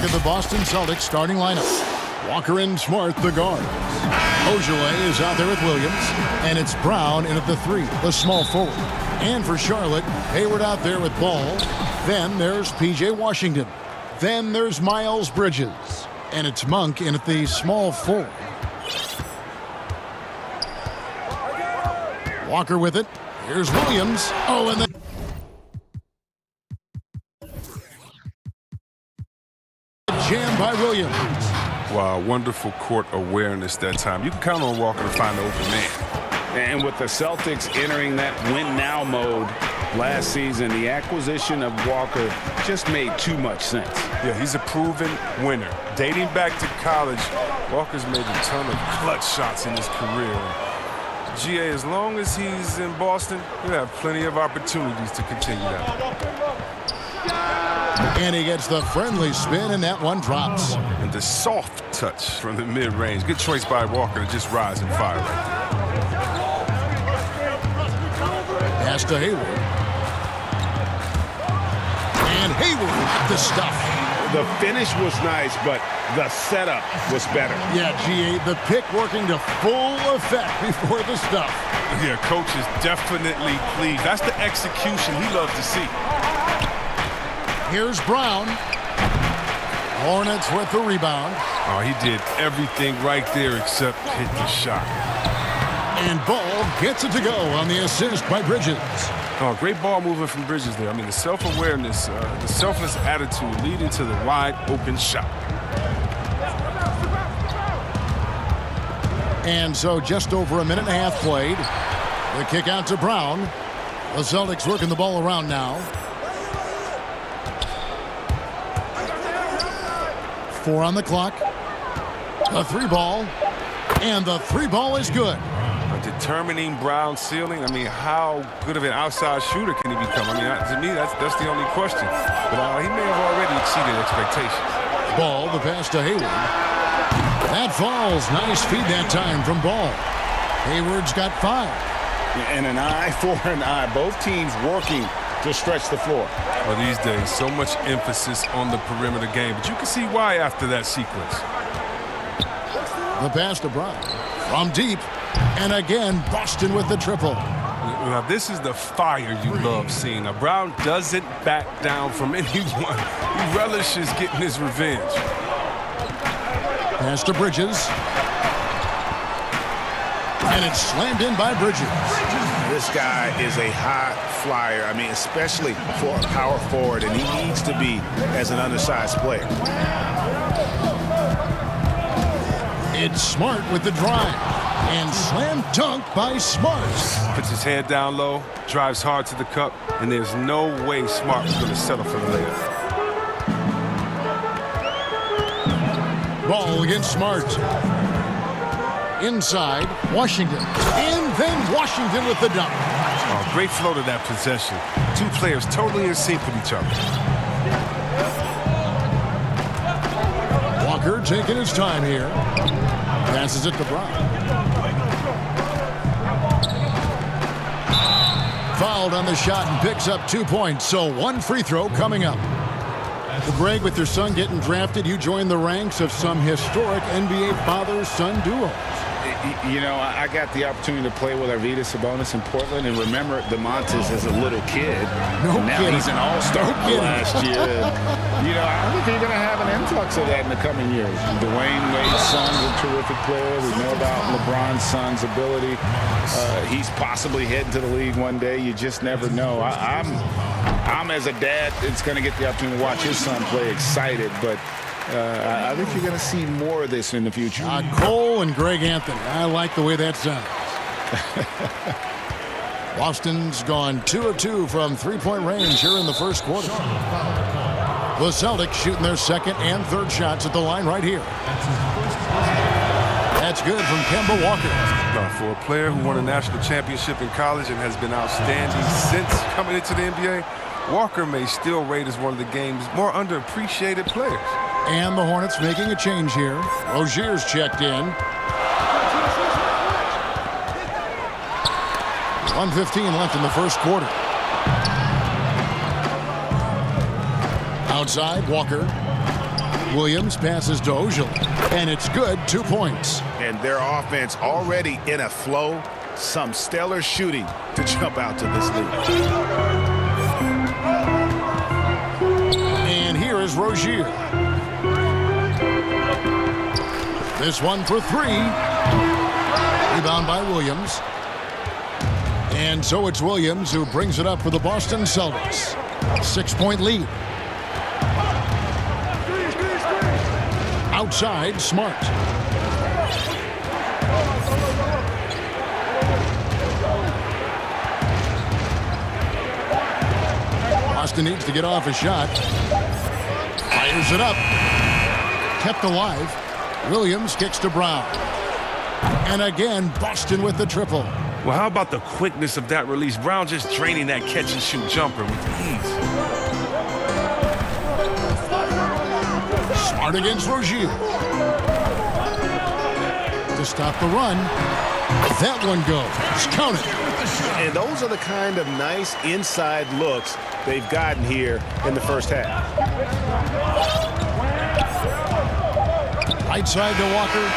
at the Boston Celtics starting lineup. Walker and Smart, the guards. Ojale is out there with Williams. And it's Brown in at the 3, the small forward. And for Charlotte, Hayward out there with Ball. Then there's P.J. Washington. Then there's Miles Bridges. And it's Monk in at the small forward. Walker with it. Here's Williams. Oh, and then jammed by Williams. Wow, wonderful court awareness that time. You can count on Walker to find the open man. And with the Celtics entering that win-now mode last season, the acquisition of Walker just made too much sense. Yeah, he's a proven winner. Dating back to college, Walker's made a ton of clutch shots in his career. GA, as long as he's in Boston, he'll have plenty of opportunities to continue that. And he gets the friendly spin, and that one drops. And the soft touch from the mid-range. Good choice by Walker to just rise and fire right there. Pass to Hayward. And Hayward with the stuff. The finish was nice, but the setup was better. Yeah, GA, the pick working to full effect before the stuff. Yeah, coach is definitely pleased. That's the execution he loves to see. Here's Brown. Hornets with the rebound. Oh, he did everything right there except hit the shot. And Ball gets it to go on the assist by Bridges. Oh, great ball movement from Bridges there. I mean, the self-awareness, the selfless attitude leading to the wide open shot. And so just over a minute and a half played. The kick out to Brown. The Celtics working the ball around now. 4 on the clock. A 3 ball. And the 3 ball is good. Determining Brown's ceiling. I mean, how good of an outside shooter can he become? I mean, to me, that's the only question. But he may have already exceeded expectations. Ball, the pass to Hayward. That falls. Nice feed that time from Ball. Hayward's got 5. And an eye for an eye. Both teams working to stretch the floor. Well, these days, so much emphasis on the perimeter game. But you can see why after that sequence. The pass to Brown. From deep. And again, Boston with the triple. Now, this is the fire you love seeing. Now, Brown doesn't back down from anyone. He relishes getting his revenge. Pass to Bridges. And it's slammed in by Bridges. This guy is a high flyer. I mean, especially for a power forward, and he needs to be as an undersized player. It's Smart with the drive. And slam dunk by Smart. Puts his head down low, drives hard to the cup, and there's no way Smart is going to settle for the layup. Ball against Smart. Inside, Washington. And then Washington with the dunk. Oh, great flow to that possession. Two players totally in sync with each other. Walker taking his time here. Passes it to Brown. Fouled on the shot and picks up 2 points. So 1 free throw coming up. Greg, with your son getting drafted, you joined the ranks of some historic NBA father-son duos. You know, I got the opportunity to play with Arvydas Sabonis in Portland, and remember DeMontis as a little kid. No now kidding. He's an all-star last year. You know, I think you're going to have an influx of that in the coming years. Dwayne Wade's son's a terrific player. We know about LeBron's son's ability. He's possibly heading to the league one day. You just never know. I'm as a dad that's going to get the opportunity to watch his son play excited, but I think you're going to see more of this in the future. Cole and Greg Anthony. I like the way that sounds. Boston's gone 2 of 2 from three-point range here in the first quarter. The Celtics shooting their second and third shots at the line right here. That's good from Kemba Walker. For a player who won a national championship in college and has been outstanding since coming into the NBA, Walker may still rate as one of the game's more underappreciated players. And the Hornets making a change here. Rozier's checked in. 1:15 left in the first quarter. Outside, Walker. Williams passes to Ojale, and it's good, 2 points. And their offense already in a flow. Some stellar shooting to jump out to this lead. And here is Rozier. This one for 3. Rebound by Williams. And so it's Williams who brings it up for the Boston Celtics. 6-point lead. Outside, Smart. Boston needs to get off a shot. Fires it up. Kept alive. Williams kicks to Brown. And again, Boston with the triple. Well, how about the quickness of that release? Brown just draining that catch-and-shoot jumper with ease. Smart against Rozier. To stop the run. That one goes. Count it. And those are the kind of nice inside looks they've gotten here in the first half. Right side to Walker.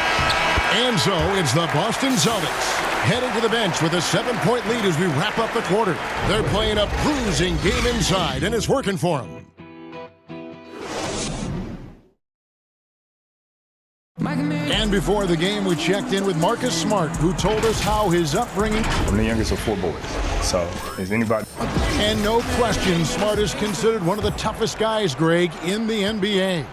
And so it's the Boston Celtics heading to the bench with a 7-point lead as we wrap up the quarter. They're playing a bruising game inside, and it's working for them. And before the game, we checked in with Marcus Smart, who told us how his upbringing... I'm the youngest of 4 boys, so is anybody... And no question, Smart is considered one of the toughest guys, Greg, in the NBA.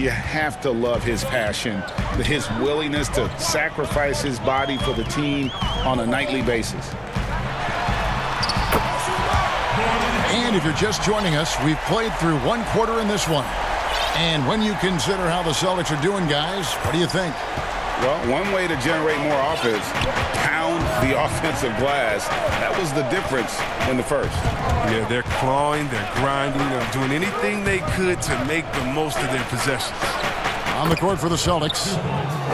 You have to love his passion, his willingness to sacrifice his body for the team on a nightly basis. And if you're just joining us, we've played through 1 quarter in this one. And when you consider how the Celtics are doing, guys, what do you think? Well, one way to generate more offense, pound the offensive glass. That was the difference in the first. Yeah, they're clawing, they're grinding, they're doing anything they could to make the most of their possessions. On the court for the Celtics,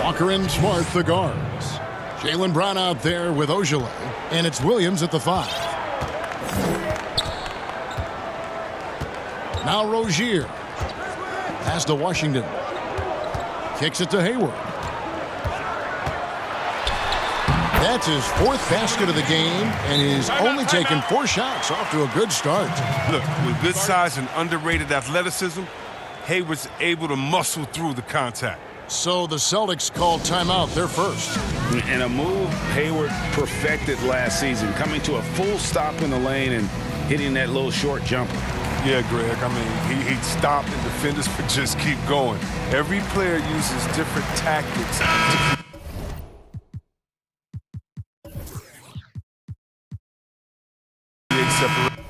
Walker and Smart, the guards. Jaylen Brown out there with Ojale, and it's Williams at the 5. Now Rozier. Pass to Washington. Kicks it to Hayward. That's his 4th basket of the game, and he's only taken 4 shots. Off to a good start. Look, with good size and underrated athleticism, Hayward's able to muscle through the contact. So the Celtics called timeout, their first. In a move Hayward perfected last season, coming to a full stop in the lane and hitting that little short jumper. Yeah, Greg, I mean, he'd stop and defenders would just keep going. Every player uses different tactics to create separation.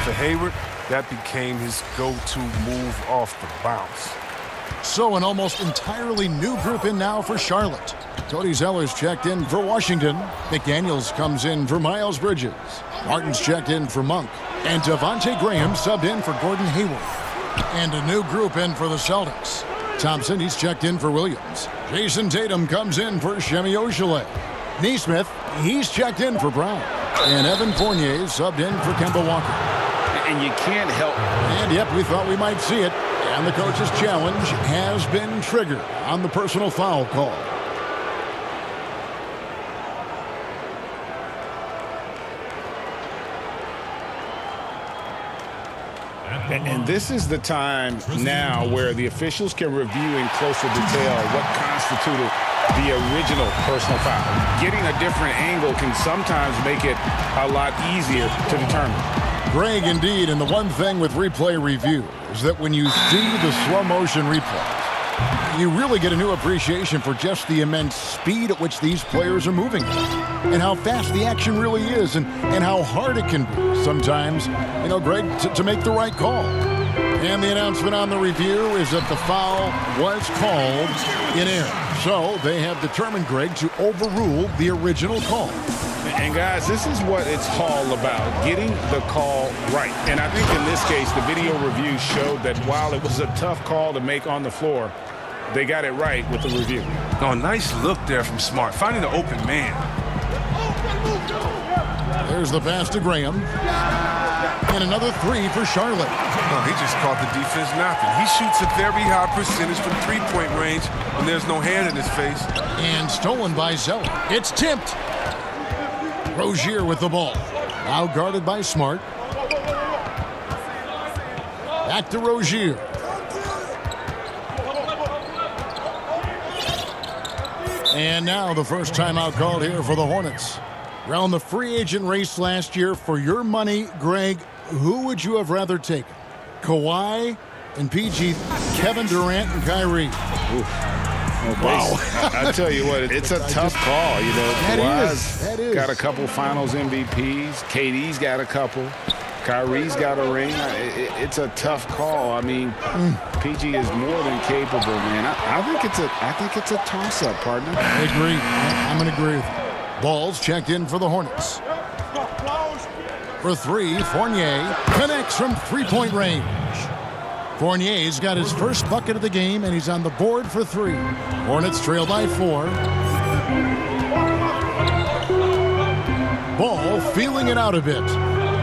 For Hayward, that became his go-to move off the bounce. So an almost entirely new group in now for Charlotte. Cody Zeller's checked in for Washington. McDaniels comes in for Miles Bridges. Martin's checked in for Monk. And Devontae Graham subbed in for Gordon Hayward. And a new group in for the Celtics. Thompson, he's checked in for Williams. Jason Tatum comes in for Shemi Ojale. Neesmith, he's checked in for Brown. And Evan Fournier subbed in for Kemba Walker. And you can't help. And yep, we thought we might see it. And the coach's challenge has been triggered on the personal foul call. And this is the time now where the officials can review in closer detail what constituted the original personal foul. Getting a different angle can sometimes make it a lot easier to determine. Greg, indeed, and the one thing with replay review is that when you see the slow motion replays, you really get a new appreciation for just the immense speed at which these players are moving and how fast the action really is and how hard it can be sometimes, you know, Greg, to make the right call. And the announcement on the review is that the foul was called in error. So they have determined, Greg, to overrule the original call. And guys, this is what it's all about, getting the call right. And I think in this case, the video review showed that while it was a tough call to make on the floor, they got it right with the review. Oh, nice look there from Smart, finding the open man. There's the pass to Graham. And another three for Charlotte. Oh, he just caught the defense napping. He shoots a very high percentage from three-point range when there's no hand in his face. And stolen by Zeller. It's tipped. Rozier with the ball. Now guarded by Smart. Back to Rozier. And now the first timeout called here for the Hornets. Around the free agent race last year, for your money, Greg, who would you have rather taken? Kawhi and PG, Kevin Durant and Kyrie. Oof. Wow. I tell you what, it's a tough call. You know, Kawhi's got a couple finals MVPs. KD's got a couple. Kyrie's got a ring. It's a tough call. I mean, PG is more than capable, man. I think it's a toss-up, partner. I agree. I'm going to agree with you. Ball's checked in for the Hornets. For three, Fournier connects from three-point range. Fournier's got his first bucket of the game, and he's on the board for three. Hornets trail by 4. Ball feeling it out a bit.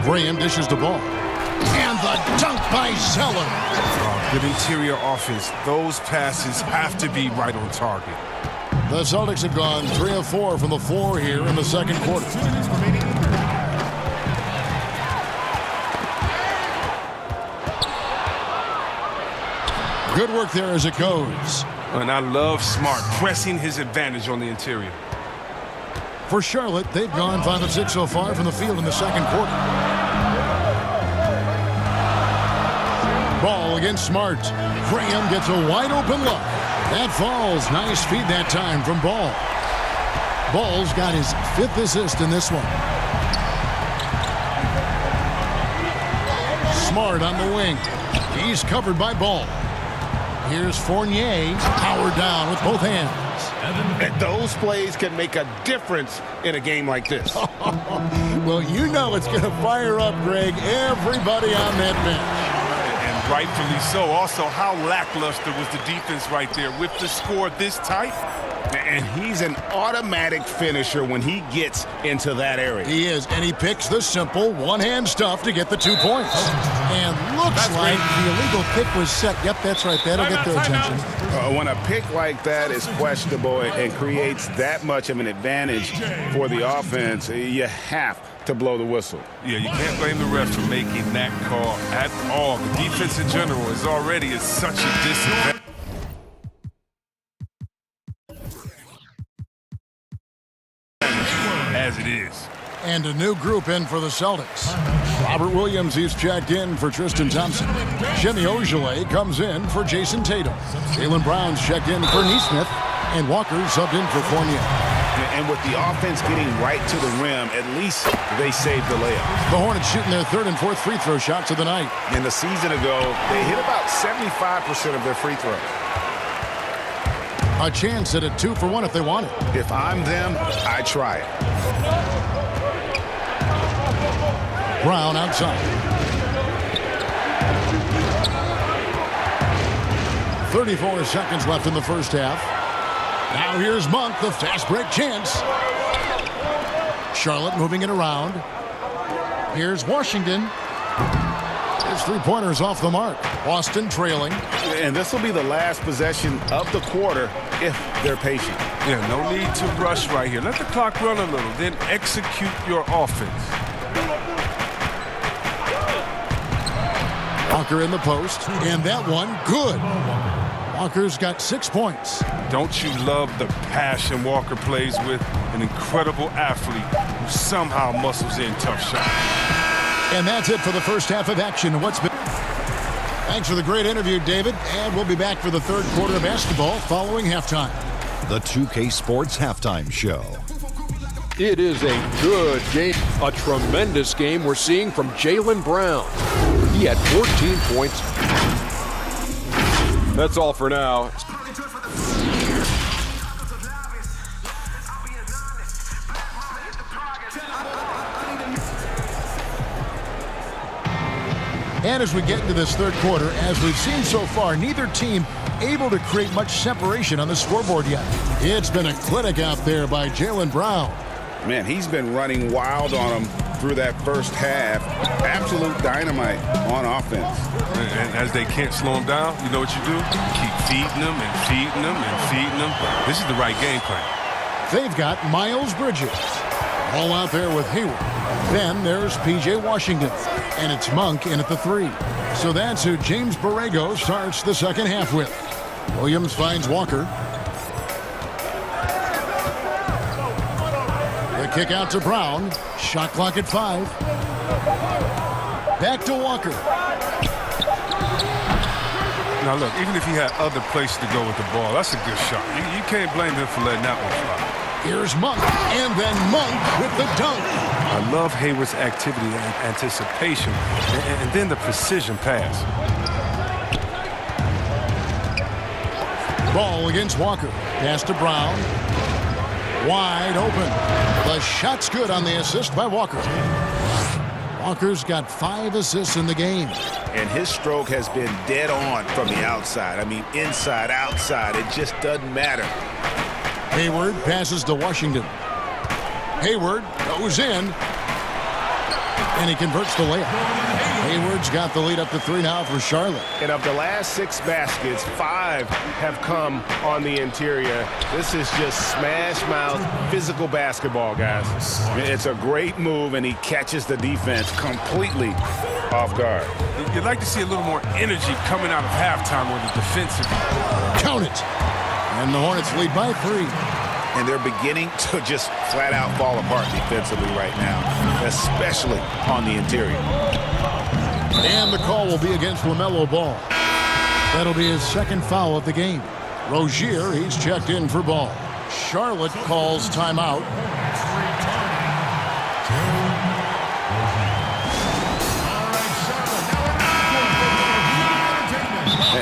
Graham dishes the ball. And the dunk by Zeller. Oh, good interior offense. Those passes have to be right on target. The Celtics have gone 3 of 4 from the floor here in the second quarter. Good work there as it goes. And I love Smart pressing his advantage on the interior. For Charlotte, they've gone 5 of 6 so far from the field in the second quarter. Ball against Smart. Graham gets a wide open look. That falls. Nice feed that time from Ball. Ball's got his 5th assist in this one. Smart on the wing. He's covered by Ball. Here's Fournier, powered down with both hands. And those plays can make a difference in a game like this. Well, you know it's going to fire up, Greg, everybody on that bench. And rightfully so. Also, how lackluster was the defense right there with the score this tight? And he's an automatic finisher when he gets into that area. He is, and he picks the simple one-hand stuff to get the 2 points. And looks like the illegal pick was set. Yep, that's right. That'll get their attention. When a pick like that is questionable and creates that much of an advantage for the offense, you have to blow the whistle. Yeah, you can't blame the ref for making that call at all. The defense in general is already at such a disadvantage. As it is. And a new group in for the Celtics. Robert Williams, he's checked in for Tristan Thompson. Jimmy Ojeleye comes in for Jason Tatum. Jaylen Brown's checked in for Nesmith. And Walker subbed in for Fournier. And with the offense getting right to the rim, at least they saved the layup. The Hornets shooting their 3rd and 4th free throw shots of the night. And a season ago, they hit about 75% of their free throws. A chance at a 2 for 1 if they want it. If I'm them, I try it. Brown outside. 34 seconds left in the first half. Now here's Monk, the fast break chance. Charlotte moving it around. Here's Washington. His three-pointer's off the mark. Boston trailing. And this will be the last possession of the quarter if they're patient. Yeah, no need to rush right here. Let the clock run a little, then execute your offense. Walker in the post, and that one good. Walker's got 6 points. Don't you love the passion Walker plays with? An incredible athlete who somehow muscles in tough shots. And that's it for the first half of action. Thanks for the great interview, David. And we'll be back for the third quarter of basketball following halftime. The 2K Sports Halftime Show. It is a good game. A tremendous game we're seeing from Jaylen Brown. He had 14 points. That's all for now. And as we get into this third quarter, as we've seen so far, neither team able to create much separation on the scoreboard yet. It's been a clinic out there by Jaylen Brown. Man, he's been running wild on him through that first half. Absolute dynamite on offense. And as they can't slow him down, you know what you do? Keep feeding them and feeding them and feeding them. This is the right game plan. They've got Miles Bridges. All out there with Hayward. Then there's P.J. Washington. And it's Monk in at the 3. So that's who James Borrego starts the second half with. Williams finds Walker. The kick out to Brown. Shot clock at 5. Back to Walker. Now look, even if he had other places to go with the ball, that's a good shot. You can't blame him for letting that one fly. Here's Monk, and then Monk with the dunk. I love Hayward's activity and anticipation, and then the precision pass. Ball against Walker. Pass to Brown. Wide open. The shot's good on the assist by Walker. Walker's got 5 assists in the game. And his stroke has been dead on from the outside. I mean, inside, outside. It just doesn't matter. Hayward passes to Washington. Hayward goes in. And he converts the layup. Hayward's got the lead up to 3 now for Charlotte. And of the last 6 baskets, 5 have come on the interior. This is just smash-mouth physical basketball, guys. It's a great move, and he catches the defense completely off guard. You'd like to see a little more energy coming out of halftime with the defensive. Count it. And the Hornets lead by 3. And they're beginning to just flat out fall apart defensively right now, especially on the interior. And the call will be against LaMelo Ball. That'll be his second foul of the game. Rozier, he's checked in for Ball. Charlotte calls timeout.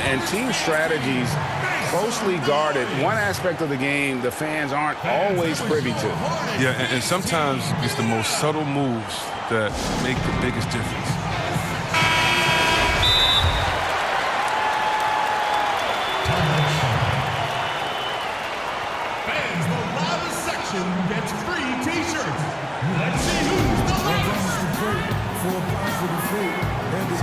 And team strategies closely guarded. One aspect of the game the fans aren't always privy to. Yeah, and sometimes it's the most subtle moves that make the biggest difference. Fans, the loudest section gets free t-shirts. Let's see who's the loudest. For a positive fate and the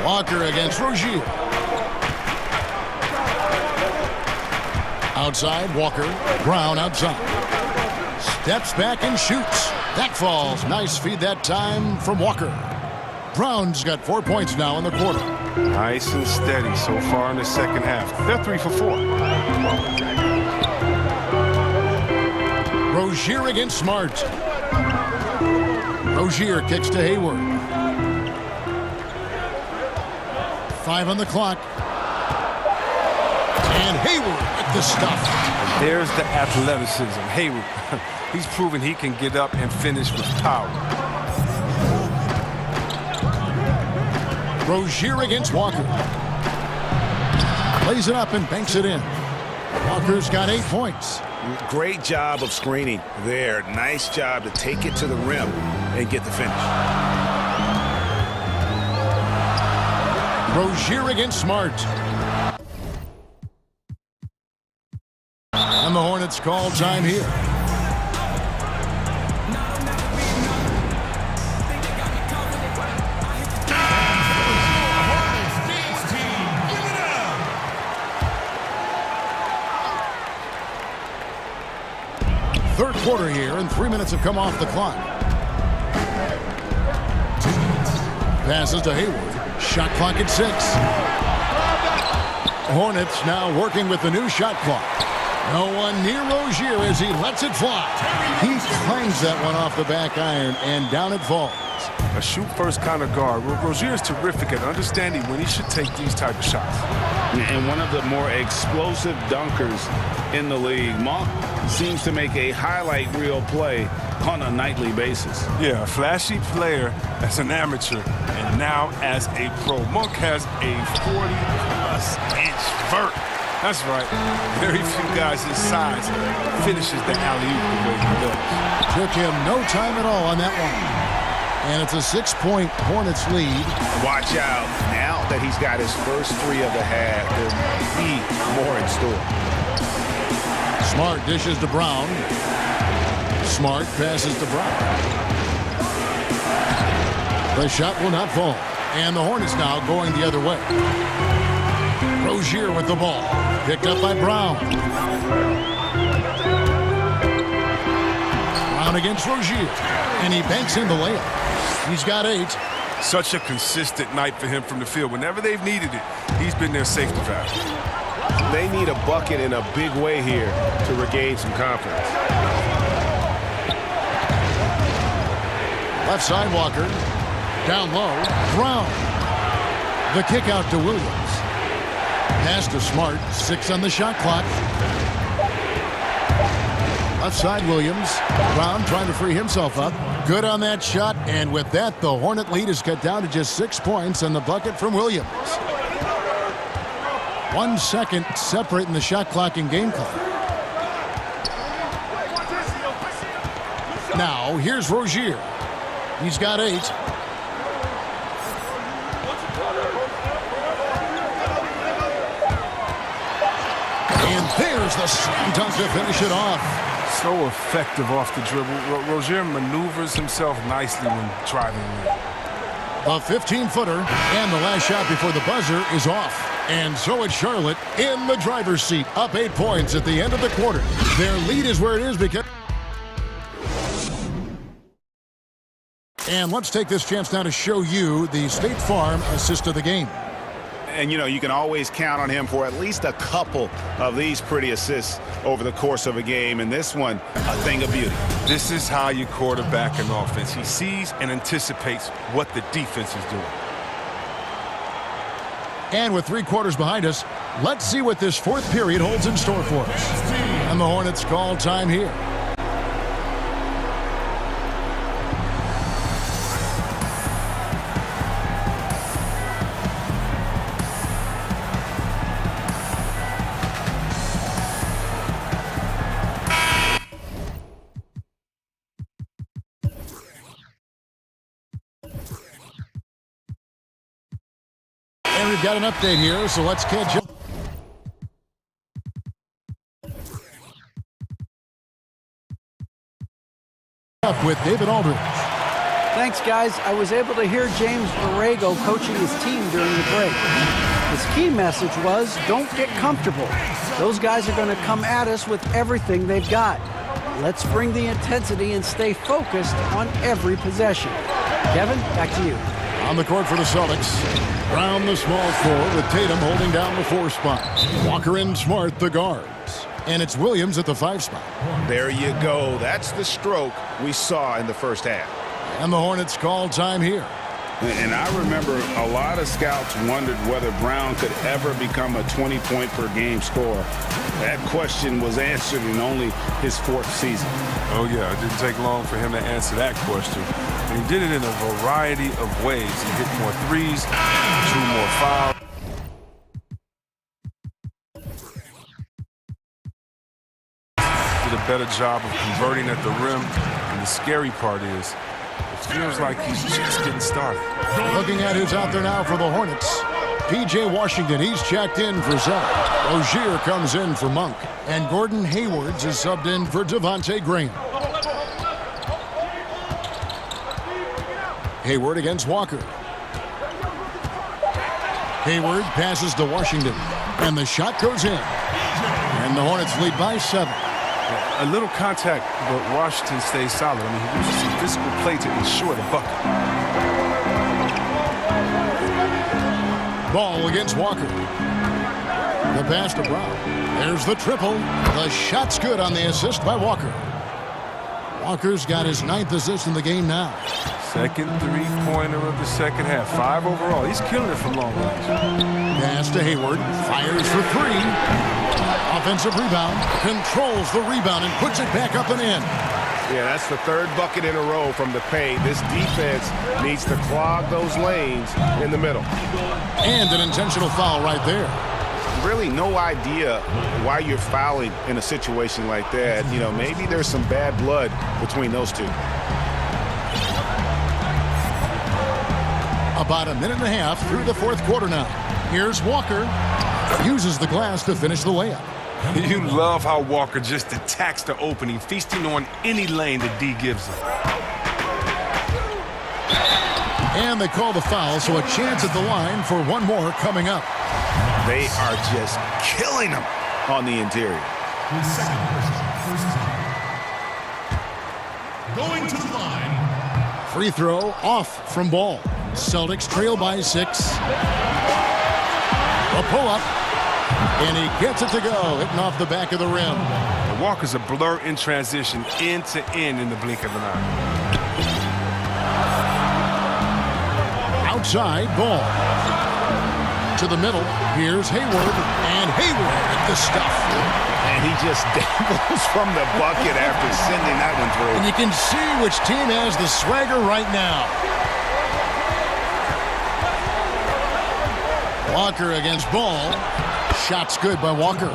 Walker against Rozier. Outside, Walker. Brown outside. Steps back and shoots. That falls. Nice feed that time from Walker. Brown's got 4 points now in the quarter. Nice and steady so far in the second half. They're 3 for 4. Rozier against Smart. Rozier kicks to Hayward. 5 on the clock. And Hayward with the stuff. And there's the athleticism. Hayward, he's proven he can get up and finish with power. Rozier against Walker. Lays it up and banks it in. Walker's got 8 points. Great job of screening there. Nice job to take it to the rim and get the finish. Rozier against Smart. And the Hornets call time here. Third quarter here, and 3 minutes have come off the clock. Passes to Hayward. Shot clock at 6. Hornets now working with the new shot clock. No one near Rozier as he lets it fly. He clangs that one off the back iron, and down it falls. A shoot-first kind of guard. Rozier is terrific at understanding when he should take these type of shots. And one of the more explosive dunkers in the league. Monk seems to make a highlight reel play on a nightly basis. Yeah, a flashy player as an amateur, and now as a pro. Monk has a 40-plus inch vert. That's right. Very few guys his size finishes the alley-oop the way he does. Took him no time at all on that one. And it's a 6-point Hornets lead. Watch out. Now that he's got his first three of the half, there might be more in store. Smart dishes to Brown. Smart passes to Brown. The shot will not fall. And the Hornets now going the other way. Rozier with the ball. Picked up by Brown. Brown against Rozier. And he banks in the layup. He's got 8. Such a consistent night for him from the field. Whenever they've needed it, he's been their safety valve. They need a bucket in a big way here to regain some confidence. Left side, Walker. Down low, Brown. The kick out to Williams. Pass to Smart. 6 on the shot clock. Left side, Williams. Brown trying to free himself up. Good on that shot, and with that, the Hornet lead is cut down to just 6 points and the bucket from Williams. 1 second separating the shot clock and game clock. Now, here's Rozier. He's got 8. And there's the slam dunk to finish it off. So effective off the dribble. Rozier maneuvers himself nicely when driving in. A 15-footer, and the last shot before the buzzer is off. And so it's Charlotte in the driver's seat, up 8 points at the end of the quarter. Their lead is where it is because... And let's take this chance now to show you the State Farm assist of the game. And, you know, you can always count on him for at least a couple of these pretty assists over the course of a game. And this one, a thing of beauty. This is how you quarterback an offense. He sees and anticipates what the defense is doing. And with 3 quarters behind us, let's see what this 4th period holds in store for us. And the Hornets call time here. And we've got an update here, so let's catch up. With David Aldridge. Thanks, guys. I was able to hear James Borrego coaching his team during the break. His key message was, don't get comfortable. Those guys are going to come at us with everything they've got. Let's bring the intensity and stay focused on every possession. Kevin, back to you. On the court for the Celtics. Brown, the small forward, with Tatum holding down the 4 spot. Walker and Smart, the guards. And it's Williams at the 5 spot. There you go. That's the stroke we saw in the first half. And the Hornets call time here. And I remember a lot of scouts wondered whether Brown could ever become a 20-point-per-game scorer. That question was answered in only his 4th season. Oh, yeah, it didn't take long for him to answer that question. And he did it in a variety of ways. He hit more threes, drew more fouls. Did a better job of converting at the rim. And the scary part is, it feels like he's just getting started. Looking at who's out there now for the Hornets. P.J. Washington, he's checked in for Zell. Rozier comes in for Monk. And Gordon Haywards is subbed in for Devontae Graham. Hayward against Walker. Hayward passes to Washington. And the shot goes in. And the Hornets lead by 7. A little contact, but Washington stays solid. I mean, he uses some physical play to ensure the bucket. Ball against Walker. The pass to Brown. There's the triple. The shot's good on the assist by Walker. Walker's got his 9th assist in the game now. Second three-pointer of the second half. 5 overall. He's killing it from long range. Pass to Hayward. Fires for 3. Offensive rebound. Controls the rebound and puts it back up and in. Yeah, that's the 3rd bucket in a row from the paint. This defense needs to clog those lanes in the middle. And an intentional foul right there. really no idea why you're fouling in a situation like that. You know, maybe there's some bad blood between those two. About a minute and a half through the fourth quarter now. Here's Walker. Uses the glass to finish the layup. You love how Walker just attacks the opening, feasting on any lane that D gives him. And they call the foul, so a chance at the line for one more coming up. They are just killing them on the interior. His second first time. Going to the line. Free throw off from Ball. Celtics trail by 6. A pull-up. And he gets it to go, hitting off the back of the rim. Walker's a blur in transition, end to end in the blink of an eye. Outside, Ball. To the middle, here's Hayward, and Hayward with the stuff. And he just dangles from the bucket after sending that one through. And you can see which team has the swagger right now. Walker against Ball. Shot's good by Walker.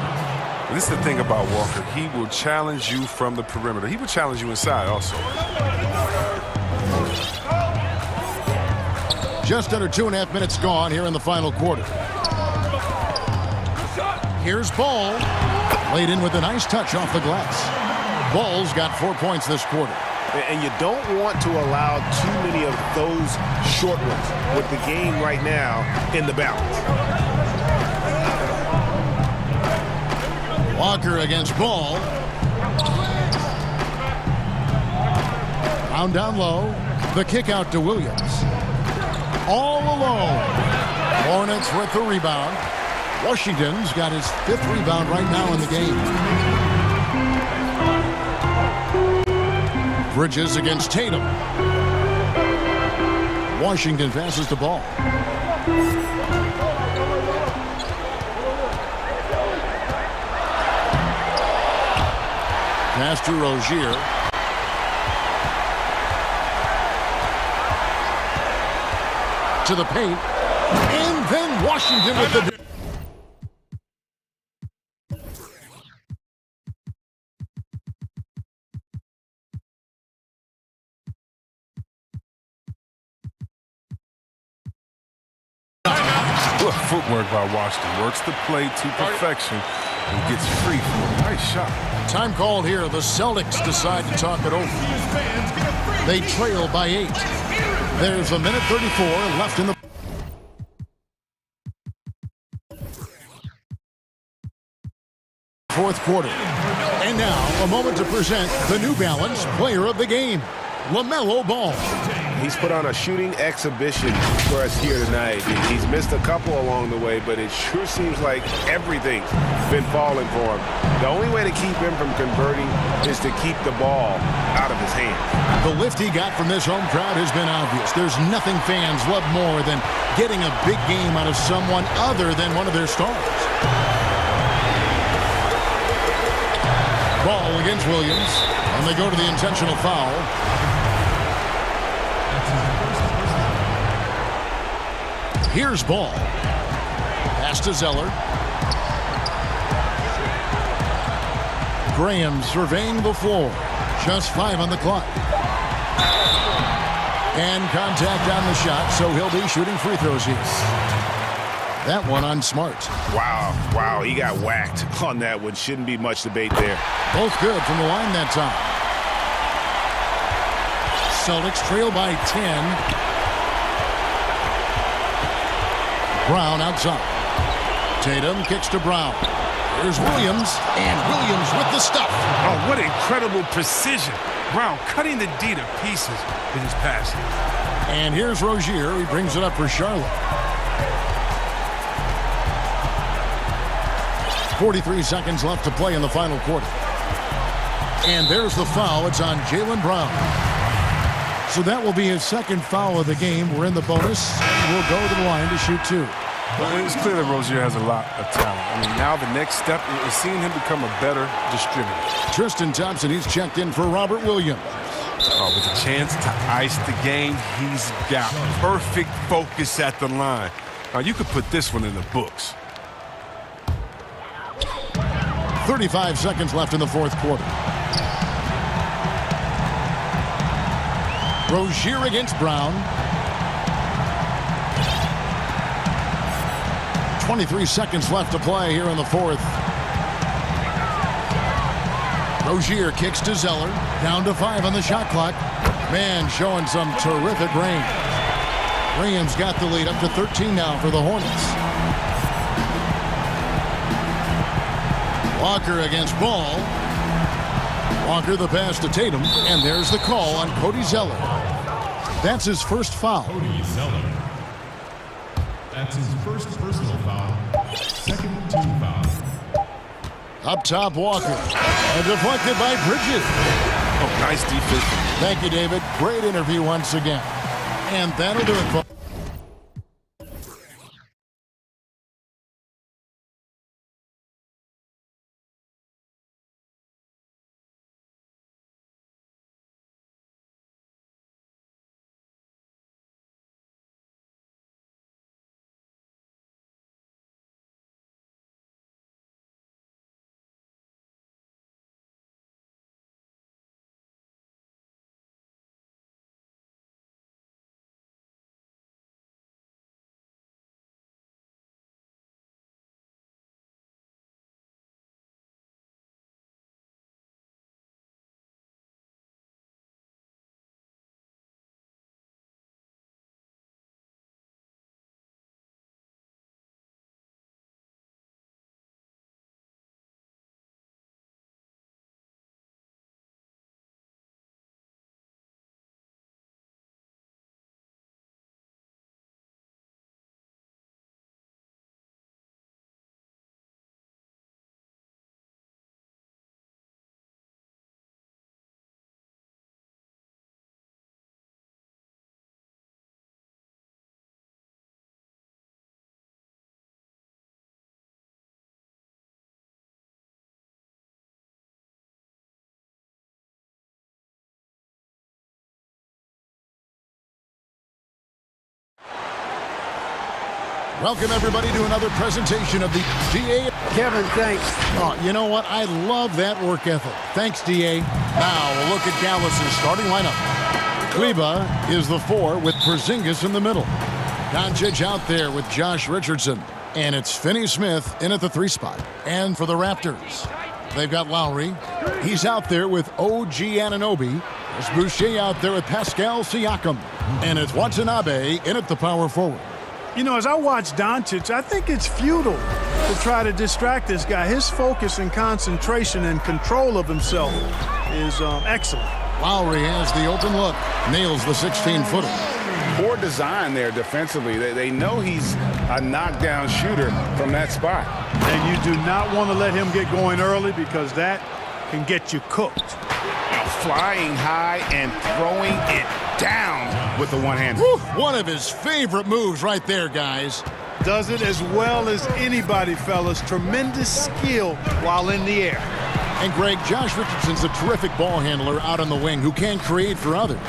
This is the thing about Walker. He will challenge you from the perimeter. He will challenge you inside also. Just under 2.5 minutes gone here in the final quarter. Here's Ball. Laid in with a nice touch off the glass. Ball's got 4 points this quarter. And you don't want to allow too many of those short ones with the game right now in the balance. Walker against Ball. Round down low. The kick out to Williams. All alone. Hornets with the rebound. Washington's got his 5th rebound right now in the game. Bridges against Tatum. Washington passes the ball. Pass to Rozier. To the paint. And then Washington with the... Good footwork by Washington. Works the play to perfection and gets free from a nice shot. Time called here. The Celtics decide to talk it over. They trail by 8. There's a minute 34 left in the... fourth quarter. And now, a moment to present the New Balance Player of the Game, LaMelo Ball. He's put on a shooting exhibition for us here tonight. He's missed a couple along the way, but it sure seems like everything's been falling for him. The only way to keep him from converting is to keep the ball out of his hands. The lift he got from this home crowd has been obvious. There's nothing fans love more than getting a big game out of someone other than one of their stars. Ball against Williams, and they go to the intentional foul. Here's Ball. Pass to Zeller. Graham surveying the floor. Just 5 on the clock. And contact on the shot, so he'll be shooting free throws here. That one on Smart. Wow, he got whacked on that one. Shouldn't be much debate there. Both good from the line that time. Celtics trail by 10. Brown outside. Tatum kicks to Brown. Here's Williams, and Williams with the stuff. Oh, what incredible precision. Brown cutting the D to pieces with his passing. And here's Rozier. He brings it up for Charlotte. 43 seconds left to play in the final quarter. And there's the foul. It's on Jaylen Brown. So that will be his second foul of the game. We're in the bonus, and we'll go to the line to shoot 2. Well, it's clear that Rozier has a lot of talent. I mean, now the next step is seeing him become a better distributor. Tristan Thompson, he's checked in for Robert Williams. With a chance to ice the game, he's got perfect focus at the line. Now, you could put this one in the books. 35 seconds left in the fourth quarter. Rozier against Brown. 23 seconds left to play here in the fourth. Rozier kicks to Zeller. Down to 5 on the shot clock. Man, showing some terrific range. Rams got the lead up to 13 now for the Hornets. Walker against Ball. Walker the pass to Tatum, and there's the call on Cody Zeller. That's his first foul. Cody Zeller. That's his first personal foul. Second team foul. Up top, Walker. And deflected by Bridges. Oh, nice defense. Thank you, David. Great interview once again. And that'll do it, folks. Welcome, everybody, to another presentation of the DA. Kevin, thanks. Oh, you know what? I love that work ethic. Thanks, DA. Now, we'll look at Dallas' starting lineup. Kleba is the 4 with Porzingis in the middle. Doncic out there with Josh Richardson. And it's Finney-Smith in at the 3 spot. And for the Raptors, they've got Lowry. He's out there with OG Anunoby. There's Boucher out there with Pascal Siakam. And it's Watanabe in at the power forward. You know, as I watch Doncic, I think it's futile to try to distract this guy. His focus and concentration and control of himself is excellent. Lowry has the open look. Nails the 16-footer. Poor design there defensively. They know he's a knockdown shooter from that spot. And you do not want to let him get going early because that can get you cooked. Flying high and throwing it down with the one-hander. One of his favorite moves right there, guys. Does it as well as anybody, fellas. Tremendous skill while in the air. And Greg, Josh Richardson's a terrific ball handler out on the wing who can create for others.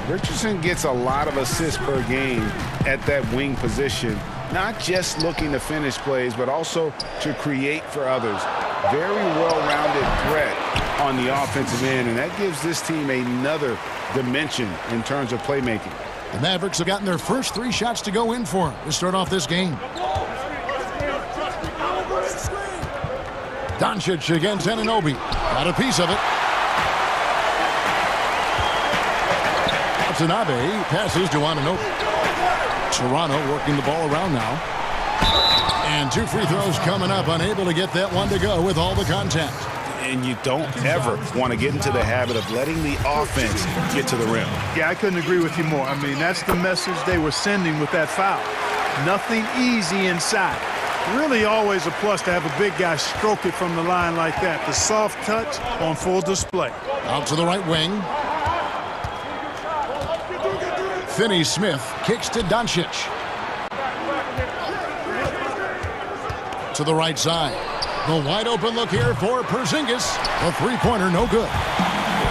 Richardson gets a lot of assists per game at that wing position. Not just looking to finish plays, but also to create for others. Very well-rounded threat on the offensive end, and that gives this team another dimension in terms of playmaking. The Mavericks have gotten their first 3 shots to go in for him to start off this game. Doncic against Anunoby. Got a piece of it. Watanabe passes to Anunoby. Toronto working the ball around now. And 2 free throws coming up, unable to get that one to go with all the contact. And you don't ever want to get into the habit of letting the offense get to the rim. Yeah, I couldn't agree with you more. I mean, that's the message they were sending with that foul. Nothing easy inside. Really always a plus to have a big guy stroke it from the line like that. The soft touch on full display. Out to the right wing. Finney-Smith kicks to Doncic. To the right side. The wide open look here for Porzingis. The 3-pointer no good.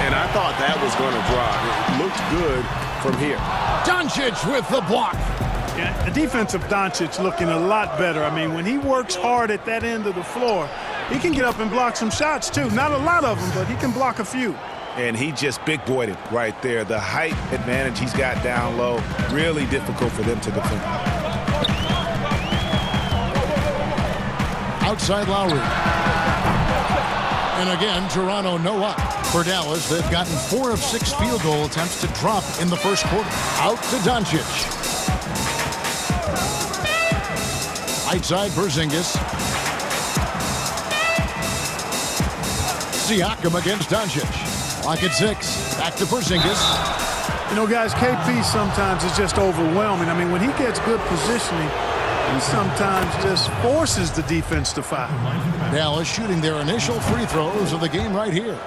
And I thought that was going to drop. It looked good from here. Doncic with the block. Yeah, the defense of Doncic looking a lot better. I mean, when he works hard at that end of the floor, he can get up and block some shots, too. Not a lot of them, but he can block a few. And he just big-boyed it right there. The height advantage he's got down low, really difficult for them to defend. Outside Lowry. And again, Toronto no up. For Dallas, they've gotten 4 of 6 field goal attempts to drop in the first quarter. Out to Doncic. Outside Porzingis. Siakam against Doncic. Lock at 6. Back to Porzingis. You know, guys, KP sometimes is just overwhelming. I mean, when he gets good positioning, he sometimes just forces the defense to foul. Dallas shooting their initial free throws of the game right here.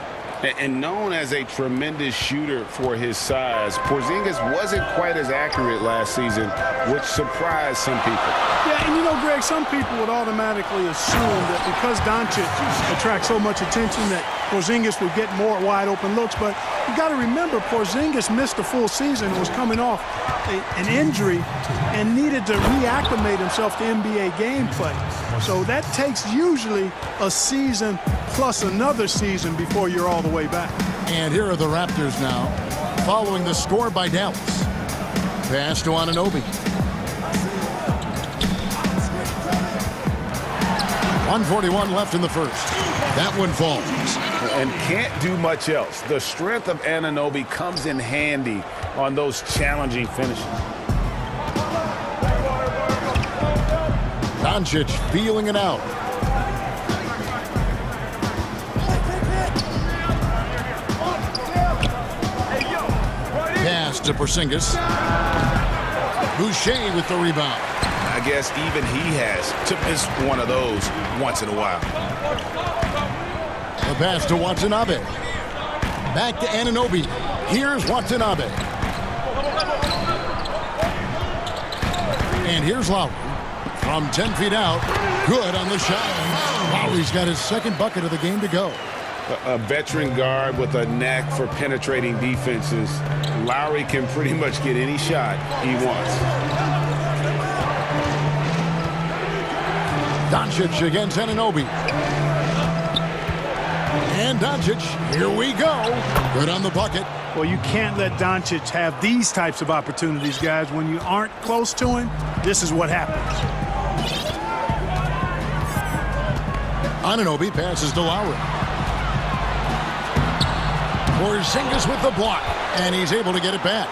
And known as a tremendous shooter for his size, Porzingis wasn't quite as accurate last season, which surprised some people. Yeah, and you know, Greg, some people would automatically assume that because Doncic attracts so much attention that Porzingis would get more wide open looks. But you got to remember, Porzingis missed a full season, was coming off an injury, and needed to reacclimate himself to NBA gameplay. So that takes usually a season plus another season before you're all the way back. And here are the Raptors now, following the score by Dallas. Pass to Anunoby. 1:41 left in the first. That one falls. And can't do much else. The strength of Anunoby comes in handy on those challenging finishes. Doncic feeling it out. Pass to Porzingis. Boucher with the rebound. I guess even he has to miss one of those once in a while. The pass to Watanabe. Back to Anunoby. Here's Watanabe. And here's Lowry. From 10 feet out. Good on the shot. Lowry's got his second bucket of the game to go. A veteran guard with a knack for penetrating defenses. Lowry can pretty much get any shot he wants. Doncic against Anunoby. And Doncic, here we go. Good on the bucket. Well, you can't let Doncic have these types of opportunities, guys. When you aren't close to him, this is what happens. Anunoby passes to Lowry. Porzingis with the block, and he's able to get it back.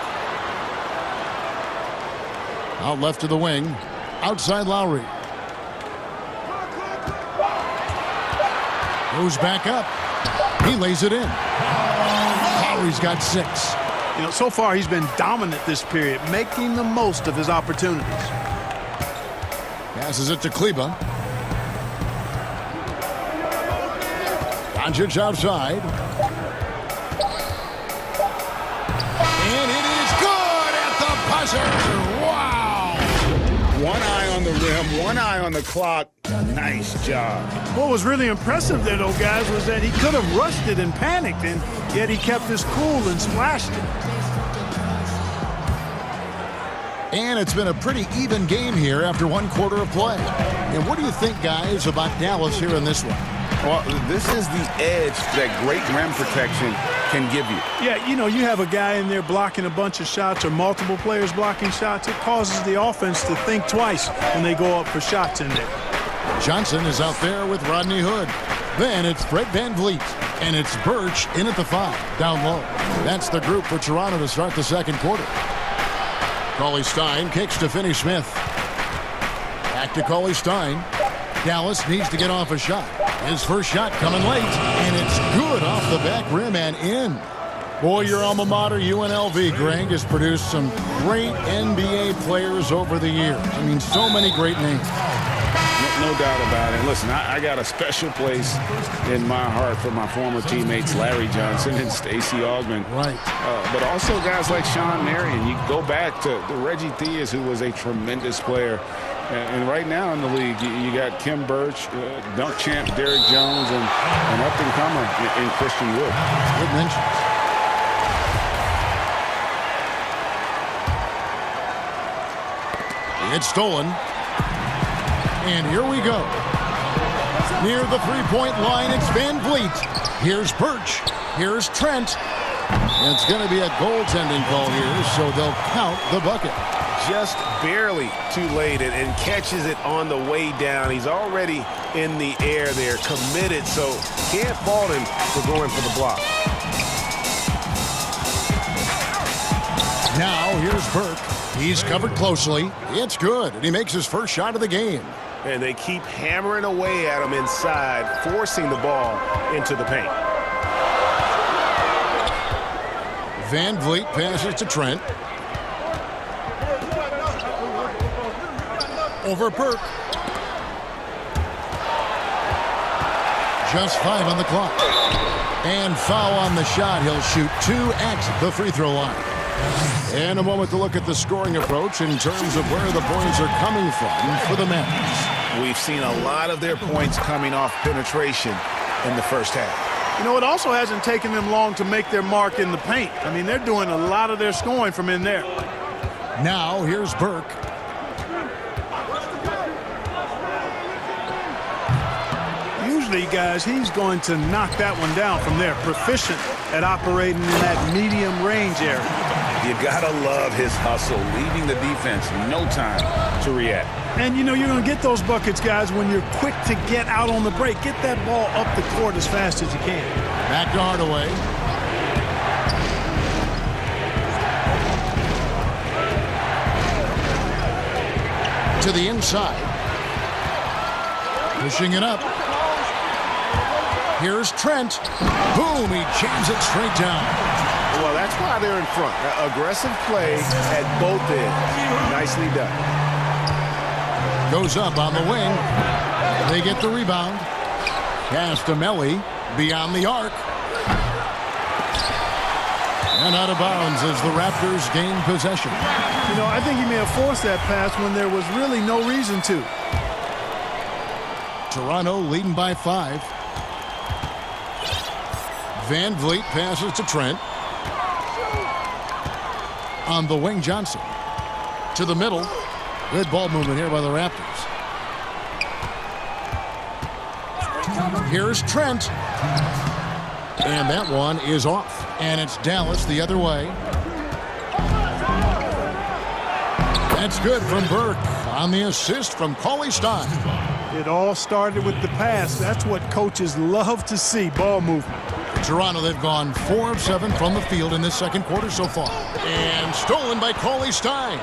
Out left to the wing. Outside Lowry. Goes back up. He lays it in. Lowry's got 6. You know, so far he's been dominant this period, making the most of his opportunities. Passes it to Kleba. Doncic outside. And it is good at the buzzer. Wow! One eye on the rim, one eye on the clock. Nice job. What was really impressive there, though, guys, was that he could have rushed it and panicked, and yet he kept his cool and splashed it. And it's been a pretty even game here after one quarter of play. And what do you think, guys, about Dallas here in this one? Well, this is the edge that great rim protection can give you. Yeah, you know, you have a guy in there blocking a bunch of shots or multiple players blocking shots. It causes the offense to think twice when they go up for shots in there. Johnson is out there with Rodney Hood. Then it's Fred VanVleet. And it's Birch in at the 5, down low. That's the group for Toronto to start the second quarter. Cauley-Stein kicks to Finney-Smith. Back to Cauley-Stein. Dallas needs to get off a shot. His first shot coming late, and it's good off the back rim and in. Boy, your alma mater, UNLV, Greg, has produced some great NBA players over the years. I mean, so many great names. No doubt about it. Listen, I got a special place in my heart for my former teammates Larry Johnson and Stacey Augmon. Right. But also guys like Sean Marion. You go back to Reggie Theus, who was a tremendous player. And right now in the league, you got Kim Birch, dunk champ Derrick Jones, and an up-and-comer in Christian Wood. Good mentions. It's stolen. And here we go. Near the three-point line, it's Van Vliet. Here's Birch. Here's Trent. It's going to be a goaltending call here, so they'll count the bucket. Just barely too late and catches it on the way down. He's already in the air there, committed, so can't fault him for going for the block. Now here's Burke. He's covered closely. It's good, and he makes his first shot of the game. And they keep hammering away at him inside, forcing the ball into the paint. Van Vliet passes to Trent. Over Burke. Just 5 on the clock. And foul on the shot. He'll shoot 2 at the free throw line. And a moment to look at the scoring approach in terms of where the points are coming from for the Mavericks. We've seen a lot of their points coming off penetration in the first half. You know, it also hasn't taken them long to make their mark in the paint. I mean, they're doing a lot of their scoring from in there. Now here's Burke. Usually, guys, he's going to knock that one down from there. Proficient at operating in that medium range area. You gotta love his hustle, leaving the defense no time to react. And, you know, you're going to get those buckets, guys, when you're quick to get out on the break. Get that ball up the court as fast as you can. Back to Hardaway. To the inside. Pushing it up. Here's Trent. Boom, he jams it straight down. Well, that's why they're in front. Aggressive play at both ends. Nicely done. Goes up on the wing. They get the rebound. Castamelli beyond the arc. And out of bounds as the Raptors gain possession. You know, I think he may have forced that pass when there was really no reason to. Toronto leading by 5. Van Vliet passes to Trent. On the wing, Johnson. To the middle. Good ball movement here by the Raptors. Here's Trent. And that one is off. And it's Dallas the other way. That's good from Burke on the assist from Cauley Stein. It all started with the pass. That's what coaches love to see, ball movement. Toronto, they've gone 4 of 7 from the field in this second quarter so far. And stolen by Cauley Stein.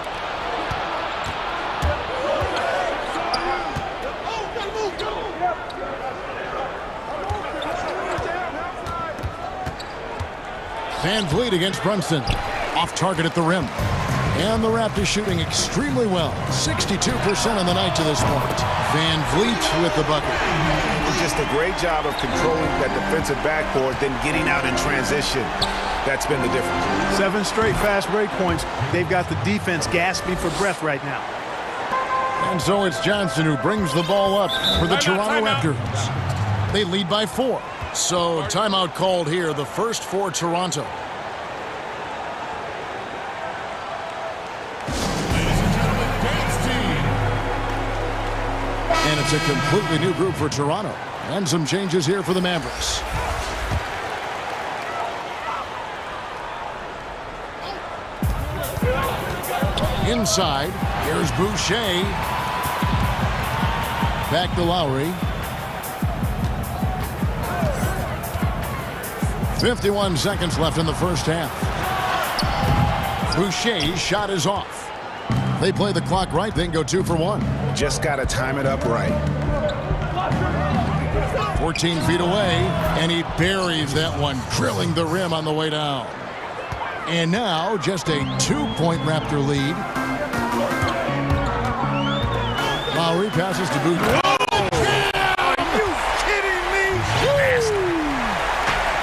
Van Vliet against Brunson. Off target at the rim. And the Raptors shooting extremely well. 62% on the night to this point. Van Vliet with the bucket. Just a great job of controlling that defensive backboard, then getting out in transition. That's been the difference. 7 straight fast break points. They've got the defense gasping for breath right now. And so it's Johnson who brings the ball up for the Toronto Raptors. They lead by 4. So timeout called here, the first for Toronto. And it's a completely new group for Toronto. And some changes here for the Mavericks. Inside, here's Boucher. Back to Lowry. 51 seconds left in the first half. Boucher's shot is off. They play the clock right, then go 2 for 1. Just got to time it up right. 14 feet away, and he buries that one, drilling the rim on the way down. And now, just a 2-point Raptor lead. Lowry passes to Boucher.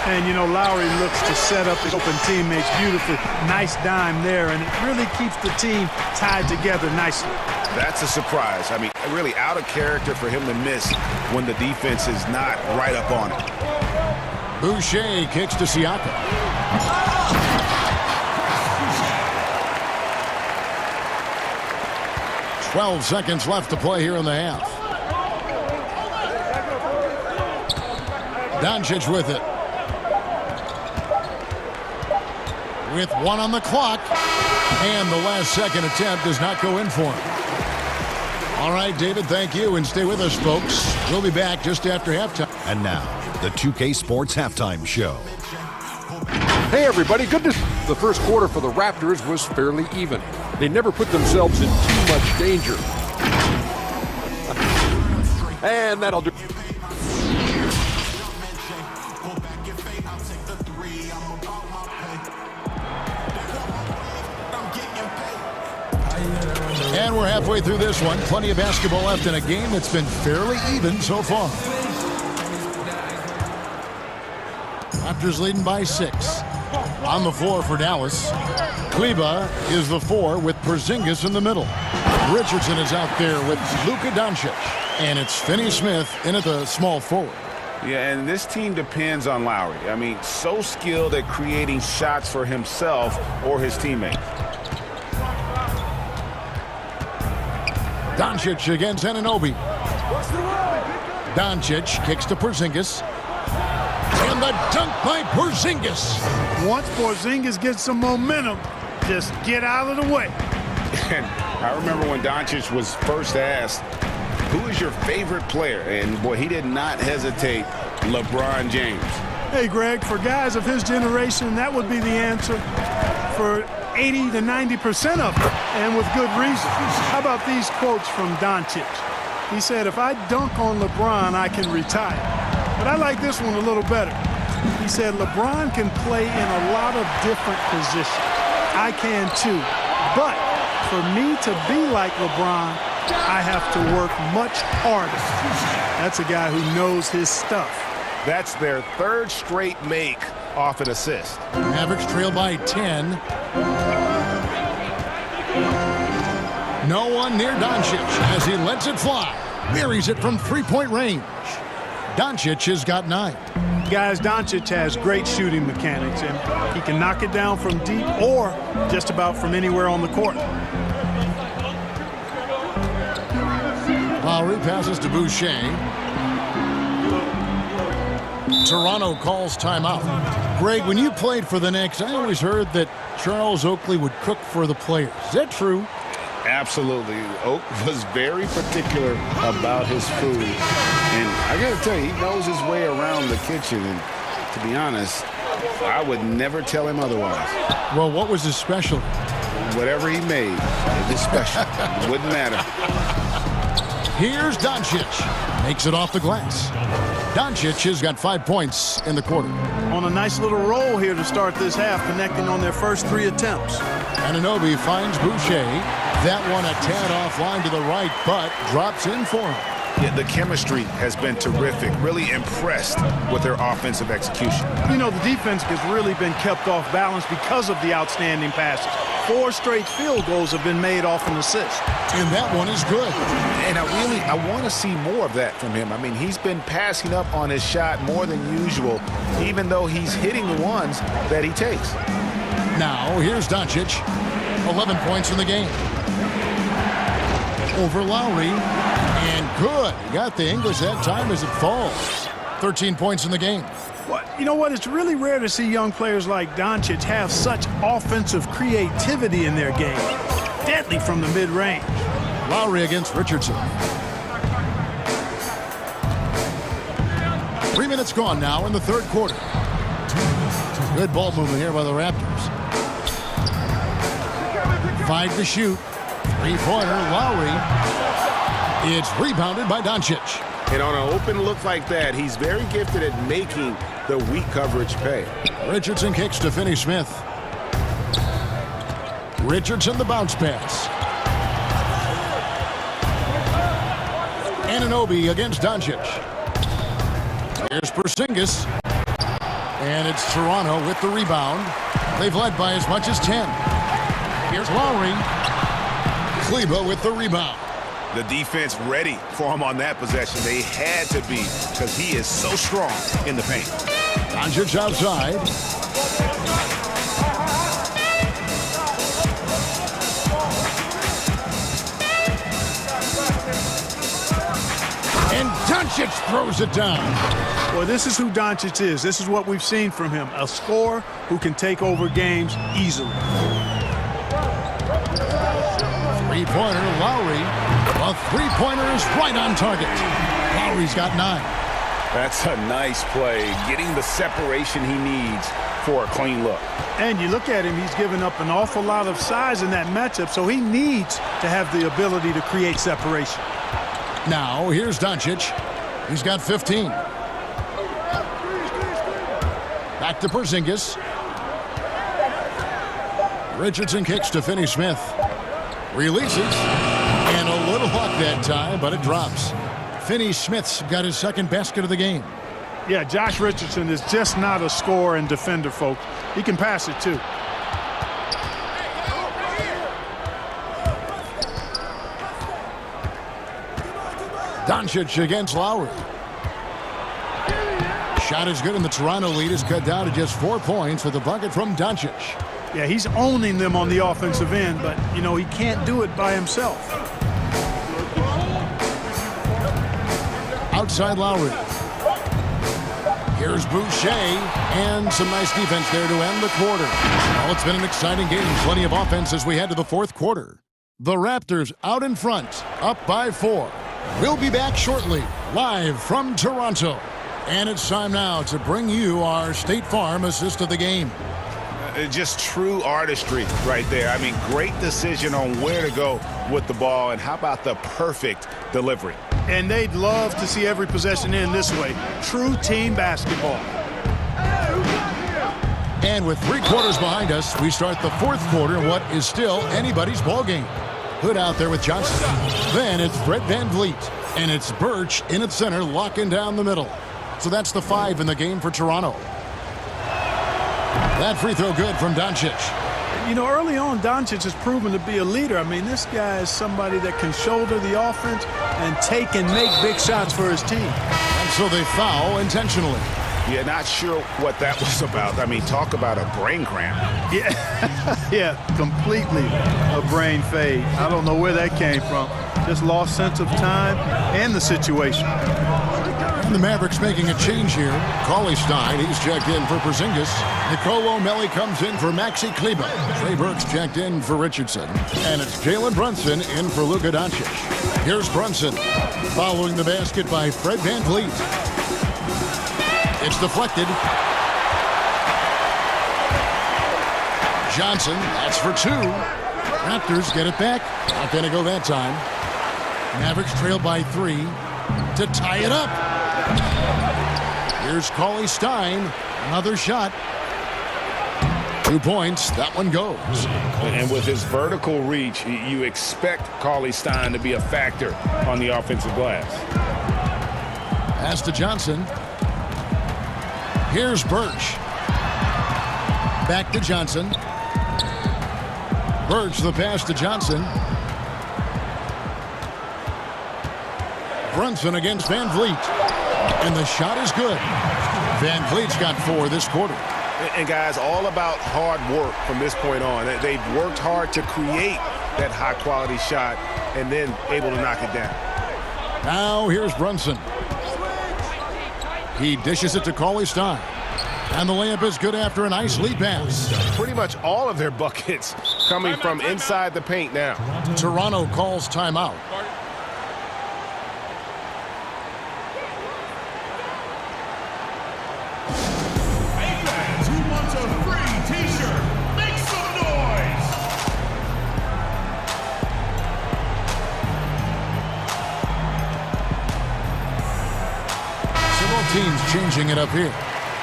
And, you know, Lowry looks to set up his open teammates beautifully. Nice dime there, and it really keeps the team tied together nicely. That's a surprise. I mean, really out of character for him to miss when the defense is not right up on it. Boucher kicks to Siakam. "12 seconds left to play here in the half. Doncic with it. With 1 on the clock. And the last second attempt does not go in for him. All right, David, thank you. And stay with us, folks. We'll be back just after halftime. And now, the 2K Sports Halftime Show. Hey, everybody. Good to see. The first quarter for the Raptors was fairly even. They never put themselves in too much danger. And that'll do. And we're halfway through this one. Plenty of basketball left in a game that's been fairly even so far. Raptors leading by 6. On the floor for Dallas. Kleba is the 4 with Porzingis in the middle. Richardson is out there with Luka Doncic. And it's Finney-Smith in at the small forward. Yeah, and this team depends on Lowry. I mean, so skilled at creating shots for himself or his teammates. Doncic against Anunoby. Doncic kicks to Porzingis. And the dunk by Porzingis. Once Porzingis gets some momentum, just get out of the way. And I remember when Doncic was first asked, who is your favorite player? And, boy, he did not hesitate. LeBron James. Hey, Greg, for guys of his generation, that would be the answer for 80 to 90% of them, and with good reason. How about these quotes from Doncic? He said, if I dunk on LeBron, I can retire. But I like this one a little better. He said, LeBron can play in a lot of different positions. I can too. But for me to be like LeBron, I have to work much harder. That's a guy who knows his stuff. That's their 3rd straight make off an assist. Mavericks trail by 10. No one near Doncic as he lets it fly. Buries it from 3-point range. Doncic has got 9. Guys, Doncic has great shooting mechanics, and he can knock it down from deep or just about from anywhere on the court. Lowry passes to Boucher. Toronto calls timeout. Greg, when you played for the Knicks, I always heard that Charles Oakley would cook for the players. Is that true? Absolutely. Oak was very particular about his food. And I got to tell you, he knows his way around the kitchen. And to be honest, I would never tell him otherwise. Well, what was his specialty? Whatever he made, it was special. It wouldn't matter. Here's Doncic. Makes it off the glass. Doncic has got 5 points in the quarter. On a nice little roll here to start this half, connecting on their first 3 attempts. Anunoby finds Boucher. That one a tad offline to the right, but drops in for him. Yeah, the chemistry has been terrific. Really impressed with their offensive execution. You know, the defense has really been kept off balance because of the outstanding passes. 4 straight field goals have been made off an assist. And that one is good. And I want to see more of that from him. I mean, he's been passing up on his shot more than usual, even though he's hitting the ones that he takes. Now, here's Doncic. 11 points in the game. Over Lowry. And good. He got the English that time as it falls. 13 points in the game. You know what? It's really rare to see young players like Doncic have such offensive creativity in their game. Deadly from the mid-range. Lowry against Richardson. 3 minutes gone now in the 3rd quarter. Good ball movement here by the Raptors. 5 to shoot. 3-pointer, Lowry. It's rebounded by Doncic. And on an open look like that, he's very gifted at making the weak coverage pay. Richardson kicks to Finney-Smith. Richardson the bounce pass. Anunoby against Doncic. Here's Porzingis. And it's Toronto with the rebound. They've led by as much as 10. Here's Lowry. Kleba with the rebound. The defense ready for him on that possession. They had to be because he is so strong in the paint. Doncic outside. And Doncic throws it down. Well, this is who Doncic is. This is what we've seen from him. A scorer who can take over games easily. Three-pointer, Lowry. A three-pointer is right on target. Lowry's got 9. That's a nice play, getting the separation he needs for a clean look. And you look at him, he's given up an awful lot of size in that matchup, so he needs to have the ability to create separation. Now, here's Doncic. He's got 15. Back to Porzingis. Richardson kicks to Finney-Smith. Releases. And a little luck that time, but it drops. Finney-Smith's got his second basket of the game. Yeah, Josh Richardson is just not a scorer and defender, folks. He can pass it, too. Doncic against Lowry. Shot is good, and the Toronto lead is cut down to just 4 points with a bucket from Doncic. Yeah, he's owning them on the offensive end, but, you know, he can't do it by himself. Outside Lowry. Here's Boucher, and some nice defense there to end the quarter. Well, it's been an exciting game. Plenty of offense as we head to the fourth quarter. The Raptors out in front, up by 4. We'll be back shortly, live from Toronto. And it's time now to bring you our State Farm assist of the game. Just true artistry right there. I mean, great decision on where to go with the ball, and how about the perfect delivery? And they'd love to see every possession end this way. True team basketball. And with 3 quarters behind us, we start the fourth quarter in what is still anybody's ball game. Hood out there with Johnson. Then it's Fred VanVleet. And it's Birch in at center, locking down the middle. So that's the 5 in the game for Toronto. That free throw good from Doncic. You know, early on, Doncic has proven to be a leader. I mean, this guy is somebody that can shoulder the offense and take and make big shots for his team. And so they foul intentionally. Yeah, not sure what that was about. I mean, talk about a brain cramp. Yeah, yeah, completely a brain fade. I don't know where that came from. Just lost sense of time and the situation. And the Mavericks making a change here. Cauley Stein, he's checked in for Porzingis. Nicole O'Malley comes in for Maxi Kleber. Trey Burke's checked in for Richardson. And it's Jalen Brunson in for Luka Doncic. Here's Brunson, following the basket by Fred VanVleet. It's deflected. Johnson, that's for 2. Raptors get it back. Not going to go that time. Mavericks trail by 3 to tie it up. Here's Cauley Stein. Another shot. 2 points. That one goes. And with his vertical reach, you expect Cauley Stein to be a factor on the offensive glass. Pass to Johnson. Here's Birch. Back to Johnson. Birch, the pass to Johnson. Brunson against VanVleet. And the shot is good. VanVleet's got 4 this quarter. And guys, all about hard work from this point on. They've worked hard to create that high-quality shot and then able to knock it down. Now here's Brunson. He dishes it to Cauley Stein. And the layup is good after a nice lead pass. Pretty much all of their buckets coming from inside the paint now. Toronto calls timeout. Who wants a free t-shirt? Make some noise! Several teams changing it up here.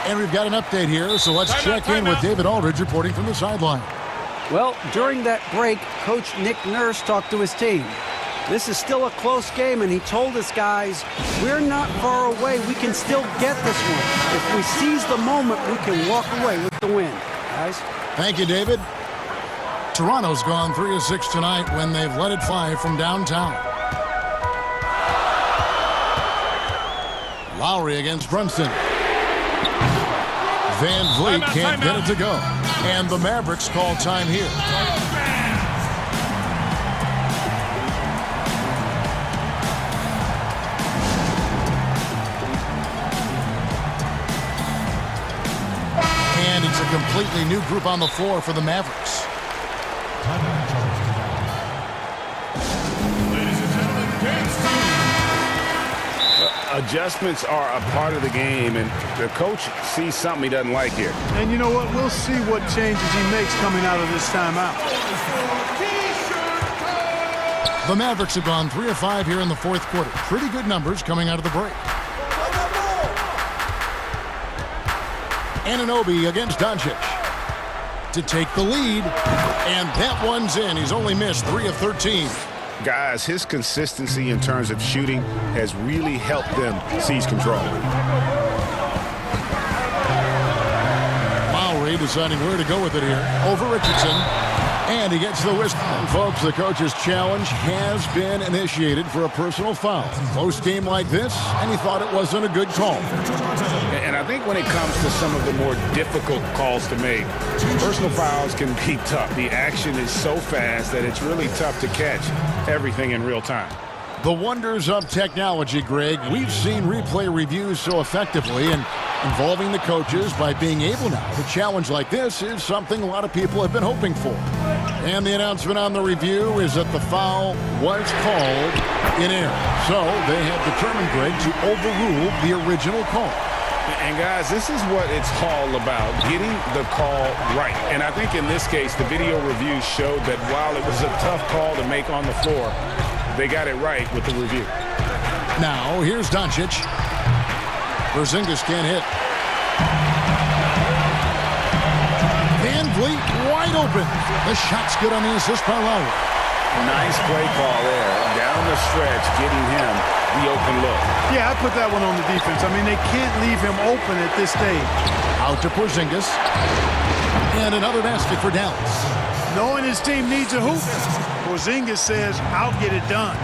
And we've got an update here, so let's check in with David Aldridge reporting from the sideline. Well, during that break, Coach Nick Nurse talked to his team. This is still a close game, and he told his guys, we're not far away. We can still get this one. If we seize the moment, we can walk away with the win. Guys? Thank you, David. Toronto's gone 3 of 6 tonight when they've let it fly from downtown. Lowry against Brunson. VanVleet can't get it to go. And the Mavericks call time here. And it's a completely new group on the floor for the Mavericks. Ladies and gentlemen, dance team. Adjustments are a part of the game, and the coach sees something he doesn't like here. And you know what? We'll see what changes he makes coming out of this timeout. The Mavericks have gone 3 of 5 here in the fourth quarter. Pretty good numbers coming out of the break. Anunoby against Doncic to take the lead, and that one's in. He's only missed 3 of 13. Guys, his consistency in terms of shooting has really helped them seize control. Lowry deciding where to go with it here. Over Richardson. And he gets the whistle. And folks, the coach's challenge has been initiated for a personal foul. Close game like this, and he thought it wasn't a good call. And I think when it comes to some of the more difficult calls to make, personal fouls can be tough. The action is so fast that it's really tough to catch everything in real time. The wonders of technology, Greg. We've seen replay reviews so effectively, and involving the coaches by being able now to challenge like this is something a lot of people have been hoping for. And the announcement on the review is that the foul was called in error. So they have determined, Greg, to overrule the original call. And guys, this is what it's all about, getting the call right. And I think in this case, the video review showed that while it was a tough call to make on the floor, they got it right with the review. Now, here's Doncic. Porzingis can't hit. Van Vliet wide open. The shot's good on the assist by Lowry. Nice play call there. Down the stretch, getting him the open look. Yeah, I put that one on the defense. I mean, they can't leave him open at this stage. Out to Porzingis. And another basket for Dallas. Knowing his team needs a hoop, Porzingis says, I'll get it done.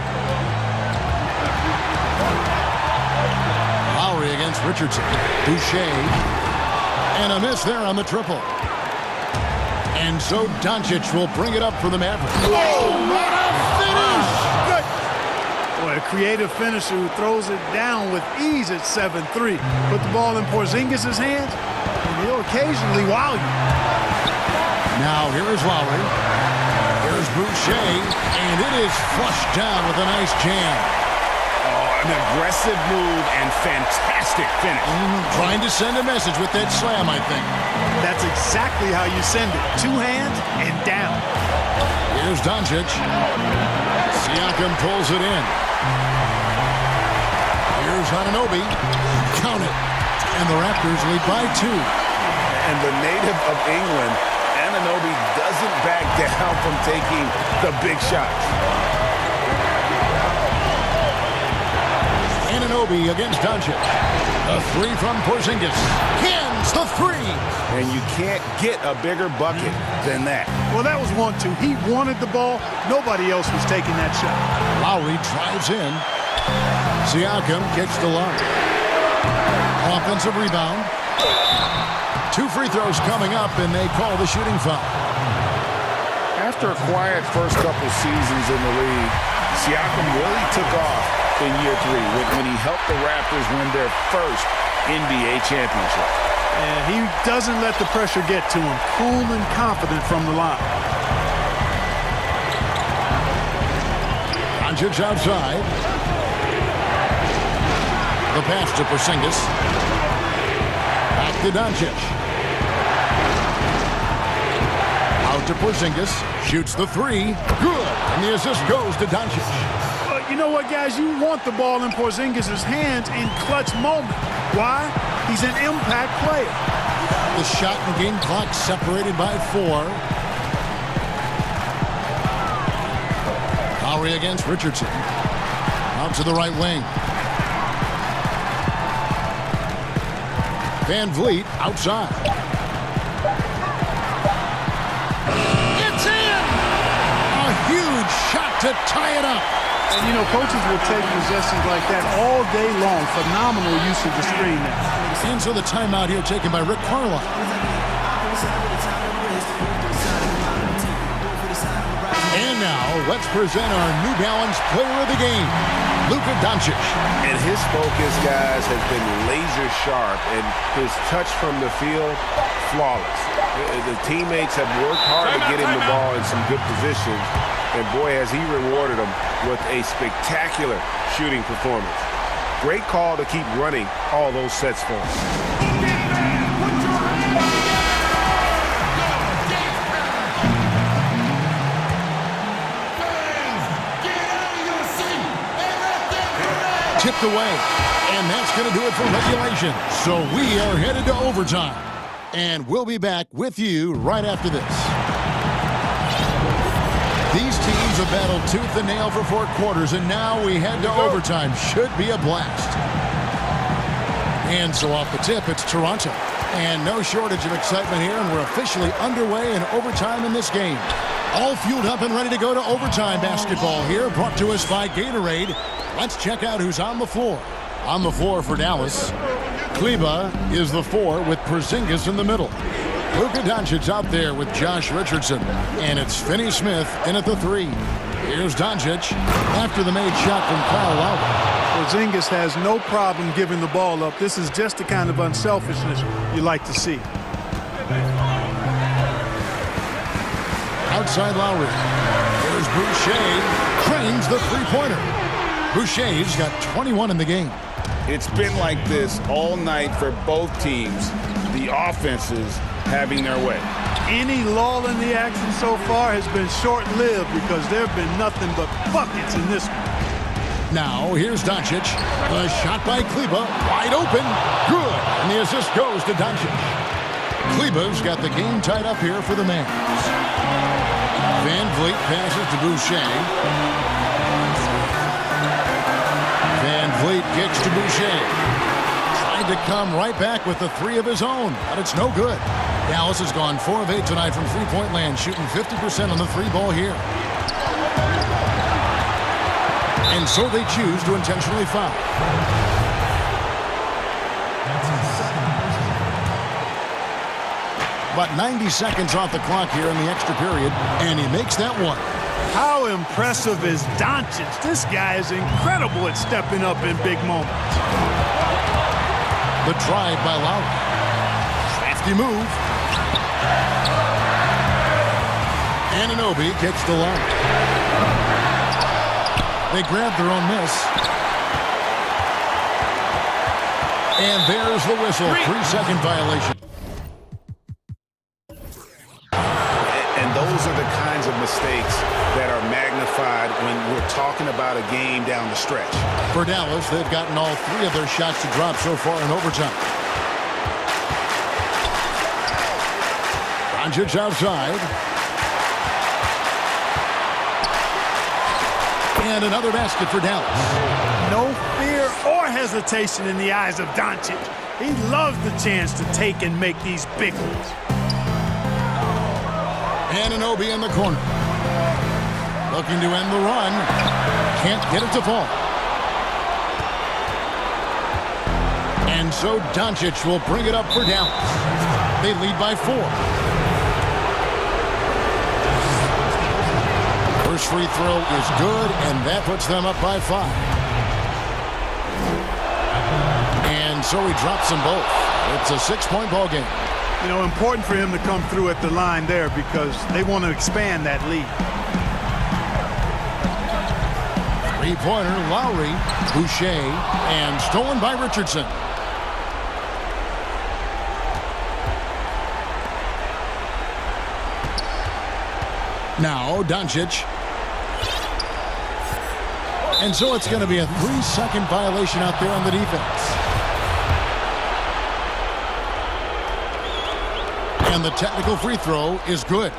Lowry against Richardson. Boucher. And a miss there on the triple. And so Doncic will bring it up for the Mavericks. Oh, what a finish! Good. Boy, a creative finisher who throws it down with ease at 7-3. Put the ball in Porzingis' hands, and he'll occasionally wow you. Now here is Lowry. Here's Boucher, and it is flushed down with a nice jam. Oh, an aggressive move and fantastic finish. Trying to send a message with that slam, I think. That's exactly how you send it. 2 hands and down. Here's Doncic. Siakam pulls it in. Here's Anunoby. Count it. And the Raptors lead by 2. And the native of England, Anunoby doesn't back down from taking the big shots. Anunoby against Doncic. A 3 from Porzingis. Cans the 3. And you can't get a bigger bucket than that. Well, that was 1-2. He wanted the ball. Nobody else was taking that shot. Lowry drives in. Siakam kicks the line. Offensive rebound. 2 free throws coming up, and they call the shooting foul. After a quiet first couple seasons in the league, Siakam really took off in year 3 when he helped the Raptors win their first NBA championship. And he doesn't let the pressure get to him. Cool and confident from the line. Doncic outside. The pass to Porzingis. Back to Doncic. Out to Porzingis. Shoots the 3. Good. And the assist goes to Doncic. You know what, guys? You want the ball in Porzingis' hands in clutch moment. Why? He's an impact player. The shot and game clock separated by 4. Lowry against Richardson. Out to the right wing. Van Vliet outside. It's in! A huge shot to tie it up. And, you know, coaches will take possessions like that all day long. Phenomenal use of the screen there. And so the timeout here taken by Rick Carlisle. And now, let's present our New Balance Player of the Game. Luka Doncic. And his focus, guys, has been laser sharp, and his touch from the field, flawless. The teammates have worked hard to get him the ball in some good positions, and boy, has he rewarded them with a spectacular shooting performance. Great call to keep running all those sets for him. Tipped away, and that's going to do it for regulation. So we are headed to overtime, and we'll be back with you right after this. These teams have battled tooth and nail for 4 quarters, and now we head to overtime. Should be a blast. And so off the tip, it's Toronto. And no shortage of excitement here, and we're officially underway in overtime in this game. All fueled up and ready to go to overtime basketball here, brought to us by Gatorade. Let's check out who's on the floor. On the floor for Dallas, Kleba is the 4 with Porzingis in the middle. Luka Doncic out there with Josh Richardson. And it's Finney-Smith in at the 3. Here's Doncic after the made shot from Kyle Lowry. Porzingis has no problem giving the ball up. This is just the kind of unselfishness you like to see. Outside Lowry. Here's Boucher. Cranes the three-pointer. Boucher's got 21 in the game. It's been like this all night for both teams. The offenses having their way. Any lull in the action so far has been short-lived because there have been nothing but buckets in this one. Now, here's Doncic. A shot by Kleba. Wide open. Good. And the assist goes to Doncic. Kleba's got the game tied up here for the Mavs. Van Vliet passes to Boucher. Van Vliet kicks to Boucher. Tried to come right back with the 3 of his own, but it's no good. Dallas has gone 4 of 8 tonight from three-point land, shooting 50% on the 3-ball here. And so they choose to intentionally foul. About 90 seconds off the clock here in the extra period, and he makes that one. How impressive is Doncic? This guy is incredible at stepping up in big moments. The drive by Lowry. Crafty move. Anunoby kicks the line. They grab their own miss. And there's the whistle. 3-second violation. And those are the kinds of mistakes that are magnified when we're talking about a game down the stretch. For Dallas, they've gotten all 3 of their shots to drop so far in overtime. Doncic outside. And another basket for Dallas. No fear or hesitation in the eyes of Doncic. He loves the chance to take and make these big ones. Anunoby in the corner. Looking to end the run. Can't get it to fall. And so Doncic will bring it up for Dallas. They lead by 4. First free throw is good, and that puts them up by 5. And so he drops them both. It's a 6-point ball game. You know, important for him to come through at the line there because they want to expand that lead. Three-pointer, Lowry, Boucher, and stolen by Richardson. Now, Doncic. And so it's going to be a 3-second violation out there on the defense. And the technical free throw is good.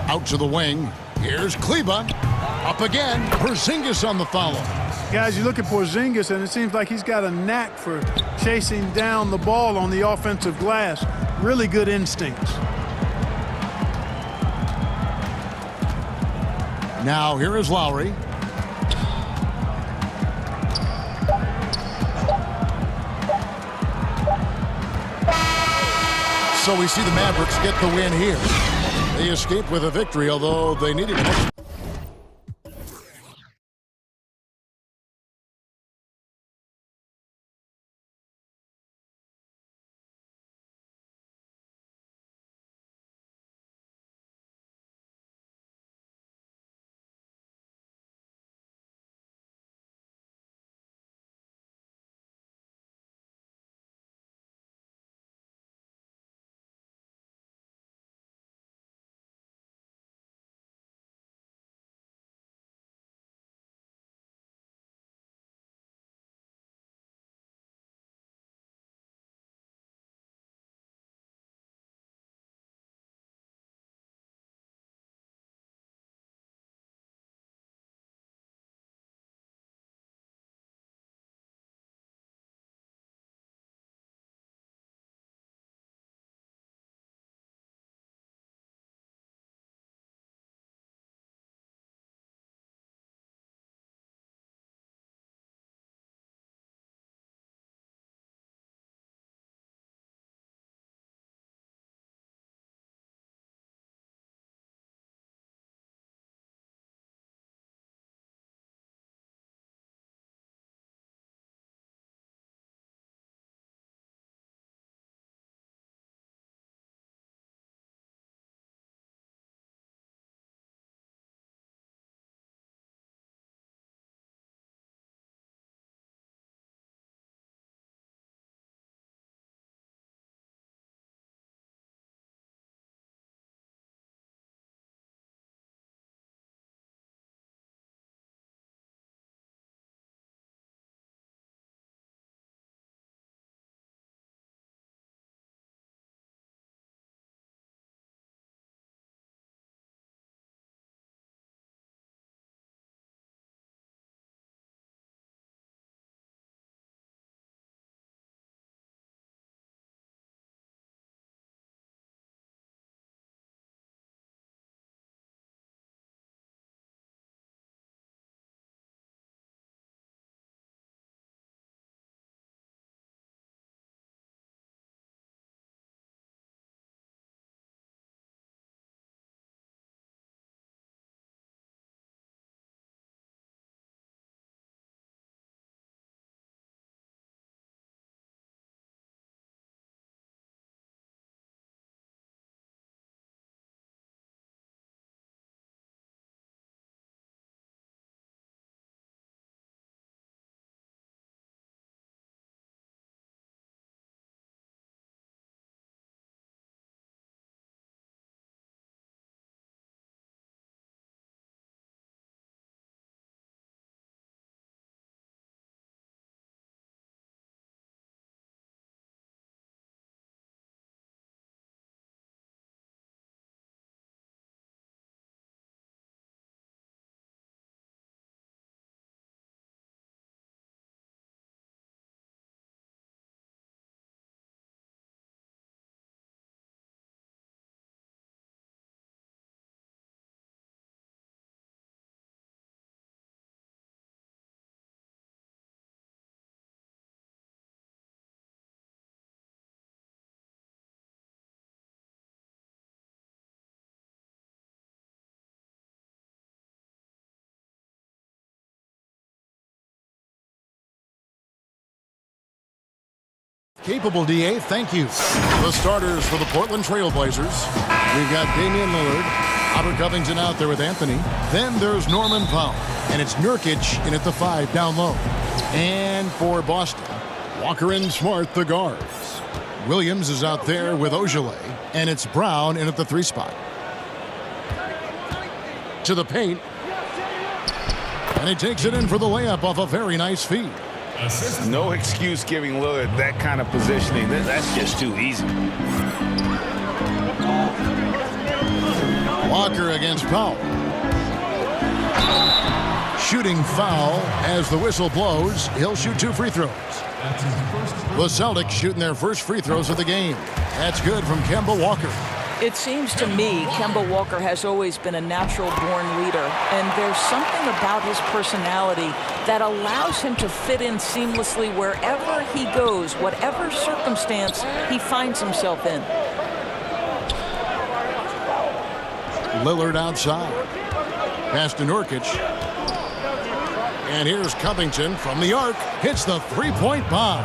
Out to the wing. Here's Kleba. Up again. Porzingis on the follow. Guys, you look at Porzingis, and it seems like he's got a knack for chasing down the ball on the offensive glass. Really good instincts. Now, here is Lowry. So we see the Mavericks get the win here. They escaped with a victory, although they needed an extra. Capable DA, thank you. The starters for the Portland Trail Blazers. We've got Damian Lillard, Robert Covington out there with Anthony. Then there's Norman Powell, and it's Nurkic in at the 5 down low. And for Boston, Walker and Smart, the guards. Williams is out there with Ogilvy, and it's Brown in at the 3 spot. To the paint, and he takes it in for the layup off a very nice feed. No excuse giving Lillard that kind of positioning. That's just too easy. Walker against Powell. Shooting foul as the whistle blows. He'll shoot 2 free throws. The Celtics shooting their first free throws of the game. That's good from Kemba Walker. It seems to me Kemba Walker has always been a natural-born leader, and there's something about his personality that allows him to fit in seamlessly wherever he goes, whatever circumstance he finds himself in. Lillard outside. Pass to Nurkic. And here's Covington from the arc. Hits the three-point bomb.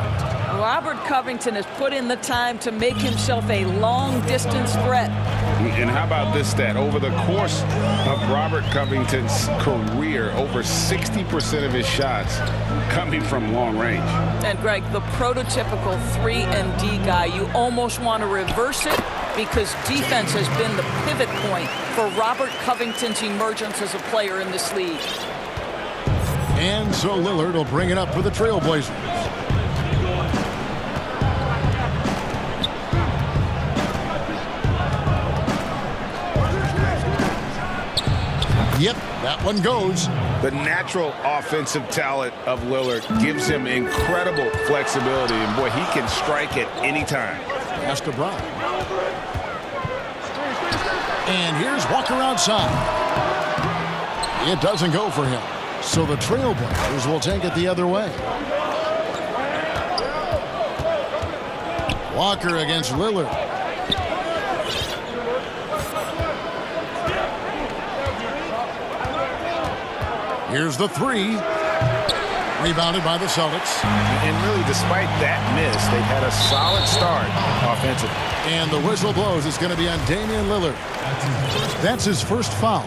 Robert Covington has put in the time to make himself a long-distance threat. And how about this stat? Over the course of Robert Covington's career, over 60% of his shots coming from long range. And, Greg, the prototypical 3-and-D guy, you almost want to reverse it because defense has been the pivot point for Robert Covington's emergence as a player in this league. And so Lillard will bring it up for the Trailblazers. Yep, that one goes. The natural offensive talent of Lillard gives him incredible flexibility, and boy, he can strike at any time. Pass to Brown. And here's Walker outside. It doesn't go for him. So the Trailblazers will take it the other way. Walker against Lillard. Here's the three. Rebounded by the Celtics. And really, despite that miss, they've had a solid start offensively. And the whistle blows. It's going to be on Damian Lillard. That's his first foul.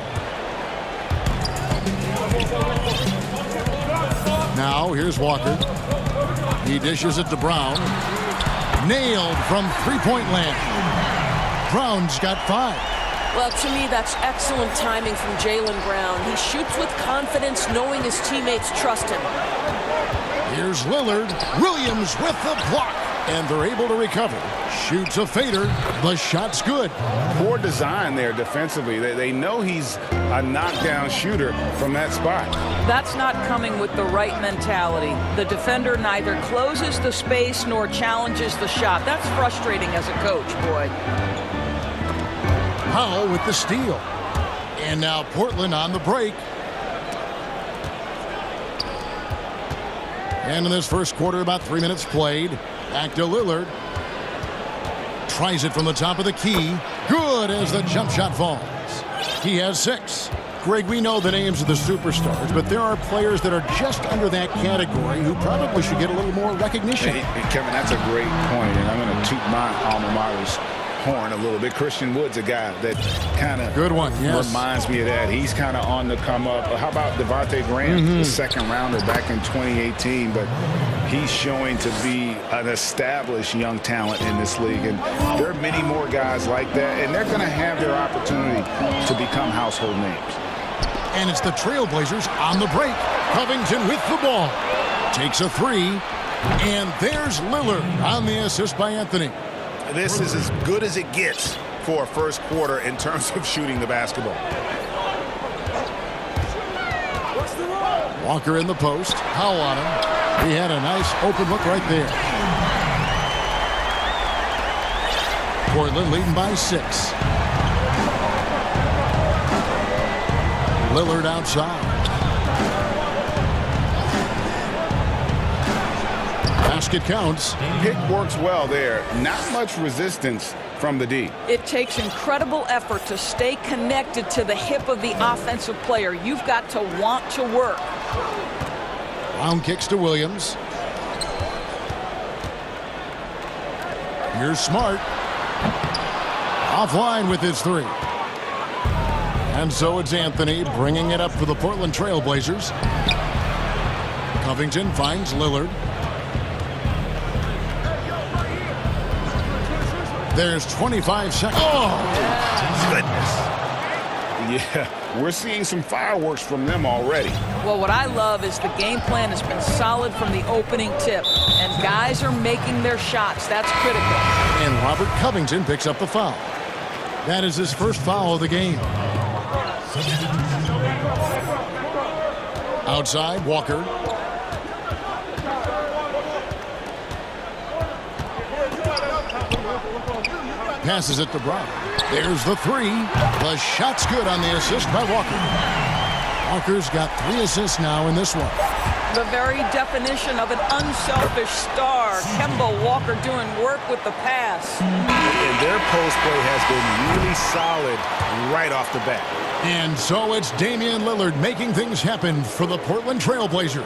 Now, here's Walker. He dishes it to Brown. Nailed from three-point land. Brown's got 5. Well, to me, that's excellent timing from Jaylen Brown. He shoots with confidence, knowing his teammates trust him. Here's Lillard. Williams with the block. And they're able to recover. Shoots a fader. The shot's good. Poor design there defensively. They know he's a knockdown shooter from that spot. That's not coming with the right mentality. The defender neither closes the space nor challenges the shot. That's frustrating as a coach, boy. Powell with the steal. And now Portland on the break. And in this first quarter, about 3 minutes played. Back to Lillard. Tries it from the top of the key. Good as the jump shot falls. He has 6. Greg, we know the names of the superstars, but there are players that are just under that category who probably should get a little more recognition. Hey, Kevin, that's a great point, and I'm going to toot my alma mater's horn a little bit. Christian Wood's a guy that kind of reminds me of that. He's kind of on the come up. How about Devontae Graham, the second rounder back in 2018, but he's showing to be an established young talent in this league, and there are many more guys like that, and they're going to have their opportunity to become household names. And it's the Trailblazers on the break. Covington with the ball. Takes a 3, and there's Lillard on the assist by Anthony. This is as good as it gets for a first quarter in terms of shooting the basketball. Walker in the post. Powell on him. He had a nice open look right there. Portland leading by 6. Lillard outside. Basket counts. Pick works well there. Not much resistance from the D. It takes incredible effort to stay connected to the hip of the offensive player. You've got to want to work. Brown kicks to Williams. Here's Smart. Offline with his 3. And so it's Anthony bringing it up for the Portland Trailblazers. Covington finds Lillard. There's 25 seconds. Oh, goodness. Yeah, we're seeing some fireworks from them already. Well, what I love is the game plan has been solid from the opening tip, and guys are making their shots. That's critical. And Robert Covington picks up the foul. That is his first foul of the game. Outside, Walker. Passes it to Brown. There's the 3. The shot's good on the assist by Walker. Walker's got 3 assists now in this one. The very definition of an unselfish star. Kemba Walker doing work with the pass. And and their post play has been really solid right off the bat. And so it's Damian Lillard making things happen for the Portland Trail Blazers.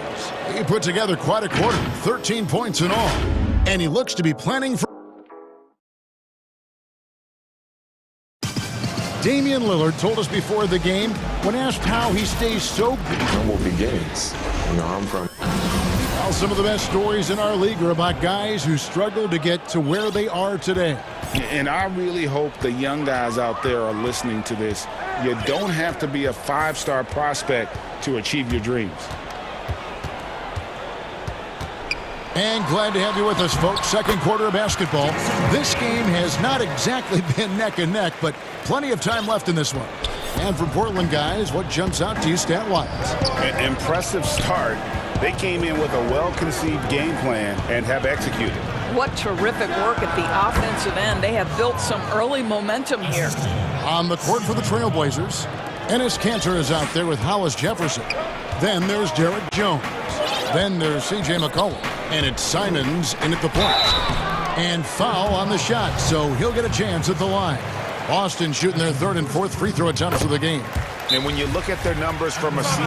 He put together quite a quarter, 13 points in all, and he looks to be planning for... Damian Lillard told us before the game, when asked how he stays so good. Humble beginnings. I'm from... Well, some of the best stories in our league are about guys who struggled to get to where they are today. And I really hope the young guys out there are listening to this. You don't have to be a five-star prospect to achieve your dreams. And glad to have you with us, folks. Second quarter of basketball. This game has not exactly been neck and neck, but plenty of time left in this one. And for Portland guys, what jumps out to you stat-wise? An impressive start. They came in with a well-conceived game plan and have executed. What terrific work at the offensive end. They have built some early momentum here. On the court for the Trailblazers, Enes Kanter is out there with Hollis Jefferson. Then there's Derek Jones. Then there's C.J. McCollum. And it's Simons in at the point. And foul on the shot, so he'll get a chance at the line. Boston shooting their third and fourth free throw attempts of the game. And when you look at their numbers from a season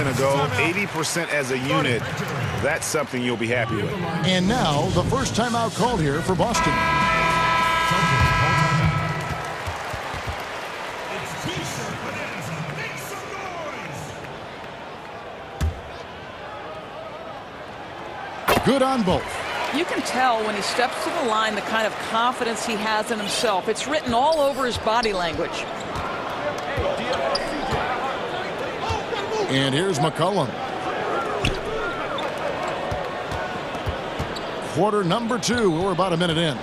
ago, 80% as a unit, that's something you'll be happy with. And now, the first timeout called here for Boston. Good on both. You can tell when he steps to the line the kind of confidence he has in himself. It's written all over his body language. And here's McCollum. Quarter number 2. We're about a minute in.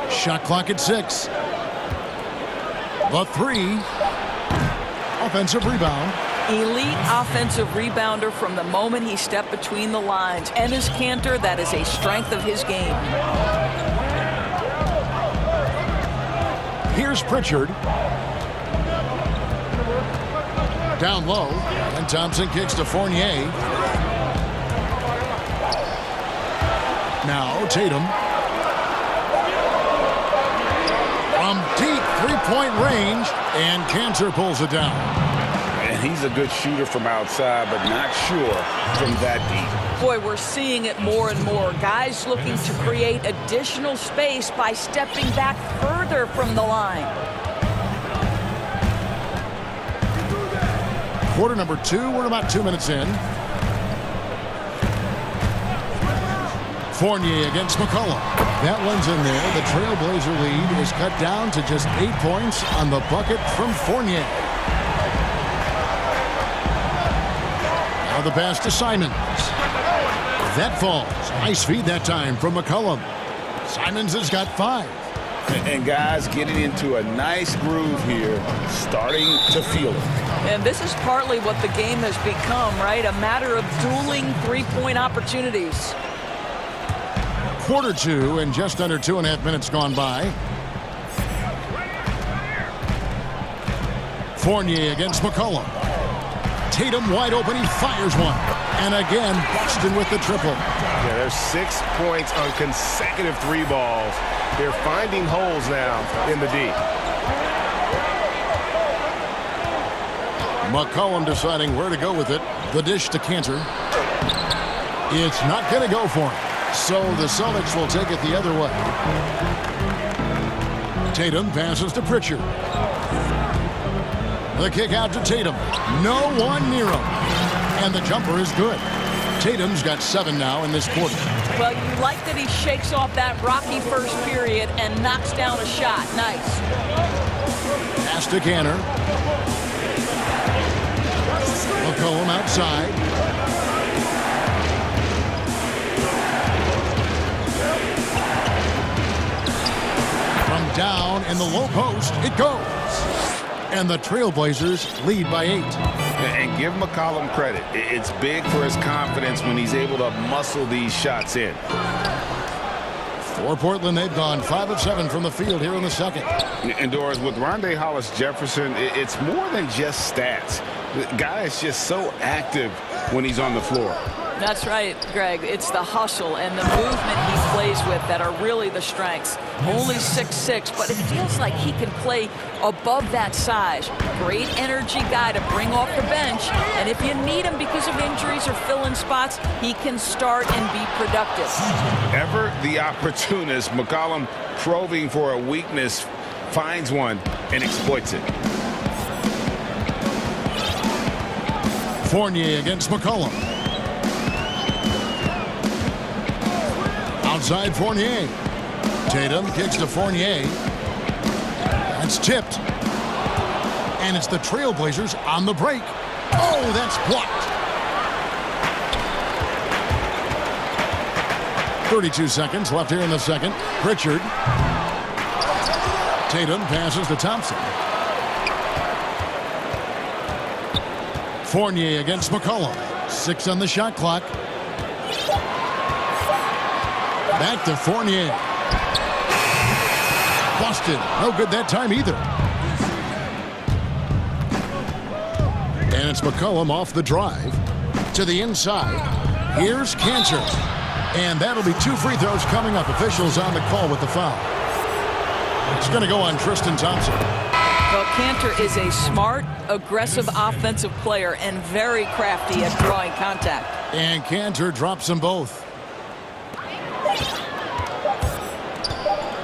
Shot clock at 6. The 3. Offensive rebound. Elite offensive rebounder from the moment he stepped between the lines. Enes Kanter, that is a strength of his game. Here's Pritchard. Down low, and Thompson kicks to Fournier. Now Tatum. From deep three-point range, and Kanter pulls it down. And he's a good shooter from outside, but not sure from that deep. Boy, we're seeing it more and more. Guys looking to create additional space by stepping back further from the line. Quarter number 2, we're about 2 minutes in. Fournier against McCollum. That one's in there. The Trailblazer lead is cut down to just 8 points on the bucket from Fournier. Now the pass to Simons. That falls. Nice feed that time from McCollum. Simons has got 5. And guys getting into a nice groove here, starting to feel it. And this is partly what the game has become, right? A matter of dueling three-point opportunities. Quarter 2 and just under 2.5 minutes gone by. Fournier against McCollum. Tatum wide open, he fires one. And again, Boston with the triple. Yeah, there's 6 points on consecutive 3 balls. They're finding holes now in the D. McCollum deciding where to go with it. The dish to Kanter. It's not going to go for him. So the Celtics will take it the other way. Tatum passes to Pritchard. The kick out to Tatum. No one near him. And the jumper is good. Tatum's got 7 now in this quarter. Well, you like that he shakes off that rocky first period and knocks down a shot. Nice. Pass to Kanter. McCollum outside. From down in the low post, it goes. And the Trailblazers lead by 8. And give McCollum credit. It's big for his confidence when he's able to muscle these shots in. For Portland, they've gone 5 of 7 from the field here in the second. And Doris, with Rondé Hollis-Jefferson, it's more than just stats. The guy is just so active when he's on the floor. That's right, Greg. It's the hustle and the movement he plays with that are really the strengths. Only 6'6", but it feels like he can play above that size. Great energy guy to bring off the bench. And if you need him because of injuries or fill-in spots, he can start and be productive. Ever the opportunist, McCollum probing for a weakness, finds one and exploits it. Fournier against McCollum. Outside Fournier. Tatum kicks to Fournier. That's tipped. And it's the Trailblazers on the break. Oh, that's blocked. 32 seconds left here in the second. Pritchard. Tatum passes to Thompson. Fournier against McCollum. 6 on the shot clock. Back to Fournier. Busted. No good that time either. And it's McCollum off the drive. To the inside. Here's Cantor. And that'll be 2 free throws coming up. Officials on the call with the foul. It's going to go on Tristan Thompson. Well, Cantor is a smart, aggressive offensive player and very crafty at drawing contact. And Cantor drops them both.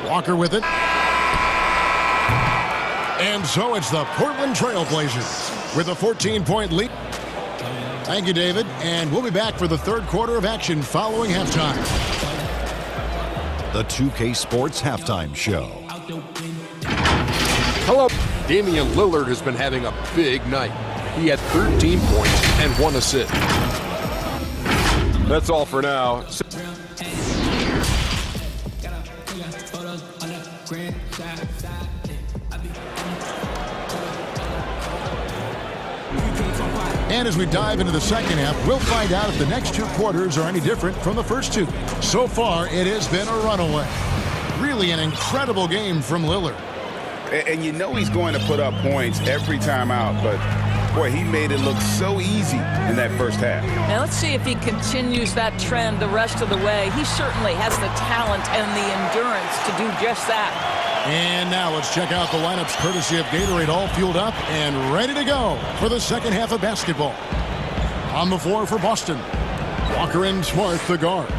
Walker with it. And so it's the Portland Trailblazers with a 14-point lead. Thank you, David. And we'll be back for the third quarter of action following halftime. The 2K Sports Halftime Show. Hello. Damian Lillard has been having a big night. He had 13 points and 1 assist. That's all for now. And as we dive into the second half, we'll find out if the next 2 quarters are any different from the first 2. So far, it has been a runaway. Really an incredible game from Lillard. And you know he's going to put up points every time out, but boy, he made it look so easy in that first half. Now let's see if he continues that trend the rest of the way. He certainly has the talent and the endurance to do just that. And now let's check out the lineups courtesy of Gatorade, all fueled up and ready to go for the second half of basketball. On the floor for Boston, Walker and Smart, the guards.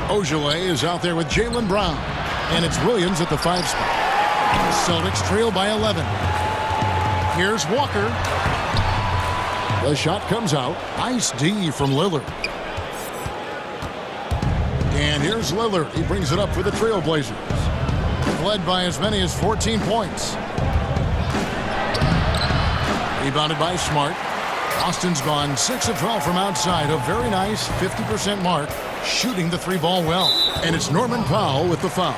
Ogilvy is out there with Jaylen Brown, and it's Williams at the 5 spot. Celtics trail by 11. Here's Walker. The shot comes out. Nice D from Lillard. And here's Lillard. He brings it up for the Trailblazers. Led by as many as 14 points. Rebounded by Smart. Austin's gone 6 of 12 from outside. A very nice 50% mark. Shooting the 3-ball well. And it's Norman Powell with the foul.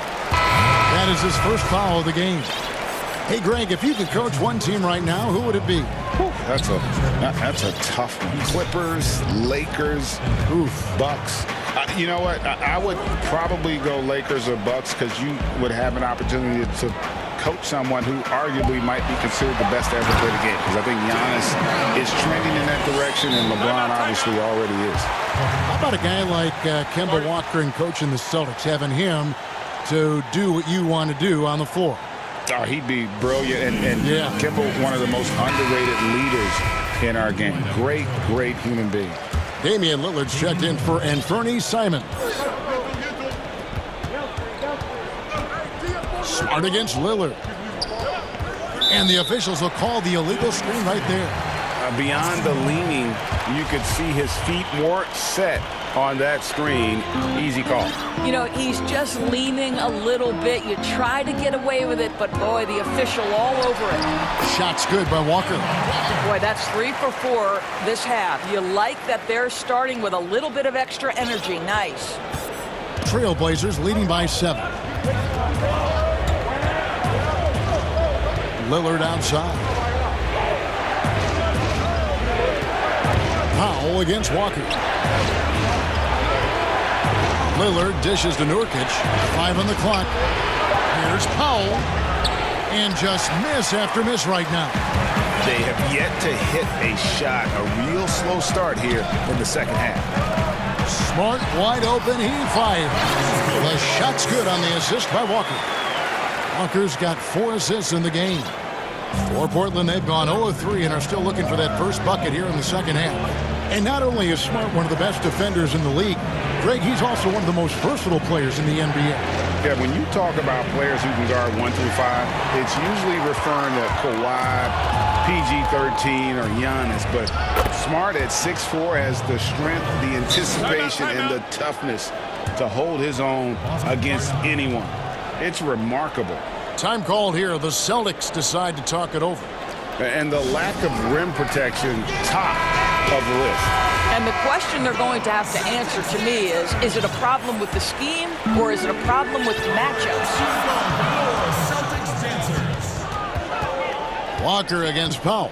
That is his first foul of the game. Hey, Greg, if you could coach one team right now, who would it be? That's a tough one. Clippers, Lakers, Bucks. You know what? I would probably go Lakers or Bucks because you would have an opportunity to coach someone who arguably might be considered the best to ever play the game. Because I think Giannis is trending in that direction, and LeBron obviously already is. How about a guy like Kemba Walker and coaching the Celtics, having him to do what you want to do on the floor? Oh, he'd be brilliant. And Kemba, one of the most underrated leaders in our game. Great, great human being. Damian Lillard's checked in for Anthony Simons. Smart against Lillard. And the officials will call the illegal screen right there. Beyond the leaning, you could see his feet more set on that screen. Easy call. You know, he's just leaning a little bit. You try to get away with it, but boy, the official all over it. Shot's good by Walker. Boy, that's 3 for 4 this half. You like that they're starting with a little bit of extra energy. Nice. Trailblazers leading by 7. Lillard outside. Powell against Walker. Lillard dishes to Nurkic. 5 on the clock. Here's Powell. And just miss after miss right now. They have yet to hit a shot. A real slow start here in the second half. Smart, wide open, he fires. The shot's good on the assist by Walker. Walker's got 4 assists in the game. For Portland, they've gone 0-3 and are still looking for that first bucket here in the second half. And not only is Smart one of the best defenders in the league, Greg, he's also one of the most versatile players in the NBA. Yeah, when you talk about players who can guard 1 through 5, it's usually referring to Kawhi, PG-13, or Giannis. But Smart at 6'4" has the strength, the anticipation, and the toughness to hold his own against anyone. It's remarkable. Time called here. The Celtics decide to talk it over. And the lack of rim protection, top of the list. And the question they're going to have to answer to me is it a problem with the scheme or is it a problem with the matchups? Walker against Powell.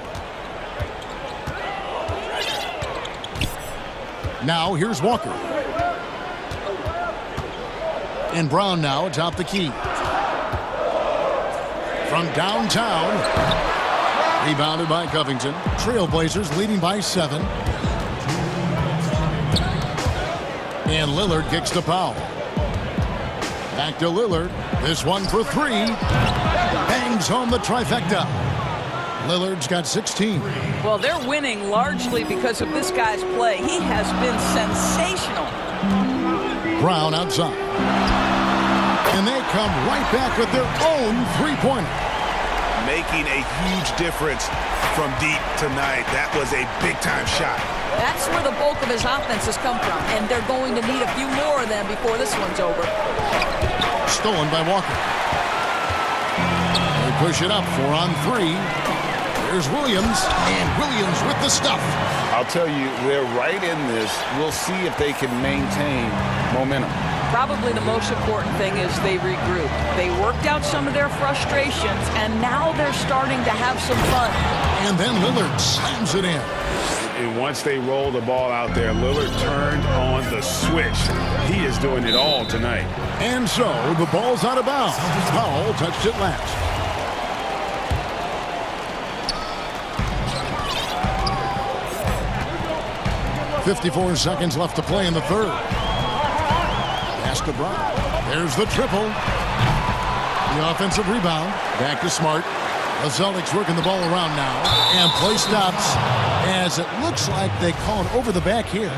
Now here's Walker. And Brown now atop the key. From downtown. Rebounded by Covington. Trailblazers leading by 7. And Lillard kicks to Powell. Back to Lillard. This one for 3. Bangs home the trifecta. Lillard's got 16. Well, they're winning largely because of this guy's play. He has been sensational. Brown outside. And they come right back with their own three-pointer. Making a huge difference from deep tonight. That was a big-time shot. That's where the bulk of his offense has come from, and they're going to need a few more of them before this one's over. Stolen by Walker. They push it up 4 on 3. There's Williams, and Williams with the stuff. I'll tell you, they're right in this. We'll see if they can maintain momentum. Probably the most important thing is they regroup. They worked out some of their frustrations, and now they're starting to have some fun. And then Lillard slams it in. And once they roll the ball out there, Lillard turned on the switch. He is doing it all tonight. And so the ball's out of bounds. Powell touched it last. .54 seconds left to play in the third. Pass to Brown. There's the triple. The offensive rebound. Back to Smart. The Celtics working the ball around now. And play stops as it looks like they call it over the back here.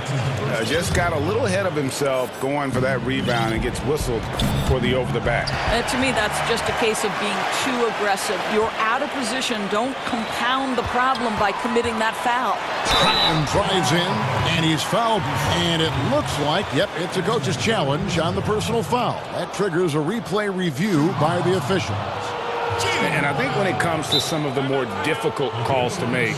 Just got a little ahead of himself going for that rebound and gets whistled for the over the back. To me, that's just a case of being too aggressive. You're out of position. Don't compound the problem by committing that foul. Brown drives in, and he's fouled. And it looks like, yep, it's a coach's challenge on the personal foul. That triggers a replay review by the officials. And I think when it comes to some of the more difficult calls to make,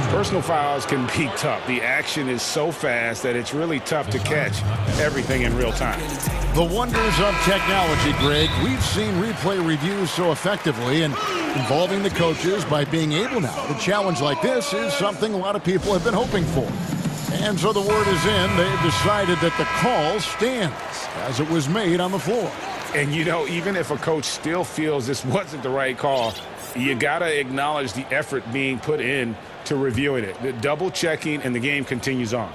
personal fouls can be tough. The action is so fast that it's really tough to catch everything in real time. The wonders of technology, Greg. We've seen replay reviews so effectively, and involving the coaches by being able now to challenge like this is something a lot of people have been hoping for. And so the word is in. They've decided that the call stands as it was made on the floor. And, you know, even if a coach still feels this wasn't the right call, you got to acknowledge the effort being put in to reviewing it. The double checking, and the game continues on.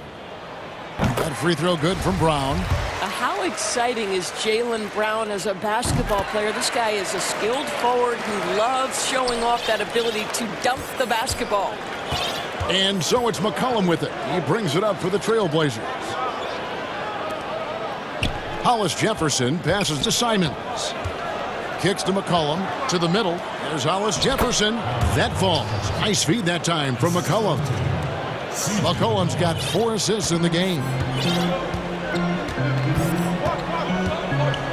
That free throw good from Brown. How exciting is Jaylen Brown as a basketball player? This guy is a skilled forward who loves showing off that ability to dunk the basketball. And so it's McCollum with it. He brings it up for the Trailblazers. Hollis Jefferson passes to Simons. Kicks to McCollum to the middle. There's Hollis Jefferson. That falls. Nice feed that time from McCollum. McCollum's got 4 assists in the game.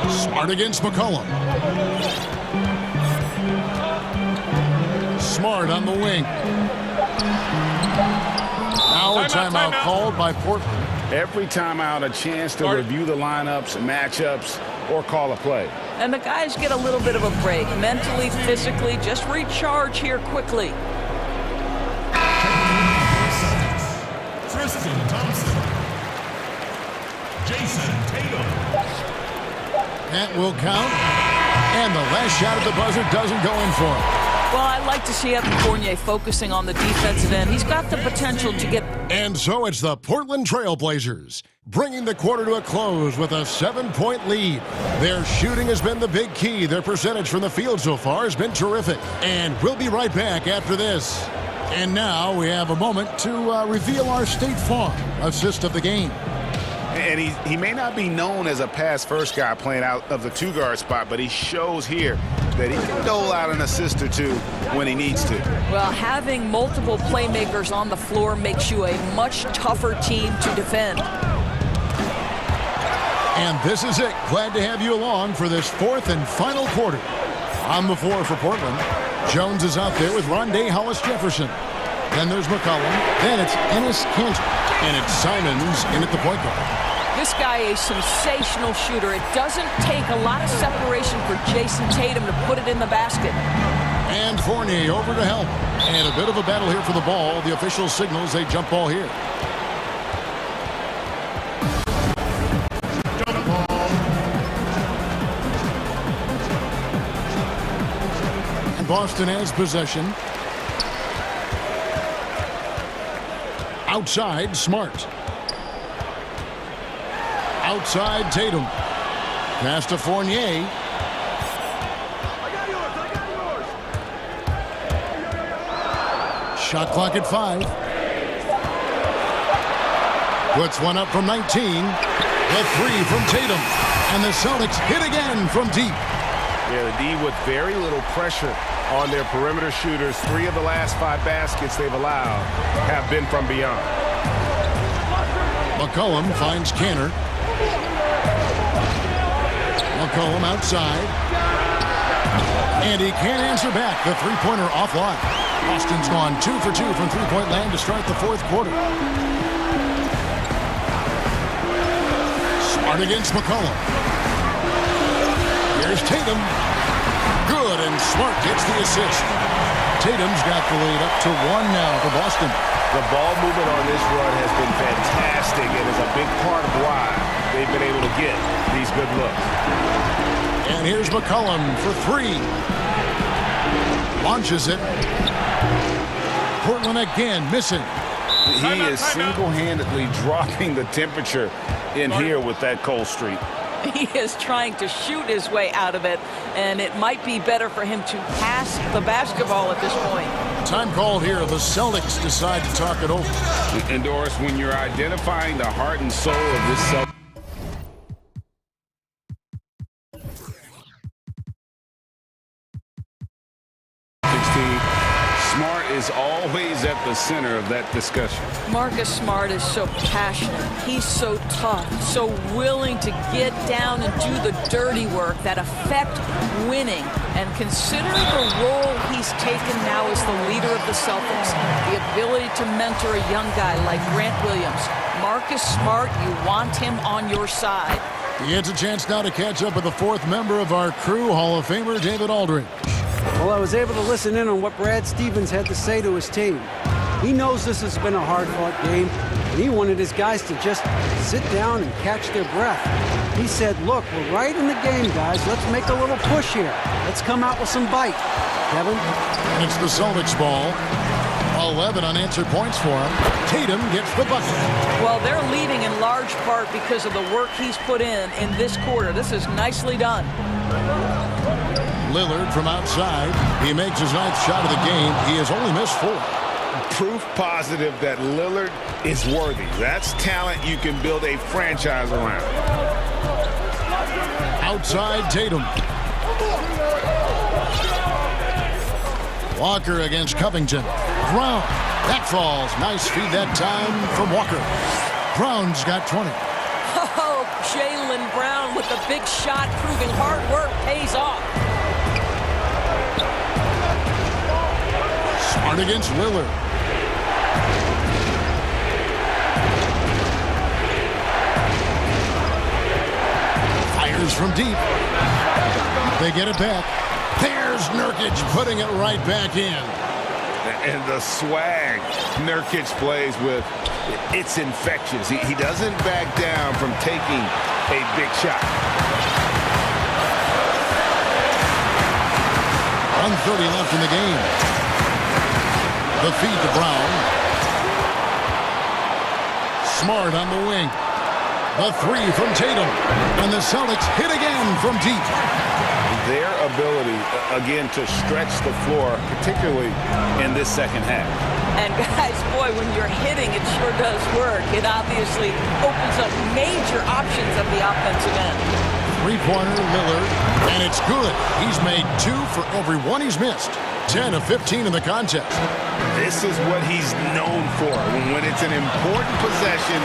Smart against McCollum. Smart on the wing. Now a timeout called by Portland. Every timeout, a chance to review the lineups, matchups, or call a play. And the guys get a little bit of a break, mentally, physically, just recharge here quickly. Jason Tatum. That will count. And the last shot at the buzzer doesn't go in for him. Well, I like to see Evan Fournier focusing on the defensive end. He's got the potential to get... And so it's the Portland Trailblazers, bringing the quarter to a close with a 7-point lead. Their shooting has been the big key. Their percentage from the field so far has been terrific. And we'll be right back after this. And now we have a moment to reveal our State Farm assist of the game. And he may not be known as a pass-first guy playing out of the two-guard spot, but he shows here that he can dole out an assist or two when he needs to. Well, having multiple playmakers on the floor makes you a much tougher team to defend. And this is it. Glad to have you along for this fourth and final quarter. On the floor for Portland, Jones is out there with Rondé Hollis-Jefferson. Then there's McCollum. Then it's Enes Kanter. And it's Simons in at the point guard. This guy is a sensational shooter. It doesn't take a lot of separation for Jason Tatum to put it in the basket. And Fournier over to help. And a bit of a battle here for the ball. The official signals a jump ball here. Jump ball. And Boston has possession. Outside, Smart. Outside, Tatum. Pass to Fournier. Shot clock at 5. Puts one up from 19. The 3 from Tatum. And the Celtics hit again from deep. Yeah, the D with very little pressure on their perimeter shooters. 3 of the last 5 baskets they've allowed have been from beyond. McCollum finds Kanter. McCollum outside. And he can't answer back. The three-pointer offline. Boston's gone 2 for 2 from three-point land to start the fourth quarter. Smart against McCollum. Here's Tatum. Good, and Smart gets the assist. Tatum's got the lead up to 1 now for Boston. The ball movement on this run has been fantastic and is a big part of why they've been able to get these good looks. And here's McCollum for 3. Launches it. Portland again missing. He is single-handedly dropping the temperature in here with that cold streak. He is trying to shoot his way out of it, and it might be better for him to pass the basketball at this point. Time called here. The Celtics decide to talk it over. And Doris, when you're identifying the heart and soul of this Celtics team, Smart is always at the center of that discussion. Marcus Smart is so passionate. He's so tough, so willing to get down and do the dirty work that affect winning. And consider the role he's taken now as the leader of the Celtics. The ability to mentor a young guy like Grant Williams. Marcus Smart, you want him on your side. He gets a chance now to catch up with the fourth member of our crew, Hall of Famer David Aldridge. Well, I was able to listen in on what Brad Stevens had to say to his team. He knows this has been a hard-fought game, and he wanted his guys to just sit down and catch their breath. He said, look, we're right in the game, guys. Let's make a little push here. Let's come out with some bite. Kevin? And it's the Celtics ball. 11 unanswered points for him. Tatum gets the bucket. Well, they're leading in large part because of the work he's put in this quarter. This is nicely done. Lillard from outside. He makes his 9th shot of the game. He has only missed 4. Proof positive that Lillard is worthy. That's talent you can build a franchise around. Outside Tatum. Walker against Covington. Brown. That falls. Nice feed that time from Walker. Brown's got 20. Oh, Jaylen Brown with the big shot, proving hard work pays off. Smart against Lillard. Fires from deep. They get it back. There's Nurkic putting it right back in. And the swag Nurkic plays with It's infectious. He doesn't back down from taking a big shot. 1:30 left in the game. The feed to Brown. Smart on the wing. The three from Tatum. And the Celtics hit again from deep. Their ability, again, to stretch the floor, particularly in this second half. And guys, boy, when you're hitting, it sure does work. It obviously opens up major options at the offensive end. Three-pointer, Lillard, and it's good. He's made 2 for every one he's missed. 10 of 15 in the contest. This is what he's known for. When it's an important possession,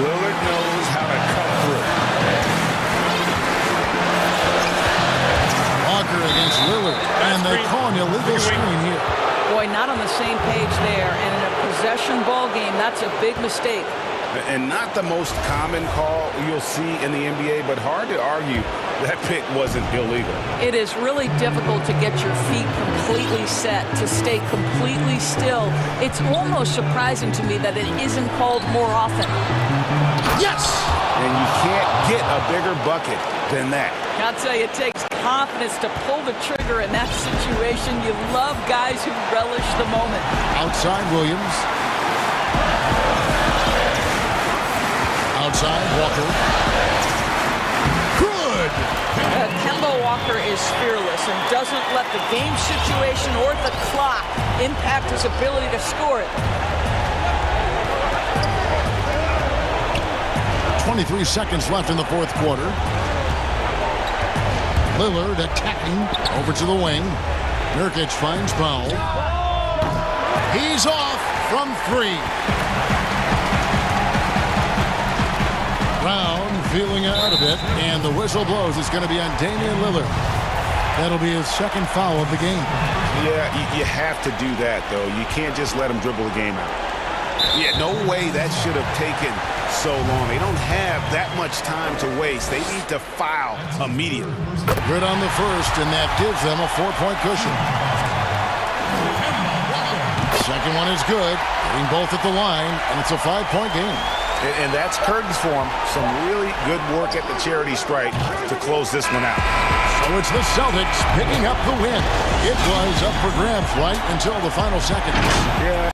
Lillard knows how to cut through. Walker against Lillard, and they call an illegal screen here. Boy, not on the same page there. And in a possession ball game, that's a big mistake. And not the most common call you'll see in the NBA, but hard to argue that pick wasn't illegal. It is really difficult to get your feet completely set, to stay completely still. It's almost surprising to me that it isn't called more often. Yes! And you can't get a bigger bucket than that. I'll tell you, it takes confidence to pull the trigger in that situation. You love guys who relish the moment. Outside Williams. Outside Walker. Good! Kemba Walker is fearless and doesn't let the game situation or the clock impact his ability to score it. 23 seconds left in the fourth quarter. Lillard attacking over to the wing. Nurkic finds Powell. He's off from 3. Brown feeling out of it, and the whistle blows. It's going to be on Damian Lillard. That'll be his second foul of the game. Yeah, you have to do that, though. You can't just let him dribble the game out. Yeah, no way that should have taken so long. They don't have that much time to waste. They need to foul immediately. Good on the first, and that gives them a 4-point cushion. Second one is good, hitting both at the line, and it's a 5-point game. And that's curtains for him. Some really good work at the charity stripe to close this one out. So it's the Celtics picking up the win. It was up for grabs right until the final seconds. Yeah.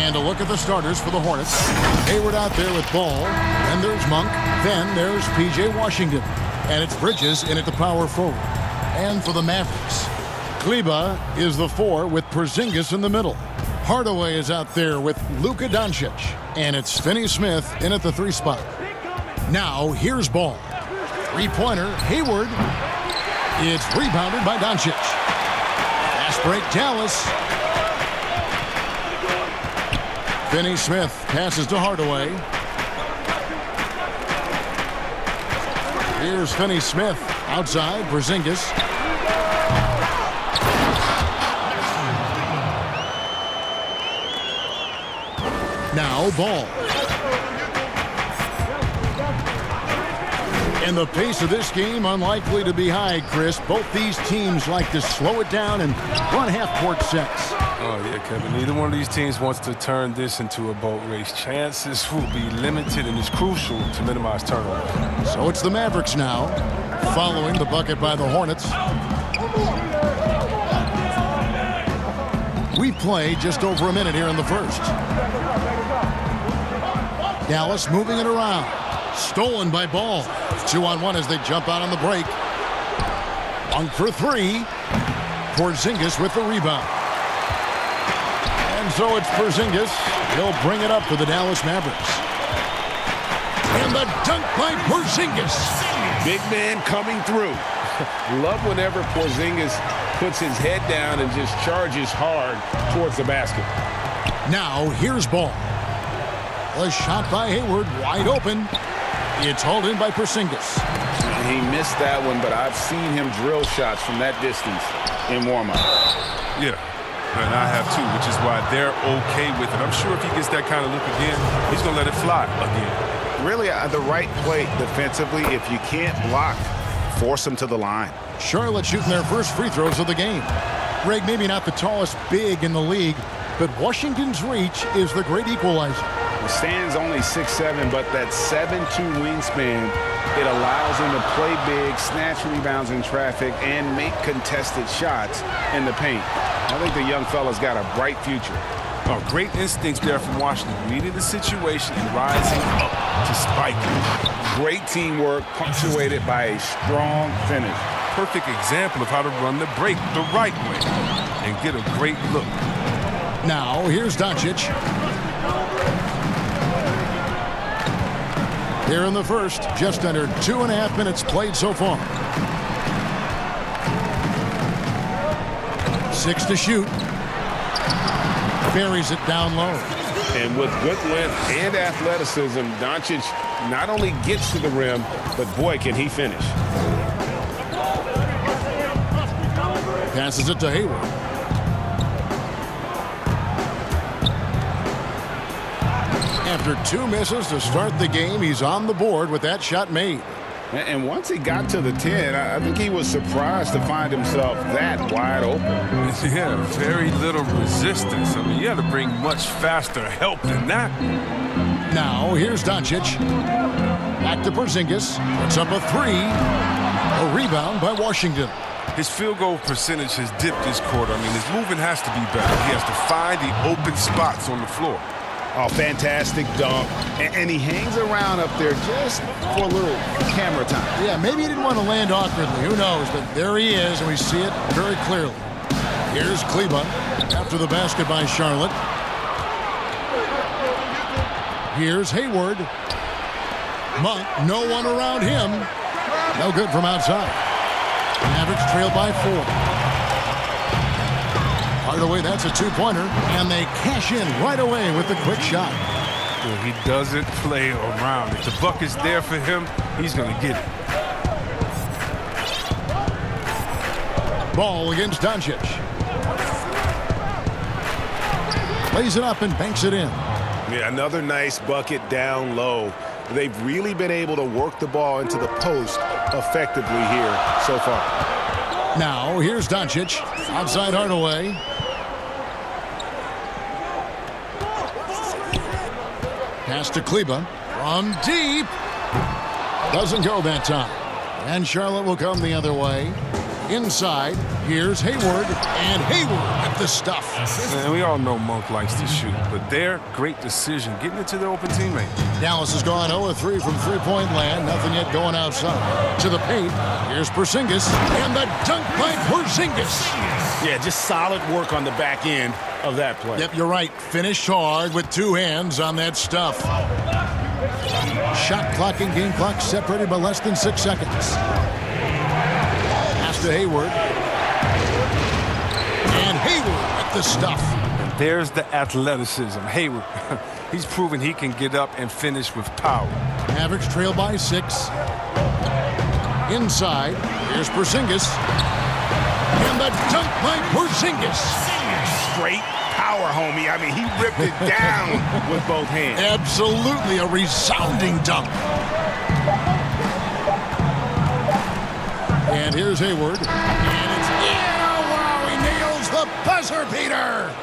And a look at the starters for the Hornets. Hayward out there with ball. And there's Monk. Then there's P.J. Washington. And it's Bridges in at the power forward. And for the Mavericks, Kleba is the 4 with Porzingis in the middle. Hardaway is out there with Luka Doncic. And it's Finney Smith in at the 3 spot. Now, here's ball. Three-pointer, Hayward. It's rebounded by Doncic. Fast break, Dallas. Finney Smith passes to Hardaway. Here's Finney Smith outside, Porzingis. Now ball. And the pace of this game unlikely to be high, Chris. Both these teams like to slow it down and run half-court sets. Oh, yeah, Kevin. Neither one of these teams wants to turn this into a boat race. Chances will be limited, and it's crucial to minimize turnovers. So it's the Mavericks now, following the bucket by the Hornets. We play just over a minute here in the first. Dallas moving it around. Stolen by Ball. 2-on-1 as they jump out on the break. 1 for 3. Porzingis with the rebound. And so it's Porzingis. He'll bring it up for the Dallas Mavericks. And the dunk by Porzingis. Big man coming through. Love whenever Porzingis puts his head down and just charges hard towards the basket. Now here's Ball. A shot by Hayward, wide open. It's hauled in by Porzingis. He missed that one, but I've seen him drill shots from that distance in warm-up. Yeah, and I have too, which is why they're okay with it. I'm sure if he gets that kind of look again, he's going to let it fly again. Really, the right play defensively. If you can't block, force them to the line. Charlotte shooting their first free throws of the game. Greg, maybe not the tallest big in the league, but Washington's reach is the great equalizer. Stands only 6'7", but that 7'2" wingspan, it allows him to play big, snatch rebounds in traffic, and make contested shots in the paint. I think the young fella's got a bright future. Oh, great instincts there from Washington. Reading the situation and rising up to spike it. Great teamwork, punctuated by a strong finish. Perfect example of how to run the break the right way and get a great look. Now, here's Doncic. Here in the first, just under 2.5 minutes played so far. 6 to shoot. Buries it down low. And with good length and athleticism, Doncic not only gets to the rim, but boy, can he finish. Passes it to Hayward. After 2 misses to start the game, he's on the board with that shot made. And once he got to the 10, I think he was surprised to find himself that wide open. Yeah, very little resistance. I mean, you had to bring much faster help than that. Now, here's Doncic. Back to Porzingis. Puts up a 3. A rebound by Washington. His field goal percentage has dipped this quarter. I mean, his movement has to be better. He has to find the open spots on the floor. Oh, fantastic dunk. And he hangs around up there just for a little camera time. Yeah, maybe he didn't want to land awkwardly. Who knows? But there he is, and we see it very clearly. Here's Kleba after the basket by Charlotte. Here's Hayward. Monk, no one around him. No good from outside. Mavericks trail by 4. Hardaway, that's a 2-pointer, and they cash in right away with the quick shot. Well, he doesn't play around. If the bucket's there for him, he's going to get it. Ball against Doncic. Lays it up and banks it in. Yeah, another nice bucket down low. They've really been able to work the ball into the post effectively here so far. Now, here's Doncic. Outside Hardaway. Pass to Kleba. From deep. Doesn't go that time. And Charlotte will come the other way. Inside, here's Hayward, and Hayward with the stuff. And we all know Monk likes to shoot, but their great decision getting it to their open teammate. Dallas has gone 0-3 from three-point land. Nothing yet going outside. To the paint, here's Porzingis, and the dunk by Porzingis. Yeah, just solid work on the back end of that play. Yep, you're right. Finished hard with two hands on that stuff. Shot clock and game clock separated by less than 6 seconds. Pass to Hayward. And Hayward with the stuff. And there's the athleticism. Hayward, he's proven he can get up and finish with power. Mavericks trail by 6. Inside, here's Porzingis. And the dunk by Porzingis. Straight power, homie. I mean, he ripped it down with both hands. Absolutely a resounding dunk. And here's Hayward. And it's in. Oh, wow, he nails the buzzer beater.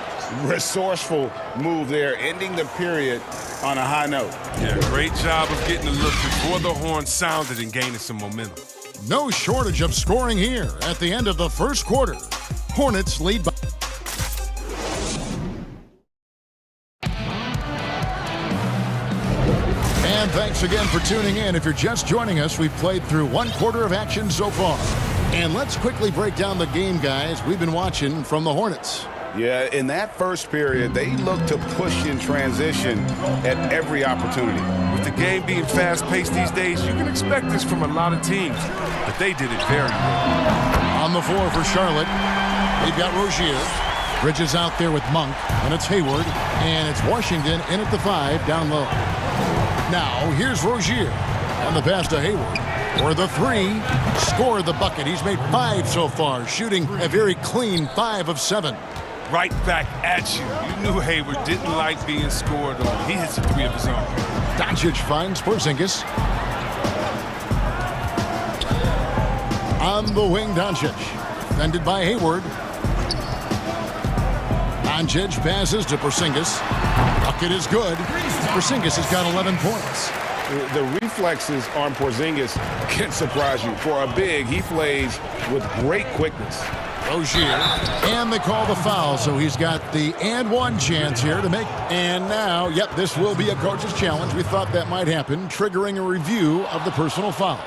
Resourceful move there, ending the period on a high note. Yeah, great job of getting the look before the horn sounded and gaining some momentum. No shortage of scoring here at the end of the first quarter. Hornets lead by... And thanks again for tuning in. If you're just joining us, we've played through one quarter of action so far. And let's quickly break down the game, guys, we've been watching from the Hornets. Yeah, in that first period, they looked to push in transition at every opportunity. With the game being fast-paced these days, you can expect this from a lot of teams, but they did it very well. On the floor for Charlotte, they've got Rozier. Bridges out there with Monk, and it's Hayward, and it's Washington in at the 5 down low. Now, here's Rozier on the pass to Hayward. For the 3, scored the bucket. He's made 5 so far, shooting a very clean 5 of 7. Right back at you. You knew Hayward didn't like being scored on. He hits a 3 of his own. Doncic finds Porzingis. On the wing, Doncic. Defended by Hayward. Doncic passes to Porzingis. Bucket is good. Porzingis has got 11 points. The reflexes on Porzingis can surprise you. For a big, he plays with great quickness. Rozier, and they call the foul, so he's got the and one chance here to make. And now, yep, this will be a coach's challenge. We thought that might happen, triggering a review of the personal foul.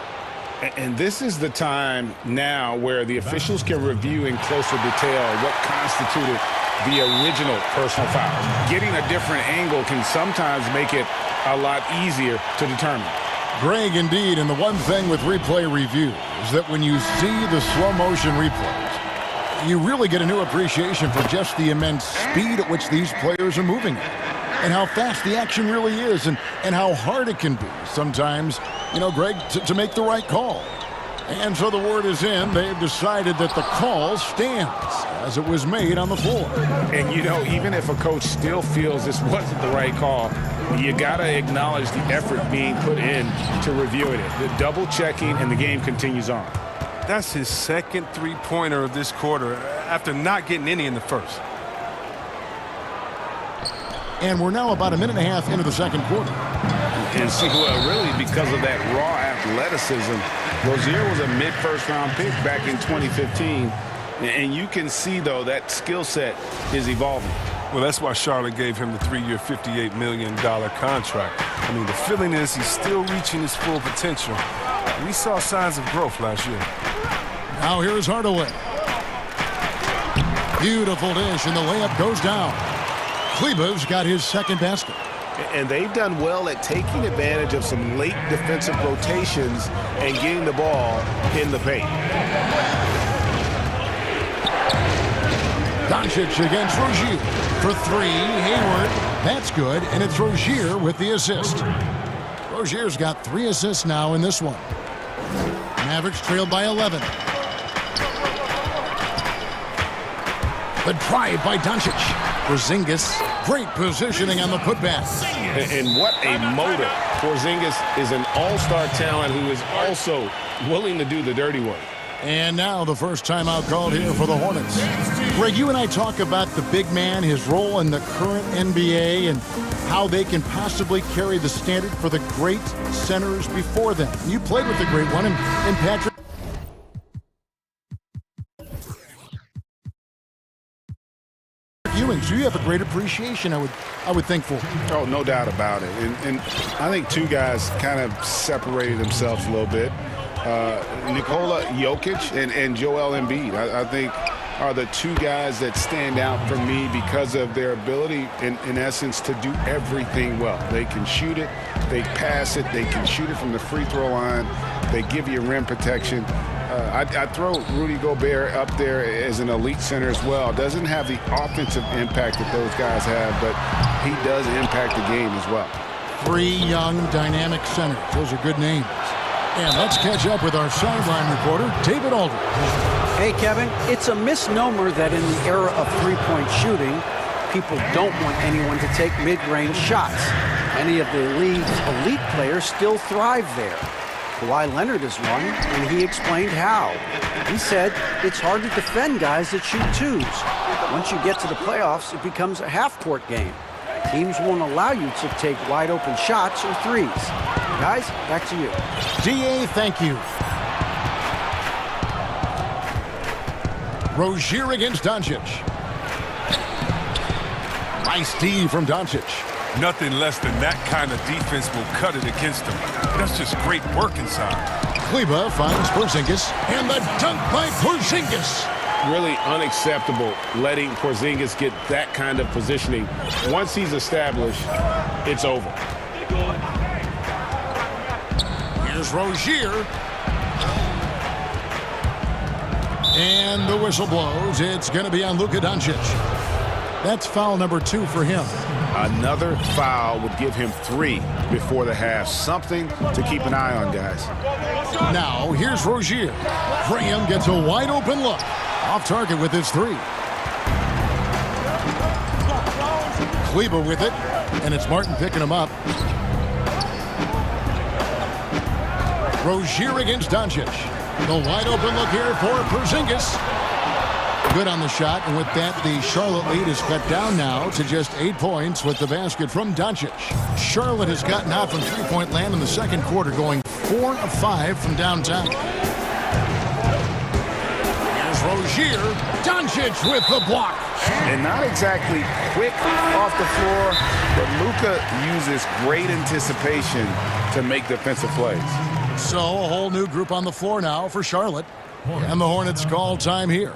And this is the time now where the officials can review in closer detail what constituted the original personal foul. Getting a different angle can sometimes make it a lot easier to determine. Greg, indeed, and the one thing with replay review is that when you see the slow motion replays, you really get a new appreciation for just the immense speed at which these players are moving and how fast the action really is and how hard it can be sometimes, you know, Greg, to make the right call. And so the word is in. They've decided that the call stands as it was made on the floor. And, you know, even if a coach still feels this wasn't the right call, you got to acknowledge the effort being put in to reviewing it. The double checking, and the game continues on. That's his second three-pointer of this quarter after not getting any in the first. And we're now about a minute and a half into the second quarter. And see, well, really, because of that raw athleticism, Rozier was a mid-first-round pick back in 2015. And you can see, though, that skill set is evolving. Well, that's why Charlotte gave him the 3-year, $58 million contract. I mean, the feeling is he's still reaching his full potential. We saw signs of growth last year. Now here's Hardaway. Beautiful dish, and the layup goes down. Kleba's got his second basket. And they've done well at taking advantage of some late defensive rotations and getting the ball in the paint. Doncic against Rozier for 3. Hayward, that's good, and it's Rozier with the assist. Rozier's got 3 assists now in this one. Mavericks trailed by 11. The drive by Doncic. Porzingis, great positioning on the putback. And what a motor. Porzingis is an all-star talent who is also willing to do the dirty work. And now the first timeout called here for the Hornets. Greg, you and I talk about the big man, his role in the current NBA, and how they can possibly carry the standard for the great centers before them. You played with the great one, and Patrick. doing. So you have a great appreciation, I would think, for. Oh, no doubt about it. And I think two guys kind of separated themselves a little bit. Nikola Jokic and Joel Embiid, I think, are the two guys that stand out for me because of their ability, in essence, to do everything well. They can shoot it, they pass it, they can shoot it from the free throw line, they give you rim protection. I'd throw Rudy Gobert up there as an elite center as well. Doesn't have the offensive impact that those guys have, but he does impact the game as well. 3 young, dynamic centers. Those are good names. And let's catch up with our sideline reporter, David Aldridge. Hey, Kevin, it's a misnomer that in the era of three-point shooting, people don't want anyone to take mid-range shots. Many of the league's elite players still thrive there. Kawhi Leonard is one, and he explained how. He said it's hard to defend guys that shoot twos. Once you get to the playoffs, it becomes a half-court game. Teams won't allow you to take wide-open shots or threes. Guys, back to you. DA, thank you. Rozier against Doncic. Nice D from Doncic. Nothing less than that kind of defense will cut it against them. That's just great work inside. Kleba finds Porzingis, and the dunk by Porzingis. Really unacceptable letting Porzingis get that kind of positioning. Once he's established, it's over. Here's Rozier. And the whistle blows. It's going to be on Luka Doncic. That's foul number 2 for him. Another foul would give him 3 before the half. Something to keep an eye on, guys. Now, here's Rozier. Graham gets a wide-open look. Off target with his 3. Kleba with it, and it's Martin picking him up. Rozier against Doncic. The wide-open look here for Porzingis. Good on the shot, and with that, the Charlotte lead is cut down now to just 8 points with the basket from Doncic. Charlotte has gotten out from three-point land in the second quarter, going 4 of 5 from downtown. Here's Rozier. Doncic with the block. And not exactly quick off the floor, but Luka uses great anticipation to make defensive plays. So a whole new group on the floor now for Charlotte. And the Hornets call time here.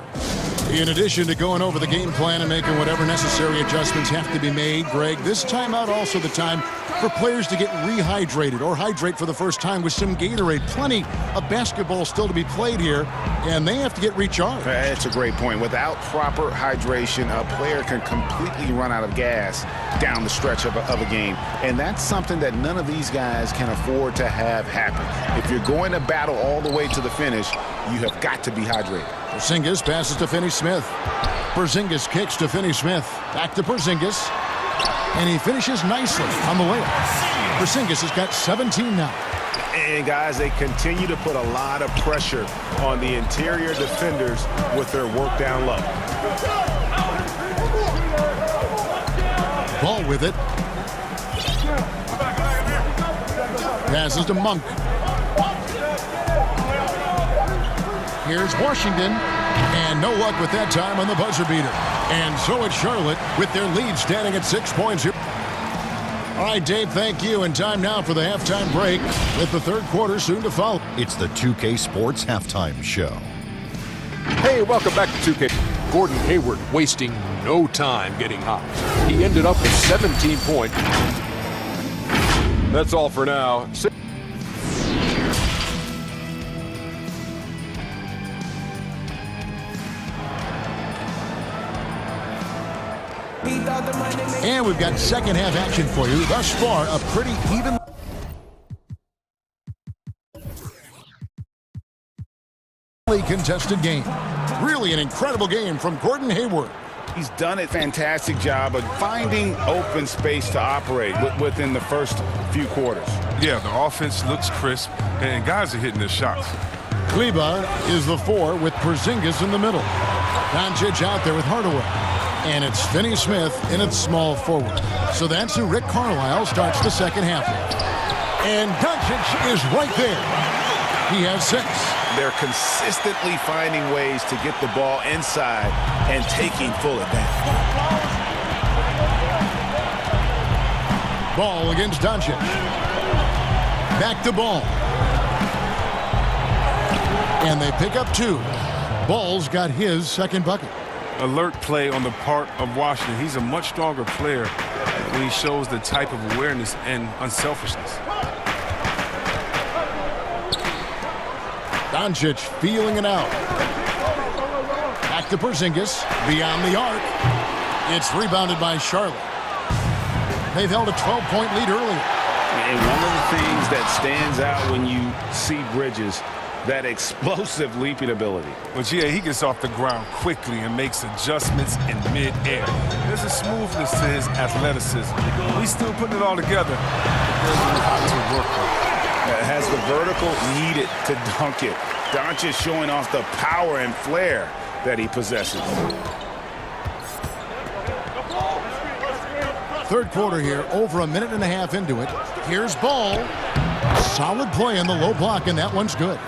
In addition to going over the game plan and making whatever necessary adjustments have to be made, Greg, this timeout also the time for players to get rehydrated or hydrate for the first time with some Gatorade. Plenty of basketball still to be played here, and they have to get recharged. That's a great point. Without proper hydration, a player can completely run out of gas down the stretch of a game. And that's something that none of these guys can afford to have happen. If you're going to battle all the way to the finish, you have got to be hydrated. Porzingis passes to Finney-Smith. Porzingis kicks to Finney-Smith. Back to Porzingis. And he finishes nicely on the layup. Porzingis has got 17 now. And, guys, they continue to put a lot of pressure on the interior defenders with their work down low. Ball with it. Passes to Monk. Here's Washington, and no luck with that time on the buzzer beater. And so it's Charlotte with their lead standing at 6 points here. All right, Dave, thank you. And time now for the halftime break with the third quarter soon to follow. It's the 2K Sports Halftime Show. Hey, welcome back to 2K. Gordon Hayward wasting no time getting hot. He ended up with 17 points. That's all for now. And we've got second half action for you. Thus far, a pretty evenly contested game. Really an incredible game from Gordon Hayward. He's done a fantastic job of finding open space to operate within the first few quarters. Yeah, the offense looks crisp, and guys are hitting their shots. Kleba is the 4 with Porzingis in the middle. Doncic out there with Hardaway. And it's Finney-Smith in its small forward. So that's who Rick Carlisle starts the second half with. And Doncic is right there. He has 6. They're consistently finding ways to get the ball inside and taking full advantage. Ball against Doncic. Back to Ball. And they pick up 2. Ball's got his second bucket. Alert play on the part of Washington. He's a much stronger player when he shows the type of awareness and unselfishness. Doncic feeling it out. Back to Porzingis. Beyond the arc. It's rebounded by Charlotte. They've held a 12-point lead earlier. And one of the things that stands out when you see Bridges, that explosive leaping ability. Well, GA, he gets off the ground quickly and makes adjustments in mid-air. There's a smoothness to his athleticism. He's still putting it all together. There's a lot to work with. Has the vertical needed to dunk it. Doncic showing off the power and flair that he possesses. Third quarter here, over a minute and a half into it. Here's Ball. Solid play in the low block, and that one's good.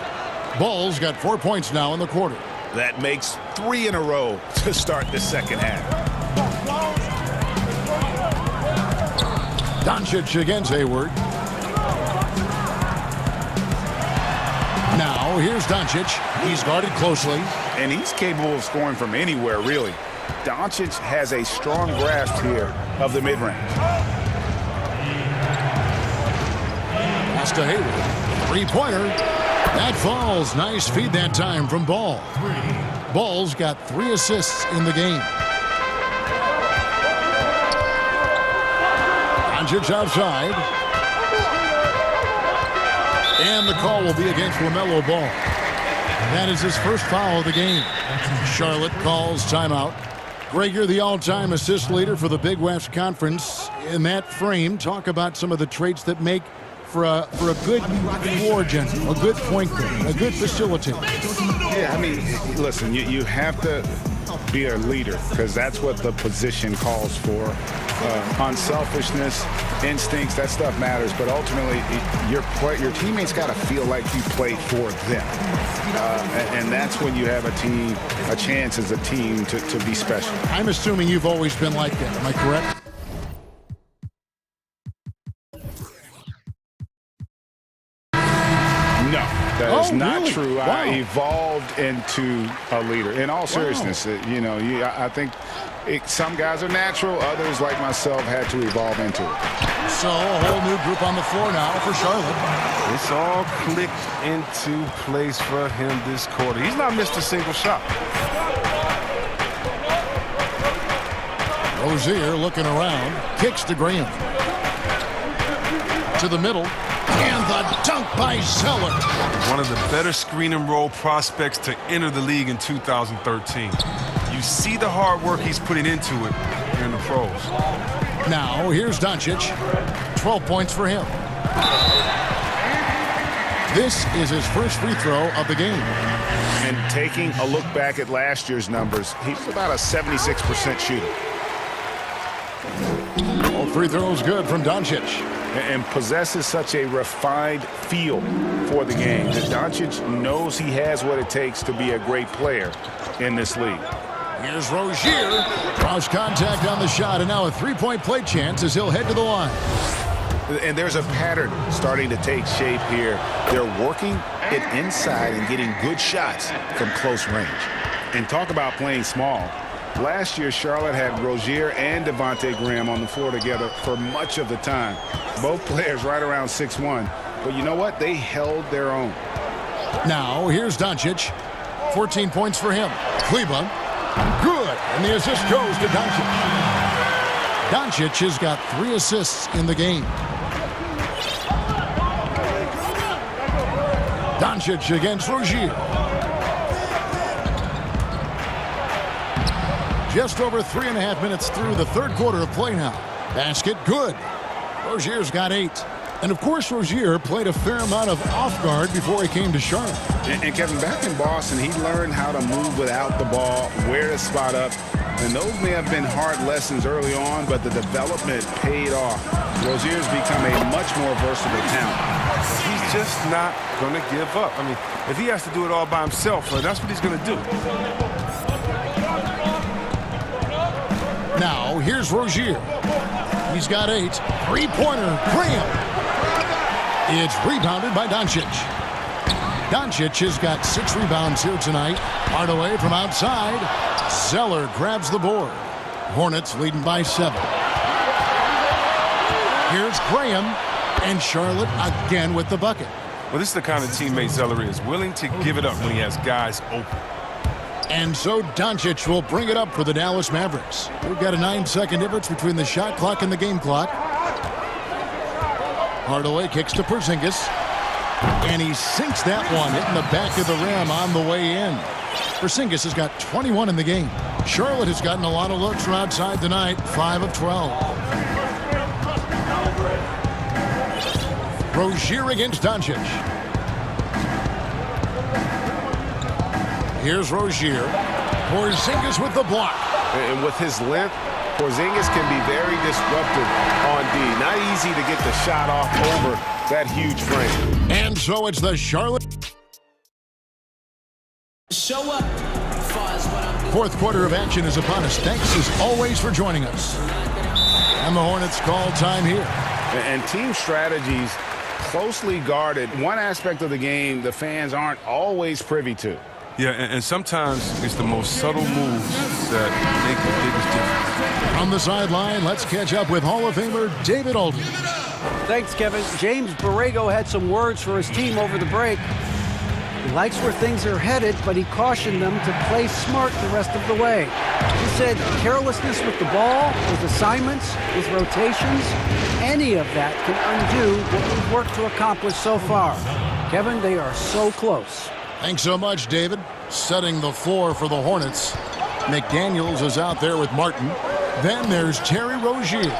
Ball's got 4 points now in the quarter. That makes 3 in a row to start the second half. Doncic against Hayward. Now, here's Doncic. He's guarded closely. And he's capable of scoring from anywhere, really. Doncic has a strong grasp here of the mid-range. Pass to Hayward. Three-pointer. That falls. Nice feed that time from Ball. Ball's got 3 assists in the game. Doncic outside. And the call will be against LaMelo Ball. That is his first foul of the game. Charlotte calls timeout. Greg, you're the all-time assist leader for the Big West Conference. In that frame, talk about some of the traits that make for a good floor general, a good point guard, a good facilitator. Yeah, I mean, listen, you have to be a leader because that's what the position calls for. Unselfishness, instincts, that stuff matters. But ultimately, your teammates got to feel like you play for them. And that's when you have a chance as a team to be special. I'm assuming you've always been like that. Am I correct? No, that is not really? true. Wow. I evolved into a leader. In all seriousness, I think some guys are natural. Others, like myself, had to evolve into it. So a whole new group on the floor now for Charlotte. It's all clicked into place for him this quarter. He's not missed a single shot. Rozier looking around. Kicks to Graham. To the middle. And the dunk by Zeller. One of the better screen and roll prospects to enter the league in 2013. You see the hard work he's putting into it here in the pros. Now, here's Doncic. 12 points for him. This is his first free throw of the game. And taking a look back at last year's numbers, he's about a 76% shooter. All free throws good from Doncic. And possesses such a refined feel for the game that Doncic knows he has what it takes to be a great player in this league. Here's Rozier. Cross contact on the shot, and now a three-point play chance as he'll head to the line. And there's a pattern starting to take shape here. They're working it inside and getting good shots from close range. And talk about playing small. Last year, Charlotte had Rozier and Devontae Graham on the floor together for much of the time. Both players right around 6'1". But you know what? They held their own. Now, here's Doncic. 14 points for him. Cleveland. Good. And the assist goes to Doncic. Doncic has got 3 assists in the game. Doncic against Rozier. Just over 3.5 minutes through the third quarter of play now. Basket good. Rozier's got 8. And, of course, Rozier played a fair amount of off guard before he came to Charlotte. And Kevin, back in Boston, he learned how to move without the ball, where to spot up. And those may have been hard lessons early on, but the development paid off. Rozier's become a much more versatile talent. He's just not going to give up. I mean, if he has to do it all by himself, that's what he's going to do. Now, here's Rozier. He's got 8. Three-pointer, Graham. It's rebounded by Doncic. Doncic has got 6 rebounds here tonight. Hardaway from outside. Zeller grabs the board. Hornets leading by 7. Here's Graham. And Charlotte again with the bucket. Well, this is the kind of teammate Zeller is, willing to give it up when he has guys open. And so Doncic will bring it up for the Dallas Mavericks. We've got a 9-second difference between the shot clock and the game clock. Hardaway kicks to Porzingis. And he sinks that one, hitting the back of the rim on the way in. Porzingis has got 21 in the game. Charlotte has gotten a lot of looks from outside tonight, 5 of 12. Rozier against Doncic. Here's Rozier. Porzingis with the block. And with his length, Porzingis can be very disruptive on D. Not easy to get the shot off over that huge frame. And so it's the Charlotte. Show up. Fourth quarter of action is upon us. Thanks as always for joining us. And the Hornets call time here. And team strategies closely guarded. One aspect of the game the fans aren't always privy to. Yeah, and sometimes it's the most subtle moves that make the biggest difference. On the sideline, let's catch up with Hall of Famer David Alden. Thanks, Kevin. James Borrego had some words for his team over the break. He likes where things are headed, but he cautioned them to play smart the rest of the way. He said carelessness with the ball, with assignments, with rotations, any of that can undo what we've worked to accomplish so far. Kevin, they are so close. Thanks so much, David. Setting the floor for the Hornets. McDaniels is out there with Martin. Then there's Terry Rozier.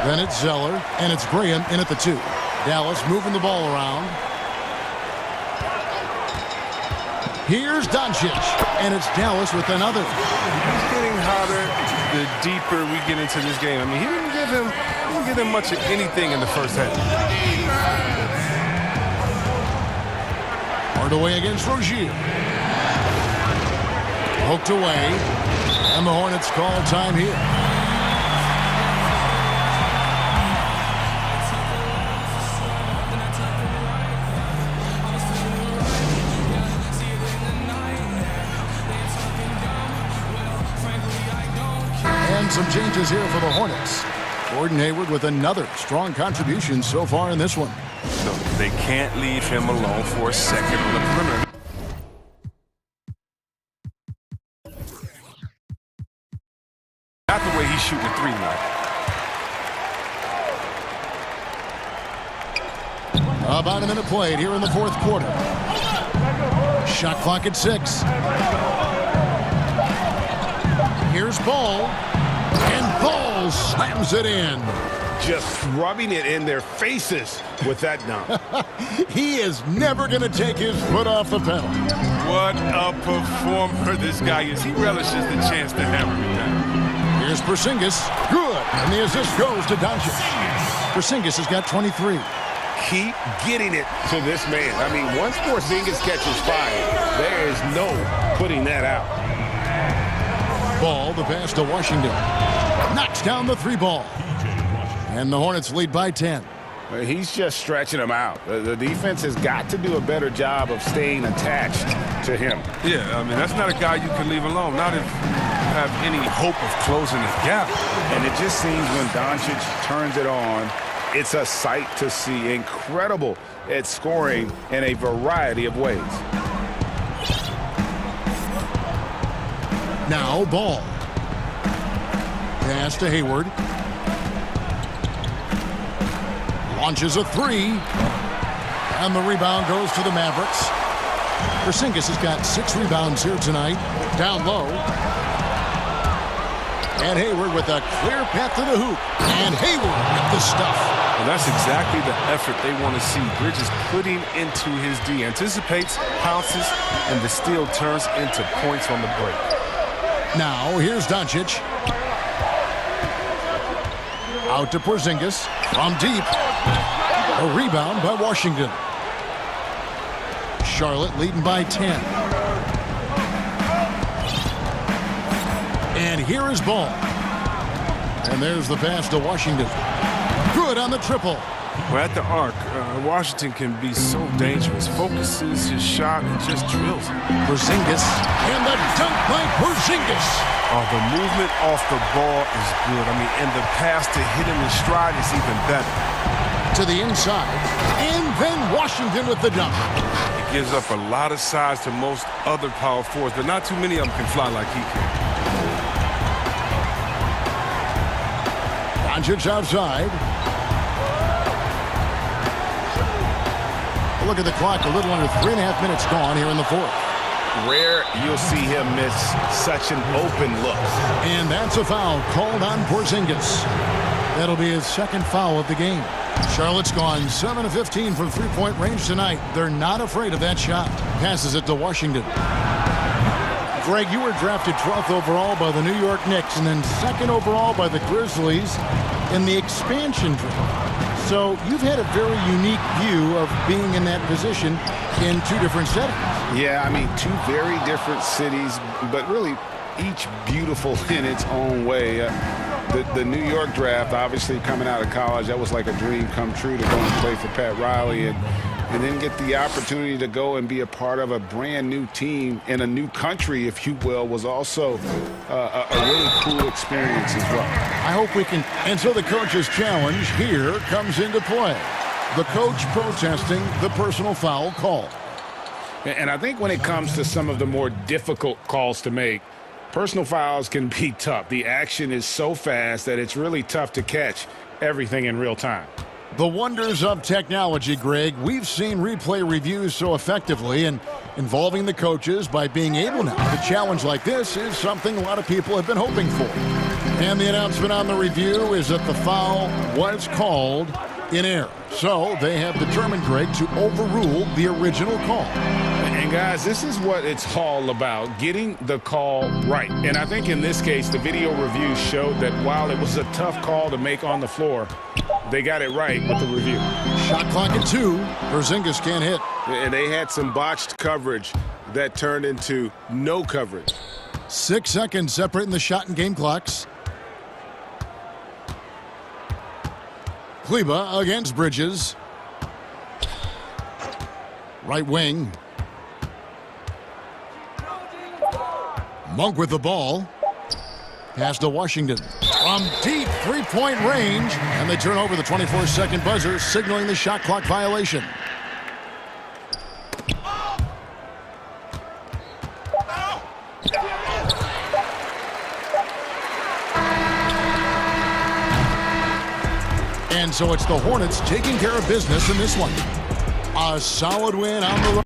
Then it's Zeller, and it's Graham in at the 2. Dallas moving the ball around. Here's Doncic, and it's Dallas with another. He's getting hotter the deeper we get into this game. I mean, he didn't give him much of anything in the first half. Hardaway against Rozier. Poked away, and the Hornets call time here. And some changes here for the Hornets. Gordon Hayward with another strong contribution so far in this one. So they can't leave him alone for a second on the perimeter. Not the way he's shooting a 3 now. About a minute played here in the fourth quarter. Shot clock at 6. Here's Ball. And Ball slams it in. Just rubbing it in their faces with that dunk. He is never going to take his foot off the pedal. What a performer this guy is. He relishes the chance to hammer me down. Here's Porzingis. Good. And the assist goes to Doncic. Porzingis has got 23. Keep getting it to this man. I mean, once Porzingis catches fire, there is no putting that out. Ball, the pass to Washington. Knocks down the 3 ball. And the Hornets lead by 10. He's just stretching him out. The defense has got to do a better job of staying attached to him. Yeah, I mean, that's not a guy you can leave alone. Not if you have any hope of closing the gap. And it just seems when Doncic turns it on, it's a sight to see. Incredible at scoring in a variety of ways. Now Ball. Pass to Hayward. Launches a 3. And the rebound goes to the Mavericks. Porzingis has got 6 rebounds here tonight. Down low. And Hayward with a clear path to the hoop. And Hayward with the stuff. Well, that's exactly the effort they want to see. Bridges putting into his D. Anticipates, pounces, and the steal turns into points on the break. Now, here's Doncic. Out to Porzingis. From deep. A rebound by Washington. Charlotte leading by 10. And here is Ball. And there's the pass to Washington. Good on the triple. Well, at the arc, Washington can be so dangerous. Focuses his shot and just drills it. Porzingis. And the dunk by Porzingis. Oh, the movement off the ball is good. I mean, and the pass to hit him in stride is even better. To the inside. And then Washington with the dunk. He gives up a lot of size to most other power forwards, but not too many of them can fly like he can. Doncic outside. Look at the clock, a little under 3.5 minutes gone here in the fourth. Rare you'll see him miss such an open look. And that's a foul called on Porzingis. That'll be his second foul of the game. Charlotte's gone 7 of 15 from three-point range tonight. They're not afraid of that shot. Passes it to Washington. Greg, you were drafted 12th overall by the New York Knicks and then 2nd overall by the Grizzlies in the expansion draft. So you've had a very unique view of being in that position in two different settings. Yeah, I mean, two very different cities, but really each beautiful in its own way. The New York draft, obviously coming out of college, that was like a dream come true to go and play for Pat Riley and then get the opportunity to go and be a part of a brand new team in a new country, if you will, was also a really cool experience as well. I hope we can. And so the coach's challenge here comes into play. The coach protesting the personal foul call. And I think when it comes to some of the more difficult calls to make, personal fouls can be tough. The action is so fast that it's really tough to catch everything in real time. The wonders of technology, Greg. We've seen replay reviews so effectively, and involving the coaches by being able now to challenge like this is something a lot of people have been hoping for. And the announcement on the review is that the foul was called in error. So they have determined, Greg, to overrule the original call. And guys, this is what it's all about, getting the call right. And I think in this case, the video review showed that while it was a tough call to make on the floor, they got it right with the review. Shot clock at 2. Porzingis can't hit. And they had some botched coverage that turned into no coverage. 6 seconds separating the shot and game clocks. Kleba against Bridges. Right wing. Monk with the ball. Pass to Washington. From deep three-point range. And they turn over the 24-second buzzer, signaling the shot clock violation. And so it's the Hornets taking care of business in this one. A solid win on the road.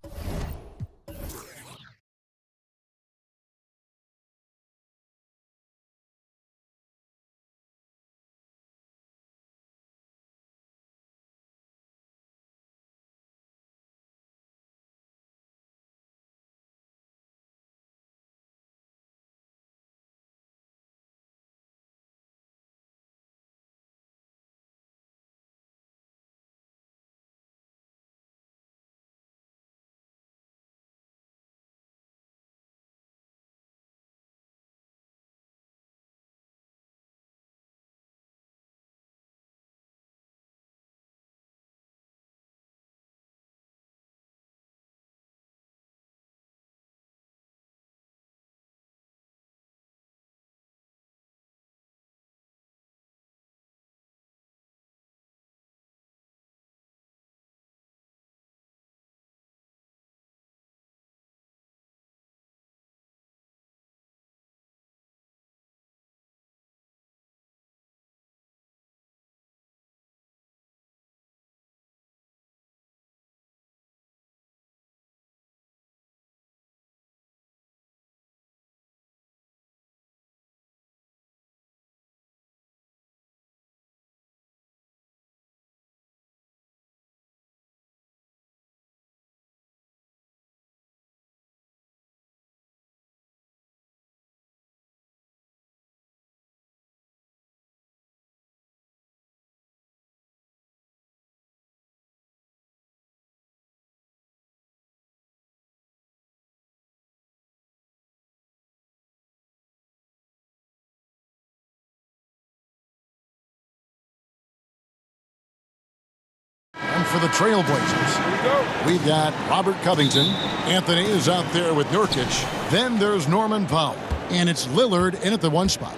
for the Trailblazers. We've got Robert Covington. Anthony is out there with Nurkic. Then there's Norman Powell. And it's Lillard in at the 1 spot.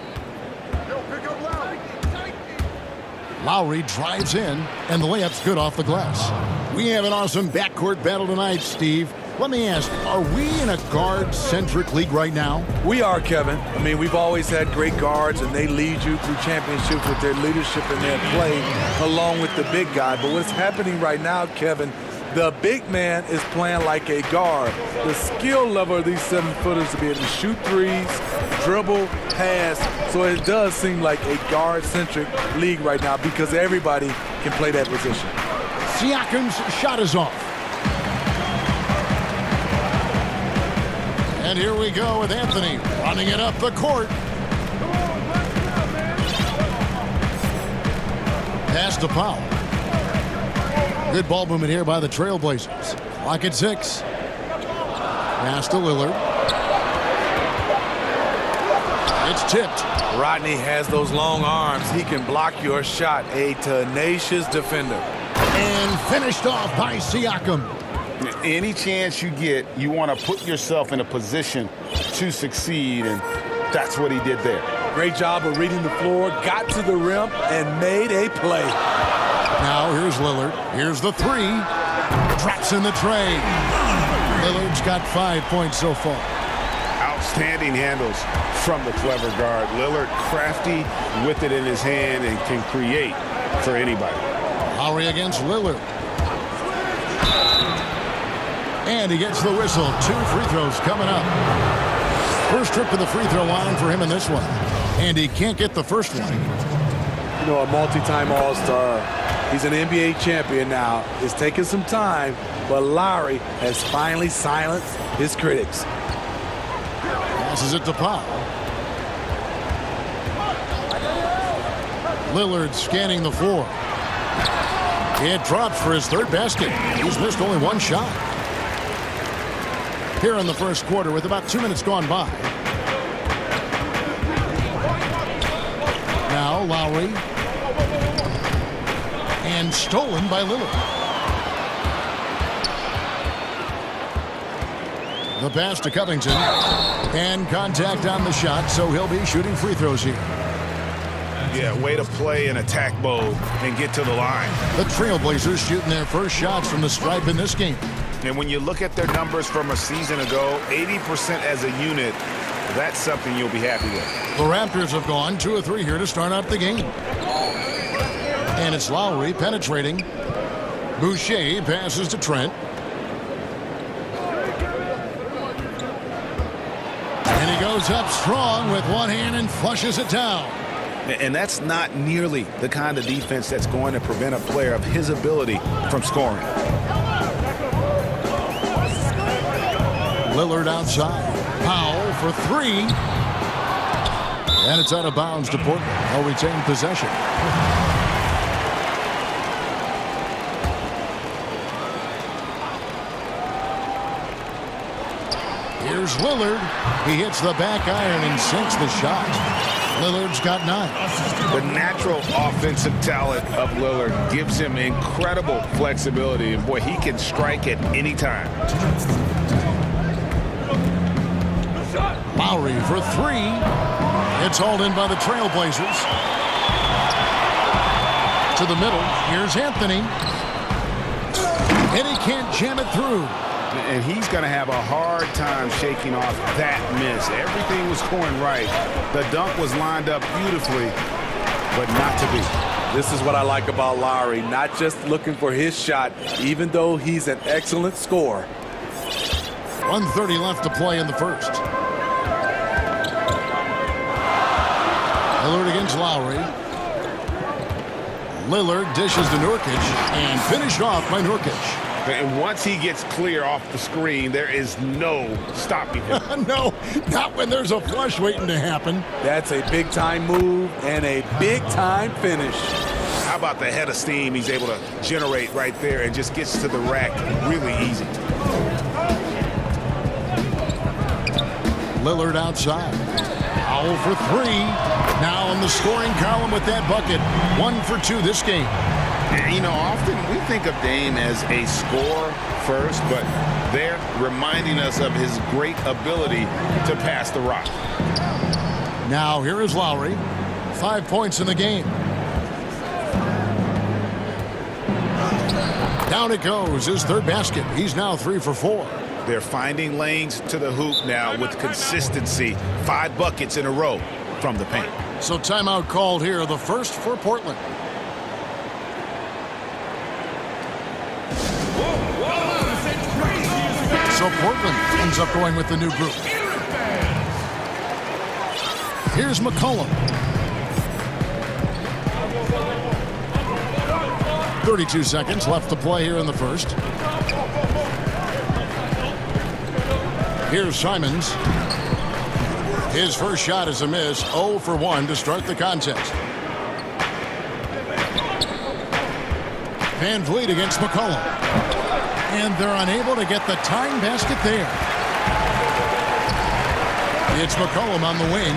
Lowry drives in, and the layup's good off the glass. We have an awesome backcourt battle tonight, Steve. Let me ask, are we in a guard-centric league right now? We are, Kevin. I mean, we've always had great guards, and they lead you through championships with their leadership and their play, along with the big guy. But what's happening right now, Kevin, the big man is playing like a guard. The skill level of these 7-footers to be able to shoot threes, dribble, pass. So it does seem like a guard-centric league right now because everybody can play that position. Siakam's shot is off. And here we go with Anthony running it up the court. Pass to Powell. Good ball movement here by the Trailblazers. Clock at 6. Pass to Lillard. It's tipped. Rodney has those long arms. He can block your shot. A tenacious defender. And finished off by Siakam. Any chance you get, you want to put yourself in a position to succeed, and that's what he did there. Great job of reading the floor, got to the rim, and made a play. Now here's Lillard. Here's the 3. Drops in the tray. Lillard's got 5 points so far. Outstanding handles from the clever guard. Lillard crafty with it in his hand and can create for anybody. Lowry against Lillard. And he gets the whistle. 2 free throws coming up. First trip to the free throw line for him in this one. And he can't get the first one. You know, a multi-time All-Star. He's an NBA champion now. It's taken some time, but Lowry has finally silenced his critics. Passes it to Powell. Lillard scanning the floor. It drops for his 3rd basket. He's missed only 1 shot. Here in the first quarter with about 2 minutes gone by. Now Lowry. And stolen by Lillard. The pass to Covington. And contact on the shot, so he'll be shooting free throws here. Yeah, way to play in attack mode and get to the line. The Trailblazers shooting their first shots from the stripe in this game. And when you look at their numbers from a season ago, 80% as a unit, that's something you'll be happy with. The Raptors have gone 2 of 3 here to start out the game. And it's Lowry penetrating. Boucher passes to Trent. And he goes up strong with one hand and flushes it down. And that's not nearly the kind of defense that's going to prevent a player of his ability from scoring. Lillard outside. Powell for 3. And it's out of bounds to Portland. They'll retain possession. Here's Lillard. He hits the back iron and sinks the shot. Lillard's got 9. The natural offensive talent of Lillard gives him incredible flexibility. And boy, he can strike at any time. Lowry for 3. It's hauled in by the Trailblazers. To the middle. Here's Anthony. And he can't jam it through. And he's going to have a hard time shaking off that miss. Everything was going right. The dunk was lined up beautifully, but not to be. This is what I like about Lowry, not just looking for his shot, even though he's an excellent scorer. 1:30 left to play in the first. Lillard against Lowry. Lillard dishes to Nurkic and finished off by Nurkic. And once he gets clear off the screen, there is no stopping him. No, not when there's a flush waiting to happen. That's a big-time move and a big-time finish. How about the head of steam he's able to generate right there and just gets to the rack really easy. Lillard outside. Powell for 3. Now in the scoring column with that bucket. 1 for 2 this game. You know, often we think of Dame as a scorer first, but they're reminding us of his great ability to pass the rock. Now here is Lowry. 5 points in the game. Down it goes, his third basket. He's now 3 for 4. They're finding lanes to the hoop now with consistency. 5 buckets in a row from the paint. So timeout called here, the first for Portland. So Portland ends up going with the new group. Here's McCollum. 32 seconds left to play here in the first. Here's Simons. His first shot is a miss. 0 for 1 to start the contest. Van Vliet against McCollum. And they're unable to get the tying basket there. It's McCollum on the wing.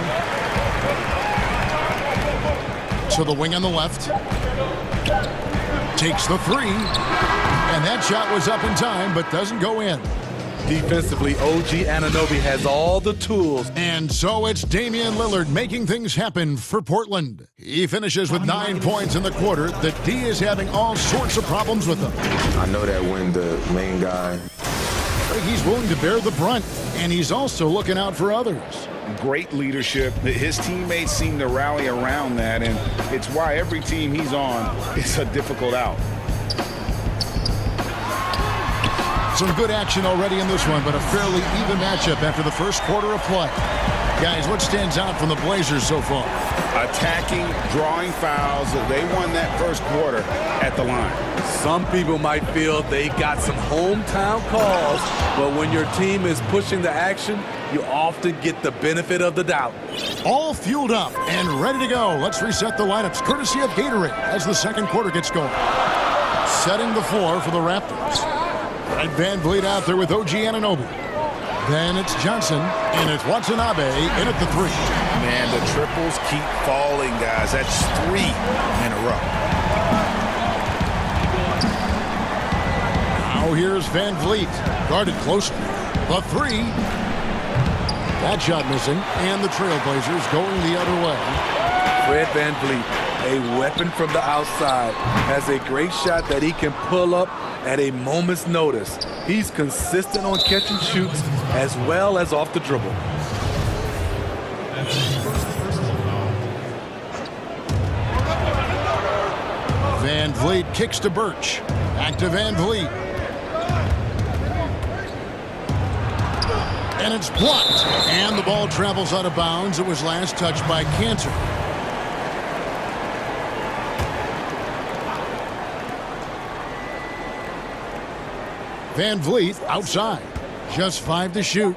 To the wing on the left. Takes the 3. And that shot was up in time, but doesn't go in. Defensively, OG Anunoby has all the tools. And so it's Damian Lillard making things happen for Portland. He finishes with 9 points in the quarter. The D is having all sorts of problems with him. I know that when the main guy... He's willing to bear the brunt, and he's also looking out for others. Great leadership. His teammates seem to rally around that, and it's why every team he's on is a difficult out. Some good action already in this one, but a fairly even matchup after the first quarter of play. Guys, what stands out from the Blazers so far? Attacking, drawing fouls. They won that first quarter at the line. Some people might feel they got some hometown calls, but when your team is pushing the action, you often get the benefit of the doubt. All fueled up and ready to go. Let's reset the lineups, courtesy of Gatorade, as the second quarter gets going. Setting the floor for the Raptors. Right, Van Vliet out there with OG Anunoby. Then it's Johnson, and it's Watanabe in at the 3. Man, the triples keep falling, guys. That's 3 in a row. Now here's Van Vliet, guarded closely. The 3. That shot missing, and the Trailblazers going the other way. Fred Van Vliet, a weapon from the outside, has a great shot that he can pull up at a moment's notice. He's consistent on catch and shoots as well as off the dribble. Van Vliet kicks to Birch. Back to Van Vliet. And it's blocked. And the ball travels out of bounds. It was last touched by Cantor. Van Vliet outside. Just 5 to shoot.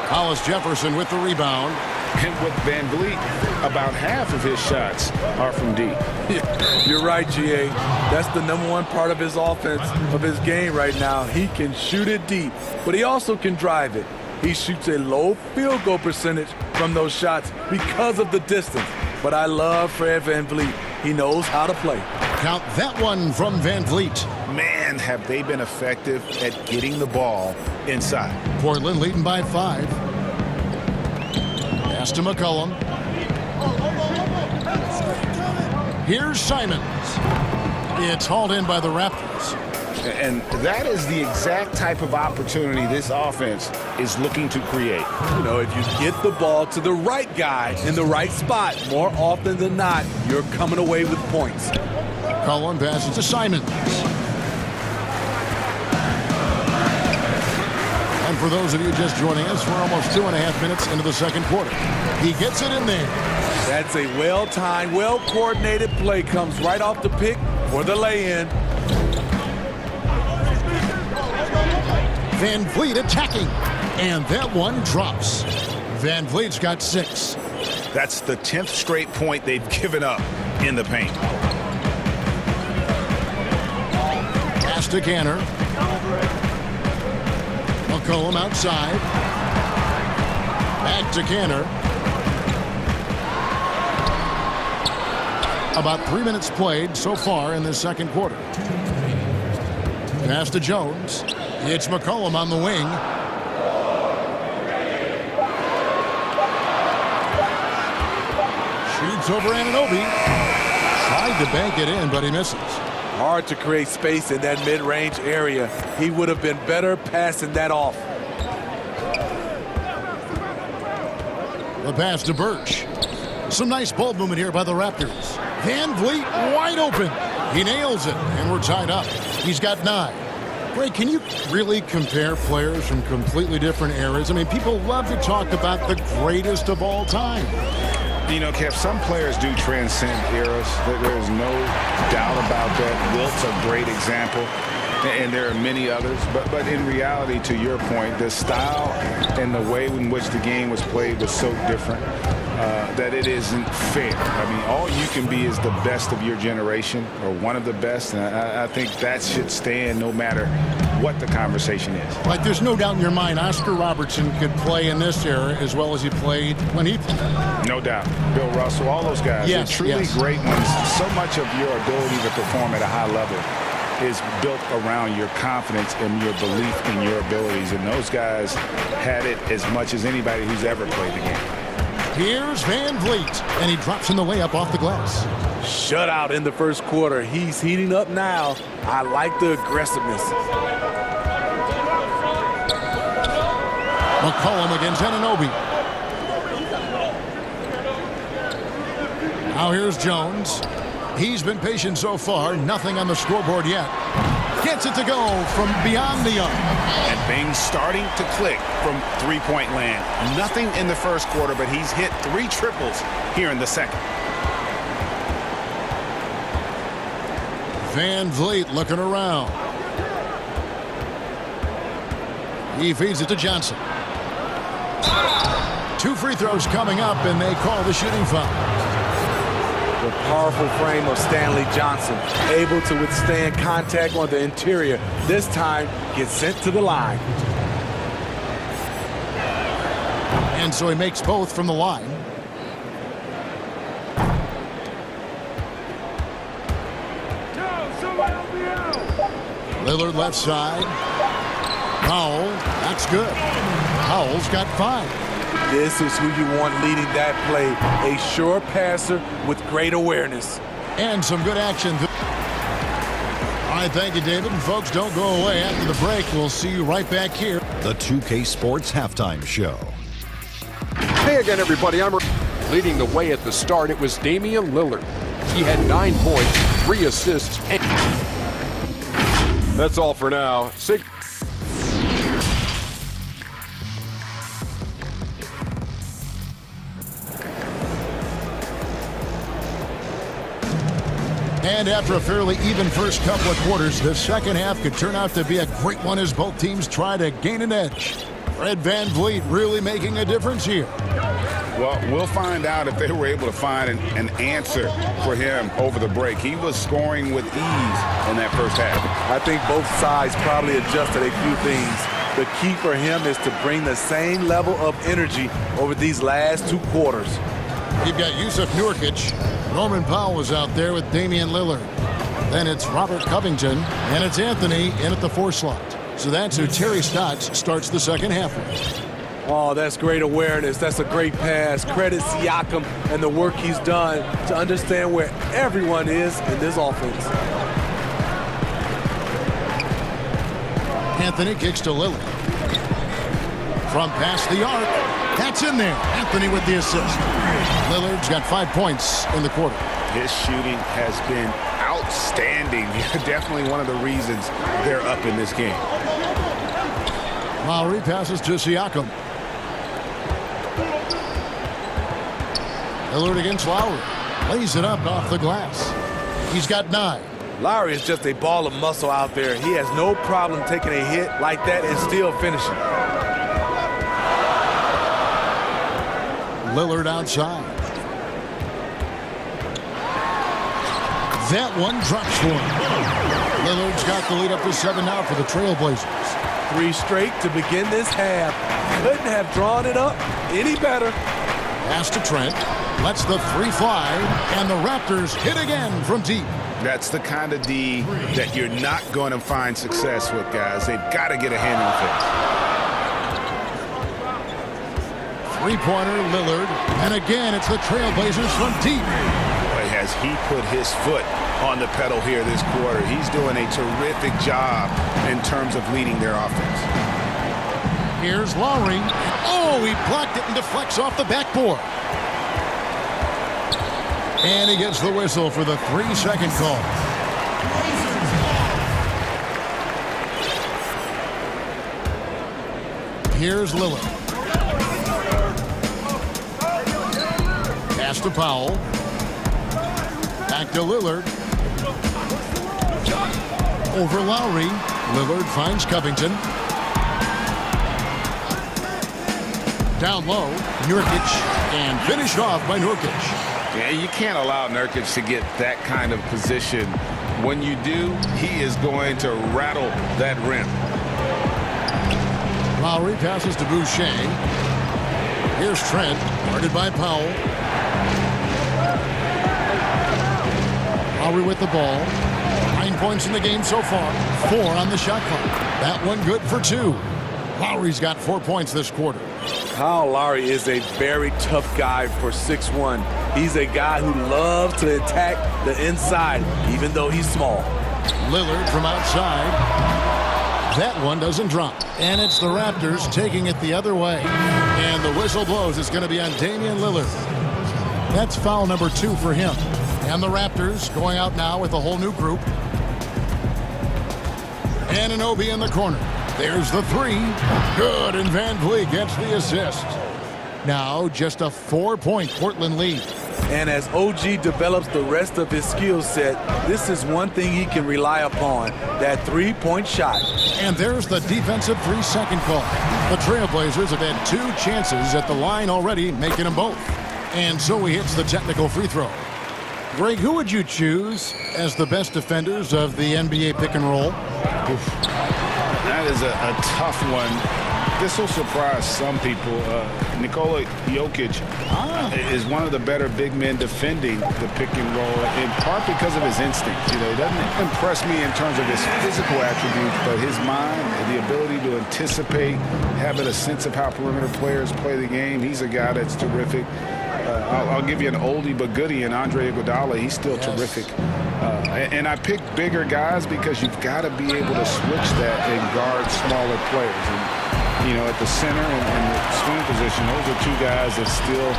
Hollis Jefferson with the rebound. And with Van Vliet, about half of his shots are from deep. You're right, GA. That's the #1 part of his offense, of his game right now. He can shoot it deep, but he also can drive it. He shoots a low field goal percentage from those shots because of the distance. But I love Fred Van Vliet. He knows how to play. Count that one from Van Vliet. Man, have they been effective at getting the ball inside. Portland leading by 5. Pass to McCollum. Here's Simons. It's hauled in by the Raptors. And that is the exact type of opportunity this offense is looking to create. You know, if you get the ball to the right guy in the right spot, more often than not, you're coming away with points. McCollum passes to Simons. And for those of you just joining us, we're almost 2.5 minutes into the second quarter. He gets it in there. That's a well-timed, well-coordinated play. Comes right off the pick for the lay-in. Van Vliet attacking. And that one drops. Van Vliet's got 6. That's the 10th straight point they've given up in the paint. Pass to Cantor. McCollum outside. Back to Cantor. About 3 minutes played so far in this second quarter. Pass to Jones. It's McCollum on the wing. Shoots over Anunoby. Tried to bank it in, but he misses. Hard to create space in that mid-range area. He would have been better passing that off. The pass to Birch. Some nice ball movement here by the Raptors. Van Vliet wide open. He nails it, and we're tied up. He's got 9. Ray, can you really compare players from completely different eras? I mean, people love to talk about the greatest of all time. You know, Kev, some players do transcend eras. There's no doubt about that. Wilt's a great example, and there are many others. But in reality, to your point, the style and the way in which the game was played was so different that it isn't fair. I mean, all you can be is the best of your generation or one of the best, and I think that should stand no matter what the conversation is. Like, there's no doubt in your mind Oscar Robertson could play in this era as well as he played when he played. No doubt. Bill Russell, all those guys. Yes, they're truly great ones. So much of your ability to perform at a high level is built around your confidence and your belief in your abilities, and those guys had it as much as anybody who's ever played the game. Here's Van Vliet, and he drops in the layup off the glass. Shutout in the first quarter. He's heating up now. I like the aggressiveness. McCollum against Anunoby. Now here's Jones. He's been patient so far. Nothing on the scoreboard yet. Gets it to go from beyond the arc. And things starting to click from three-point land. Nothing in the first quarter, but he's hit 3 triples here in the second. Van Vliet looking around. He feeds it to Johnson. 2 free throws coming up, and they call the shooting foul. The powerful frame of Stanley Johnson, able to withstand contact on the interior. This time, gets sent to the line. And so he makes both from the line. Lillard left side. Powell, that's good. Powell's got 5. This is who you want leading that play. A sure passer with great awareness. And some good action. All right, thank you, David. And folks, don't go away. After the break, we'll see you right back here. The 2K Sports Halftime Show. Hey again, everybody. I'm leading the way at the start. It was Damian Lillard. He had 9 points, 3 assists. And that's all for now. And after a fairly even first couple of quarters, the second half could turn out to be a great one as both teams try to gain an edge. Fred Van Vliet really making a difference here. Well, we'll find out if they were able to find an answer for him over the break. He was scoring with ease in that first half. I think both sides probably adjusted a few things. The key for him is to bring the same level of energy over these last 2 quarters. You've got Yusuf Nurkic. Norman Powell is out there with Damian Lillard. Then it's Robert Covington, and it's Anthony in at the 4 slot. So that's who Terry Stotts starts the second half with. Oh, that's great awareness. That's a great pass. Credit Siakam and the work he's done to understand where everyone is in this offense. Anthony kicks to Lillard. From past the arc. That's in there. Anthony with the assist. Lillard's got 5 points in the quarter. His shooting has been outstanding. Definitely one of the reasons they're up in this game. Lowry passes to Siakam. Lillard against Lowry. Lays it up off the glass. He's got 9. Lowry is just a ball of muscle out there. He has no problem taking a hit like that and still finishing. Lillard outside. That one drops for him. Lillard's got the lead up to 7 now for the Trailblazers. 3 straight to begin this half. Couldn't have drawn it up any better. Pass to Trent. Lets the three fly. And the Raptors hit again from deep. That's the kind of D that you're not going to find success with, guys. They've got to get a hand on things. Three-pointer, Lillard. And again, it's the Trailblazers from deep. Boy, has he put his foot on the pedal here this quarter. He's doing a terrific job in terms of leading their offense. Here's Lowry. Oh, he blocked it and deflects off the backboard. And he gets the whistle for the 3-second call. Here's Lillard. Pass to Powell. Back to Lillard. Over Lowry. Lillard finds Covington. Down low, Nurkic, and finished off by Nurkic. Yeah, you can't allow Nurkic to get that kind of position. When you do, he is going to rattle that rim. Lowry passes to Boucher. Here's Trent, guarded by Powell. Lowry with the ball. 9 points in the game so far. 4 on the shot clock. That one good for 2. Lowry's got 4 points this quarter. Kyle Lowry is a very tough guy for 6'1". He's a guy who loves to attack the inside, even though he's small. Lillard from outside. That one doesn't drop. And it's the Raptors taking it the other way. And the whistle blows. It's going to be on Damian Lillard. That's foul number 2 for him. And the Raptors going out now with a whole new group. Anunoby in the corner. There's the 3. Good, and Van Vliet gets the assist. Now just a 4-point Portland lead. And as OG develops the rest of his skill set, this is one thing he can rely upon, that 3-point shot. And there's the defensive 3-second call. The Trailblazers have had 2 chances at the line already, making them both. And so he hits the technical free throw. Greg, who would you choose as the best defenders of the NBA pick and roll? Oof. That is a tough one. This will surprise some people. Nikola Jokic is one of the better big men defending the pick and roll, in part because of his instincts. You know, he doesn't impress me in terms of his physical attributes, but his mind, the ability to anticipate, having a sense of how perimeter players play the game. He's a guy that's terrific. I'll give you an oldie but goodie in Andre Iguodala. He's still terrific. And I pick bigger guys because you've got to be able to switch that and guard smaller players. And, you know, at the center and the swing position, those are 2 guys that still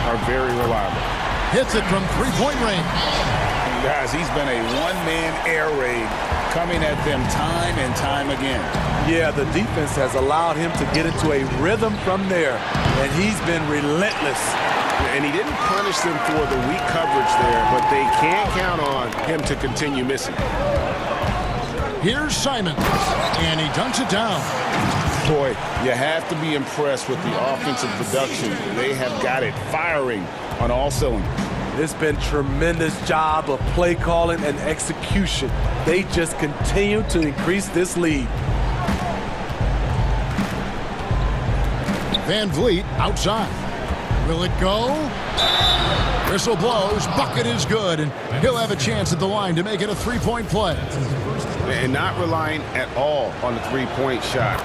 are very reliable. Hits it from 3-point range. And guys, he's been a one-man air raid coming at them time and time again. Yeah, the defense has allowed him to get into a rhythm from there, and he's been relentless. And he didn't punish them for the weak coverage there, but they can't count on him to continue missing. Here's Simons, and he dunks it down. Boy, you have to be impressed with the offensive production. They have got it firing on all cylinders. It's been a tremendous job of play calling and execution. They just continue to increase this lead. Van Vliet outside. Will it go? Whistle blows. Bucket is good, and he'll have a chance at the line to make it a 3-point play. And not relying at all on the 3-point shot.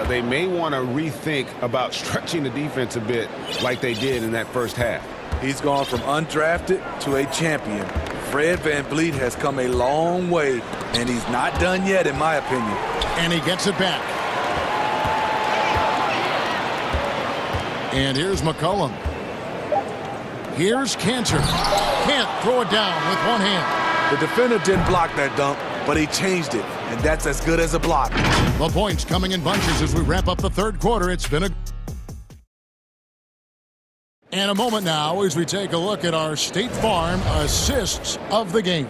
They may want to rethink about stretching the defense a bit like they did in that first half. He's gone from undrafted to a champion. Fred VanVleet has come a long way, and he's not done yet, in my opinion. And he gets it back. And here's McCollum. Here's Cantor. Can't throw it down with one hand. The defender didn't block that dunk, but he changed it, and that's as good as a block. The points coming in bunches as we wrap up the third quarter. It's been a... And a moment now as we take a look at our State Farm assists of the game.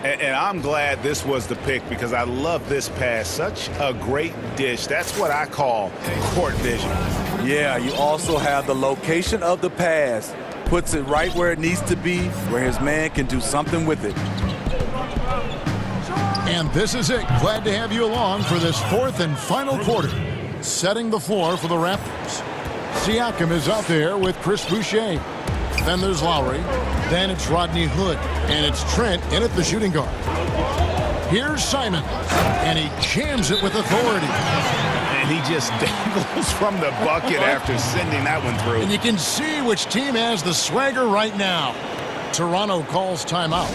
And I'm glad this was the pick because I love this pass. Such a great dish. That's what I call court vision. Yeah, you also have the location of the pass. Puts it right where it needs to be, where his man can do something with it. And this is it. Glad to have you along for this fourth and final quarter. Setting the floor for the Raptors. Siakam is out there with Chris Boucher. Then there's Lowry. Then it's Rodney Hood. And it's Trent in at the shooting guard. Here's Simon. And he jams it with authority. And he just dangles from the bucket after sending that one through. And you can see which team has the swagger right now. Toronto calls timeout.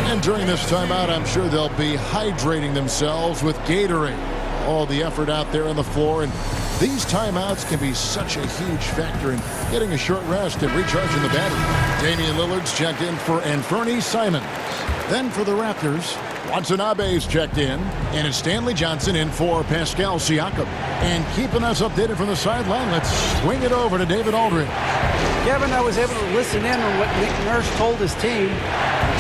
And during this timeout, I'm sure they'll be hydrating themselves with Gatorade. All the effort out there on the floor. And these timeouts can be such a huge factor in getting a short rest and recharging the battery. Damian Lillard's checked in for Anthony Simons. Then for the Raptors, Watanabe's checked in, and it's Stanley Johnson in for Pascal Siakam. And keeping us updated from the sideline, let's swing it over to David Aldridge. Kevin, I was able to listen in on what Nick Nurse told his team,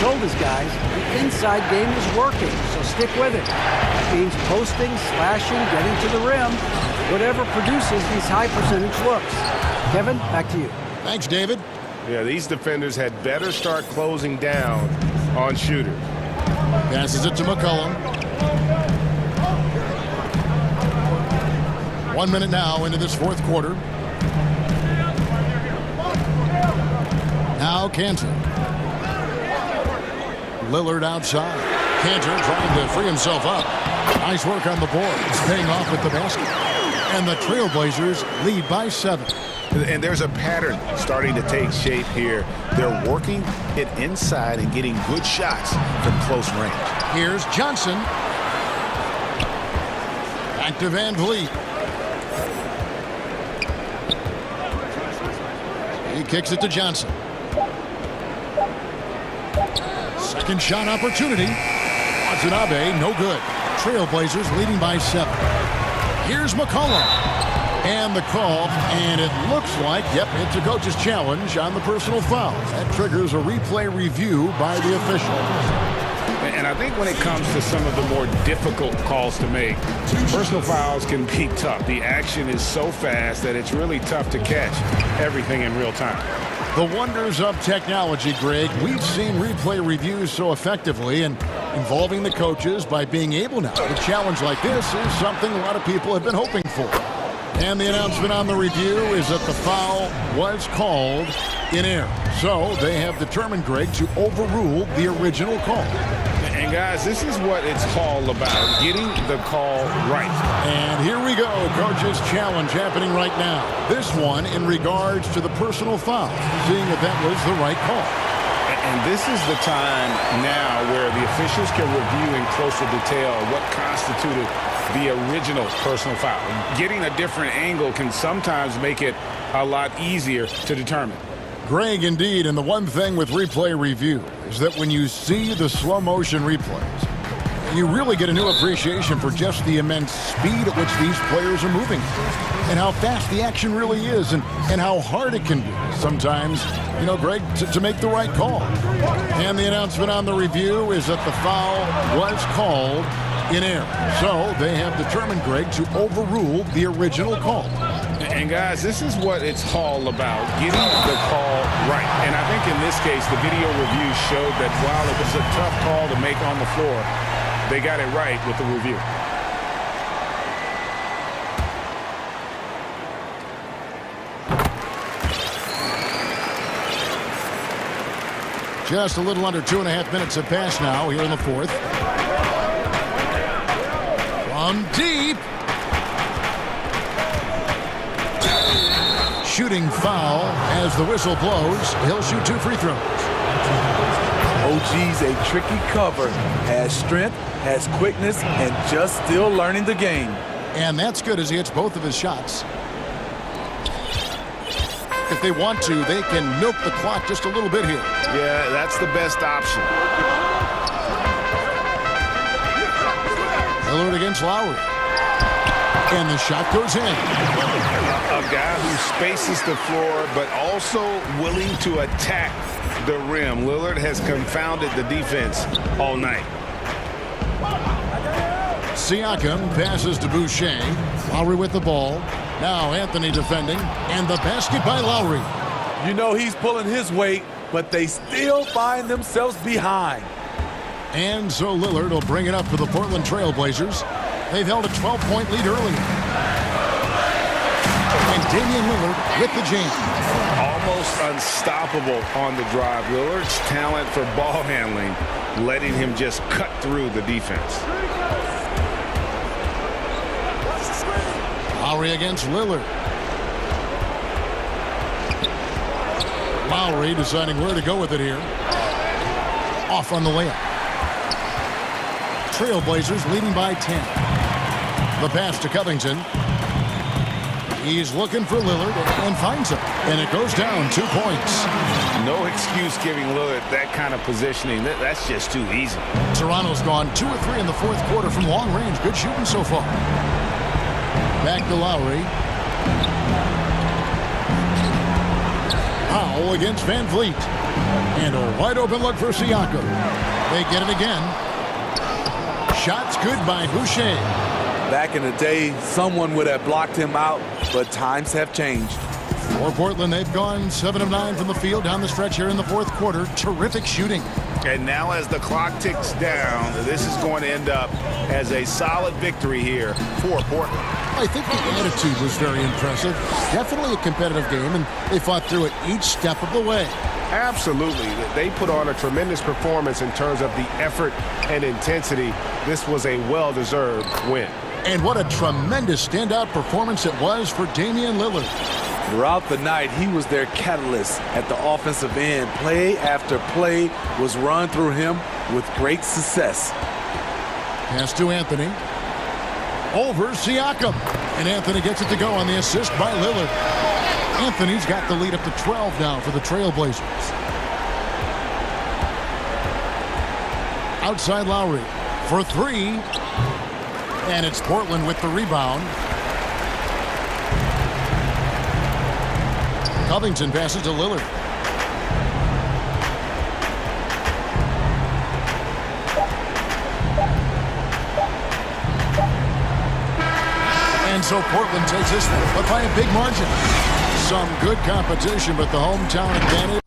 told his guys. The inside game is working, so stick with it. That means posting, slashing, getting to the rim, whatever produces these high percentage looks. Kevin, back to you. Thanks, David. Yeah, these defenders had better start closing down on shooters. Passes it to McCollum. 1 minute now into this fourth quarter. Now Cantor. Lillard outside. Cantor trying to free himself up. Nice work on the board. It's paying off with the basket. And the Trailblazers lead by 7. And there's a pattern starting to take shape here. They're working it inside and getting good shots from close range. Here's Johnson. Back to Van Vliet. He kicks it to Johnson. Second shot opportunity. Watanabe, no good. Trailblazers leading by 7. Here's McCollum. And the call, and it looks like, yep, it's a coach's challenge on the personal foul. That triggers a replay review by the official. And I think when it comes to some of the more difficult calls to make, personal fouls can be tough. The action is so fast that it's really tough to catch everything in real time. The wonders of technology, Greg. We've seen replay reviews so effectively, and involving the coaches by being able now to challenge like this is something a lot of people have been hoping for. And the announcement on the review is that the foul was called in error. So they have determined, Greg, to overrule the original call. And guys, this is what it's all about, getting the call right. And here we go, coach's challenge happening right now. This one in regards to the personal foul, seeing if that was the right call. And this is the time now where the officials can review in closer detail what constituted the original personal foul. Getting a different angle can sometimes make it a lot easier to determine. Greg, indeed, and the one thing with replay review is that when you see the slow motion replays, you really get a new appreciation for just the immense speed at which these players are moving and how fast the action really is and how hard it can be sometimes, you know, Greg, to make the right call. And the announcement on the review is that the foul was called in error. So they have determined, Greg, to overrule the original call. And guys, this is what it's all about, getting the call right. And I think in this case, the video review showed that while it was a tough call to make on the floor, they got it right with the review. Just a little under 2.5 minutes have passed now here in the fourth. From deep. Shooting foul as the whistle blows. He'll shoot 2 free throws. OG's a tricky cover. Has strength, has quickness, and just still learning the game. And that's good as he hits both of his shots. If they want to, they can milk the clock just a little bit here. Yeah, that's the best option. Lillard against Lowry. And the shot goes in. A guy who spaces the floor, but also willing to attack the rim. Lillard has confounded the defense all night. Siakam passes to Boucher. Lowry with the ball. Now Anthony defending. And the basket by Lowry. You know he's pulling his weight, but they still find themselves behind. And so Lillard will bring it up for the Portland Trailblazers. They've held a 12-point lead earlier. And Damian Lillard with the jam. Almost unstoppable on the drive. Lillard's talent for ball handling, letting him just cut through the defense. Lowry against Lillard. Lowry deciding where to go with it here. Off on the layup. Trailblazers leading by 10. The pass to Covington. He's looking for Lillard and finds him. And it goes down 2 points. No excuse giving Lillard that kind of positioning. That's just too easy. Toronto's gone 2 of 3 in the fourth quarter from long range. Good shooting so far. Back to Lowry. Powell against Van Vliet. And a wide open look for Siakam. They get it again. Shots good by Boucher. Back in the day, someone would have blocked him out, but times have changed. For Portland, they've gone 7 of 9 from the field down the stretch here in the fourth quarter. Terrific shooting. And now as the clock ticks down, this is going to end up as a solid victory here for Portland. I think the attitude was very impressive. Definitely a competitive game, and they fought through it each step of the way. Absolutely. They put on a tremendous performance in terms of the effort and intensity. This was a well-deserved win. And what a tremendous standout performance it was for Damian Lillard. Throughout the night, he was their catalyst at the offensive end. Play after play was run through him with great success. Pass to Anthony. Over Siakam. And Anthony gets it to go on the assist by Lillard. Anthony's got the lead up to 12 now for the Trailblazers. Outside Lowry for 3. And it's Portland with the rebound. Covington passes to Lillard. And so Portland takes this one, but by a big margin. Some good competition, but the hometown advantage.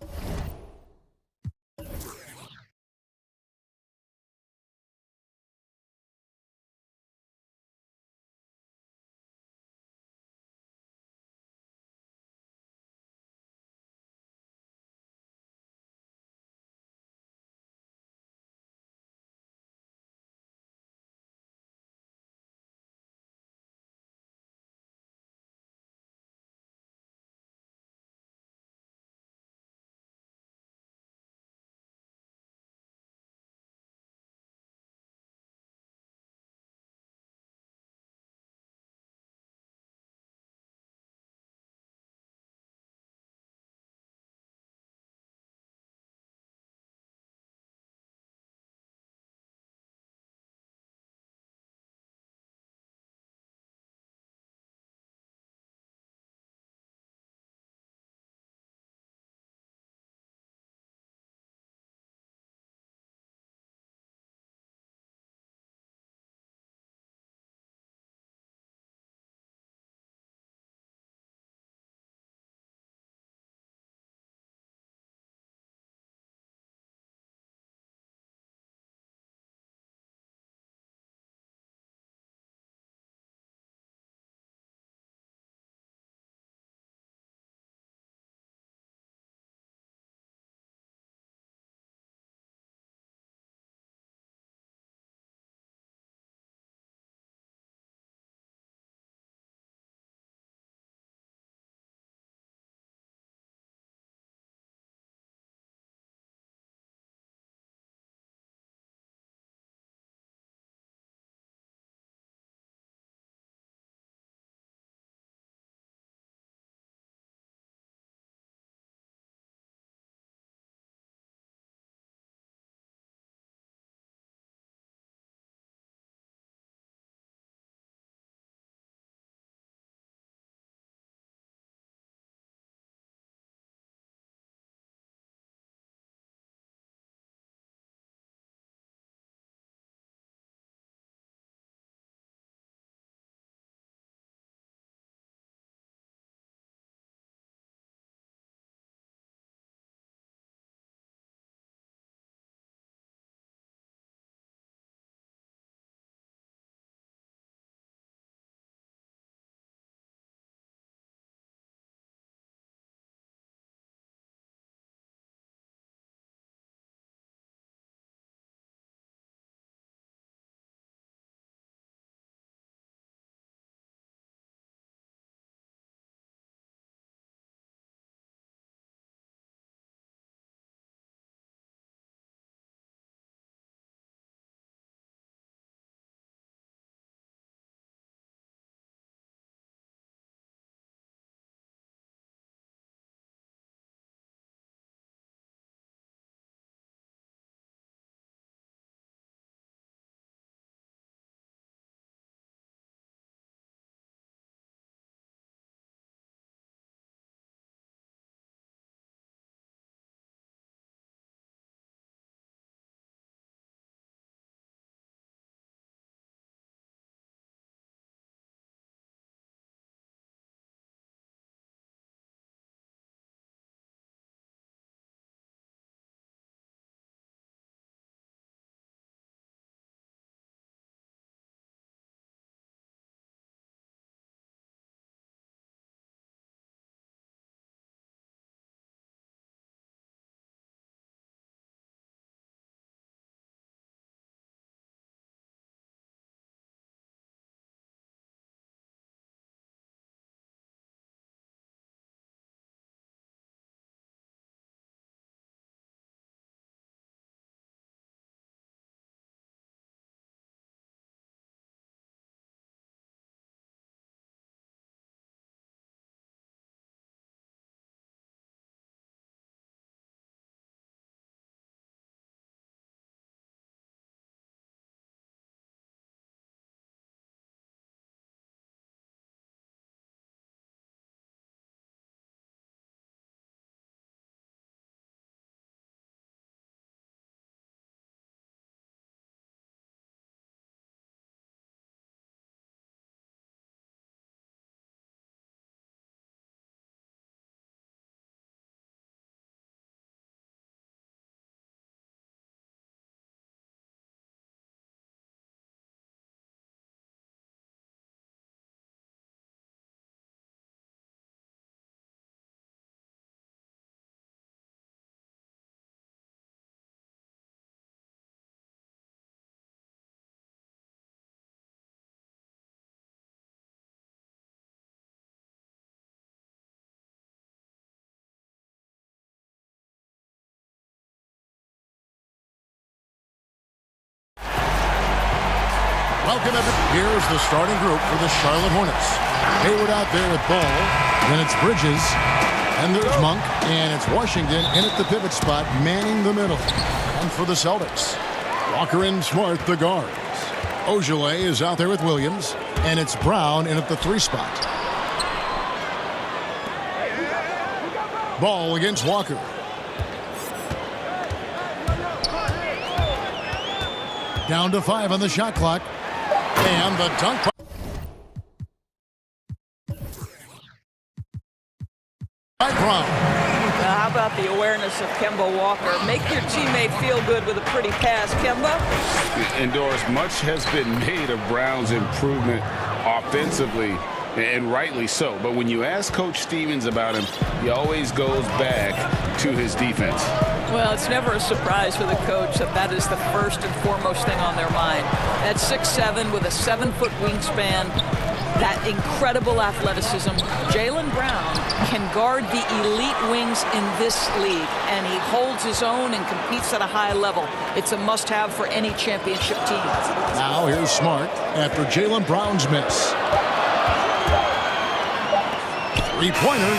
Welcome everyone. Here's the starting group for the Charlotte Hornets. Hayward out there with ball. Then it's Bridges. And there's Monk. And it's Washington in at the pivot spot, manning the middle. And for the Celtics, Walker and Smart, the guards. Ogilvy is out there with Williams. And it's Brown in at the 3 spot. Ball against Walker. Down to 5 on the shot clock. And the dunk. By Brown. Now, how about the awareness of Kemba Walker? Make your teammate feel good with a pretty pass, Kemba. And Doris, much has been made of Brown's improvement offensively, and rightly so. But when you ask Coach Stevens about him, he always goes back to his defense. Well, it's never a surprise for the coach that is the first and foremost thing on their mind. At 6'7" with a 7-foot wingspan, that incredible athleticism, Jaylen Brown can guard the elite wings in this league, and he holds his own and competes at a high level. It's a must-have for any championship team. Now here's Smart after Jaylen Brown's miss. Three-pointer.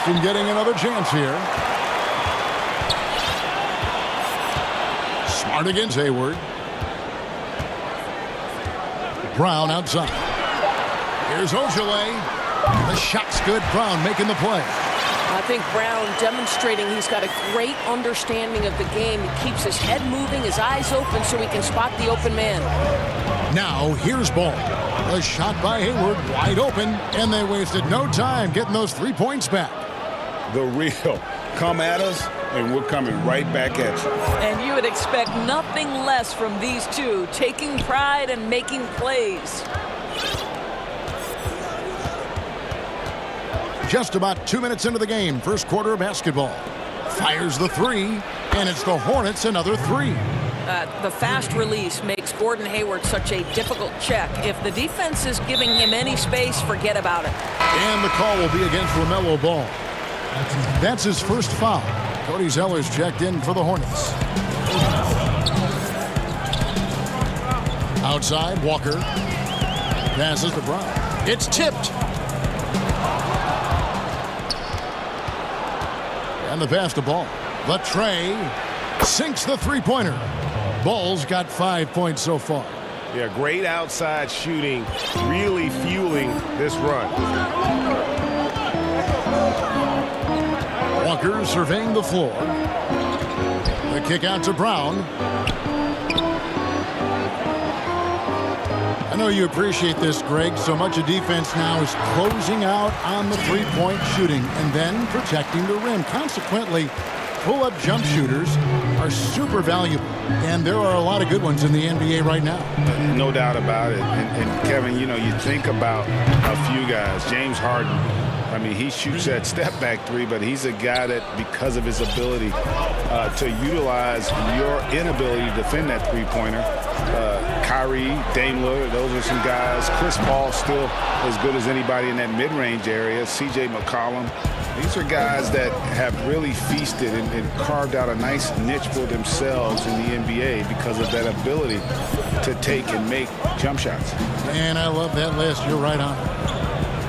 Boston getting another chance here. Smart against Hayward. Brown outside. Here's Ogilvy. The shot's good. Brown making the play. I think Brown demonstrating he's got a great understanding of the game. He keeps his head moving, his eyes open so he can spot the open man. Now here's Ball. A shot by Hayward, wide open, and they wasted no time getting those 3 points back. The real. Come at us, and we're coming right back at you. And you would expect nothing less from these two, taking pride and making plays. Just about 2 minutes into the game, first quarter of basketball. Fires the 3, and it's the Hornets another 3. The fast release makes Gordon Hayward such a difficult check. If the defense is giving him any space, forget about it. And the call will be against LaMelo Ball. That's his first foul. Cody Zeller's checked in for the Hornets. Outside, Walker. Passes to Brown. It's tipped. And the pass to Ball. The tray sinks the three-pointer. Ball's got 5 points so far. Yeah, great outside shooting, really fueling this run. Walker surveying the floor. The kick out to Brown. I know you appreciate this, Greg. So much of defense now is closing out on the three-point shooting and then protecting the rim. Consequently, pull-up jump shooters are super valuable, and there are a lot of good ones in the NBA right now. No doubt about it. And Kevin, you know, you think about a few guys. James Harden, I mean, he shoots that step-back three, but he's a guy that, because of his ability to utilize your inability to defend that three-pointer, Kyrie, Dame Lillard, those are some guys. Chris Paul still as good as anybody in that mid-range area. C.J. McCollum. These are guys that have really feasted and carved out a nice niche for themselves in the NBA because of that ability to take and make jump shots. And I love that list. You're right on.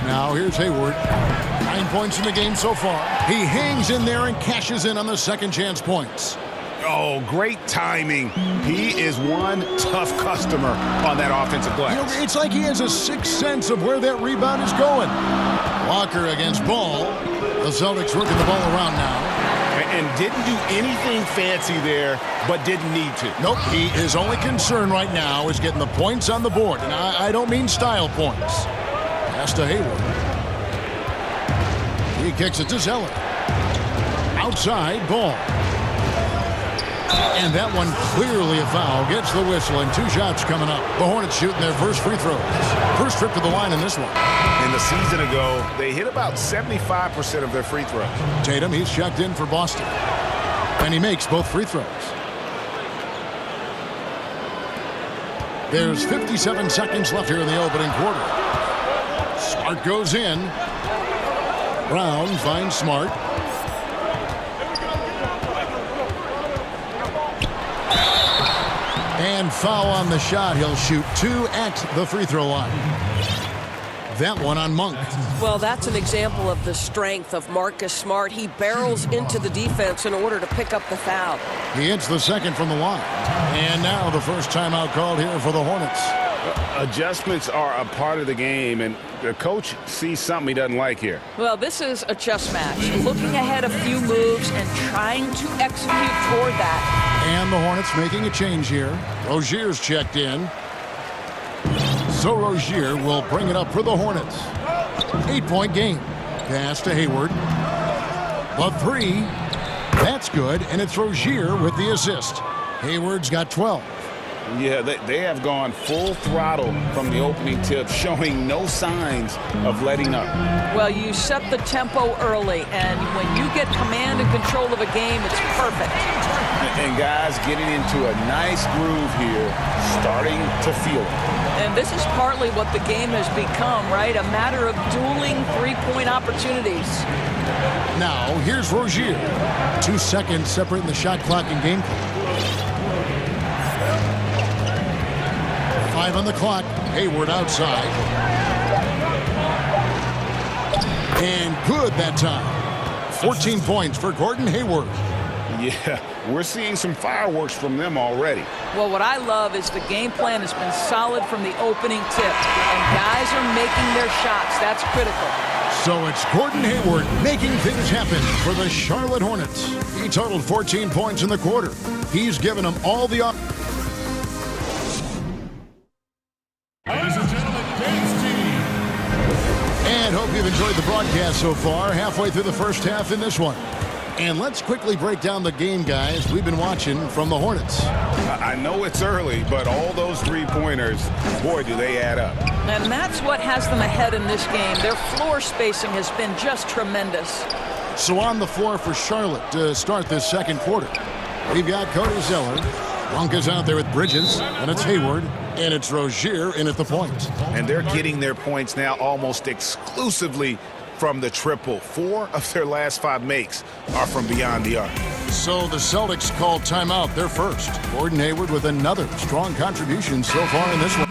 Now here's Hayward. 9 points in the game so far. He hangs in there and cashes in on the second chance points. Oh, great timing. He is one tough customer on that offensive glass. You know, it's like he has a sixth sense of where that rebound is going. Walker against Ball. The Celtics working the ball around now. And didn't do anything fancy there, but didn't need to. Nope, his only concern right now is getting the points on the board. And I don't mean style points. Pass to Hayward. He kicks it to Zeller. Outside, Ball. And that one clearly a foul. Gets the whistle, and 2 shots coming up. The Hornets shooting their first free throws. First trip to the line in this one. In the season ago, they hit about 75% of their free throws. Tatum, he's checked in for Boston. And he makes both free throws. There's 57 seconds left here in the opening quarter. Smart goes in. Brown finds Smart. And foul on the shot. He'll shoot 2 at the free throw line. That one on Monk. Well, that's an example of the strength of Marcus Smart. He barrels into the defense in order to pick up the foul. He hits the second from the line. And now the first timeout called here for the Hornets. Adjustments are a part of the game, and the coach sees something he doesn't like here. Well, this is a chess match. Looking ahead a few moves and trying to execute toward that. And the Hornets making a change here. Rozier's checked in. So Rozier will bring it up for the Hornets. 8-point game. Pass to Hayward. The 3. That's good, and it's Rozier with the assist. Hayward's got 12. Yeah, they have gone full throttle from the opening tip, showing no signs of letting up. Well, you set the tempo early, and when you get command and control of a game, it's perfect. And guys getting into a nice groove here, starting to feel it. And this is partly what the game has become, right? A matter of dueling three-point opportunities. Now, here's Rozier. 2 seconds separating the shot clock and game clock. 5 on the clock. Hayward outside. And good that time. 14 points for Gordon Hayward. Yeah, we're seeing some fireworks from them already. Well, what I love is the game plan has been solid from the opening tip. And guys are making their shots. That's critical. So it's Gordon Hayward making things happen for the Charlotte Hornets. He totaled 14 points in the quarter. He's given them all the... Ladies and gentlemen, James team. And hope you've enjoyed the broadcast so far. Halfway through the first half in this one. And let's quickly break down the game, guys, we've been watching from the Hornets. I know it's early, but all those three-pointers, boy, do they add up. And that's what has them ahead in this game. Their floor spacing has been just tremendous. So on the floor for Charlotte to start this second quarter, we've got Cody Zeller. Runka's out there with Bridges, and it's Hayward, and it's Rozier in at the point. And they're getting their points now almost exclusively from the triple. 4 of their last 5 makes are from beyond the arc. So the Celtics called timeout. They're first. Gordon Hayward with another strong contribution so far in this one.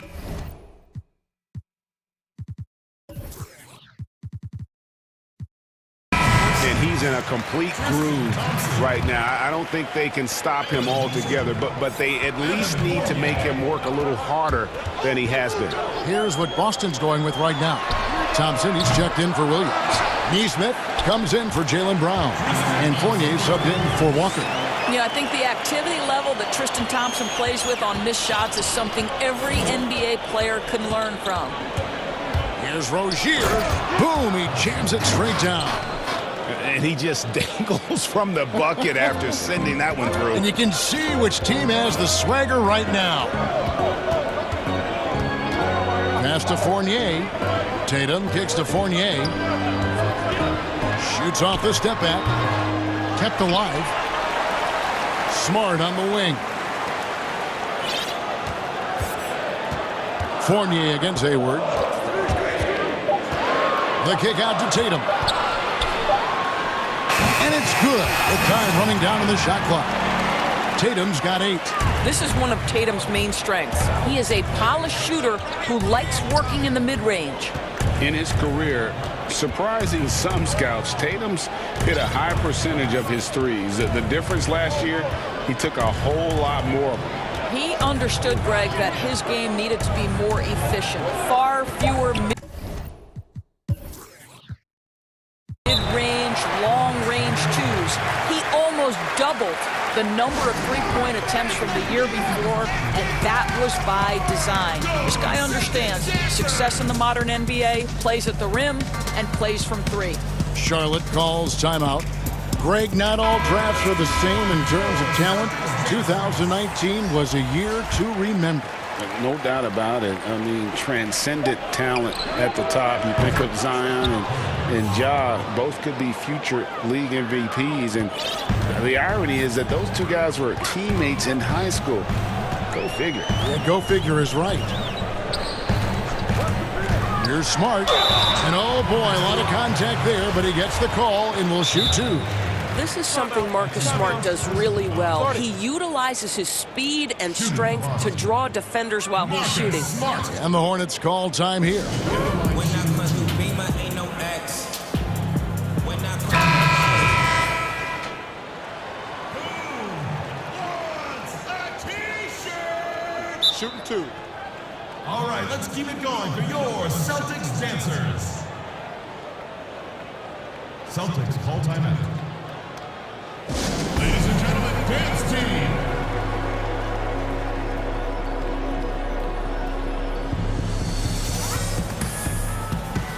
And he's in a complete groove right now. I don't think they can stop him altogether, but they at least need to make him work a little harder than he has been. Here's what Boston's going with right now. Thompson, he's checked in for Williams. Neesmith comes in for Jaylen Brown. And Fournier subbed in for Walker. Yeah, I think the activity level that Tristan Thompson plays with on missed shots is something every NBA player can learn from. Here's Rozier. Boom, he jams it straight down. And he just dangles from the bucket after sending that one through. And you can see which team has the swagger right now. Pass to Fournier. Tatum kicks to Fournier. Shoots off the step back. Kept alive. Smart on the wing. Fournier against Hayward. The kick out to Tatum. And it's good. The time running down on the shot clock. Tatum's got 8. This is one of Tatum's main strengths. He is a polished shooter who likes working in the mid-range. In his career, surprising some scouts, Tatum's hit a high percentage of his threes. The difference last year, he took a whole lot more of them. He understood, Greg, that his game needed to be more efficient. Far fewer mid-range, long-range twos. He almost doubled the number of three-point attempts from the year before, and that was by design. This guy understands success in the modern NBA, plays at the rim, and plays from 3. Charlotte calls timeout. Greg, not all drafts are the same in terms of talent. 2019 was a year to remember. No doubt about it. I mean, transcendent talent at the top. You think of Zion and Ja, both could be future league MVPs. And the irony is that those two guys were teammates in high school. Go figure. Yeah, go figure is right. Here's Smart. And oh boy, a lot of contact there, but he gets the call and will shoot 2. This is something Marcus Smart does really well. He utilizes his speed and strength to draw defenders while he's shooting. And the Hornets call time here. Shooting 2. All right, let's keep it going for your Celtics dancers. Celtics call timeout. Ladies and gentlemen, dance team.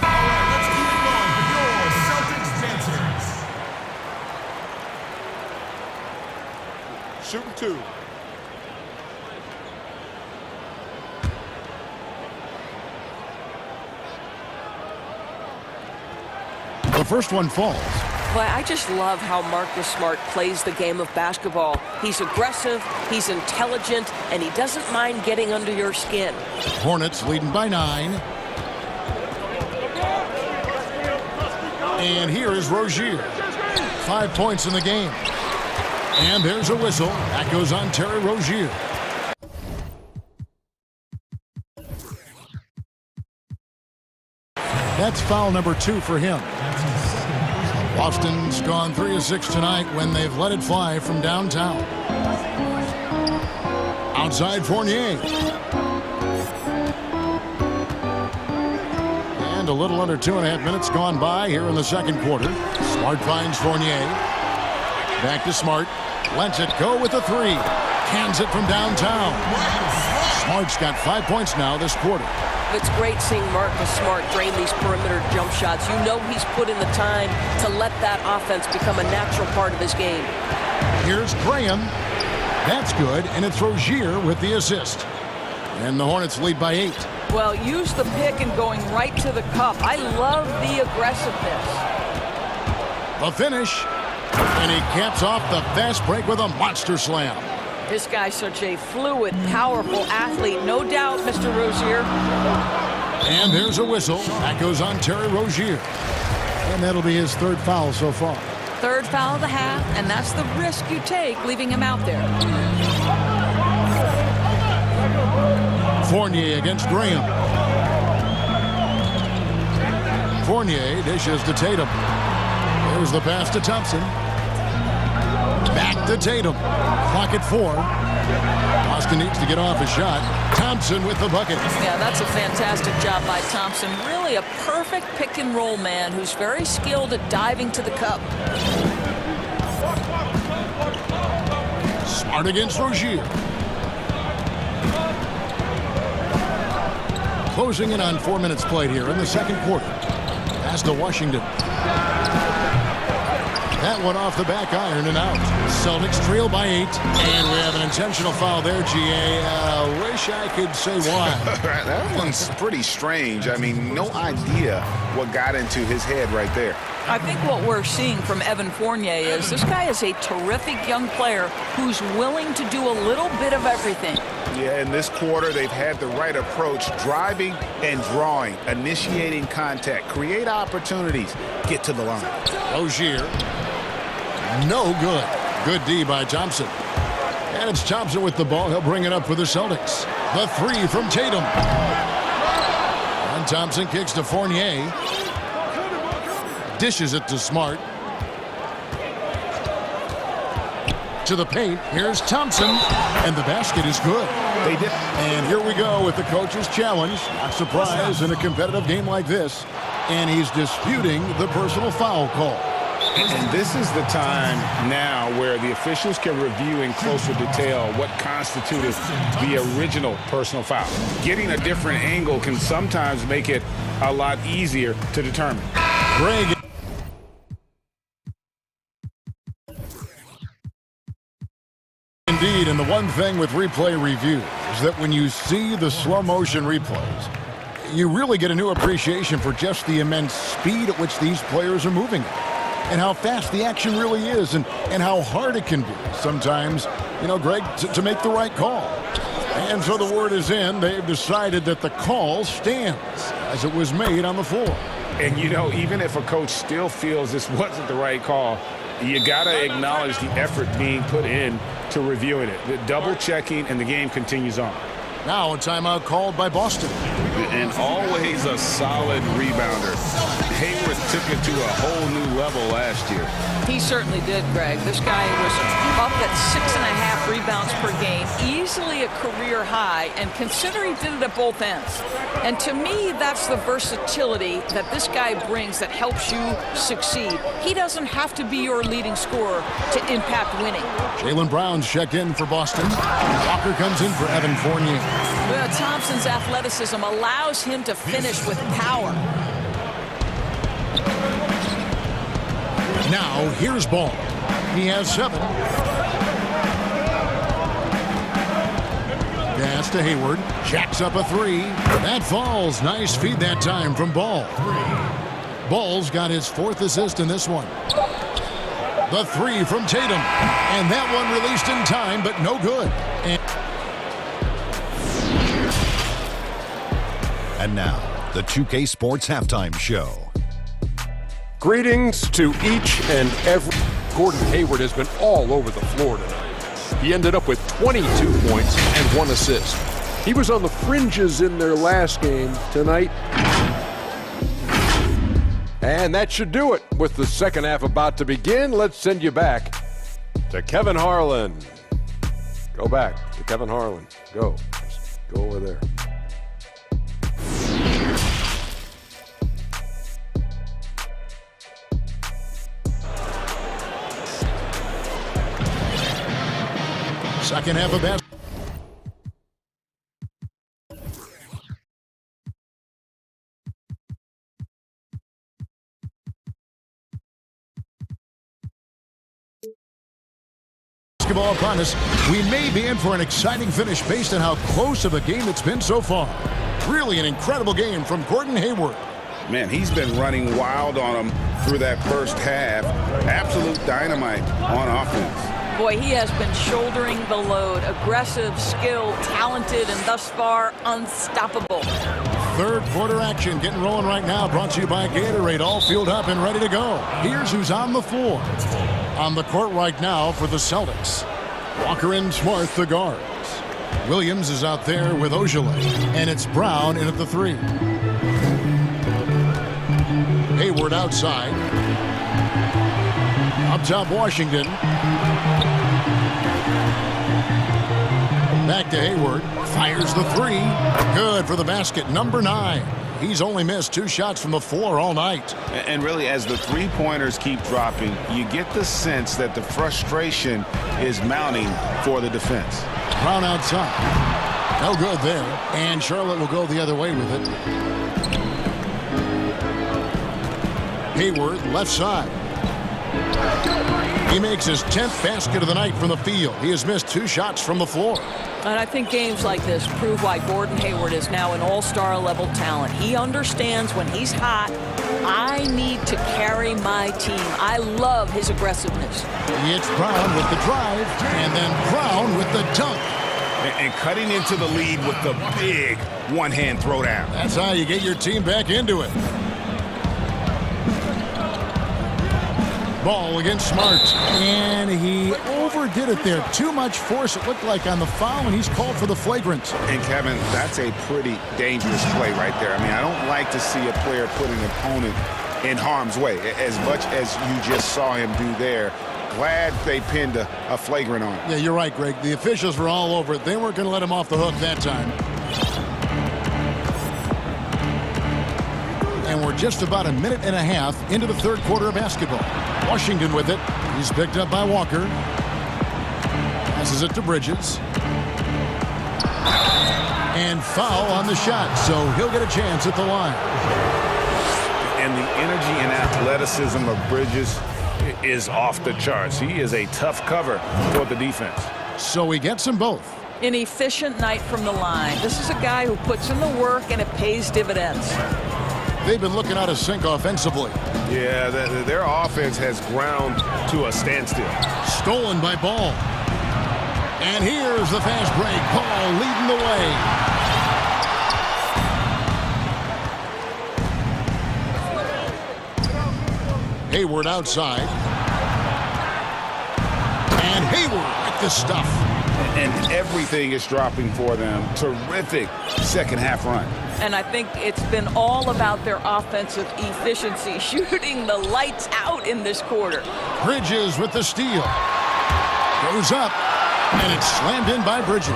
All right, let's keep it going for your Celtics dancers. Shooting 2. The first one falls. Well, I just love how Marcus Smart plays the game of basketball. He's aggressive, he's intelligent, and he doesn't mind getting under your skin. Hornets leading by 9. And here is Rozier. 5 points in the game. And there's a whistle. That goes on Terry Rozier. That's foul number 2 for him. Boston's gone 3 of 6 tonight when they've let it fly from downtown. Outside Fournier. And a little under 2.5 minutes gone by here in the second quarter. Smart finds Fournier. Back to Smart. Lets it go with a 3. Cans it from downtown. Smart's got 5 points now this quarter. It's great seeing Marcus Smart drain these perimeter jump shots. You know he's put in the time to let that offense become a natural part of his game. Here's Graham. That's good, and it's Rozier with the assist. And the Hornets lead by 8. Well, use the pick and going right to the cup. I love the aggressiveness. The finish. And he caps off the fast break with a monster slam. This guy's such a fluid, powerful athlete. No doubt, Mr. Rozier. And there's a whistle. That goes on Terry Rozier. And that'll be his 3rd foul so far. 3rd foul of the half, and that's the risk you take leaving him out there. Fournier against Graham. Fournier dishes to Tatum. There's the pass to Thompson. Back to Tatum. Clock at 4. Boston needs to get off a shot. Thompson with the bucket. Yeah, that's a fantastic job by Thompson. Really a perfect pick and roll man who's very skilled at diving to the cup. Smart against Rozier. Closing in on 4 minutes played here in the second quarter. Pass to Washington. That one off the back iron and out. Celtics trail by 8. And we have an intentional foul there, GA. Wish I could say why. That one's pretty strange. I mean, no idea what got into his head right there. I think what we're seeing from Evan Fournier is this guy is a terrific young player who's willing to do a little bit of everything. Yeah, in this quarter, they've had the right approach, driving and drawing, initiating contact, create opportunities, get to the line. Rozier. No good. Good D by Thompson. And it's Thompson with the ball. He'll bring it up for the Celtics. The 3 from Tatum. And Thompson kicks to Fournier. Dishes it to Smart. To the paint. Here's Thompson. And the basket is good. They did. And here we go with the coach's challenge. Not surprised in a competitive game like this. And he's disputing the personal foul call. And this is the time now where the officials can review in closer detail what constituted the original personal foul. Getting a different angle can sometimes make it a lot easier to determine. Greg. Indeed, and the one thing with replay review is that when you see the slow motion replays, you really get a new appreciation for just the immense speed at which these players are moving. And how fast the action really is, and how hard it can be sometimes, you know, Greg, to make the right call. And so the word is in. They've decided that the call stands as it was made on the floor. And, you know, even if a coach still feels this wasn't the right call, You got to acknowledge the effort being put in to reviewing it. The double checking, and the game continues on. Now a timeout called by Boston. And always a solid rebounder. Hayward took it to a whole new level last year. He certainly did, Greg. This guy was up at 6.5 rebounds per game, easily a career high, and consider he did it at both ends. And to me, that's the versatility that this guy brings that helps you succeed. He doesn't have to be your leading scorer to impact winning. Jaylen Brown's check in for Boston. Walker comes in for Evan Fournier. Well, Thompson's athleticism allows him to finish with power. Now, here's Ball. He has 7. Pass to Hayward. Jacks up a 3. That falls. Nice feed that time from Ball. Ball's got his 4th assist in this one. The 3 from Tatum. And that one released in time, but no good. And now, the 2K Sports Halftime Show. Greetings to each and every. Gordon Hayward has been all over the floor tonight. He ended up with 22 points and 1 assist. He was on the fringes in their last game tonight. And that should do it. With the second half about to begin, let's send you back to Kevin Harlan. Go back to Kevin Harlan. Go. Go over there. Second half of basketball. Upon us, we may be in for an exciting finish based on how close of a game it's been so far. Really an incredible game from Gordon Hayward. Man, he's been running wild on him through that first half. Absolute dynamite on offense. Boy, he has been shouldering the load. Aggressive, skilled, talented, and thus far unstoppable. Third quarter action getting rolling right now. Brought to you by Gatorade. All fueled up and ready to go. Here's who's on the floor. On the court right now for the Celtics. Walker and Smart, the guards. Williams is out there with Ojale. And it's Brown in at the 3. Hayward outside. Up top, Washington. Back to Hayward. Fires the 3. Good for the basket. Number 9. He's only missed 2 shots from the floor all night. And really, as the three-pointers keep dropping, you get the sense that the frustration is mounting for the defense. Brown outside. No good there. And Charlotte will go the other way with it. Hayward, left side. He makes his 10th basket of the night from the field. He has missed 2 shots from the floor. And I think games like this prove why Gordon Hayward is now an all-star level talent. He understands when he's hot, I need to carry my team. I love his aggressiveness. It's Brown with the drive, and then Brown with the dunk. And cutting into the lead with the big one-hand throwdown. That's how you get your team back into it. Ball against Smart, and he overdid it there. Too much force, it looked like, on the foul, and he's called for the flagrant. And, Kevin, that's a pretty dangerous play right there. I mean, I don't like to see a player put an opponent in harm's way, as much as you just saw him do there. Glad they pinned a flagrant on him. Yeah, you're right, Greg. The officials were all over it. They weren't going to let him off the hook that time. And we're just about a minute and a half into the third quarter of basketball. Washington with it. He's picked up by Walker. Passes it to Bridges. And foul on the shot, so he'll get a chance at the line. And the energy and athleticism of Bridges is off the charts. He is a tough cover for the defense. So he gets them both. An efficient night from the line. This is a guy who puts in the work, and it pays dividends. They've been looking out of sync offensively. Yeah, their offense has ground to a standstill. Stolen by Ball. And here's the fast break. Ball leading the way. Hayward outside. Hayward with the stuff. And everything is dropping for them. Terrific second half run. And I think it's been all about their offensive efficiency, shooting the lights out in this quarter. Bridges with the steal. Goes up, and it's slammed in by Bridges.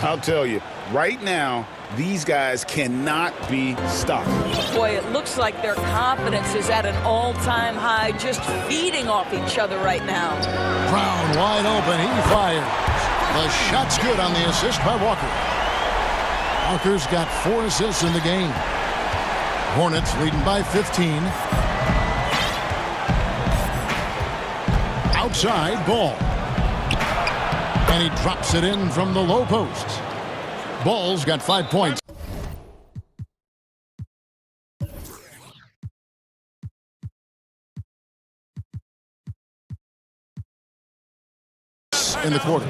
I'll tell you, right now, these guys cannot be stopped. Boy, it looks like their confidence is at an all-time high, just feeding off each other right now. Brown wide open, he fires. The shot's good on the assist by Walker. Walker's got 4 assists in the game. Hornets leading by 15. Outside Ball. And he drops it in from the low post. Ball's got 5 points. In the quarter.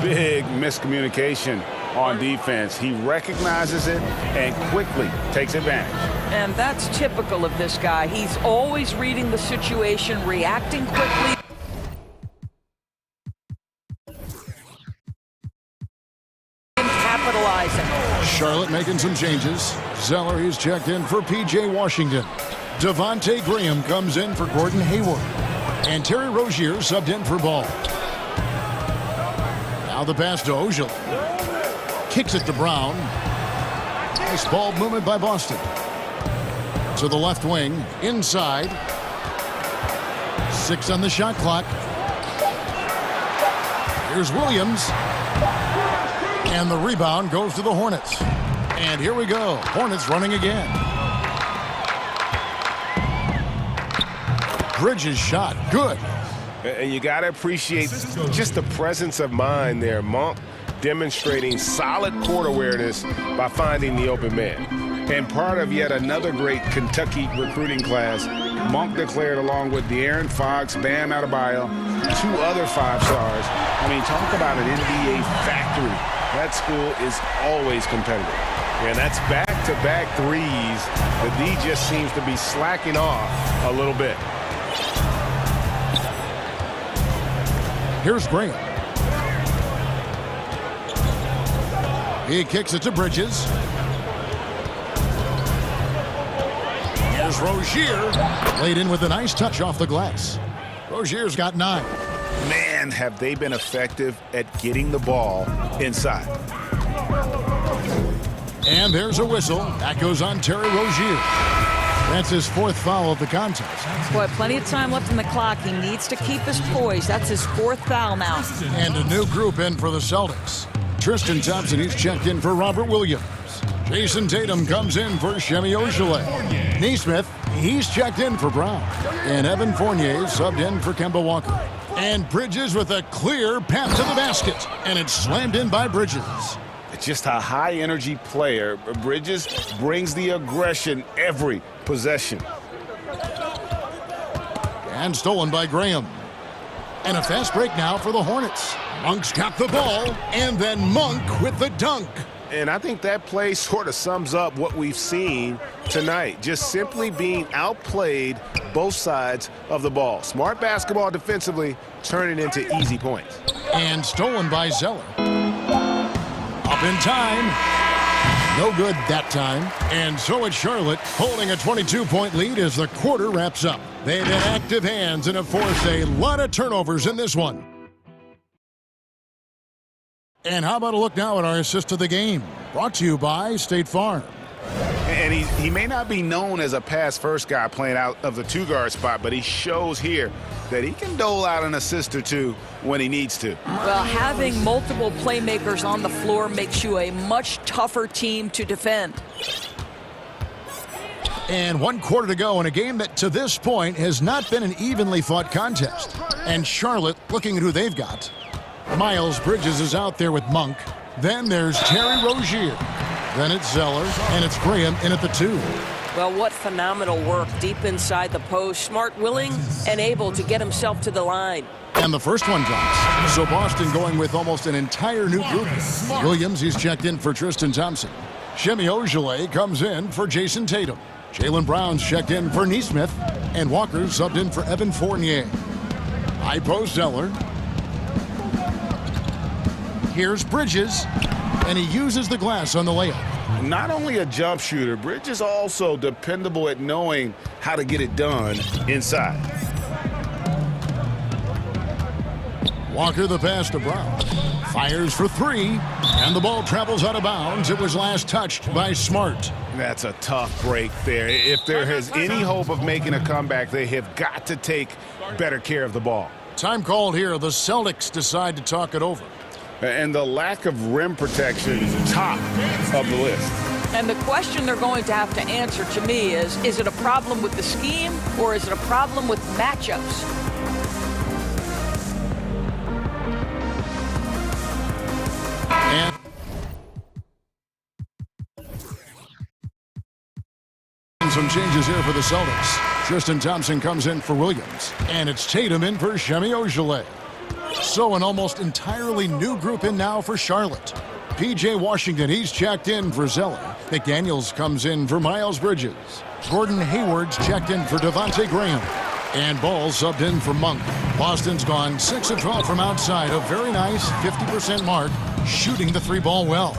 Big miscommunication on defense. He recognizes it and quickly takes advantage. And that's typical of this guy. He's always reading the situation, reacting quickly. Capitalizing. Charlotte making some changes. Zeller, he's checked in for P.J. Washington. Devontae Graham comes in for Gordon Hayward. And Terry Rozier subbed in for Ball. Now the pass to Ojala. Kicks it to Brown. Nice ball movement by Boston. To the left wing, inside. 6 on the shot clock. Here's Williams. And the rebound goes to the Hornets. And here we go. Hornets running again. Bridges shot. Good. And you got to appreciate just the presence of mind there. Monk demonstrating solid court awareness by finding the open man. And part of yet another great Kentucky recruiting class, Monk declared along with De'Aaron Fox, Bam Adebayo, 2 other 5-stars. I mean, talk about an NBA factory. That school is always competitive. And that's back-to-back threes. The D just seems to be slacking off a little bit. Here's Graham. He kicks it to Bridges. Here's Rozier. Laid in with a nice touch off the glass. Rozier's got 9. Man, have they been effective at getting the ball inside. And there's a whistle. That goes on Terry Rozier. That's his 4th foul of the contest. Boy, plenty of time left in the clock. He needs to keep his poise. That's his 4th foul now. And a new group in for the Celtics. Tristan Thompson, he's checked in for Robert Williams. Jason Tatum comes in for Semi Ojeleye. Neesmith, he's checked in for Brown. And Evan Fournier subbed in for Kemba Walker. And Bridges with a clear path to the basket. And it's slammed in by Bridges. Just a high-energy player. Bridges brings the aggression every possession. And stolen by Graham. And a fast break now for the Hornets. Monk's got the ball, and then Monk with the dunk. And I think that play sort of sums up what we've seen tonight. Just simply being outplayed both sides of the ball. Smart basketball defensively, turning into easy points. And stolen by Zeller. Up in time. No good that time. And so it's Charlotte holding a 22-point lead as the quarter wraps up. They've had active hands and have forced a lot of turnovers in this one. And how about a look now at our assist of the game? Brought to you by State Farm. And he may not be known as a pass-first guy playing out of the 2-guard spot, but he shows here that he can dole out an assist or 2 when he needs to. Well, having multiple playmakers on the floor makes you a much tougher team to defend. And 1 quarter to go in a game that to this point has not been an evenly fought contest. And Charlotte, looking at who they've got. Miles Bridges is out there with Monk. Then there's Terry Rozier. Then it's Zeller, and it's Graham in at the 2. Well, what phenomenal work deep inside the post. Smart, willing, and able to get himself to the line. And the first one drops. So Boston going with almost an entire new group. Williams, he's checked in for Tristan Thompson. Semi Ojeleye comes in for Jason Tatum. Jaylen Brown's checked in for Neesmith. And Walker subbed in for Evan Fournier. High post Zeller. Here's Bridges, and he uses the glass on the layup. Not only a jump shooter, Bridges also dependable at knowing how to get it done inside. Walker the pass to Brown. Fires for three, and the ball travels out of bounds. It was last touched by Smart. That's a tough break there. If there is any hope of making a comeback, they have got to take better care of the ball. Time called here. The Celtics decide to talk it over. And the lack of rim protection is top of the list. And the question they're going to have to answer to me is it a problem with the scheme or is it a problem with matchups? And some changes here for the Celtics. Tristan Thompson comes in for Williams. And it's Tatum in for Semi Ojeleye. So an almost entirely new group in now for Charlotte. P.J. Washington, he's checked in for Zeller. McDaniels comes in for Miles Bridges. Gordon Hayward's checked in for Devontae Graham. And Ball subbed in for Monk. Boston's gone 6 of 12 from outside. A very nice 50% mark, shooting the three ball well.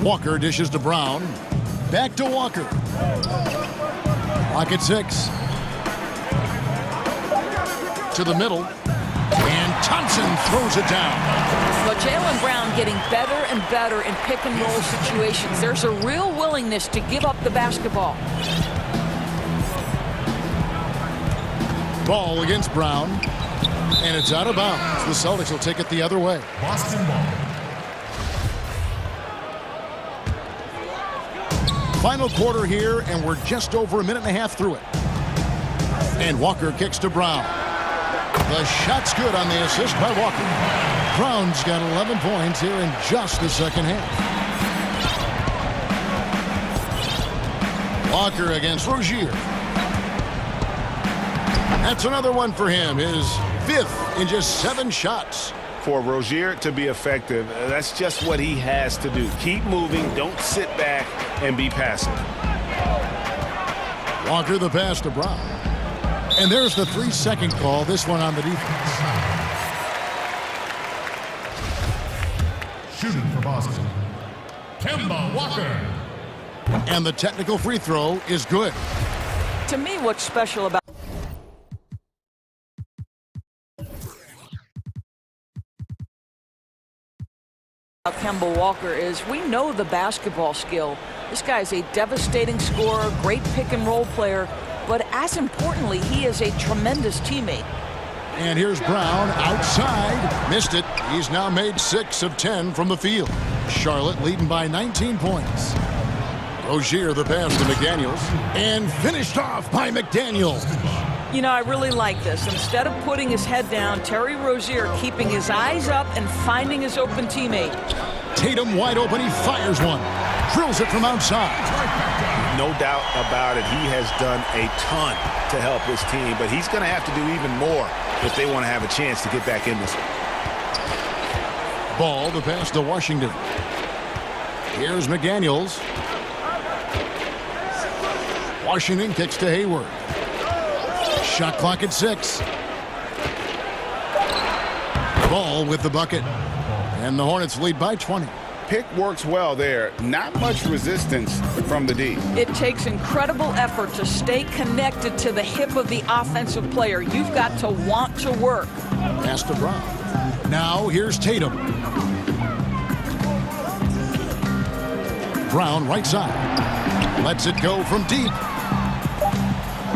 Walker dishes to Brown. Back to Walker. Clock at 6. To the middle, and Thompson throws it down. Well, Jaylen Brown getting better and better in pick-and-roll situations. There's a real willingness to give up the basketball. Ball against Brown, and it's out of bounds. The Celtics will take it the other way. Boston ball. Final quarter here, and we're just over a minute and a half through it. And Walker kicks to Brown. The shot's good on the assist by Walker. Brown's got 11 points here in just the second half. Walker against Rozier. That's another one for him. His 5th in just 7 shots. For Rozier to be effective, that's just what he has to do. Keep moving, don't sit back and be passive. Walker the pass to Brown. And there's the 3-second call, this one on the defense. Shooting for Boston, Kemba Walker. And the technical free throw is good. To me, what's special about Kemba Walker is we know the basketball skill. This guy's a devastating scorer, great pick-and-roll player, but as importantly, he is a tremendous teammate. And here's Brown outside. Missed it. He's now made 6 of 10 from the field. Charlotte leading by 19 points. Rozier the pass to McDaniels. And finished off by McDaniels. You know, I really like this. Instead of putting his head down, Terry Rozier keeping his eyes up and finding his open teammate. Tatum wide open. He fires one. Drills it from outside. No doubt about it. He has done a ton to help his team, but he's going to have to do even more if they want to have a chance to get back in this one. Ball the pass to Washington. Here's McDaniels. Washington kicks to Hayward. Shot clock at 6. Ball with the bucket. And the Hornets lead by 20. Pick works well there. Not much resistance from the D. It takes incredible effort to stay connected to the hip of the offensive player. You've got to want to work. Pass to Brown. Now here's Tatum. Brown right side. Lets it go from deep.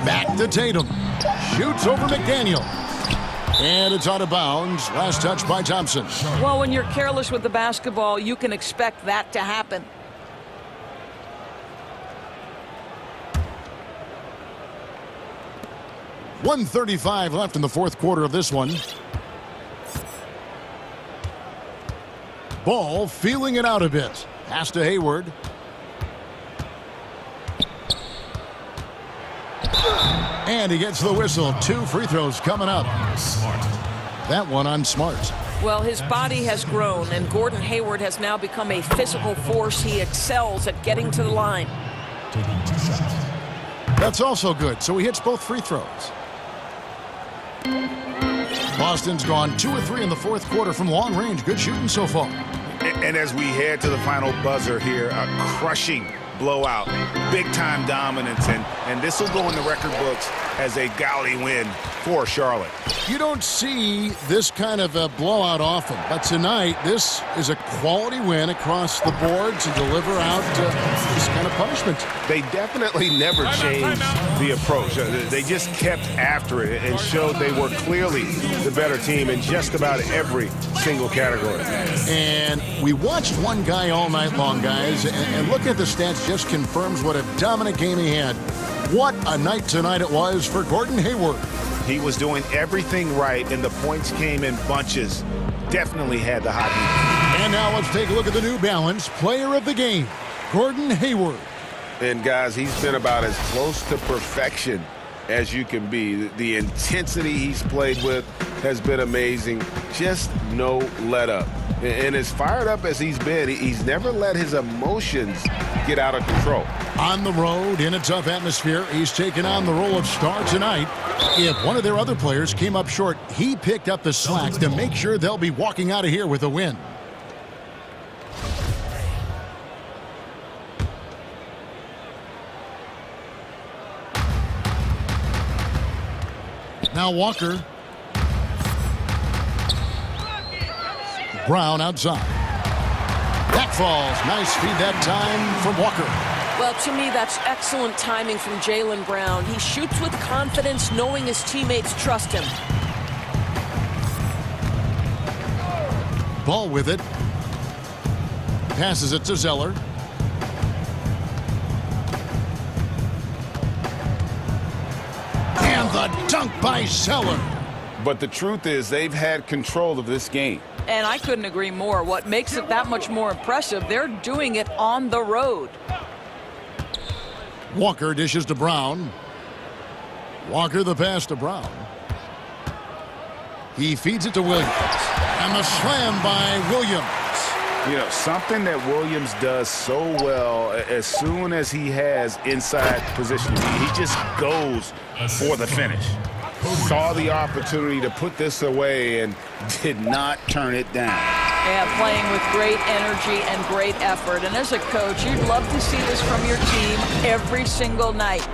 Back to Tatum. Shoots over McDaniel. And it's out of bounds. Last touch by Thompson. Well, when you're careless with the basketball, you can expect that to happen. .135 left in the fourth quarter of this one. Ball feeling it out a bit. Pass to Hayward. And he gets the whistle. 2 free throws coming up. That one on Smart. Well, his body has grown, and Gordon Hayward has now become a physical force. He excels at getting to the line. That's also good. So he hits both free throws. Boston's gone 2 of 3 in the fourth quarter from long range. Good shooting so far. And as we head to the final buzzer here, a crushing blowout, big-time dominance, and this will go in the record books as a gaudy win for Charlotte. You don't see this kind of a blowout often, but tonight this is a quality win across the board to deliver out this kind of punishment. They definitely never changed the approach. They just kept after it and showed they were clearly the better team in just about every single category. And we watched one guy all night long, guys, and looking at the stats just confirms what a dominant game he had. What a night tonight it was for Gordon Hayward. He was doing everything right, and the points came in bunches. Definitely had the hot heat. And now let's take a look at the New Balance player of the game, Gordon Hayward. And guys, he's been about as close to perfection as you can be. The intensity he's played with has been amazing. Just no let up. And as fired up as he's been, he's never let his emotions get out of control. On the road, in a tough atmosphere, he's taken on the role of star tonight. If one of their other players came up short, he picked up the slack to make sure they'll be walking out of here with a win. Now Walker. Brown outside. Back falls. Nice feed that time from Walker. Well, to me, that's excellent timing from Jaylen Brown. He shoots with confidence, knowing his teammates trust him. Ball with it. Passes it to Zeller. And the dunk by Zeller. But the truth is, they've had control of this game. And I couldn't agree more. What makes it that much more impressive, they're doing it on the road. Walker dishes to Brown. Walker the pass to Brown. He feeds it to Williams. And the slam by Williams. You know, something that Williams does so well, as soon as he has inside position, he just goes for the finish. Saw the opportunity to put this away and did not turn it down. Yeah, playing with great energy and great effort. And as a coach, you'd love to see this from your team every single night.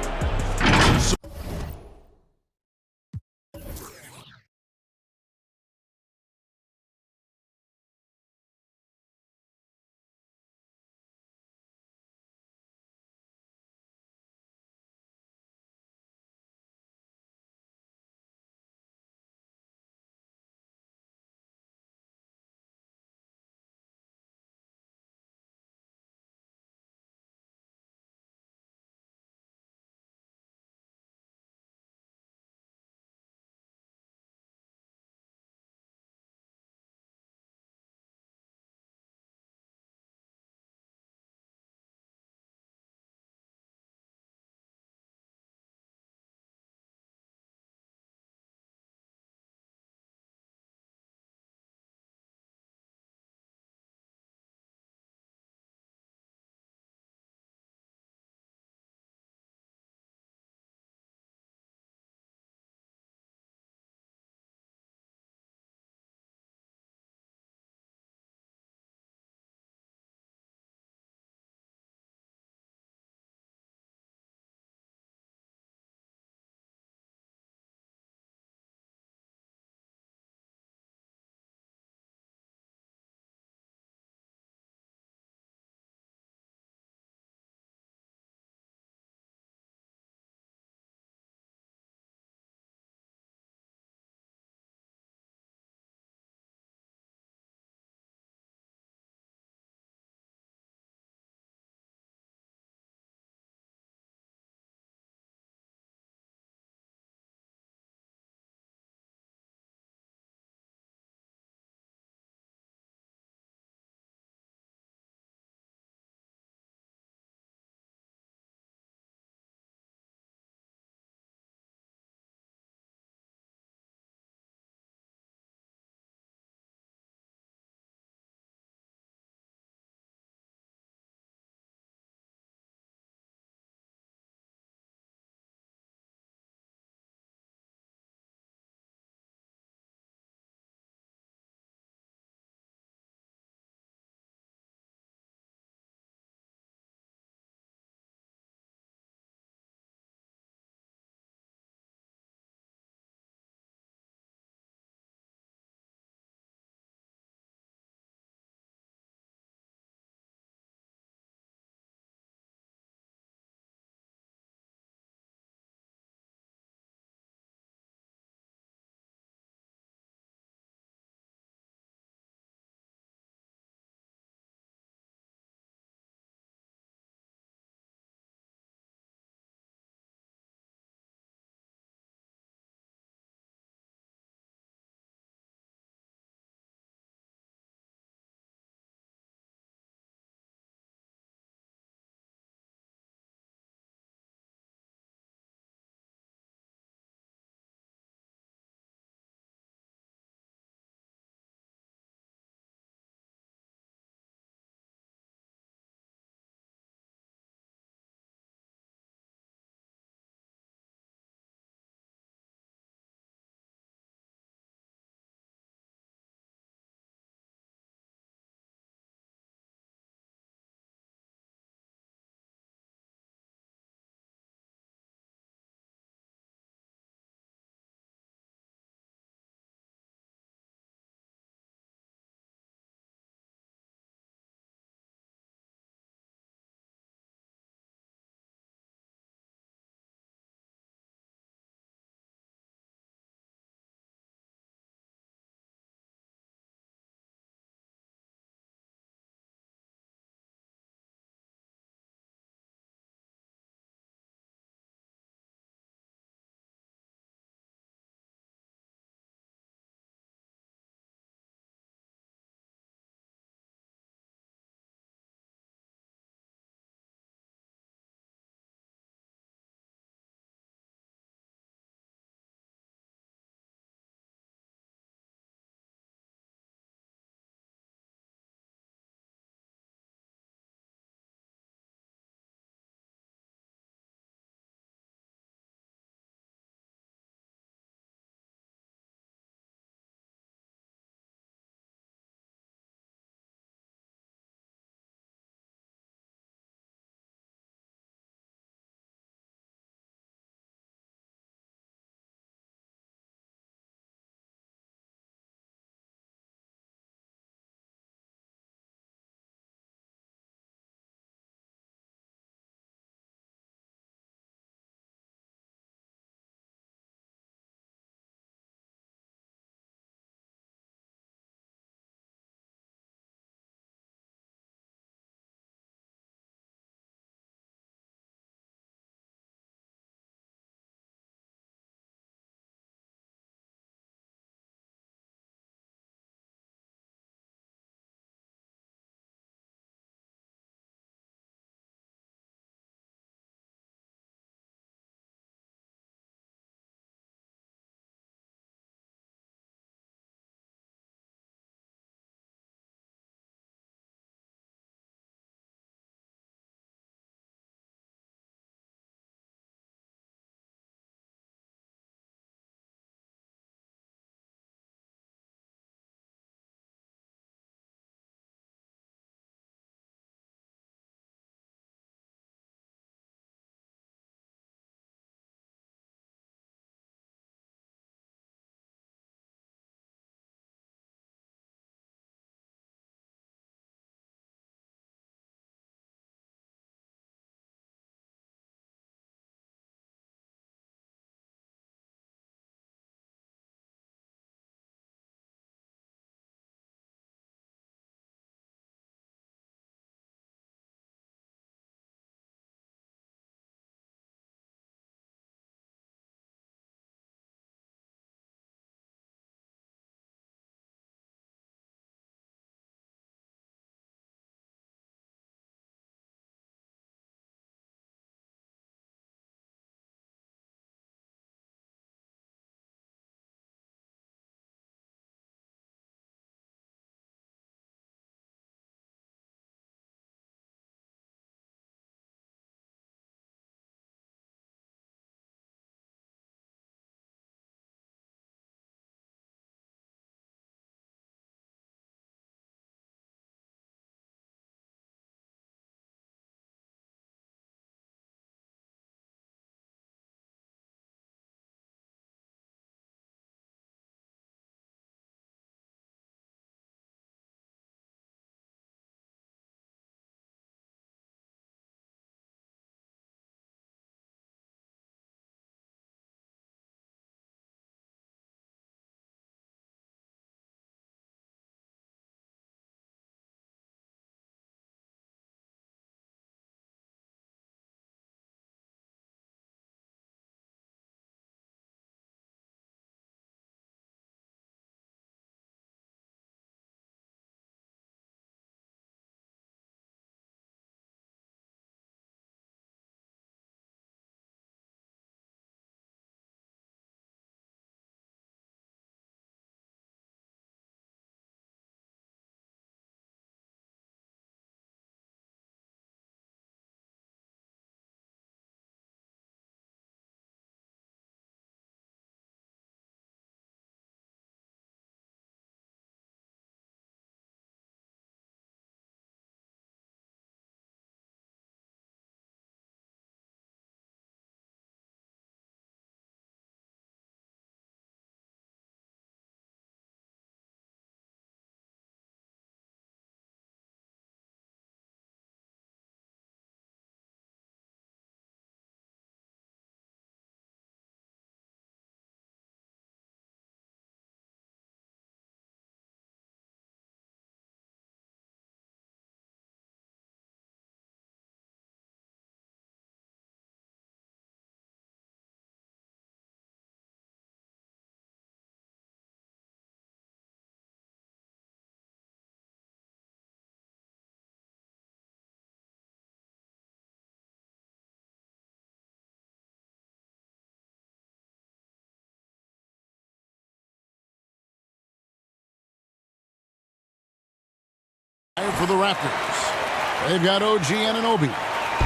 For the Raptors. They've got OG Anunoby.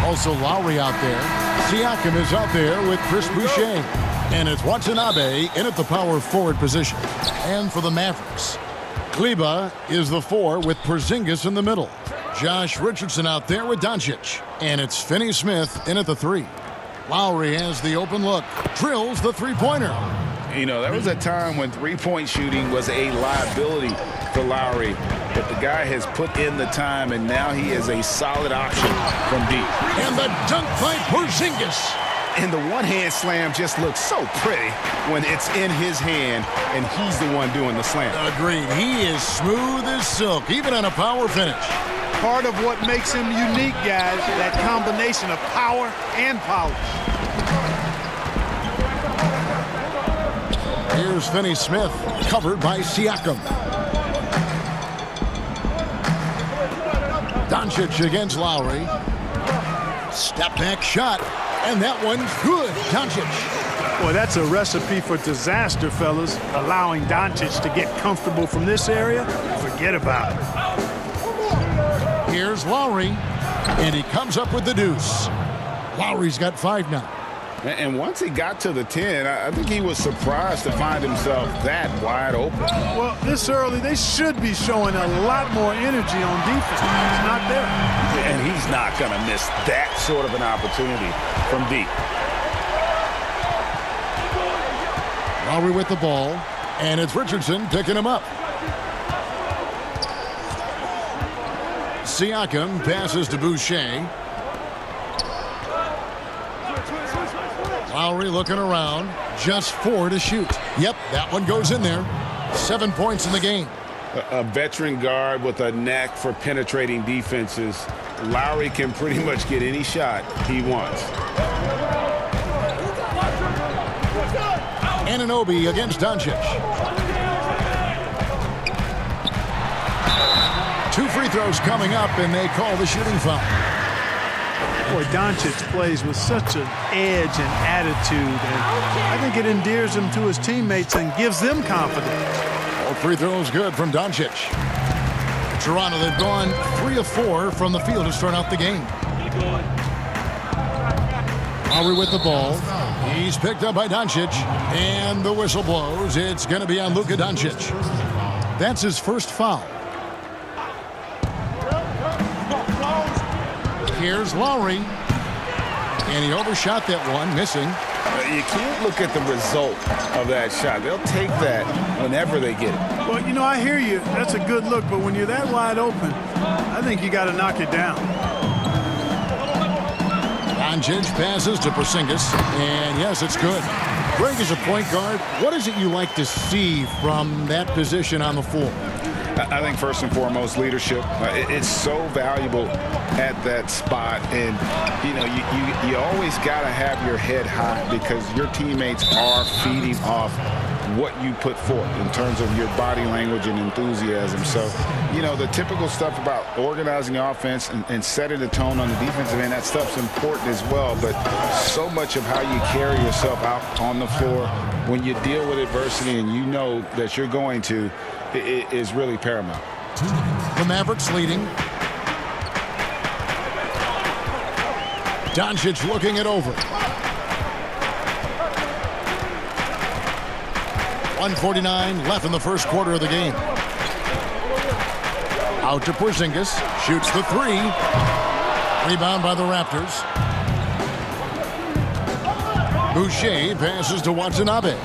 Also Lowry out there. Siakam is out there with Chris Boucher. And it's Watanabe in at the power forward position. And for the Mavericks, Kleba is the 4 with Porzingis in the middle. Josh Richardson out there with Doncic. And it's Finney Smith in at the 3. Lowry has the open look. Drills the three-pointer. You know, there was a time when three-point shooting was a liability for Lowry. But the guy has put in the time, and now he is a solid option from deep. And the dunk by Porzingis. And the one-hand slam just looks so pretty when it's in his hand, and he's the one doing the slam. Agreed. He is smooth as silk, even on a power finish. Part of what makes him unique, guys, that combination of power and polish. Here's Finney Smith, covered by Siakam. Doncic against Lowry. Step back shot, and that one's good. Doncic. Boy, that's a recipe for disaster, fellas. Allowing Doncic to get comfortable from this area, forget about it. Here's Lowry, and he comes up with the deuce. Lowry's got 5 now. And once he got to the 10, I think he was surprised to find himself that wide open. Well, this early, they should be showing a lot more energy on defense. It's not there. And he's not going to miss that sort of an opportunity from deep. Lowry with the ball, and it's Richardson picking him up. Siakam passes to Boucher. Lowry looking around, just 4 to shoot. Yep, that one goes in there. 7 points in the game. A veteran guard with a knack for penetrating defenses. Lowry can pretty much get any shot he wants. Anunoby against Doncic. 2 free throws coming up, and they call the shooting foul. Boy, Doncic plays with such an edge and attitude, and I think it endears him to his teammates and gives them confidence. All free throws good from Doncic. Toronto, they've gone 3 of 4 from the field to start out the game. Lowry with the ball. He's picked up by Doncic, and the whistle blows. It's going to be on Luka Doncic. That's his first foul. Here's Lowry, and he overshot that one, missing. You can't look at the result of that shot. They'll take that whenever they get it. Well, you know, I hear you. That's a good look, but when you're that wide open, I think you got to knock it down. Doncic passes to Porzingis, and yes, it's good. Greg, is a point guard, what is it you like to see from that position on the floor? I think first and foremost, leadership. It's so valuable at that spot, and you know, you always got to have your head high because your teammates are feeding off what you put forth in terms of your body language and enthusiasm. So, you know, the typical stuff about organizing the offense and setting the tone on the defensive end, that stuff's important as well, but so much of how you carry yourself out on the floor when you deal with adversity and you know that you're going to, it is really paramount. The Mavericks leading. Doncic looking it over. 1:49 left in the first quarter of the game. Out to Porzingis. Shoots the 3. Rebound by the Raptors. Boucher passes to Watanabe.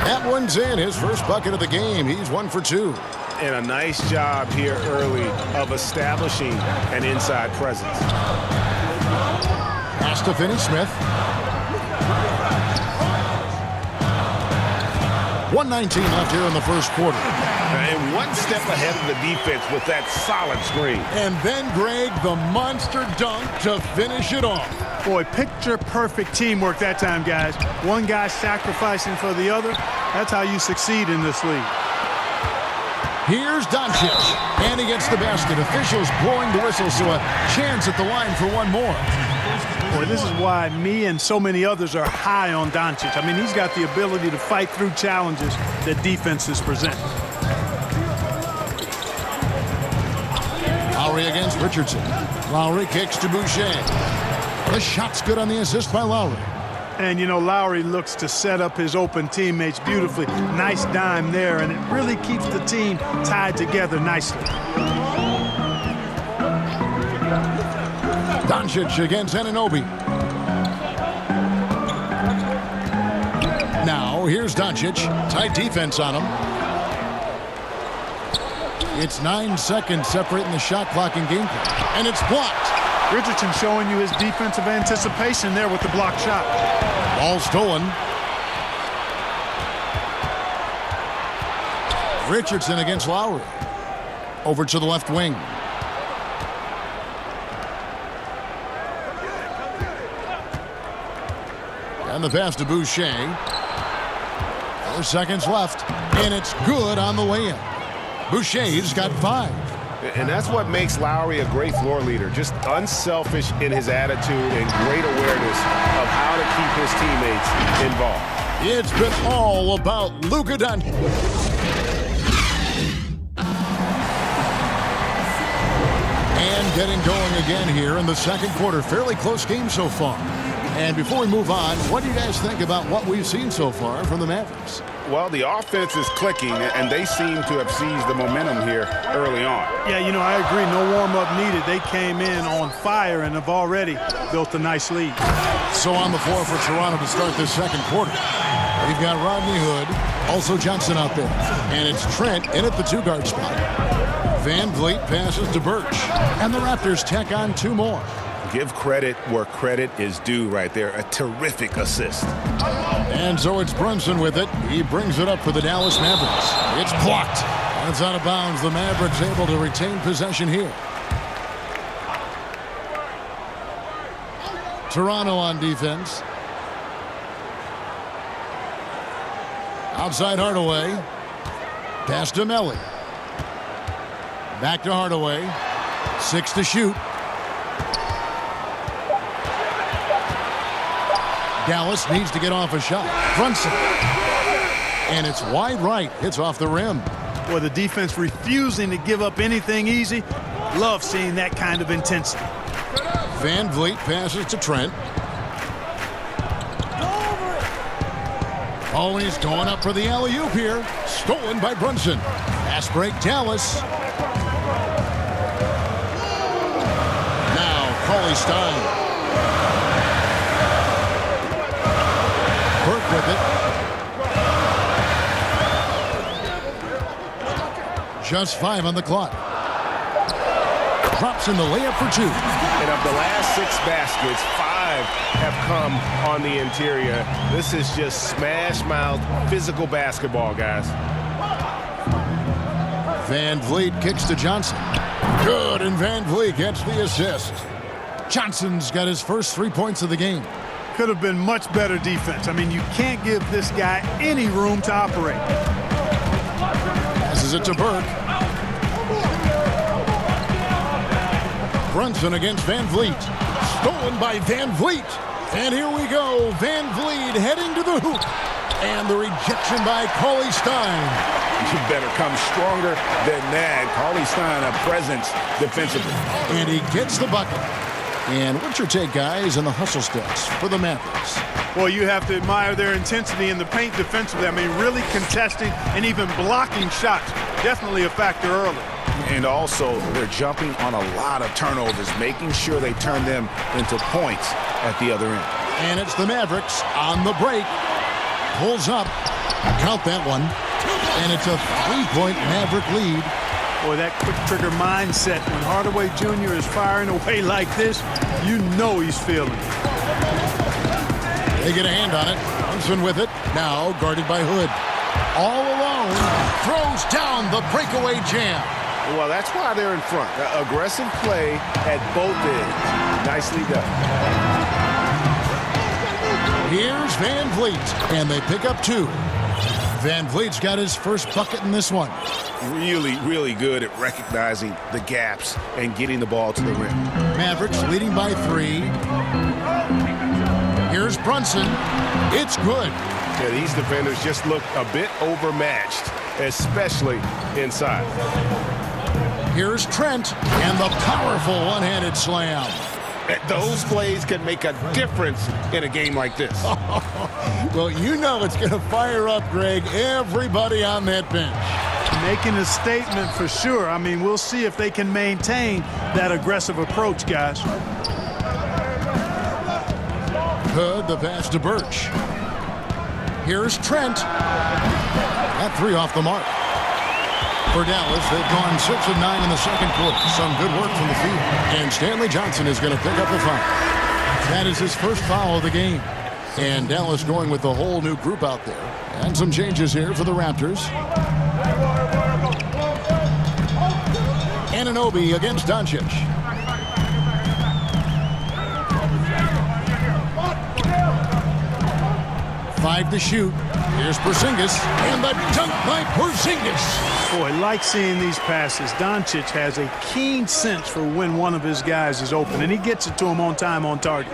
That one's in. His first bucket of the game. He's 1 for 2. And a nice job here early of establishing an inside presence. Pass to Finney Smith. 1:19 left here in the first quarter. And one step ahead of the defense with that solid screen. And then, Greg, the monster dunk to finish it off. Boy, picture-perfect teamwork that time, guys. One guy sacrificing for the other. That's how you succeed in this league. Here's Doncic, and he gets the basket. Officials blowing the whistle, so a chance at the line for one more. Boy, this is why me and so many others are high on Doncic. I mean, he's got the ability to fight through challenges that defenses present. Richardson. Lowry kicks to Boucher. The shot's good on the assist by Lowry. And, you know, Lowry looks to set up his open teammates beautifully. Nice dime there, and it really keeps the team tied together nicely. Doncic against Anunoby. Now, here's Doncic. Tight defense on him. It's 9 seconds separating the shot clock and game clock. And it's blocked. Richardson showing you his defensive anticipation there with the block shot. Ball stolen. Richardson against Lowry. Over to the left wing. And the pass to Boucher. 4 seconds left. And it's good on the way in. Boucher's got 5. And that's what makes Lowry a great floor leader. Just unselfish in his attitude and great awareness of how to keep his teammates involved. It's been all about Luka Doncic. And getting going again here in the second quarter. Fairly close game so far. And before we move on, what do you guys think about what we've seen so far from the Mavericks? Well, the offense is clicking, and they seem to have seized the momentum here early on. Yeah, you know, I agree. No warm-up needed. They came in on fire and have already built a nice lead. So on the floor for Toronto to start this second quarter. We've got Rodney Hood, also Johnson out there. And it's Trent in at the 2-guard spot. Van Vliet passes to Birch. And the Raptors tack on 2 more. Give credit where credit is due right there. A terrific assist. And so it's Brunson with it. He brings it up for the Dallas Mavericks. It's blocked. And it's out of bounds. The Mavericks able to retain possession here. Toronto on defense. Outside Hardaway. Pass to Melly. Back to Hardaway. 6 to shoot. Dallas needs to get off a shot. Brunson. And it's wide right. It's off the rim. Boy, the defense refusing to give up anything easy. Love seeing that kind of intensity. Van Vliet passes to Trent. Oh, and he's going up for the alley-oop here. Stolen by Brunson. Pass break, Dallas. Now, Cauley Stein. Burke with it. Just 5 on the clock. Drops in the layup for 2. And of the last 6 baskets, 5 have come on the interior. This is just smash-mouth physical basketball, guys. Van Vliet kicks to Johnson. Good, and Van Vliet gets the assist. Johnson's got his first 3 points of the game. Could have been much better defense. I mean, you can't give this guy any room to operate. Passes it to Burke. Brunson against Van Vliet. Stolen by Van Vliet. And here we go. Van Vliet heading to the hoop. And the rejection by Cauley Stein. You better come stronger than that. Cauley Stein, a presence defensively. And he gets the bucket. And what's your take, guys, on the hustle stats for the Mavericks? Well, you have to admire their intensity in the paint defensively. I mean, really contesting and even blocking shots. Definitely a factor early. And also, they're jumping on a lot of turnovers, making sure they turn them into points at the other end. And it's the Mavericks on the break. Pulls up. Count that one. And it's a 3-point Maverick lead. Boy, that quick trigger mindset when Hardaway Jr. is firing away like this, you know he's feeling it. They get a hand on it. Brunson with it. Now guarded by Hood. All alone. Throws down the breakaway jam. Well, that's why they're in front. Aggressive play at both ends. Nicely done. Here's Van Vliet. And they pick up 2. Van Vliet's got his first bucket in this one. Really, really good at recognizing the gaps and getting the ball to the rim. Mavericks leading by 3. Here's Brunson. It's good. Yeah, these defenders just look a bit overmatched, especially inside. Here's Trent and the powerful one-handed slam. Those plays can make a difference in a game like this. Well, you know it's going to fire up, Greg, everybody on that bench. Making a statement for sure. I mean, we'll see if they can maintain that aggressive approach, guys. Hood, the pass to Birch. Here's Trent. That three off the mark. For Dallas, they've gone 6 of 9 in the second quarter. Some good work from the field. And Stanley Johnson is going to pick up the foul. That is his first foul of the game. And Dallas going with the whole new group out there. And some changes here for the Raptors. Anunoby against Doncic. Five to shoot. Here's Porzingis, and the dunk by Porzingis. Boy, like seeing these passes. Doncic has a keen sense for when one of his guys is open, and he gets it to him on time, on target.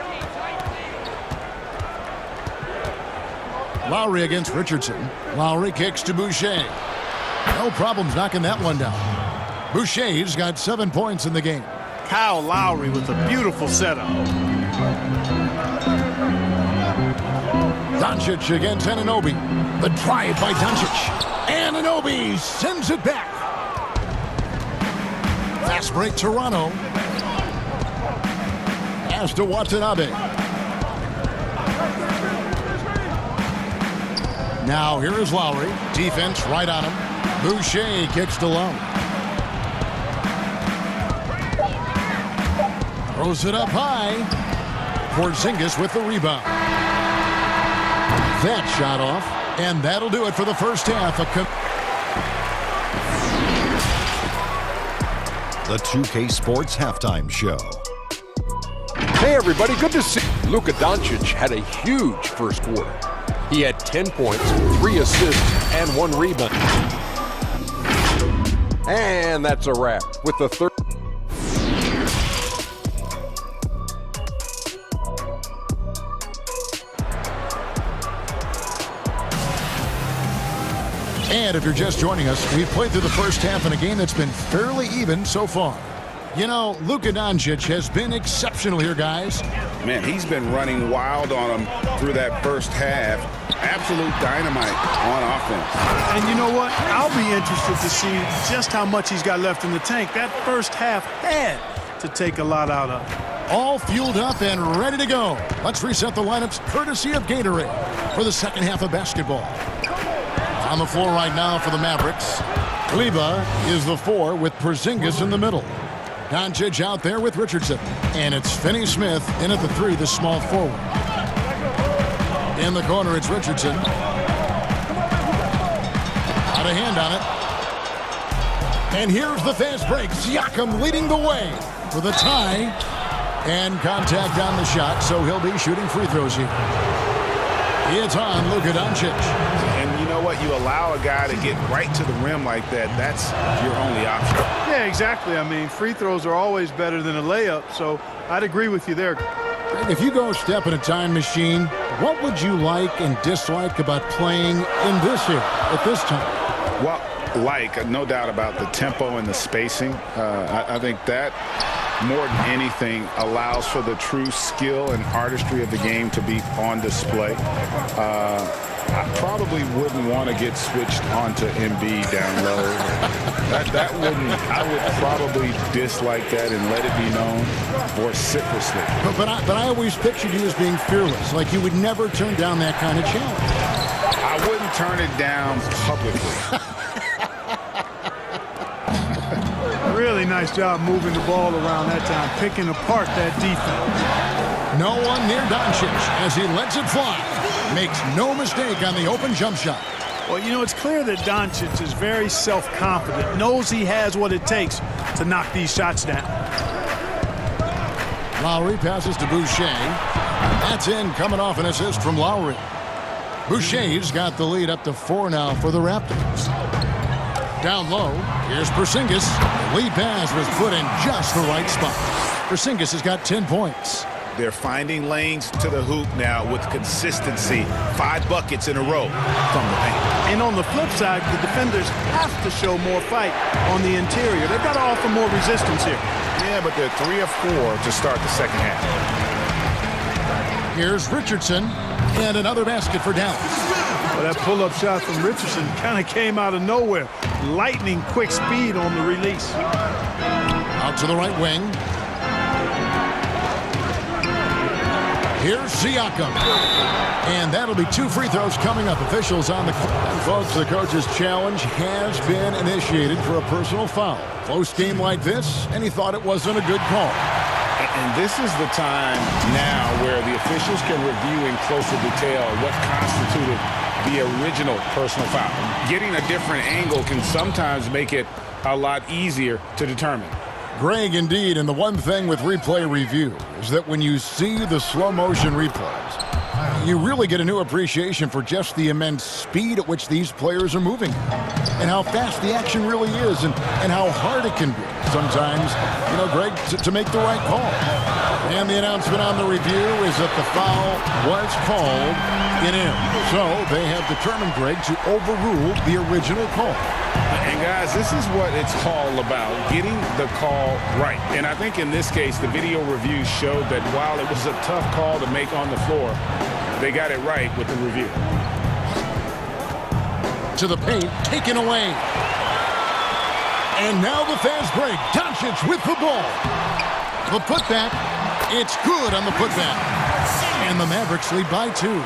Lowry against Richardson. Lowry kicks to Boucher. No problems knocking that one down. Boucher's got 7 points in the game. Kyle Lowry with a beautiful setup. Doncic against Anunoby. The drive by Doncic. Anunoby sends it back. Fast break Toronto. Pass to Watanabe. Now here is Lowry. Defense right on him. Boucher kicks to low. Throws it up high. Porzingis with the rebound. That shot off, and that'll do it for the first half. The 2K Sports Halftime Show. Hey, everybody. Good to see you. Luka Doncic had a huge first quarter. He had 10 points, 3 assists, and 1 rebound. And that's a wrap with the third. And if you're just joining us, we've played through the first half in a game that's been fairly even so far. You know, Luka Doncic has been exceptional here, guys. Man, he's been running wild on him through that first half. Absolute dynamite on offense. And you know what? I'll be interested to see just how much he's got left in the tank. That first half had to take a lot out of. All fueled up and ready to go. Let's reset the lineups courtesy of Gatorade for the second half of basketball. On the floor right now for the Mavericks. Kleba is the 4 with Porzingis in the middle. Doncic out there with Richardson. And it's Finney-Smith in at the 3, the small forward. In the corner, it's Richardson. Out of hand on it. And here's the fast break. Siakam leading the way for the tie. And contact on the shot, so he'll be shooting free throws here. It's on Luka Doncic. And you know what? You allow a guy to get right to the rim like that. That's your only option. Yeah, exactly. I mean, free throws are always better than a layup, so I'd agree with you there. If you go step in a time machine, what would you like and dislike about playing in this here at this time? Well, no doubt about the tempo and the spacing. I think that more than anything allows for the true skill and artistry of the game to be on display. I probably wouldn't want to get switched onto Embiid down low. I would probably dislike that and let it be known vociferously. But I always pictured you as being fearless, like you would never turn down that kind of challenge. I wouldn't turn it down publicly. Really nice job moving the ball around that time, picking apart that defense. No one near Doncic as he lets it fly. Makes no mistake on the open jump shot. Well, you know, it's clear that Doncic is very self-confident, knows he has what it takes to knock these shots down. Lowry passes to Boucher. That's in, coming off an assist from Lowry. Boucher's got the lead up to 4 now for the Raptors. Down low, here's Porzingis. The lead pass was put in just the right spot. Porzingis has got 10 points. They're finding lanes to the hoop now with consistency. 5 buckets in a row from the paint. And on the flip side, the defenders have to show more fight on the interior. They've got to offer more resistance here. Yeah, but they're 3 of 4 to start the second half. Here's Richardson, and another basket for Dallas. Well, that pull-up shot from Richardson kind of came out of nowhere. Lightning quick speed on the release. Out to the right wing. Here's Siakam. And that'll be 2 free throws coming up. Officials on the clock. And folks, the coach's challenge has been initiated for a personal foul. Close game like this, and he thought it wasn't a good call. And this is the time now where the officials can review in closer detail what constituted the original personal foul. Getting a different angle can sometimes make it a lot easier to determine. Greg, indeed, and the one thing with replay review is that when you see the slow motion replays, you really get a new appreciation for just the immense speed at which these players are moving and how fast the action really is and how hard it can be sometimes, you know, Greg, to make the right call. And the announcement on the review is that the foul was called in. So they have determined, Greg, to overrule the original call. And guys, this is what it's all about, getting the call right. And I think in this case, the video review showed that while it was a tough call to make on the floor, they got it right with the review. To the paint, taken away. And now the fast break. Doncic with the ball. The putback. It's good on the putback. And the Mavericks lead by 2.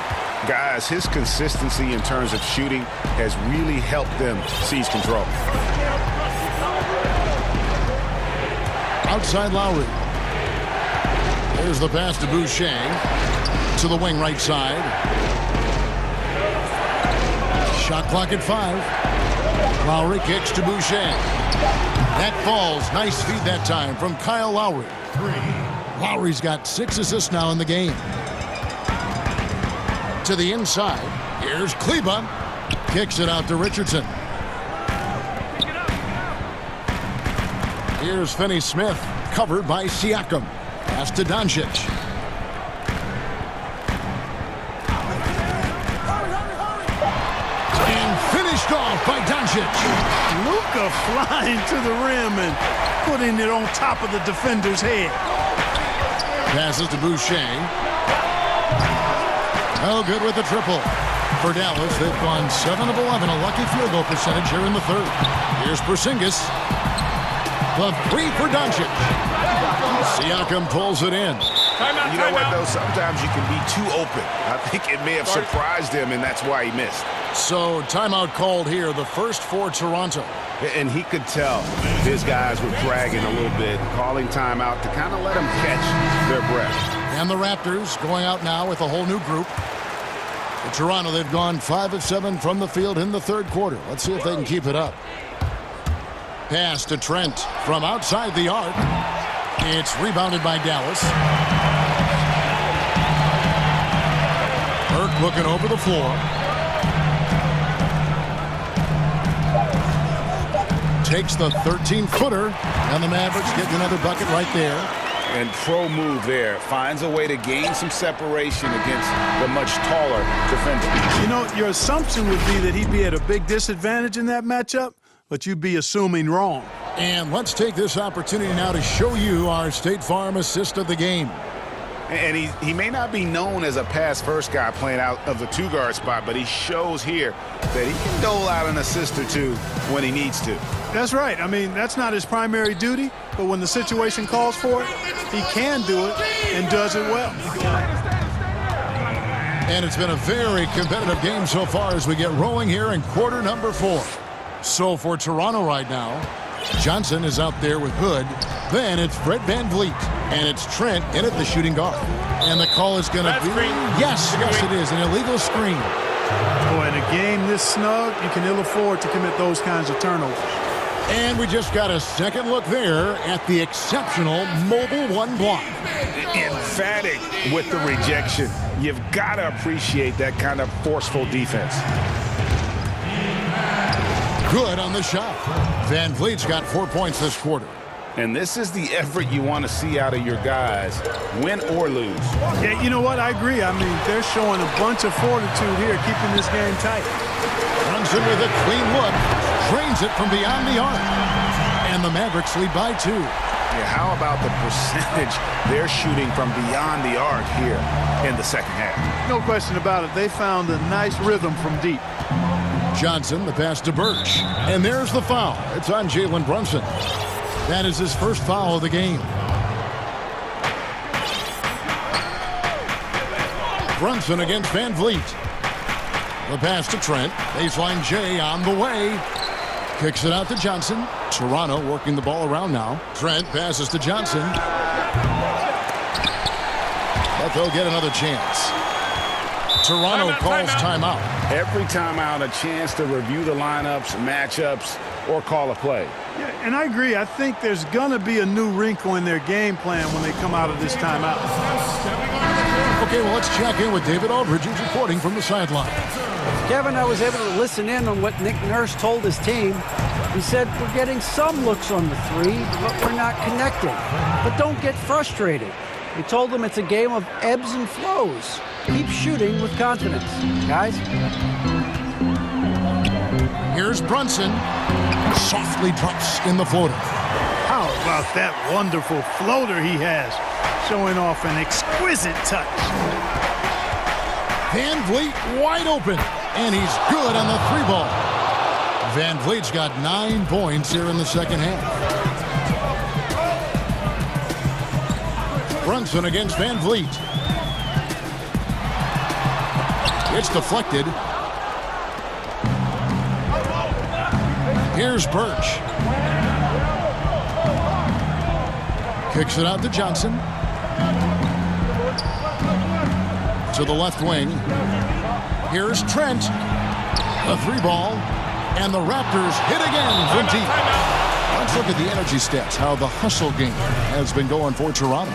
Guys, his consistency in terms of shooting has really helped them seize control. Outside Lowry. There's the pass to Boucher. To the wing right side. Shot clock at 5. Lowry kicks to Boucher. That falls. Nice feed that time from Kyle Lowry. Lowry's got 6 assists now in the game. To the inside. Here's Kleba. Kicks it out to Richardson. Here's Finney-Smith. Covered by Siakam. Pass to Doncic. And finished off by Doncic. Luka flying to the rim and putting it on top of the defender's head. Passes to Boucher. Oh, good with the triple. For Dallas, they've gone 7 of 11, a lucky field goal percentage here in the third. Here's Porzingis. The 3 for Doncic. Siakam pulls it in. You know what, though? Sometimes you can be too open. I think it may have surprised him, and that's why he missed. So, timeout called here, the first for Toronto. And he could tell his guys were dragging a little bit, calling timeout to kind of let them catch their breath. And the Raptors going out now with a whole new group. For Toronto, they've gone 5 of 7 from the field in the third quarter. Let's see if they can keep it up. Pass to Trent from outside the arc. It's rebounded by Dallas. Burke looking over the floor. Takes the 13-footer, and the Mavericks get another bucket right there. And pro move there. Finds a way to gain some separation against the much taller defender. You know, your assumption would be that he'd be at a big disadvantage in that matchup, but you'd be assuming wrong. And let's take this opportunity now to show you our State Farm assist of the game. And he may not be known as a pass-first guy playing out of the 2-guard spot, but he shows here that he can dole out an assist or 2 when he needs to. That's right. I mean, that's not his primary duty, but when the situation calls for it, he can do it and does it well. And it's been a very competitive game so far as we get rolling here in quarter number 4. So for Toronto right now, Johnson is out there with Hood. Then it's Fred VanVleet. And it's Trent in at the shooting guard. And the call is going to be... Yes, it is. An illegal screen. Boy, in a game this snug, you can ill afford to commit those kinds of turnovers. And we just got a second look there at the exceptional mobile 1 block. Emphatic with the rejection. You've got to appreciate that kind of forceful defense. Good on the shot. VanVleet's got 4 points this quarter. And this is the effort you want to see out of your guys, win or lose. Yeah, you know what? I agree. I mean, they're showing a bunch of fortitude here, keeping this game tight. Runs in with a clean look, drains it from beyond the arc. And the Mavericks lead by 2. Yeah, how about the percentage they're shooting from beyond the arc here in the second half? No question about it. They found a nice rhythm from deep. Johnson, the pass to Birch. And there's the foul. It's on Jalen Brunson. That is his first foul of the game. Brunson against Van Vliet. The pass to Trent. Baseline J on the way. Kicks it out to Johnson. Toronto working the ball around now. Trent passes to Johnson. But they'll get another chance. Toronto calls timeout. Every timeout, a chance to review the lineups, matchups, or call a play. Yeah, and I agree. I think there's going to be a new wrinkle in their game plan when they come out of this timeout. Okay, well, let's check in with David Aldridge, who's reporting from the sideline. Kevin, I was able to listen in on what Nick Nurse told his team. He said, we're getting some looks on the 3, but we're not connecting. But don't get frustrated. He told them it's a game of ebbs and flows. Keep shooting with confidence, guys. Here's Brunson. Softly drops in the floater. How about that wonderful floater he has? Showing off an exquisite touch. Van Vliet wide open. And he's good on the 3-ball. Van Vliet's got 9 points here in the second half. Brunson against Van Vliet. It's deflected. Here's Birch. Kicks it out to Johnson. To the left wing. Here's Trent. A 3-ball. And the Raptors hit again from deep. Let's look at the energy stats, how the hustle game has been going for Toronto.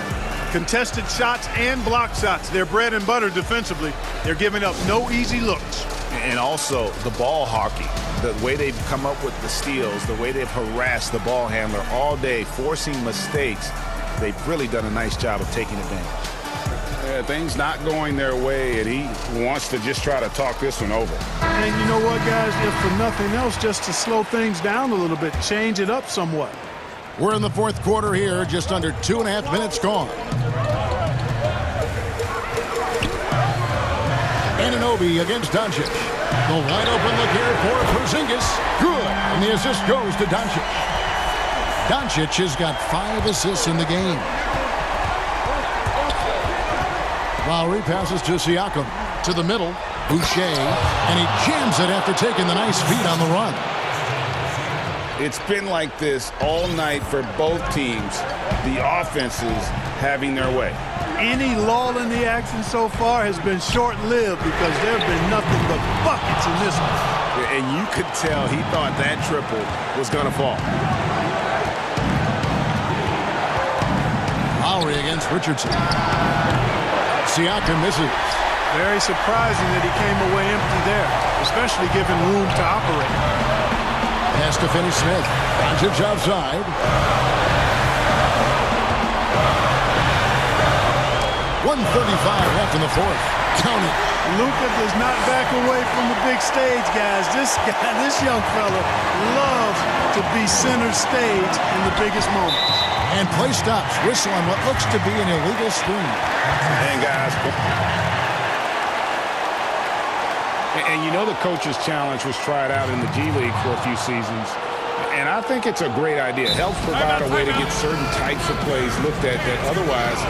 Contested shots and block shots. They're bread and butter defensively. They're giving up no easy looks. And also the ball hockey, the way they've come up with the steals, the way they've harassed the ball handler all day, forcing mistakes. They've really done a nice job of taking advantage. Yeah, things not going their way, and he wants to just try to talk this one over. And you know what, guys? If for nothing else, just to slow things down a little bit, change it up somewhat. We're in the fourth quarter here, just under 2.5 minutes gone. Anunoby against Doncic. The wide open look here for Porzingis. Good. And the assist goes to Doncic. Doncic has got 5 assists in the game. Lowry passes to Siakam. To the middle. Boucher. And he jams it after taking the nice feed on the run. It's been like this all night for both teams. The offenses having their way. Any lull in the action so far has been short-lived because there have been nothing but buckets in this one. And you could tell he thought that triple was going to fall. Lowry against Richardson. Siakam misses. Very surprising that he came away empty there, especially given room to operate. Pass to Finney Smith. Doncic outside. 1:35 left in the fourth. Count it. Luka does not back away from the big stage, guys. This young fella loves to be center stage in the biggest moments. And play stops. Whistle on what looks to be an illegal screen. And guys, and you know the coach's challenge was tried out in the G League for a few seasons. And I think it's a great idea. It helps provide a way to get certain types of plays looked at that otherwise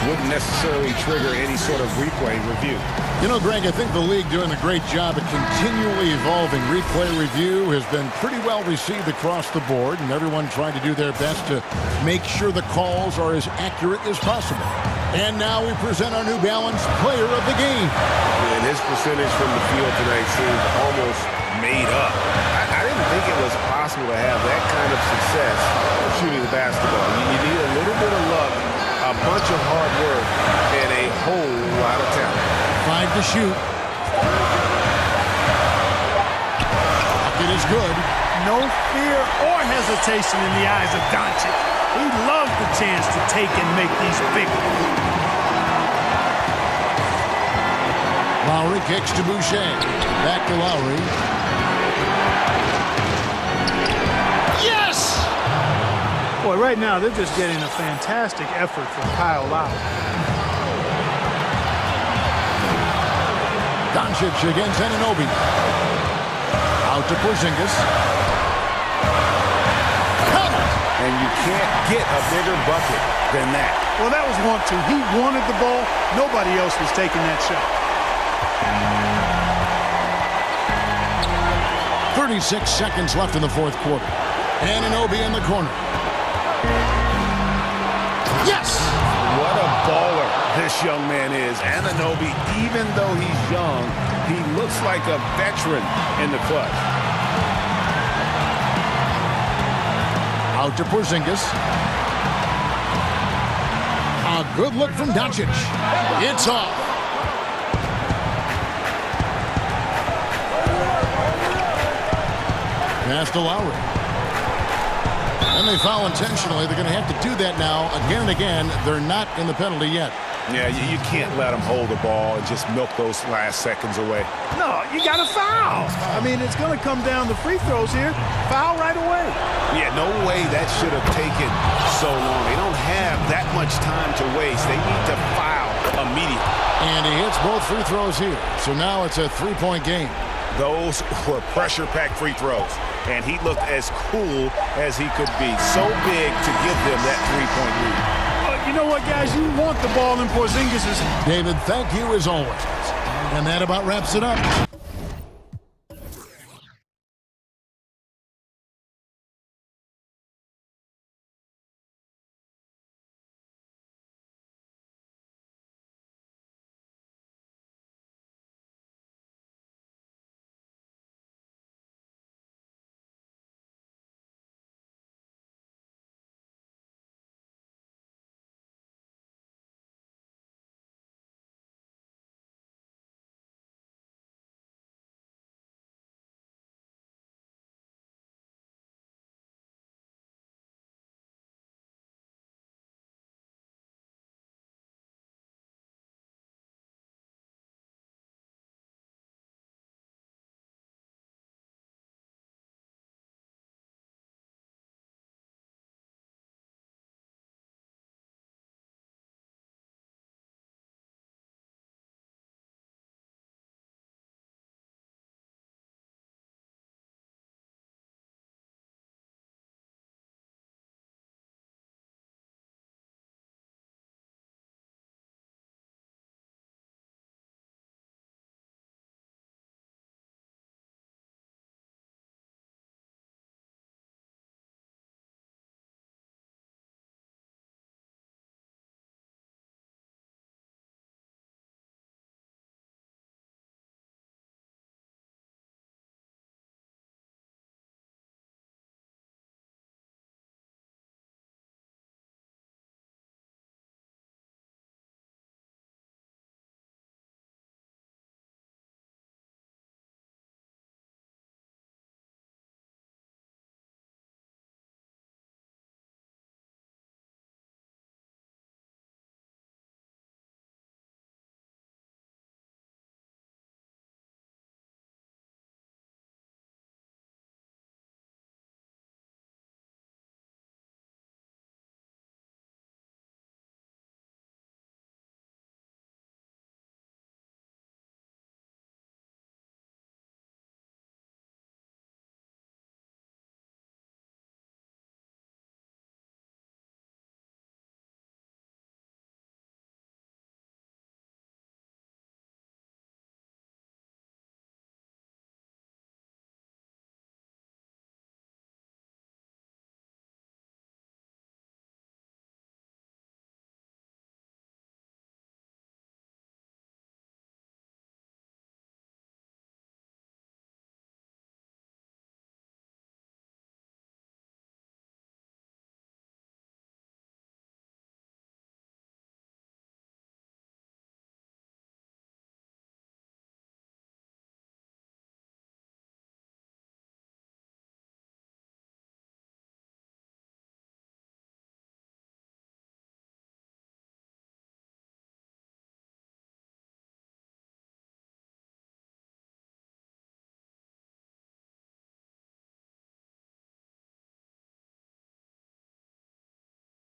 wouldn't necessarily trigger any sort of replay review. You know, Greg, I think the league doing a great job at continually evolving. Replay review has been pretty well received across the board, and everyone trying to do their best to make sure the calls are as accurate as possible. And now we present our New Balance Player of the Game. And his percentage from the field tonight seems almost made up. I didn't think it was possible to have that kind of success shooting the basketball. You need a little bit of luck, a bunch of hard work, and a whole lot of talent. 5 to shoot. It is good. No fear or hesitation in the eyes of Doncic. He loves the chance to take and make these big ones. Lowry kicks to Boucher. Back to Lowry. Yes! Boy, right now they're just getting a fantastic effort from Kyle Lowry. Doncic against Anunoby. Out to Porzingis. And you can't get a bigger bucket than that. Well, that was 1-2. He wanted the ball. Nobody else was taking that shot. 36 seconds left in the fourth quarter. Anunoby in the corner. Yes! What a baller this young man is. Anunoby, even though he's young, he looks like a veteran in the clutch. Out to Porzingis. A good look from Doncic. It's off. Pass to Lowry. And they foul intentionally. They're going to have to do that now again and again. They're not in the penalty yet. Yeah, you can't let them hold the ball and just milk those last seconds away. No, you got to foul. I mean, it's going to come down to free throws here. Foul right away. Yeah, no way that should have taken so long. They don't have that much time to waste. They need to foul immediately. And he hits both free throws here. So now it's a three-point game. Those were pressure-packed free throws. And he looked as cool as he could be. So big to give them that three-point lead. You know what, guys? You want the ball in Porzingis'. David, thank you as always. And that about wraps it up.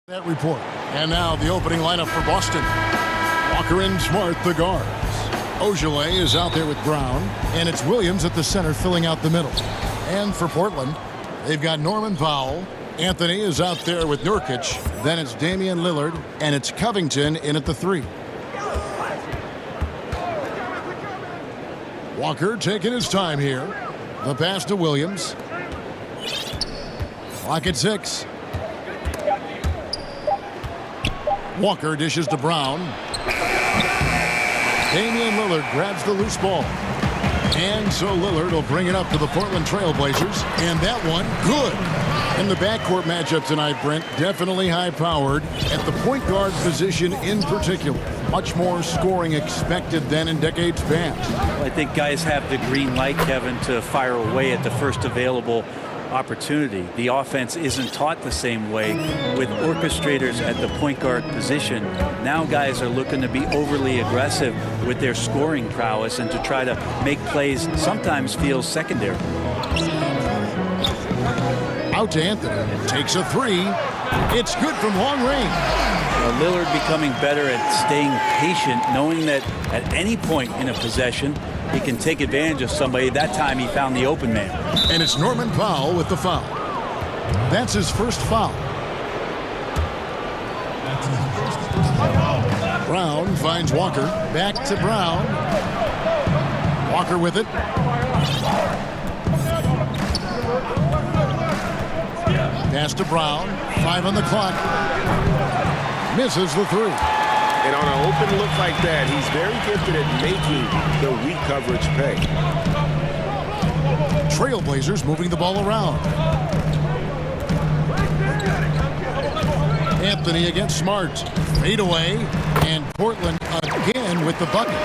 That report. And now the opening lineup for Boston. Walker and Smart, the guards. Ogilvy is out there with Brown, and it's Williams at the center filling out the middle. And for Portland, they've got Norman Powell. Anthony is out there with Nurkic. Then it's Damian Lillard, and it's Covington in at the 3. Walker taking his time here. The pass to Williams. Clock at 6. Walker dishes to Brown. Damian Lillard grabs the loose ball. And so Lillard will bring it up to the Portland Trailblazers. And that one, good. In the backcourt matchup tonight, Brent, definitely high-powered. At the point guard position in particular, much more scoring expected than in decades past. I think guys have the green light, Kevin, to fire away at the first available opportunity. The offense isn't taught the same way with orchestrators at the point guard position. Now guys are looking to be overly aggressive with their scoring prowess and to try to make plays sometimes feel secondary. Out to Anthony. Takes a 3. It's good from long range. Well, Lillard becoming better at staying patient, knowing that at any point in a possession, he can take advantage of somebody. That time he found the open man. And it's Norman Powell with the foul. That's his first foul. Brown finds Walker. Back to Brown. Walker with it. Pass to Brown. 5 on the clock. Misses the 3. And on an open look like that, he's very gifted at making the weak coverage pay. Trailblazers moving the ball around. Anthony against Smart. Fade away. And Portland again with the bucket.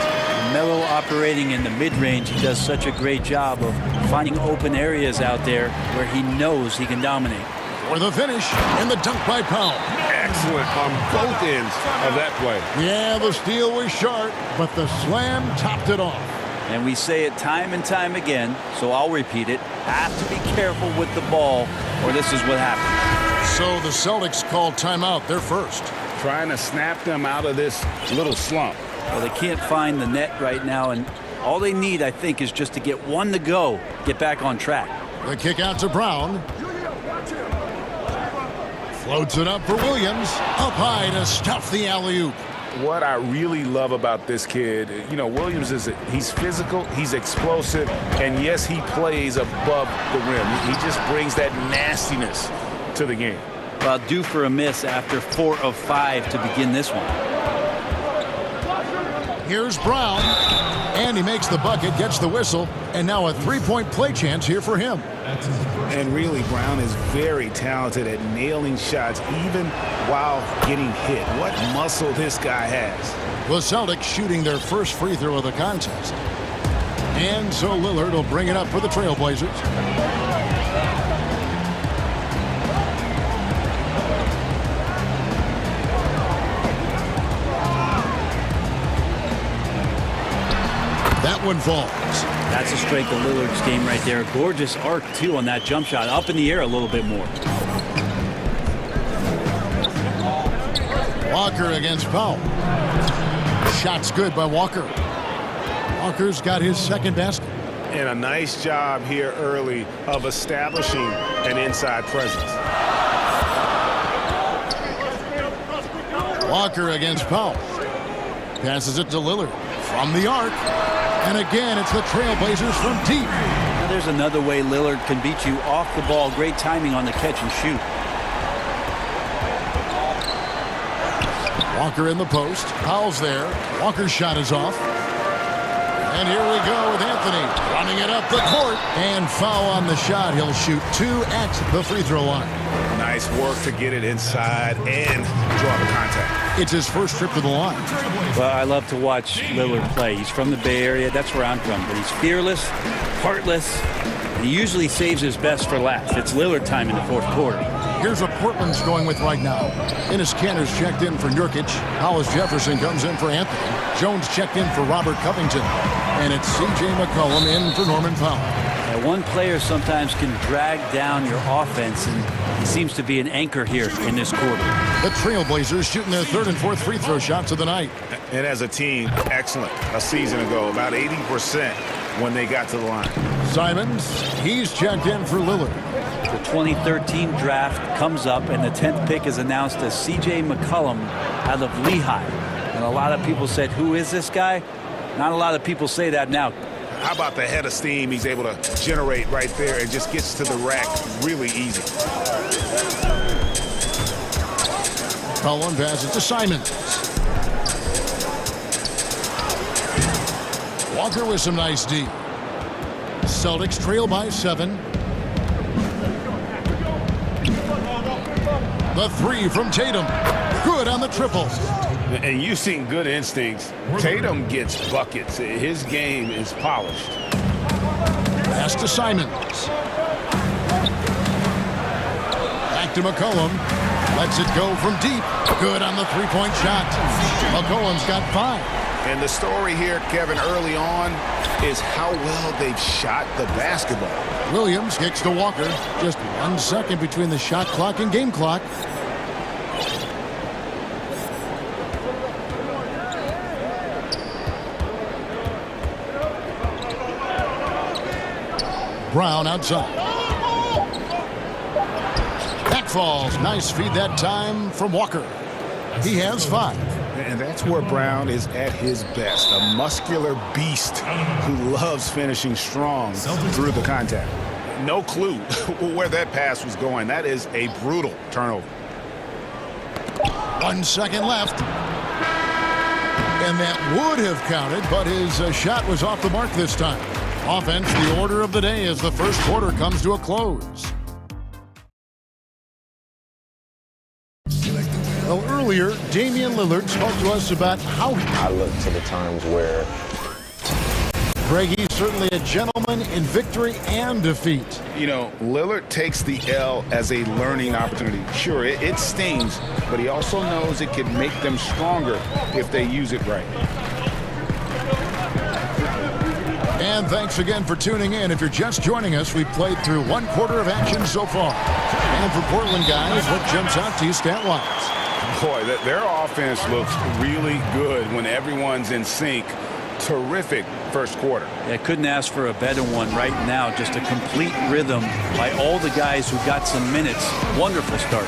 Melo operating in the mid-range. He does such a great job of finding open areas out there where he knows he can dominate. For the finish, and the dunk by Powell. Excellent on both ends of that play. Yeah, the steal was sharp, but the slam topped it off. And we say it time and time again, so I'll repeat it. Have to be careful with the ball, or this is what happens. So the Celtics called timeout. They're first. Trying to snap them out of this little slump. Well, they can't find the net right now, and all they need, I think, is just to get one to go, get back on track. The kick out to Brown. Floats it up for Williams. Up high to stuff the alley-oop. What I really love about this kid, you know, Williams he's physical, he's explosive, and yes, he plays above the rim. He just brings that nastiness to the game. Well, due for a miss after 4 of 5 to begin this one. Here's Brown, and he makes the bucket, gets the whistle, and now a 3-point play chance here for him. And really, Brown is very talented at nailing shots even while getting hit. What muscle this guy has. The Celtics shooting their first free throw of the contest. And so Lillard will bring it up for the Trailblazers. That one falls. That's the strength of Lillard's game right there. Gorgeous arc, too, on that jump shot. Up in the air a little bit more. Walker against Powell. Shot's good by Walker. Walker's got his second basket. And a nice job here early of establishing an inside presence. Walker against Powell. Passes it to Lillard from the arc. And again, it's the Trailblazers from deep. Now there's another way Lillard can beat you off the ball. Great timing on the catch and shoot. Walker in the post. Powell's there. Walker's shot is off. And here we go with Anthony running it up the court. And foul on the shot. He'll shoot 2 at the free throw line. Nice work to get it inside and draw the contact. It's his first trip to the line. Well, I love to watch Lillard play. He's from the Bay Area. That's where I'm from. But he's fearless, heartless. And he usually saves his best for last. It's Lillard time in the fourth quarter. Here's what Portland's going with right now. Enes Kanter's checked in for Nurkic. Hollis Jefferson comes in for Anthony. Jones checked in for Robert Covington. And it's C.J. McCollum in for Norman Powell. One player sometimes can drag down your offense, and He seems to be an anchor here in this quarter. The Trailblazers shooting their third and fourth free throw shots of the night. And as a team, excellent. A season ago, about 80% when they got to the line. Simons, he's checked in for Lillard. The 2013 draft comes up, and the 10th pick is announced as C.J. McCollum out of Lehigh. And a lot of people said, who is this guy? Not a lot of people say that now. How about the head of steam he's able to generate right there and just gets to the rack really easy. McCollum passes to Simons. Walker with some nice D. Celtics trail by 7. The three from Tatum. Good on the triple. And you've seen good instincts. Tatum gets buckets. His game is polished. Pass to Simons. Back to McCollum. Lets it go from deep. Good on the three-point shot. McCollum's got 5. And the story here, Kevin, early on is how well they've shot the basketball. Williams kicks to Walker. Just 1 second between the shot clock and game clock. Brown outside. Back falls. Nice feed that time from Walker. He has 5. And that's where Brown is at his best. A muscular beast who loves finishing strong through the contact. No clue where that pass was going. That is a brutal turnover. 1 second left. And that would have counted, but his shot was off the mark this time. Offense, the order of the day as the first quarter comes to a close. Well, earlier, Damian Lillard spoke to us about how I look to the times where Greg, he's certainly a gentleman in victory and defeat. You know, Lillard takes the L as a learning opportunity. Sure, it stings, but he also knows it can make them stronger if they use it right. And thanks again for tuning in. If you're just joining us, we've played through 1 quarter of action so far. And for Portland guys, what jumps out to you stat-wise? Boy, their offense looks really good when everyone's in sync. Terrific first quarter. I couldn't ask for a better one right now. Just a complete rhythm by all the guys who got some minutes. Wonderful start.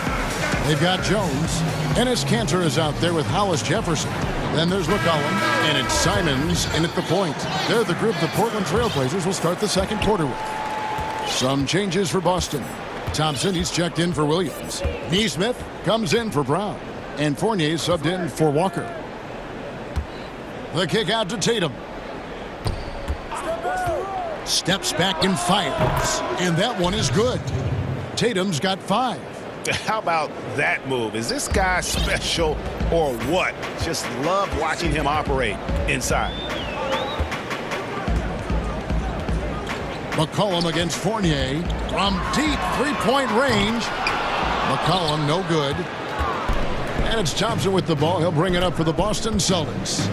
They've got Jones. Enes Kanter is out there with Hollis Jefferson. Then there's McCollum, and it's Simons in at the point. They're the group the Portland Trailblazers will start the second quarter with. Some changes for Boston. Thompson, he's checked in for Williams. Neesmith comes in for Brown. And Fournier subbed in for Walker. The kick out to Tatum. Steps back and fires. And that one is good. Tatum's got 5. How about that move? Is this guy special or what? Just love watching him operate inside. McCollum against Fournier from deep three-point range. McCollum no good. And it's Thompson with the ball. He'll bring it up for the Boston Celtics.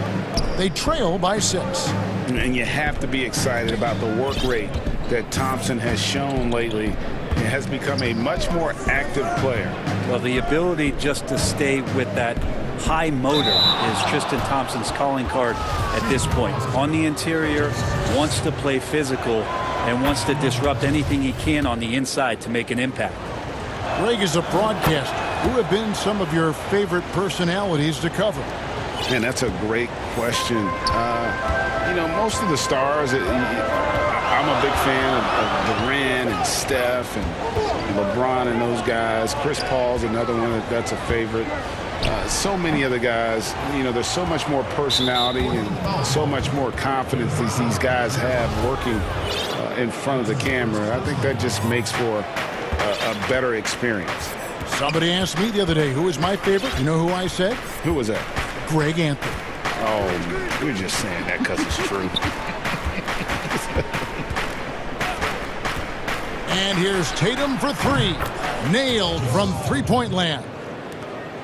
They trail by 6. And you have to be excited about the work rate that Thompson has shown lately. He has become a much more active player. Well, the ability just to stay with that high motor is Tristan Thompson's calling card at this point. On the interior, wants to play physical and wants to disrupt anything he can on the inside to make an impact. Greg is a broadcaster. Who have been some of your favorite personalities to cover? Man, that's a great question. You know, most of the stars, I'm a big fan of Durant and Steph and LeBron and those guys. Chris Paul's another one that's a favorite. So many other guys, you know, there's so much more personality and so much more confidence these guys have working in front of the camera. I think that just makes for a better experience. Somebody asked me the other day, who is my favorite? You know who I said? Who was that? Greg Anthony. Oh, you're just saying that because it's true. And here's Tatum for 3. Nailed from three-point land.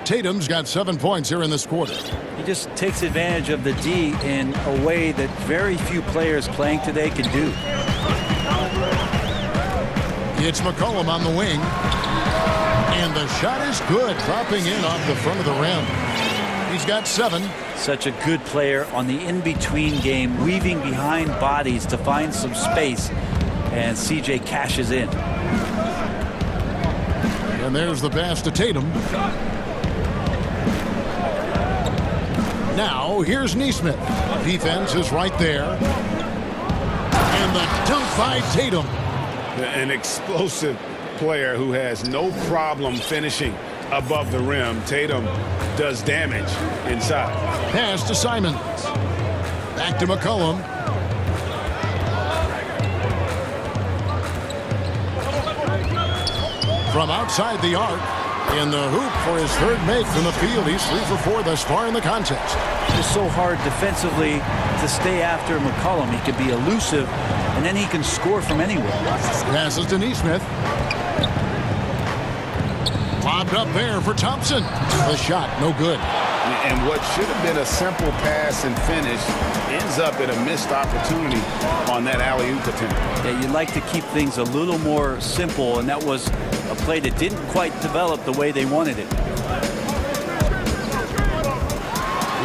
Tatum's got 7 points here in this quarter. He just takes advantage of the D in a way that very few players playing today can do. It's McCollum on the wing. And the shot is good, dropping in off the front of the rim. He's got 7. Such a good player on the in-between game, weaving behind bodies to find some space. And CJ cashes in. And there's the pass to Tatum. Now, here's Nesmith. Defense is right there. And the dunk by Tatum. An explosive player who has no problem finishing above the rim. Tatum does damage inside. Pass to Simons. Back to McCollum. From outside the arc, in the hoop for his third make from the field. He's 3 for 4 thus far in the contest. It's so hard defensively to stay after McCollum. He can be elusive, and then he can score from anywhere. Passes to Nesmith. Lobbed up there for Thompson. The shot, no good. And what should have been a simple pass and finish ends up in a missed opportunity on that alley-oop attempt. Yeah, you'd like to keep things a little more simple, and that was a play that didn't quite develop the way they wanted it.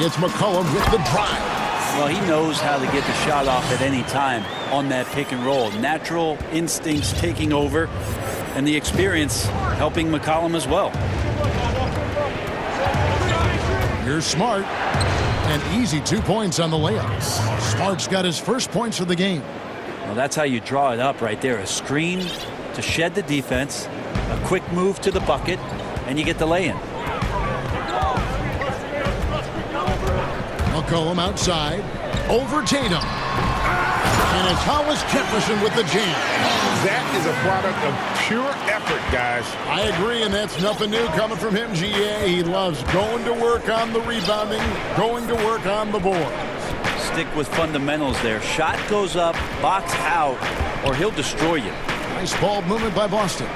It's McCollum with the drive. Well, he knows how to get the shot off at any time on that pick and roll. Natural instincts taking over, and the experience helping McCollum as well. Here's Smart. An easy 2 points on the layup. Smart's got his first points of the game. Well, that's how you draw it up right there. A screen to shed the defense, a quick move to the bucket, and you get the lay-in. McCollum outside. Over Tatum. And it's Hollis Jefferson with the jam. That is a product of pure effort, guys. I agree, and that's nothing new coming from him, GA. He loves going to work on the rebounding, going to work on the board. Stick with fundamentals there. Shot goes up, box out, or he'll destroy you. Nice ball movement by Boston.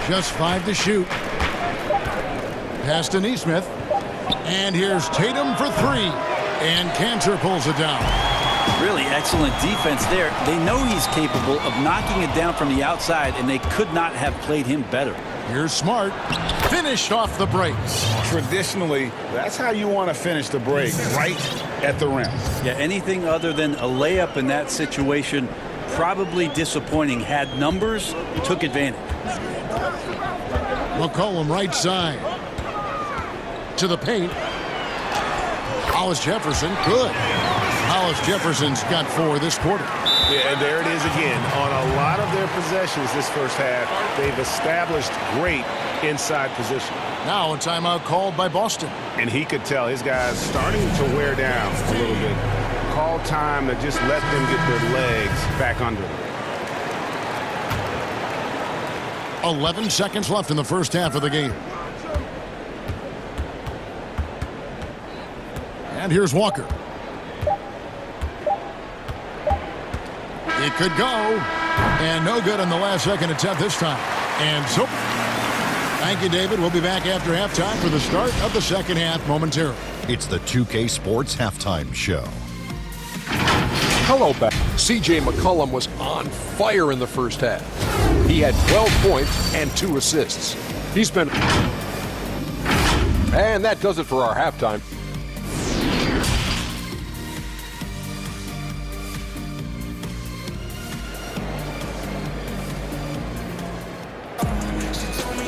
Just 5 to shoot. Pass to Nesmith. And here's Tatum for 3. And Cantor pulls it down. Really excellent defense there. They know he's capable of knocking it down from the outside, and they could not have played him better. Here's Smart. Finished off the break. Traditionally, that's how you want to finish the break, right at the rim. Yeah, anything other than a layup in that situation, probably disappointing. Had numbers, took advantage. McCollum right side. To the paint. Hollis Jefferson, good. Hollis Jefferson's got 4 this quarter. Yeah, and there it is again. On a lot of their possessions this first half, they've established great inside position. Now a timeout called by Boston. And he could tell his guys starting to wear down a little bit. Call time to just let them get their legs back under them. 11 seconds left in the first half of the game. And here's Walker. It could go. And no good on the last second attempt this time. And so, thank you, David. We'll be back after halftime for the start of the second half momentarily. It's the 2K Sports Halftime Show. Hello back. CJ McCollum was on fire in the first half. He had 12 points and 2 assists. He's been... And that does it for our halftime.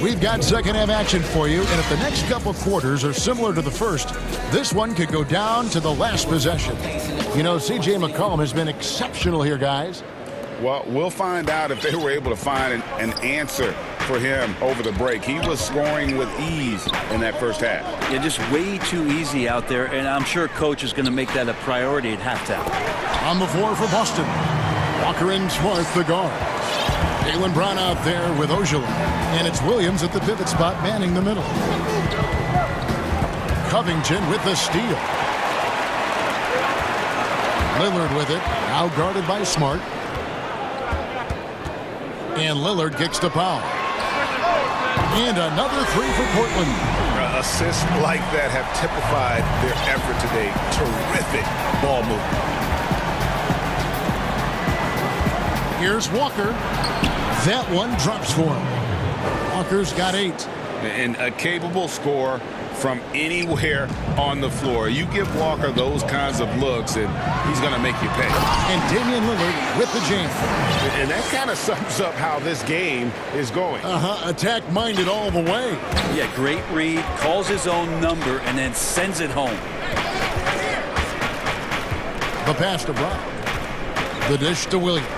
We've got second half action for you, and if the next couple quarters are similar to the first, this one could go down to the last possession. You know, C.J. McCollum has been exceptional here, guys. Well, we'll find out if they were able to find an answer for him over the break. He was scoring with ease in that first half. Yeah, just way too easy out there, and I'm sure Coach is going to make that a priority at halftime. On the floor for Boston, Walker and Smart, the guard. Jaylen Brown out there with Ojala. And it's Williams at the pivot spot, manning the middle. Covington with the steal. Lillard with it, now guarded by Smart. And Lillard kicks to Powell. And another 3 for Portland. Assists like that have typified their effort today. Terrific ball movement. Here's Walker. That one drops for him. Walker's got 8. And a capable scorer from anywhere on the floor. You give Walker those kinds of looks, and he's going to make you pay. And Damian Lillard with the jam. And that kind of sums up how this game is going. Attack-minded all the way. Yeah, great read, calls his own number, and then sends it home. The pass to Brown. The dish to Williams.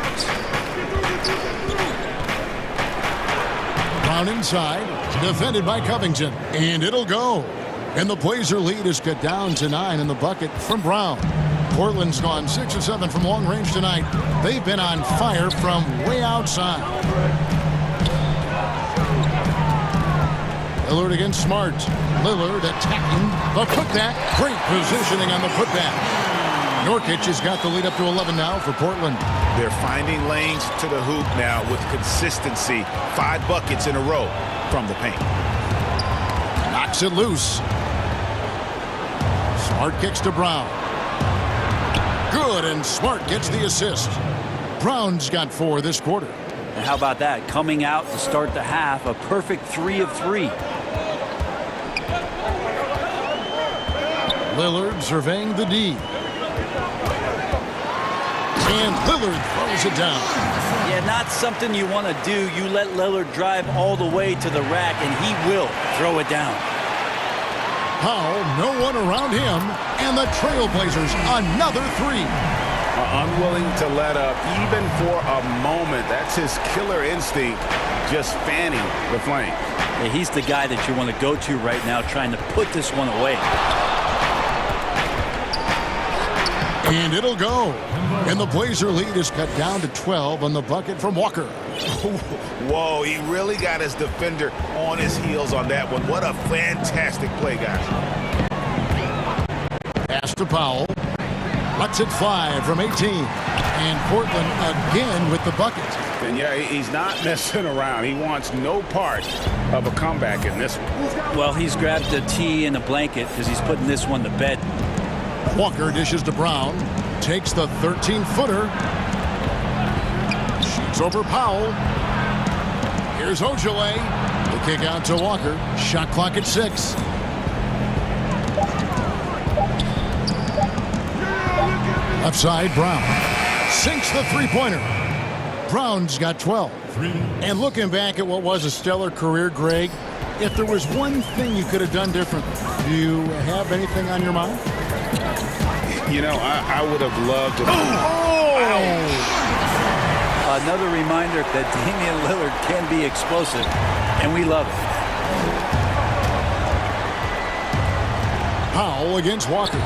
Brown inside, defended by Covington, and it'll go. And the Blazer lead is cut down to 9 in the bucket from Brown. Portland's gone 6 of 7 from long range tonight. They've been on fire from way outside. Lillard against Smart. Lillard attacking the putback. Great positioning on the putback. Nurkic has got the lead up to 11 now for Portland. They're finding lanes to the hoop now with consistency. 5 buckets in a row from the paint. Knocks it loose. Smart kicks to Brown. Good, and Smart gets the assist. Brown's got 4 this quarter. And how about that? Coming out to start the half, a perfect 3 of 3. Lillard surveying the D. And Lillard throws it down. Yeah, not something you want to do. You let Lillard drive all the way to the rack, and he will throw it down. Powell, no one around him, and the Trailblazers another 3. Unwilling to let up even for a moment. That's his killer instinct, just fanning the flame. Yeah, he's the guy that you want to go to right now, trying to put this one away. And it'll go. And the Blazer lead is cut down to 12 on the bucket from Walker. Whoa, he really got his defender on his heels on that one. What a fantastic play, guys. Pass to Powell. Lets it fly from 18. And Portland again with the bucket. And yeah, he's not messing around. He wants no part of a comeback in this one. Well, he's grabbed a tee and a blanket because he's putting this one to bed. Walker dishes to Brown. Takes the 13-footer. Shoots over Powell. Here's Ojale. The kick out to Walker. Shot clock at 6. Left side, Brown. Sinks the three-pointer. Brown's got 12. And looking back at what was a stellar career, Greg, if there was one thing you could have done different, do you have anything on your mind? You know, I would have loved to. Another reminder that Damian Lillard can be explosive, and we love it. Powell against Walker.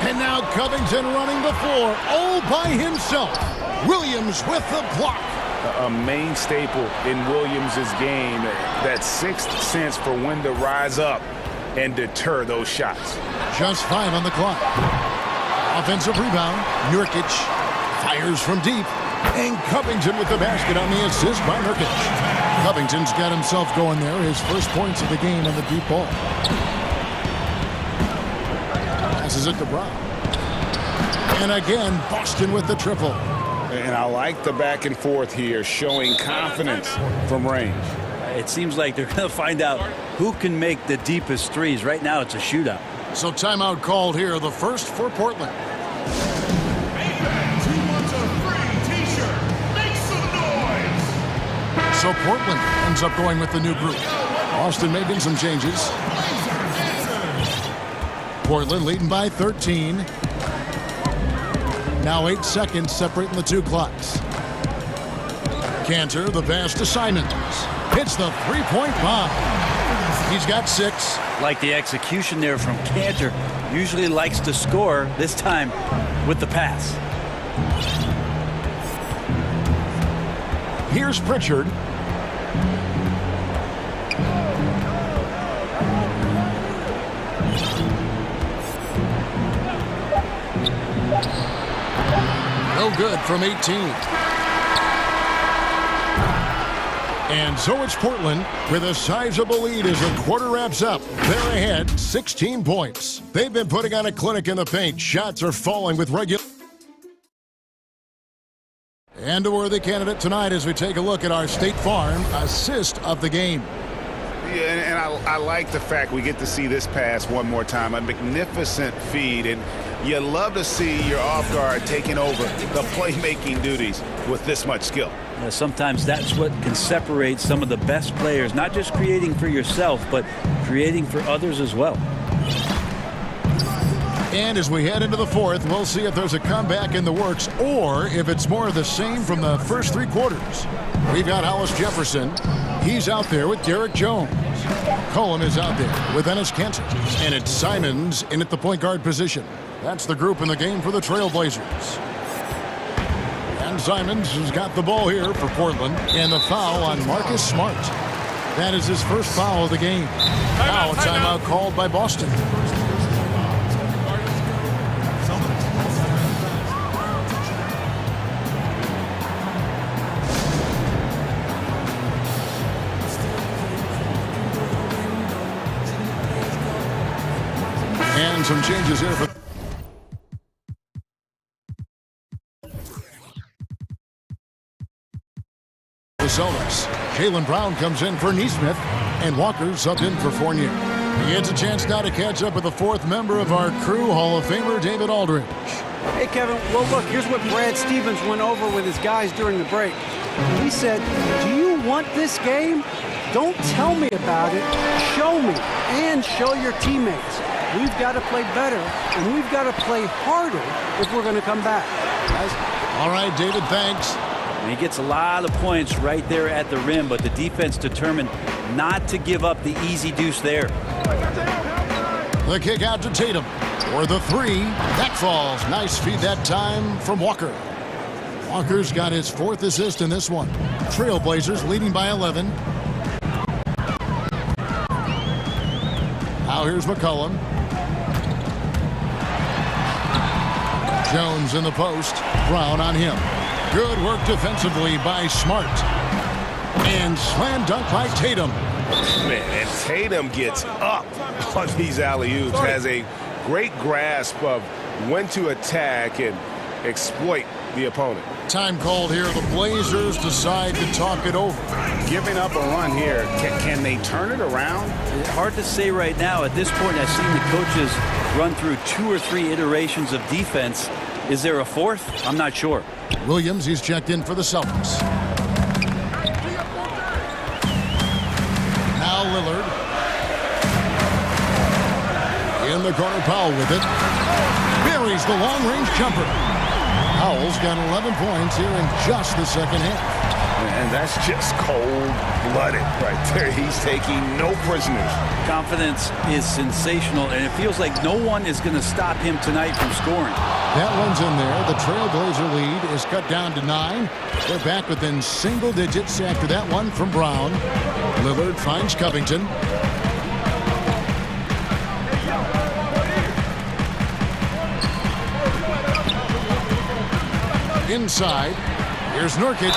And now Covington running the floor all by himself. Williams with the block. A main staple in Williams' game, that sixth sense for when to rise up and deter those shots. Just 5 on the clock. Offensive rebound. Nurkic fires from deep. And Covington with the basket on the assist by Nurkic. Covington's got himself going there. His first points of the game on the deep ball. Passes it to Brown. And again, Boston with the triple. And I like the back and forth here, showing confidence from range. It seems like they're going to find out who can make the deepest threes. Right now, it's a shootout. So timeout called here, the first for Portland. Fans who wants a free t-shirt, make some noise. So Portland ends up going with the new group. Austin making some changes. Portland leading by 13. Now 8 seconds separating the two clocks. Cantor, the pass to Simons. Hits the three-point bomb. He's got 6. Like the execution there from Cantor. Usually likes to score, this time with the pass. Here's Pritchard. No good from 18. And so it's Portland with a sizable lead as the quarter wraps up. They're ahead 16 points. They've been putting on a clinic in the paint. Shots are falling with regular. And a worthy candidate tonight as we take a look at our State Farm assist of the game. Yeah, and I like the fact we get to see this pass one more time. A magnificent feed, and you love to see your off guard taking over the playmaking duties with this much skill. Sometimes that's what can separate some of the best players, not just creating for yourself, but creating for others as well. And as we head into the fourth, we'll see if there's a comeback in the works or if it's more of the same from the first three quarters. We've got Hollis Jefferson. He's out there with Derek Jones. Cullen is out there with Ennis Cantor. And it's Simons in at the point guard position. That's the group in the game for the Trailblazers. And Simons has got the ball here for Portland. And the foul on Marcus Smart. That is his first foul of the game. Now a timeout called by Boston. And some changes here for the Celtics. Jaylen Brown comes in for Neesmith, and Walker's subbed in for Fournier. He gets a chance now to catch up with the fourth member of our crew, Hall of Famer David Aldridge. Hey, Kevin, well, look, here's what Brad Stevens went over with his guys during the break. He said, do you want this game? Don't tell me about it. Show me and show your teammates. We've got to play better, and we've got to play harder if we're going to come back. Guys. All right, David, thanks. And he gets a lot of points right there at the rim, but the defense determined not to give up the easy deuce there. The kick out to Tatum for the three. That falls. Nice feed that time from Walker. Walker's got his fourth assist in this one. Trailblazers leading by 11. Now here's McCollum. Jones in the post. Brown on him. Good work defensively by Smart. And slam dunk by Tatum. Man, and Tatum gets up on these alley-oops. Has a great grasp of when to attack and exploit the opponent. Time called here. The Blazers decide to talk it over. Giving up a run here. Can they turn it around? Hard to say right now. At this point, I've seen the coaches run through 2 or 3 iterations of defense. Is there a fourth? I'm not sure. Williams, he's checked in for the Celtics. Now Lillard. In the corner, Powell with it. Buries the long-range jumper. Powell's got 11 points here in just the second half. And that's just cold-blooded right there. He's taking no prisoners. Confidence is sensational, and it feels like no one is going to stop him tonight from scoring. That one's in there. The Trailblazer lead is cut down to 9. They're back within single digits after that one from Brown. Lillard finds Covington. Inside, here's Nurkic.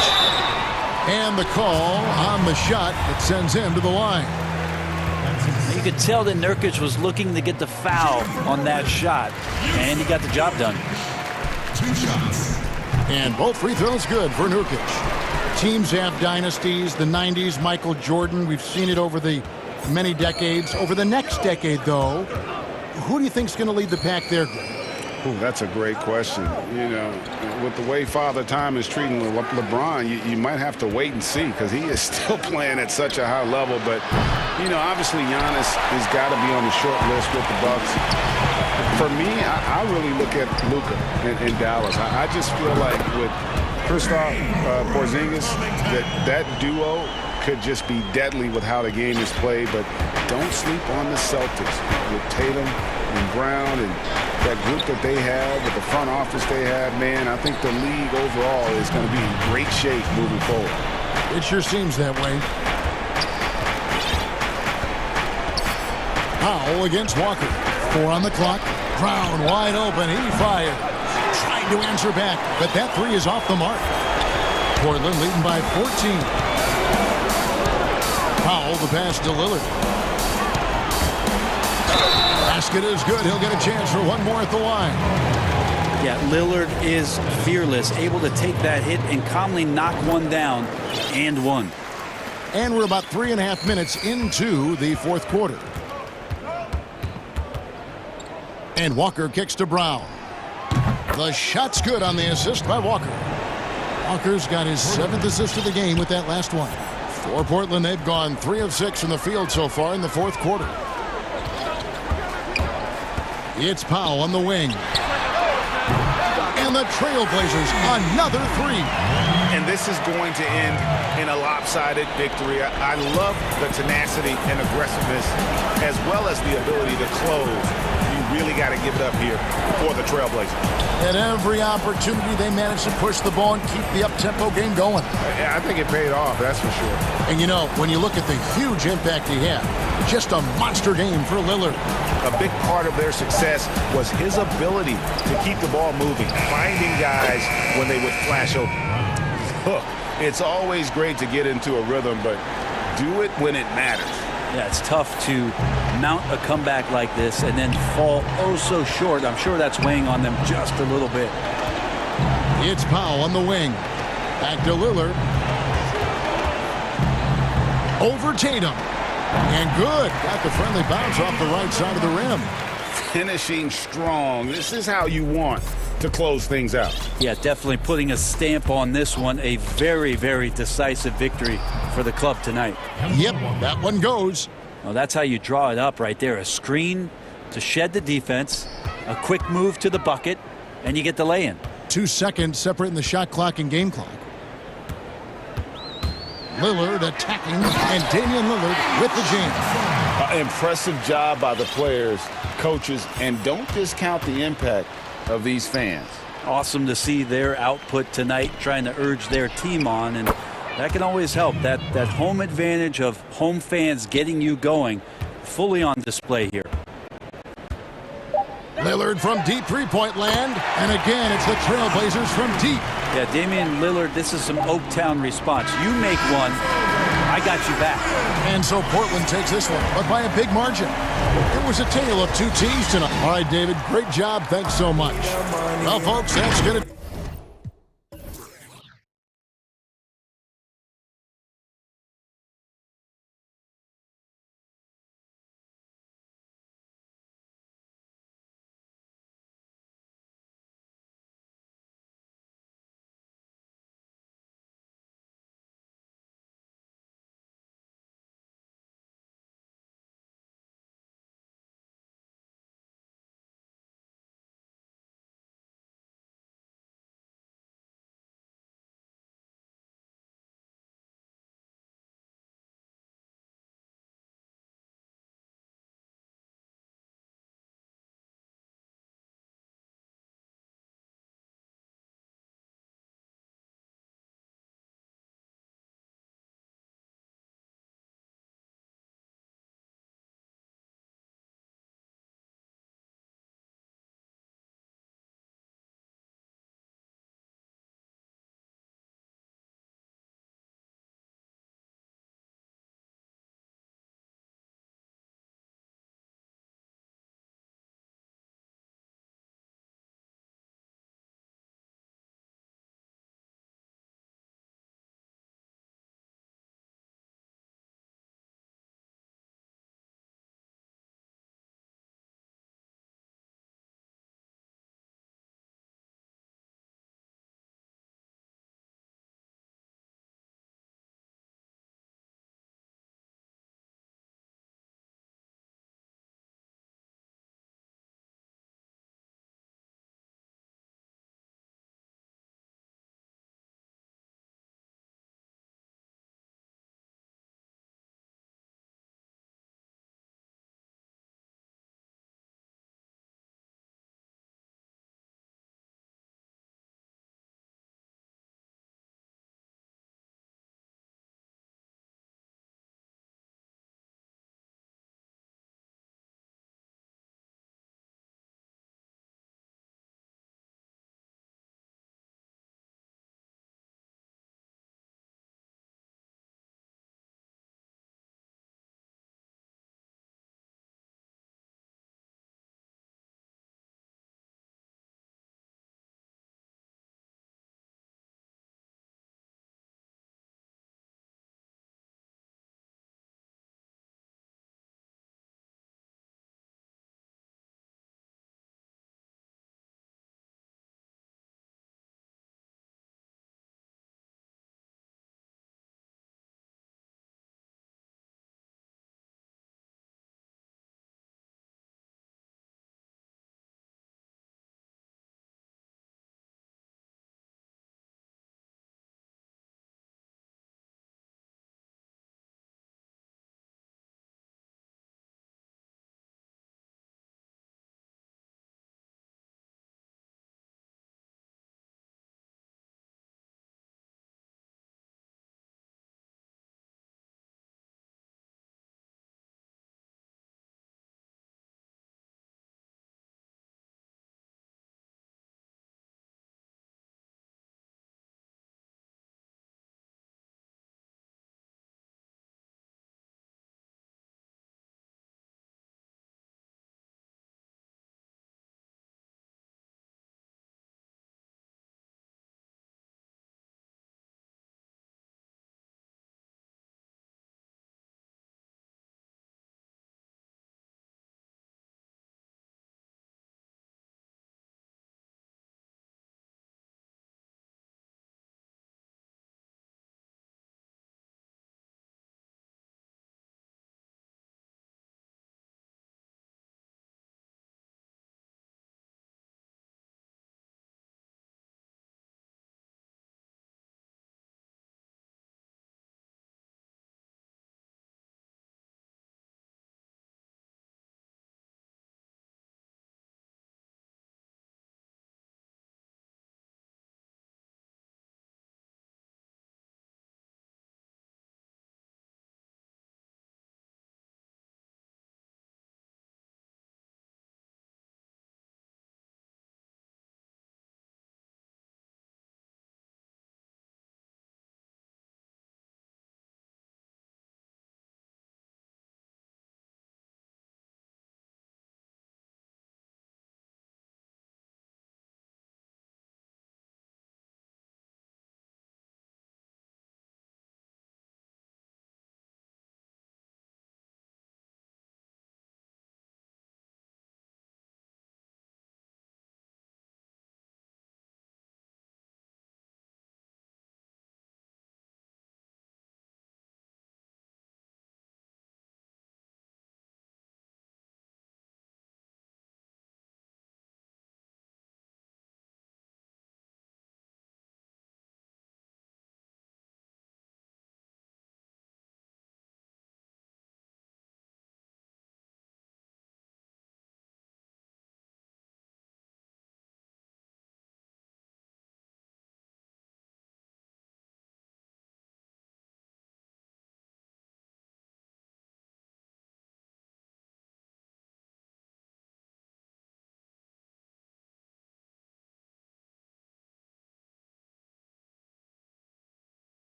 And the call on the shot that sends him to the line. You could tell that Nurkic was looking to get the foul on that shot, and he got the job done. 2 shots. And both free throws good for Nurkic. Teams have dynasties. The 90s, Michael Jordan. We've seen it over the many decades. Over the next decade, though, who do you think is going to lead the pack there, Greg? Ooh, that's a great question. You know, with the way Father Time is treating LeBron, you might have to wait and see because he is still playing at such a high level. But, you know, obviously Giannis has got to be on the short list with the Bucks. For me, I really look at Luka in Dallas. I just feel like with Kristaps Porzingis, that duo could just be deadly with how the game is played. But don't sleep on the Celtics with Tatum and Brown and that group that they have, with the front office they have, man, I think the league overall is going to be in great shape moving forward. It sure seems that way. Powell against Walker. 4 on the clock. Brown wide open. He fires. Trying to answer back, but that 3 is off the mark. Portland leading by 14. Powell, the pass to Lillard. Basket is good. He'll get a chance for one more at the line. Yeah, Lillard is fearless, able to take that hit and calmly knock one down and one. And we're about 3.5 minutes into the fourth quarter. And Walker kicks to Brown. The shot's good on the assist by Walker. Walker's got his 7th assist of the game with that last one. For Portland, they've gone 3 of 6 from the field so far in the fourth quarter. It's Powell on the wing. And the Trailblazers, another 3. And this is going to end in a lopsided victory. I love the tenacity and aggressiveness as well as the ability to close. You really got to give it up here for the Trailblazers. At every opportunity, they managed to push the ball and keep the up-tempo game going. I think it paid off, that's for sure. And you know, when you look at the huge impact he had, just a monster game for Lillard. A big part of their success was his ability to keep the ball moving, finding guys when they would flash open. Look, it's always great to get into a rhythm, but do it when it matters. Yeah, it's tough to mount a comeback like this and then fall oh so short. I'm sure that's weighing on them just a little bit. It's Powell on the wing. Back to Lillard. Over Tatum. And good. Got the friendly bounce off the right side of the rim. Finishing strong. This is how you want to close things out. Yeah, definitely putting a stamp on this one. A very, very decisive victory for the club tonight. Yep, that one goes. Well, that's how you draw it up right there. A screen to shed the defense, a quick move to the bucket, and you get the lay-in. 2 seconds separating the shot clock and game clock. Lillard attacking, and Damian Lillard with the jam. Impressive job by the players, coaches, and don't discount the impact of these fans. Awesome to see their output tonight, trying to urge their team on, and that can always help. That home advantage of home fans getting you going, fully on display here. Lillard from deep three-point land, and again it's the Trailblazers from deep. Yeah, Damian Lillard, this is some Oaktown response. You make one, I got you back. And so Portland takes this one, but by a big margin. It was a tale of 2 teams tonight. All right, David, great job. Thanks so much. Well, folks, that's going to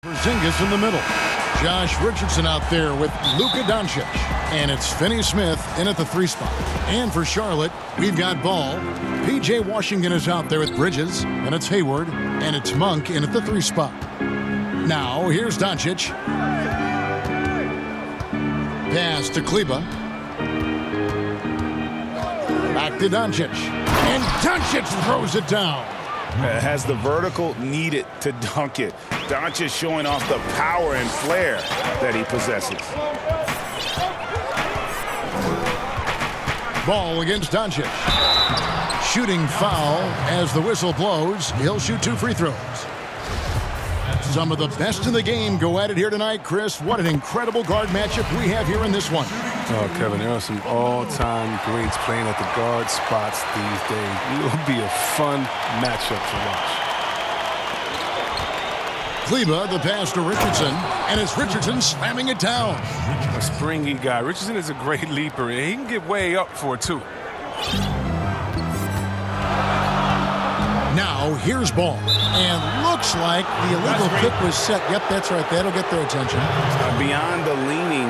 Porzingis in the middle. Josh Richardson out there with Luka Doncic. And it's Finney Smith in at the 3 spot. And for Charlotte, we've got Ball. P.J. Washington is out there with Bridges. And it's Hayward. And it's Monk in at the 3 spot. Now, here's Doncic. Pass to Kleba. Back to Doncic. And Doncic throws it down. Has the vertical needed to dunk it. Doncic showing off the power and flair that he possesses. Ball against Doncic. Shooting foul as the whistle blows. He'll shoot 2 free throws. Some of the best in the game go at it here tonight. Chris, what an incredible guard matchup we have here in this one. Oh, Kevin, there are some all-time greats playing at the guard spots these days. It will be a fun matchup to watch. Kleba, the pass to Richardson, and it's Richardson slamming it down. A springy guy. Richardson is a great leaper, and he can get way up for it, too. Now, here's Ball. And looks like the illegal kick was set. Yep, that's right. That'll get their attention. Beyond the leaning,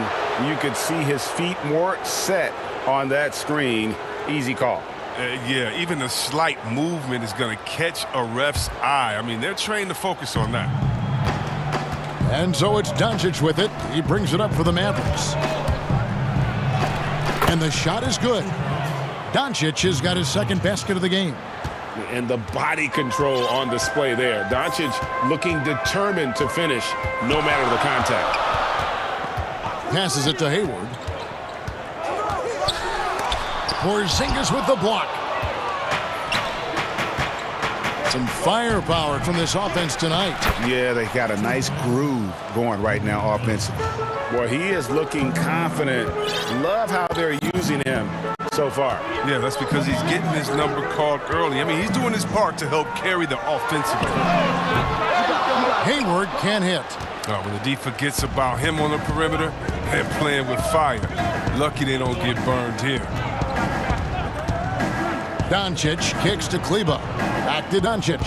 you could see his feet more set on that screen. Easy call. Yeah, even a slight movement is going to catch a ref's eye. I mean, they're trained to focus on that. And so it's Doncic with it. He brings it up for the Mavericks. And the shot is good. Doncic has got his 2nd basket of the game. And the body control on display there. Doncic looking determined to finish no matter the contact. Passes it to Hayward. Porzingis with the block. Some firepower from this offense tonight. Yeah, they got a nice groove going right now offensively. Boy, he is looking confident. Love how they're using him so far. Yeah, that's because he's getting his number called early. I mean, he's doing his part to help carry the offensive. Hayward can't hit. When the D forgets about him on the perimeter, they're playing with fire. Lucky they don't get burned here. Doncic kicks to Kleba. Back to Doncic.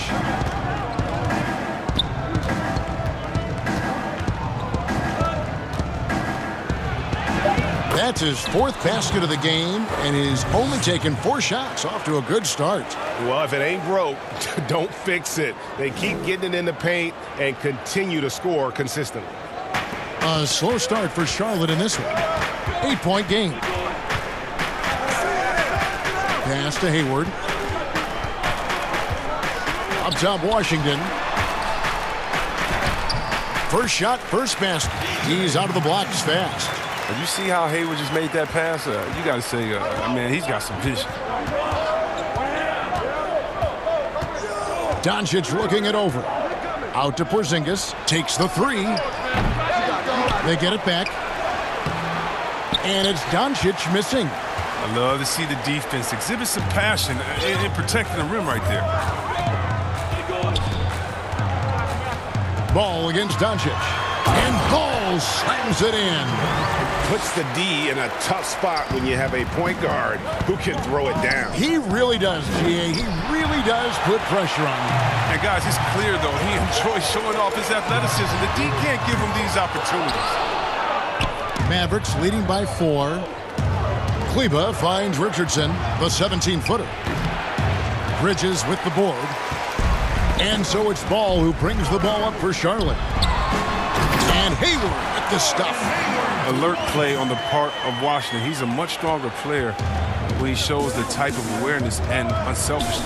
That's his 4th basket of the game, and he's only taken 4 shots. Off to a good start. Well, if it ain't broke, don't fix it. They keep getting it in the paint and continue to score consistently. A slow start for Charlotte in this one. 8-point game. Pass to Hayward. Up top, Washington. First shot, first basket. He's out of the blocks fast. Did you see how Hayward just made that pass? You got to say, man, he's got some vision. Doncic looking it over. Out to Porzingis. Takes the 3. They get it back. And it's Doncic missing. I love to see the defense exhibit some passion in protecting the rim right there. Ball against Doncic. And Ball slams it in. Puts the D in a tough spot when you have a point guard who can throw it down. He really does, GA. He really does put pressure on him. And guys, it's clear, though, he enjoys showing off his athleticism. The D can't give him these opportunities. Mavericks leading by 4. Kleba finds Richardson, the 17-footer. Bridges with the board. And so it's Ball who brings the ball up for Charlotte. And Hayward with the stuff. Alert play on the part of Washington. He's a much stronger player when he shows the type of awareness and unselfishness.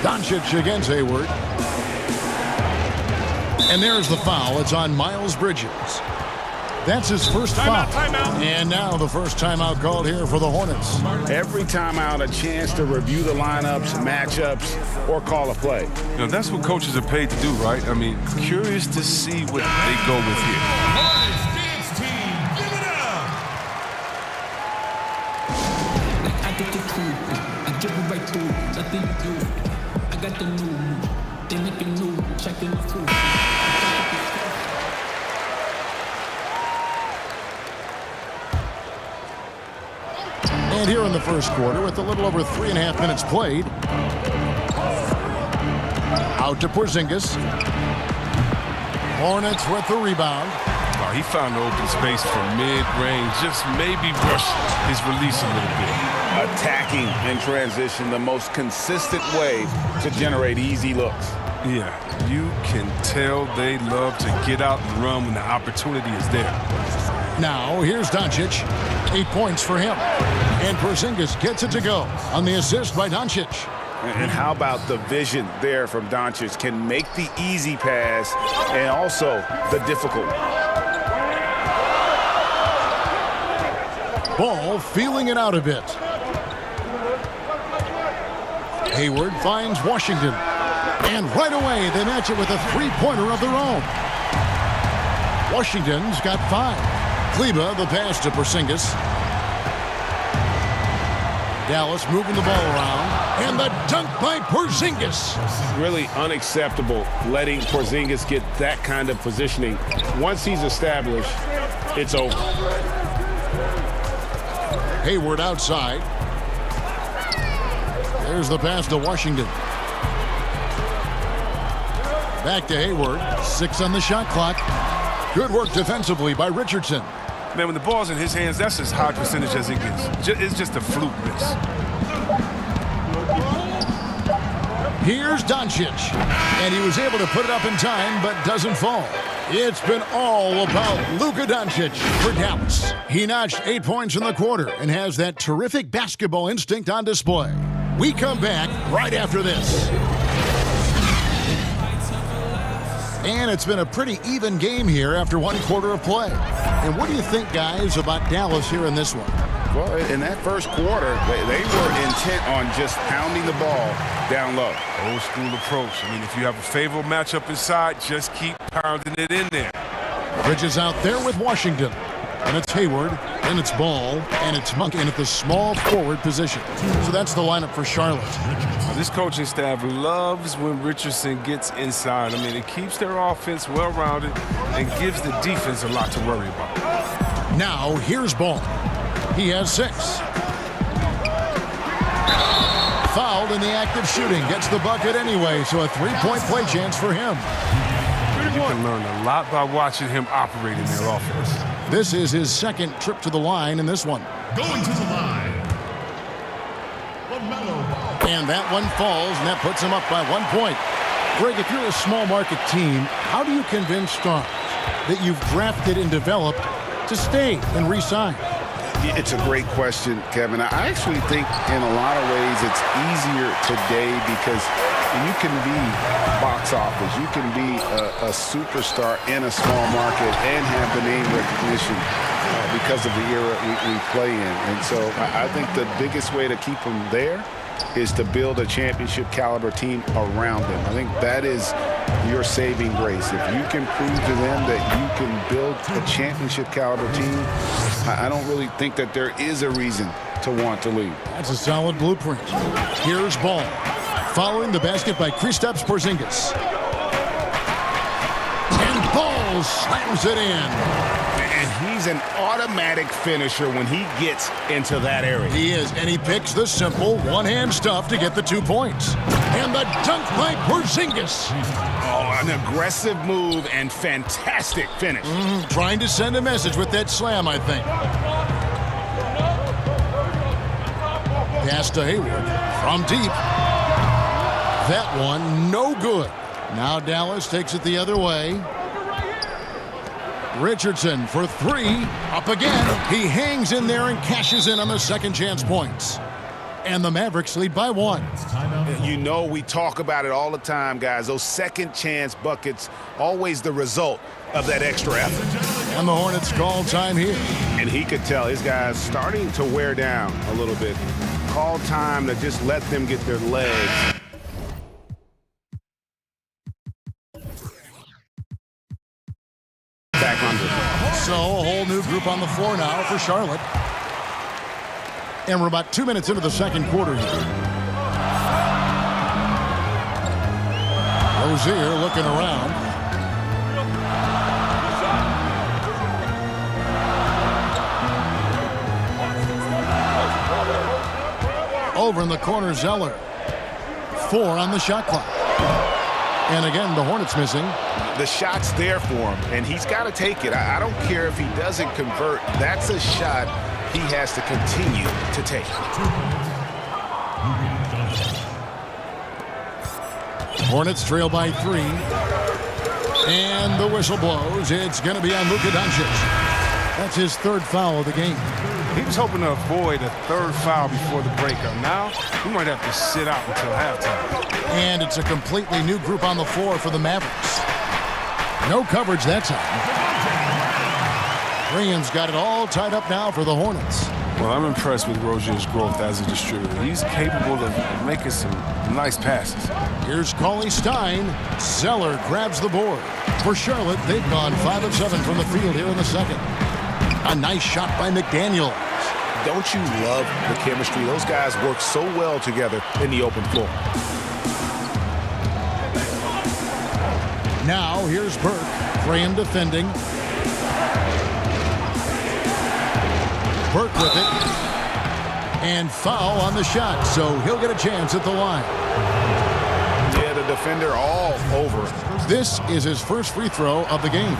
Doncic against Hayward. And there's the foul. It's on Miles Bridges. That's his first foul. Timeout. And now the first timeout called here for the Hornets. Every timeout, a chance to review the lineups, matchups, or call a play. You know, that's what coaches are paid to do, right? I mean, curious to see what they go with here. I get the truth, I give it right through, nothing to do. I got the new, they make it new, checking the food. And here in the first quarter, with a little over 3.5 minutes played, Out to Porzingis. Hornets with the rebound. Oh, he found the open space from mid-range. Just maybe rush his release a little bit. Attacking in transition, the most consistent way to generate easy looks. Yeah, you can tell they love to get out and run when the opportunity is there. Now, here's Doncic. 8 points for him. And Porzingis gets it to go on the assist by Doncic. And how about the vision there from Doncic? Can make the easy pass and also the difficult. Ball feeling it out a bit. Hayward finds Washington. And right away, they match it with a three-pointer of their own. Washington's got 5. Kleba, the pass to Porzingis. Dallas moving the ball around. And the dunk by Porzingis. Really unacceptable letting Porzingis get that kind of positioning. Once he's established, it's over. Hayward outside. There's the pass to Washington. Back to Hayward. 6 on the shot clock. Good work defensively by Richardson. Man, when the ball's in his hands, that's as high percentage as it gets. It's just a fluke miss. Here's Doncic. And he was able to put it up in time, but doesn't fall. It's been all about Luka Doncic for Dallas. He notched 8 points in the quarter and has that terrific basketball instinct on display. We come back right after this. And it's been a pretty even game here after 1 quarter of play. And what do you think, guys, about Dallas here in this one? Well, in that first quarter, they were intent on just pounding the ball down low. Old school approach. I mean, if you have a favorable matchup inside, just keep pounding it in there. Bridges out there with Washington. And it's Hayward, and it's Ball, and it's Monk in at the small forward position. So that's the lineup for Charlotte. Now, this coaching staff loves when Richardson gets inside. I mean, it keeps their offense well-rounded and gives the defense a lot to worry about. Now, here's Ball. He has 6. Fouled in the act of shooting. Gets the bucket anyway, so a 3-point play chance for him. You can learn a lot by watching him operate in their offense. This is his second trip to the line in this one. Going to the line. And that one falls, and that puts him up by 1 point. Greg, if you're a small market team, how do you convince stars that you've drafted and developed to stay and re-sign? It's a great question, Kevin. I actually think in a lot of ways it's easier today because you can be box office. You can be a superstar in a small market and have the name recognition because of the era we play in. And so I think the biggest way to keep them there is to build a championship caliber team around them. I think that is your saving grace. If you can prove to them that you can build a championship caliber team, I don't really think that there is a reason to want to leave. That's a solid blueprint. Here's Ball. Following the basket by Kristaps Porzingis. And Ball slams it in. And he's an automatic finisher when he gets into that area. He is, and he picks the simple one-hand stuff to get the 2 points. And the dunk by Porzingis. Oh, an aggressive move and fantastic finish. Trying to send a message with that slam, I think. Pass to Hayward from deep. That one, no good. Now Dallas takes it the other way. Richardson for 3. Up again. He hangs in there and cashes in on the second chance points. And the Mavericks lead by 1. You know, we talk about it all the time, guys. Those second chance buckets, always the result of that extra effort. And the Hornets call time here. And he could tell his guys starting to wear down a little bit. Call time to just let them get their legs. Back under. So a whole new group on the floor now for Charlotte. And we're about 2 minutes into the second quarter here. Rozier looking around. Over in the corner, Zeller. 4 on the shot clock. And again, the Hornets missing. The shot's there for him, and he's got to take it. I don't care if he doesn't convert. That's a shot he has to continue to take. Hornets trail by 3. And the whistle blows. It's going to be on Luka Doncic. That's his 3rd foul of the game. He was hoping to avoid a 3rd foul before the breakup. Now, he might have to sit out until halftime. And it's a completely new group on the floor for the Mavericks. No coverage that time. Graham's got it all tied up now for the Hornets. Well, I'm impressed with Rozier's growth as a distributor. He's capable of making some nice passes. Here's Cauley Stein. Zeller grabs the board. For Charlotte, they've gone 5 of 7 from the field here in the second. A nice shot by McDaniel. Don't you love the chemistry? Those guys work so well together in the open floor. Now, here's Burke. Graham defending. Burke with it. And foul on the shot, so he'll get a chance at the line. Yeah, the defender all over him. This is his first free throw of the game.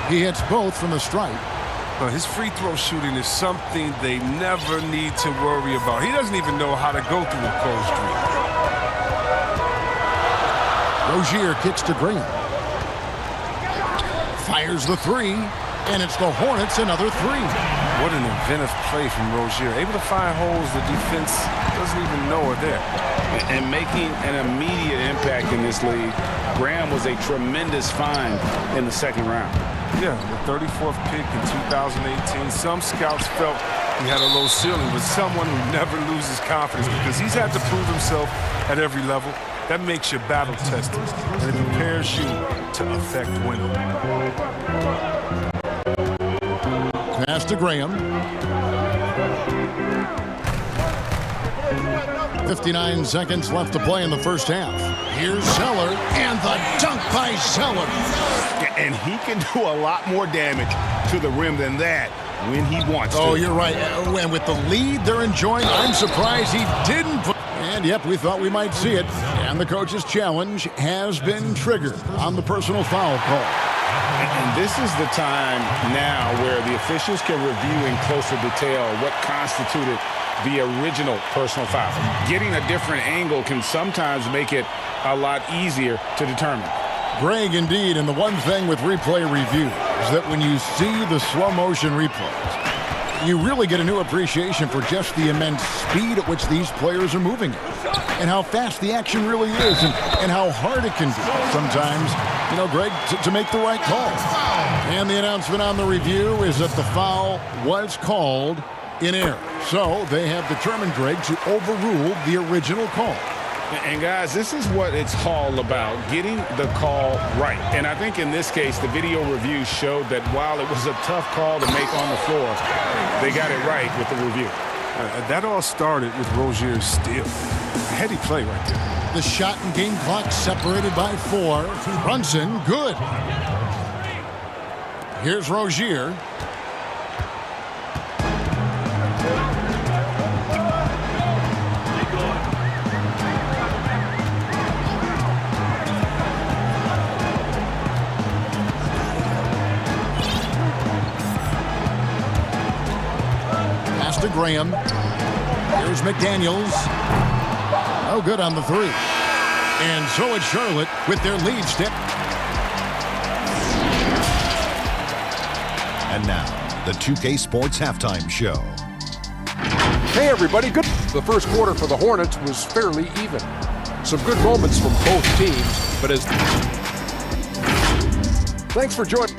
He hits both from the stripe. Well, his free throw shooting is something they never need to worry about. He doesn't even know how to go through a cold streak. Rozier kicks to Graham. Fires the 3, and it's the Hornets another 3. What an inventive play from Rozier. Able to find holes the defense doesn't even know are there. And making an immediate impact in this league. Graham was a tremendous find in the second round. Yeah, the 34th pick in 2018. Some scouts felt he had a low ceiling, but someone who never loses confidence because he's had to prove himself at every level. That makes you battle tested, and it prepares you to affect winning. Pass to Graham. 59 seconds left to play in the first half. Here's Zeller, and the dunk by Zeller. And he can do a lot more damage to the rim than that when he wants to. Oh, you're right. And with the lead they're enjoying, I'm surprised he didn't put... And, yep, we thought we might see it. And the coach's challenge has been triggered on the personal foul call. And this is the time now where the officials can review in closer detail what constituted the original personal foul. Getting a different angle can sometimes make it a lot easier to determine. Greg, indeed, and the one thing with replay review is that when you see the slow motion replays, you really get a new appreciation for just the immense speed at which these players are moving and how fast the action really is and how hard it can be sometimes, you know, Greg, to make the right call. And the announcement on the review is that the foul was called in error. So they have determined, Greg, to overrule the original call. And guys, this is what it's all about, getting the call right. And I think in this case, the video review showed that while it was a tough call to make on the floor, they got it right with the review. That all started with Rozier's steal. A heady play right there. The shot and game clock separated by 4. Brunson, good. Here's Rozier. To Graham. Here's McDaniels. Oh, good on the 3. And so it's Charlotte with their lead step. And now, the 2K Sports Halftime Show. Hey, everybody. Good. The first quarter for the Hornets was fairly even. Some good moments from both teams, but as... Thanks for joining.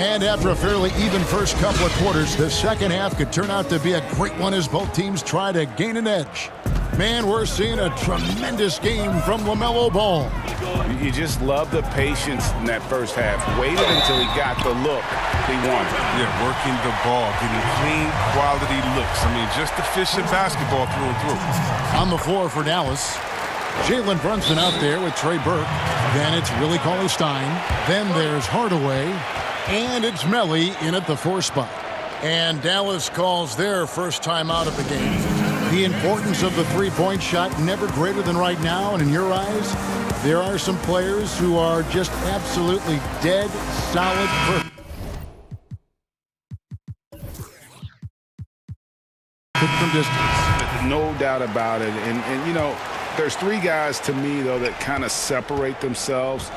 And after a fairly even first couple of quarters, the second half could turn out to be a great one as both teams try to gain an edge. Man, we're seeing a tremendous game from LaMelo Ball. You just love the patience in that first half. Waited until he got the look he wanted. Yeah, working the ball, getting clean, quality looks. I mean, just efficient basketball through and through. On the floor for Dallas, Jalen Brunson out there with Trey Burke. Then it's Willie Cauley-Stein. Then there's Hardaway. And it's Melly in at the 4 spot. And Dallas calls their first time out of the game. The importance of the three-point shot never greater than right now. And in your eyes, there are some players who are just absolutely dead, solid, perfect from distance. No doubt about it. And you know, there's 3 guys to me, though, that kind of separate themselves.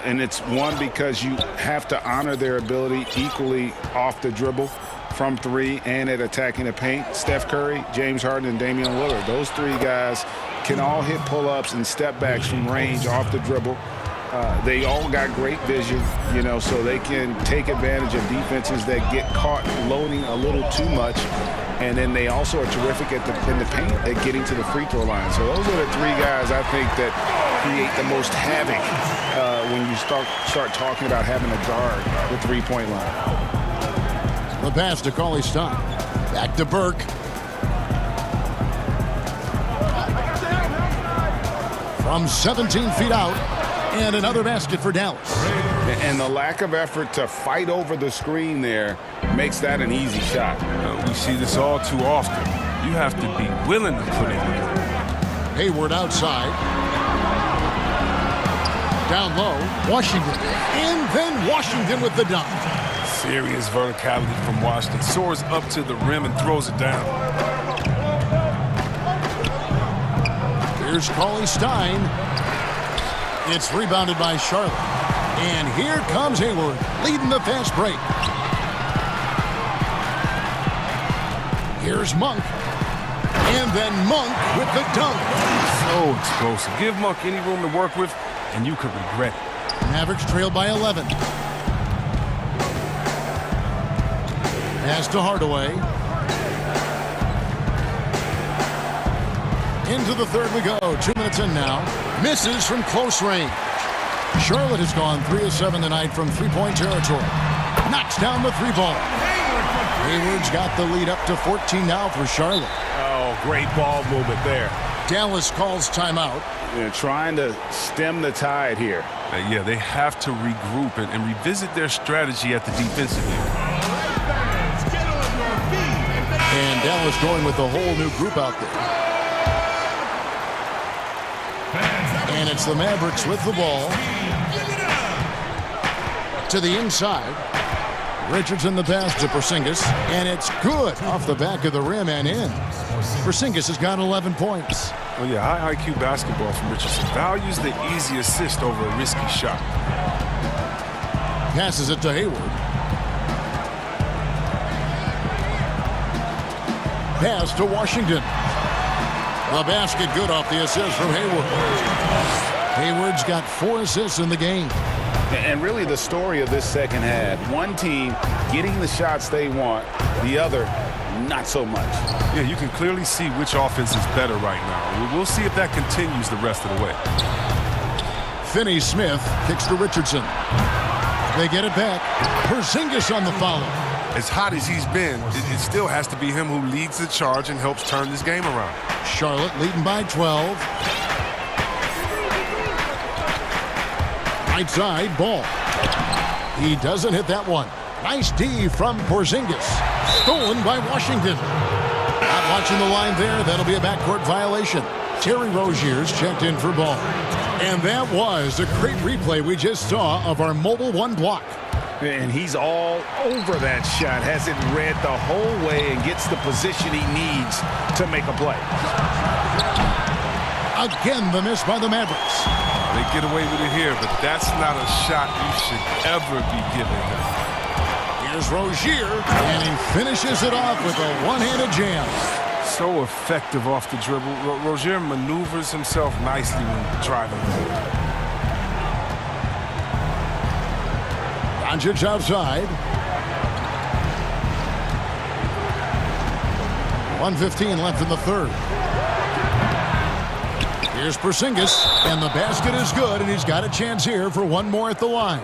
And it's one, because you have to honor their ability equally off the dribble, from 3, and at attacking the paint. Steph Curry, James Harden, and Damian Lillard. Those 3 guys can all hit pull-ups and step backs from range off the dribble. They all got great vision, you know, so they can take advantage of defenses that get caught loading a little too much. And then they also are terrific in the paint at getting to the free throw line. So those are the 3 guys I think that create the most havoc when you start talking about having a guard the three-point line. The pass to Cauley Stein. Back to Burke. From 17 feet out. And another basket for Dallas. And the lack of effort to fight over the screen there makes that an easy shot. We see this all too often. You have to be willing to put it in. Hayward outside. Down low, Washington. And then Washington with the dunk. Serious verticality from Washington. Soars up to the rim and throws it down. Here's Cauley Stein. It's rebounded by Charlotte. And here comes Hayward, leading the fast break. Here's Monk. And then Monk with the dunk. So explosive. Give Monk any room to work with, and you could regret it. Mavericks trail by 11. Pass to Hardaway. Into the third we go. 2 minutes in now. Misses from close range. Charlotte has gone 3 of 7 tonight from three-point territory. Knocks down the 3-ball. Hayward's got the lead up to 14 now for Charlotte. Oh, great ball movement there. Dallas calls timeout. They're trying to stem the tide here. Yeah, they have to regroup and revisit their strategy at the defensive end. And Dallas going with a whole new group out there. And it's the Mavericks with the ball. To the inside. Richardson the pass to Porzingis. And it's good off the back of the rim and in. Porzingis has got 11 points. Oh, yeah, high IQ basketball from Richardson. Values the easy assist over a risky shot. Passes it to Hayward. Pass to Washington. A basket good off the assist from Hayward. Hayward's got 4 assists in the game. And really the story of this second half, one team getting the shots they want, the other not so much. Yeah, you can clearly see which offense is better right now. We'll see if that continues the rest of the way. Finney-Smith kicks to Richardson. They get it back. Porzingis on the follow. As hot as he's been, it still has to be him who leads the charge and helps turn this game around. Charlotte leading by 12. Right side, Ball. He doesn't hit that one. Nice D from Porzingis. Stolen by Washington. Not watching the line there. That'll be a backcourt violation. Terry Rozier's checked in for Ball. And that was a great replay we just saw of our Mobile One block. And he's all over that shot. Has it read the whole way and gets the position he needs to make a play. Again, the miss by the Mavericks. They get away with it here, but that's not a shot you should ever be giving them. Here's Rozier, and he finishes it off with a one-handed jam. So effective off the dribble. Rozier maneuvers himself nicely when driving. Doncic outside. 1:15 left in the third. Here's Porzingis, and the basket is good, and he's got a chance here for one more at the line.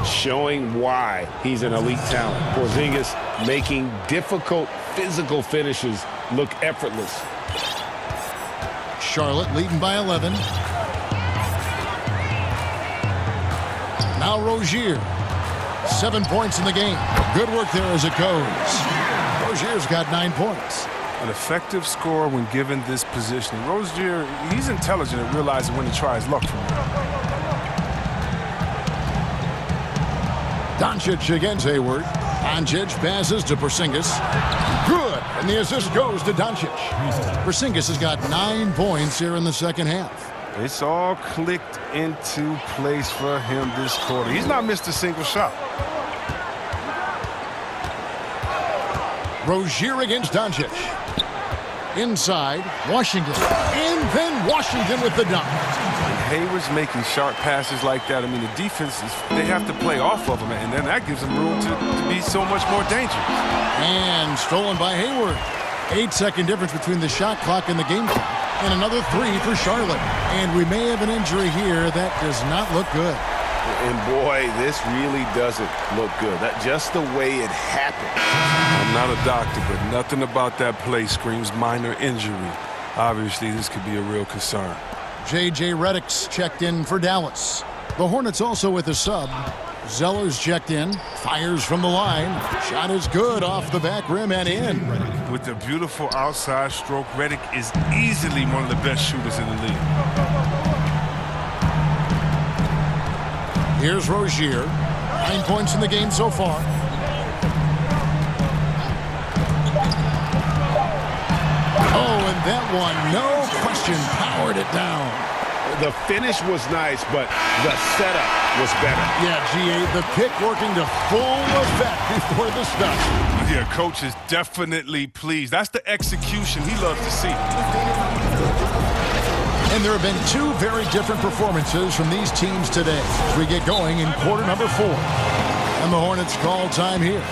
Showing why he's an elite talent. Porzingis making difficult physical finishes look effortless. Charlotte leading by 11. Now Rozier. 7 points in the game. Good work there as it goes. Rozier's got 9 points. An effective scorer when given this position. Rozier, he's intelligent at realizing when to try his luck from him. Doncic against Hayward. Doncic passes to Porzingis. Good, and the assist goes to Doncic. Porzingis has got 9 points here in the second half. It's all clicked into place for him this quarter. He's not missed a single shot. Rozier against Doncic. Inside, Washington. And then Washington with the dunk. Hayward's making sharp passes like that. I mean, the defenses, they have to play off of him, and then that gives them room to be so much more dangerous. And stolen by Hayward. 8-second difference between the shot clock and the game clock. And another 3 for Charlotte. And we may have an injury here that does not look good. And boy, this really doesn't look good. That just the way it happened. I'm not a doctor, but nothing about that play screams minor injury. Obviously, this could be a real concern. J.J. Redick's checked in for Dallas. The Hornets also with a sub. Zeller's checked in, fires from the line. Shot is good off the back rim and in. With the beautiful outside stroke, Redick is easily one of the best shooters in the league. Here's Rozier. 9 points in the game so far. Oh, and that one, no question, powered it down. The finish was nice, but the setup was better. Yeah, G.A., the pick working to full effect before the stuff. Yeah, coach is definitely pleased. That's the execution he loves to see. And there have been 2 very different performances from these teams today as we get going in quarter number 4. And the Hornets call time here.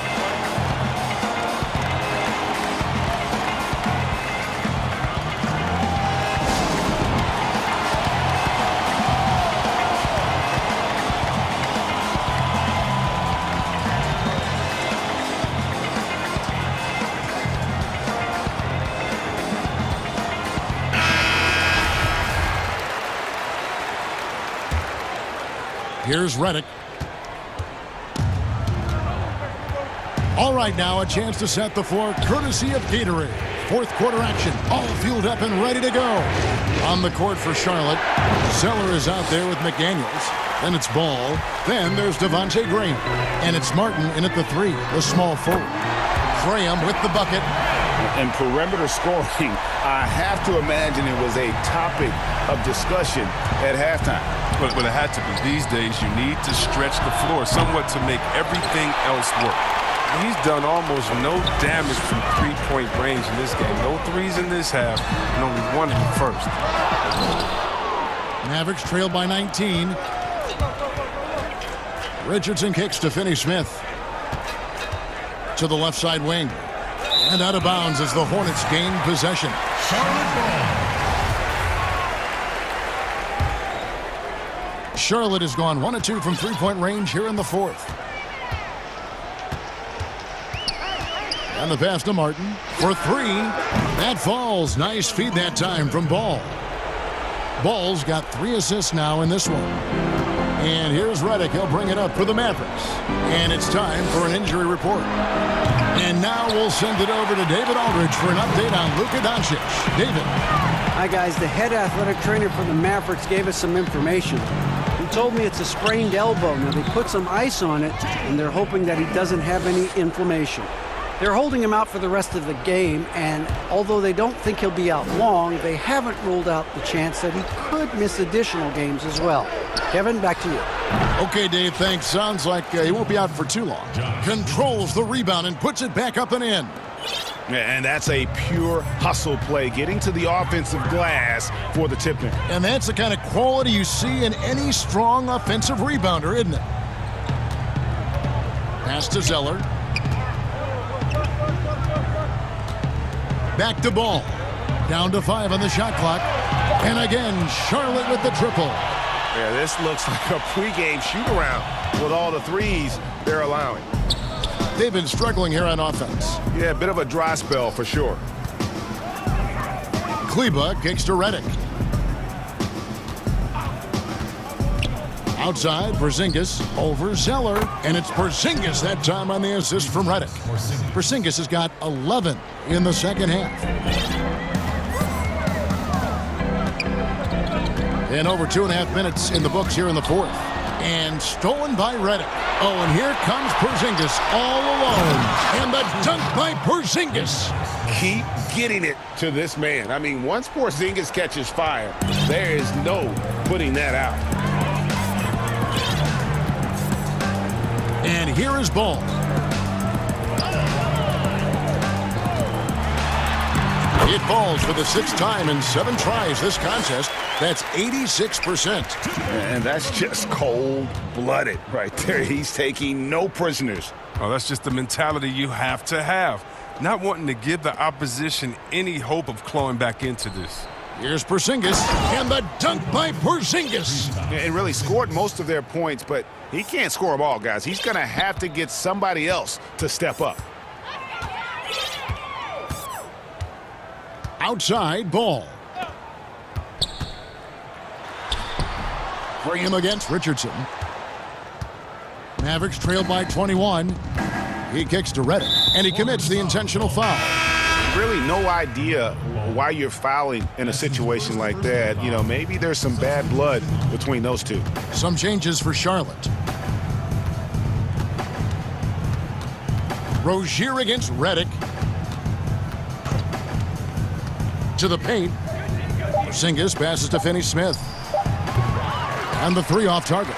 Here's Redick. All right, now a chance to set the floor courtesy of Gatorade. Fourth quarter action, all fueled up and ready to go. On the court for Charlotte, Zeller is out there with McDaniels. Then it's Ball. Then there's Devontae Graham. And it's Martin in at the 3, the small forward. Graham with the bucket. And perimeter scoring, I have to imagine it was a topic of discussion at halftime. But it had to be. These days, you need to stretch the floor somewhat to make everything else work. And he's done almost no damage from three-point range in this game. No threes in this half, and only 1 in the first. Mavericks trailed by 19. Richardson kicks to Finney Smith. To the left side wing. And out of bounds as the Hornets gain possession. Charlotte has gone 1 of 2 from three-point range here in the 4th. And the pass to Martin for 3. That falls. Nice feed that time from Ball. Ball's got 3 assists now in this one. And here's Redick. He'll bring it up for the Mavericks. And it's time for an injury report. And now we'll send it over to David Aldridge for an update on Luka Doncic. David. Hi, guys. The head athletic trainer for the Mavericks gave us some information. He told me it's a sprained elbow. Now, they put some ice on it, and they're hoping that he doesn't have any inflammation. They're holding him out for the rest of the game, and although they don't think he'll be out long, they haven't ruled out the chance that he could miss additional games as well. Kevin, back to you. Okay, Dave, thanks. Sounds like he won't be out for too long. Controls the rebound and puts it back up and in. And that's a pure hustle play, getting to the offensive glass for the tip-in. And that's the kind of quality you see in any strong offensive rebounder, isn't it? Pass to Zeller. Back to Ball. Down to 5 on the shot clock. And again, Charlotte with the triple. Yeah, this looks like a pregame shoot-around with all the threes they're allowing. They've been struggling here on offense. Yeah, a bit of a dry spell for sure. Kleba kicks to Redick. Outside, Porzingis over Zeller, and it's Porzingis that time on the assist from Redick. Porzingis has got 11 in the second half. And over 2.5 minutes in the books here in the fourth. And stolen by Redick. Oh, and here comes Porzingis all alone. And the dunk by Porzingis. Keep getting it to this man. I mean, once Porzingis catches fire, there is no putting that out. And here is Ball. It falls for the 6th time in 7 tries this contest. That's 86%. And that's just cold-blooded right there. He's taking no prisoners. Oh, that's just the mentality you have to have. Not wanting to give the opposition any hope of clawing back into this. Here's Porzingis, and the dunk by Porzingis. And really scored most of their points, but he can't score them all, guys. He's going to have to get somebody else to step up. Outside, Ball. Bring him against Richardson. Mavericks trailed by 21. He kicks to Redick, and he commits the intentional foul. Really no idea why you're fouling in a situation like that. You know, maybe there's some bad blood between those two. Some changes for Charlotte. Rozier against Redick. To the paint. Porzingis passes to Finney-Smith. And the 3 off target.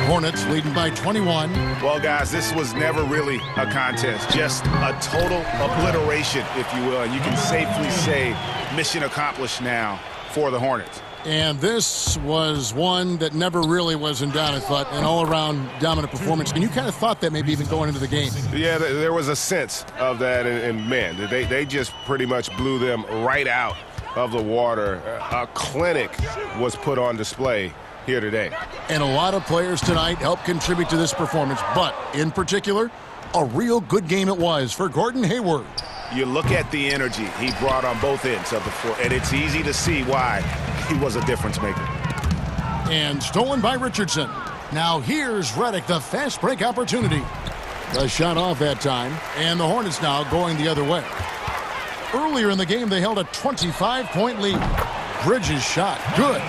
Hornets leading by 21. Well, guys, this was never really a contest. Just a total obliteration, if you will. And you can safely say mission accomplished now for the Hornets. And this was one that never really was in doubt, I thought, an all-around dominant performance. And you kind of thought that maybe even going into the game. Yeah, there was a sense of that. And man, they just pretty much blew them right out of the water. A clinic was put on display here today. And a lot of players tonight helped contribute to this performance, but in particular, a real good game it was for Gordon Hayward. You look at the energy he brought on both ends of the floor, and it's easy to see why he was a difference maker. And stolen by Richardson. Now here's Redick, the fast break opportunity. The shot off that time, and the Hornets now going the other way. Earlier in the game, they held a 25-point lead. Bridges' shot, good.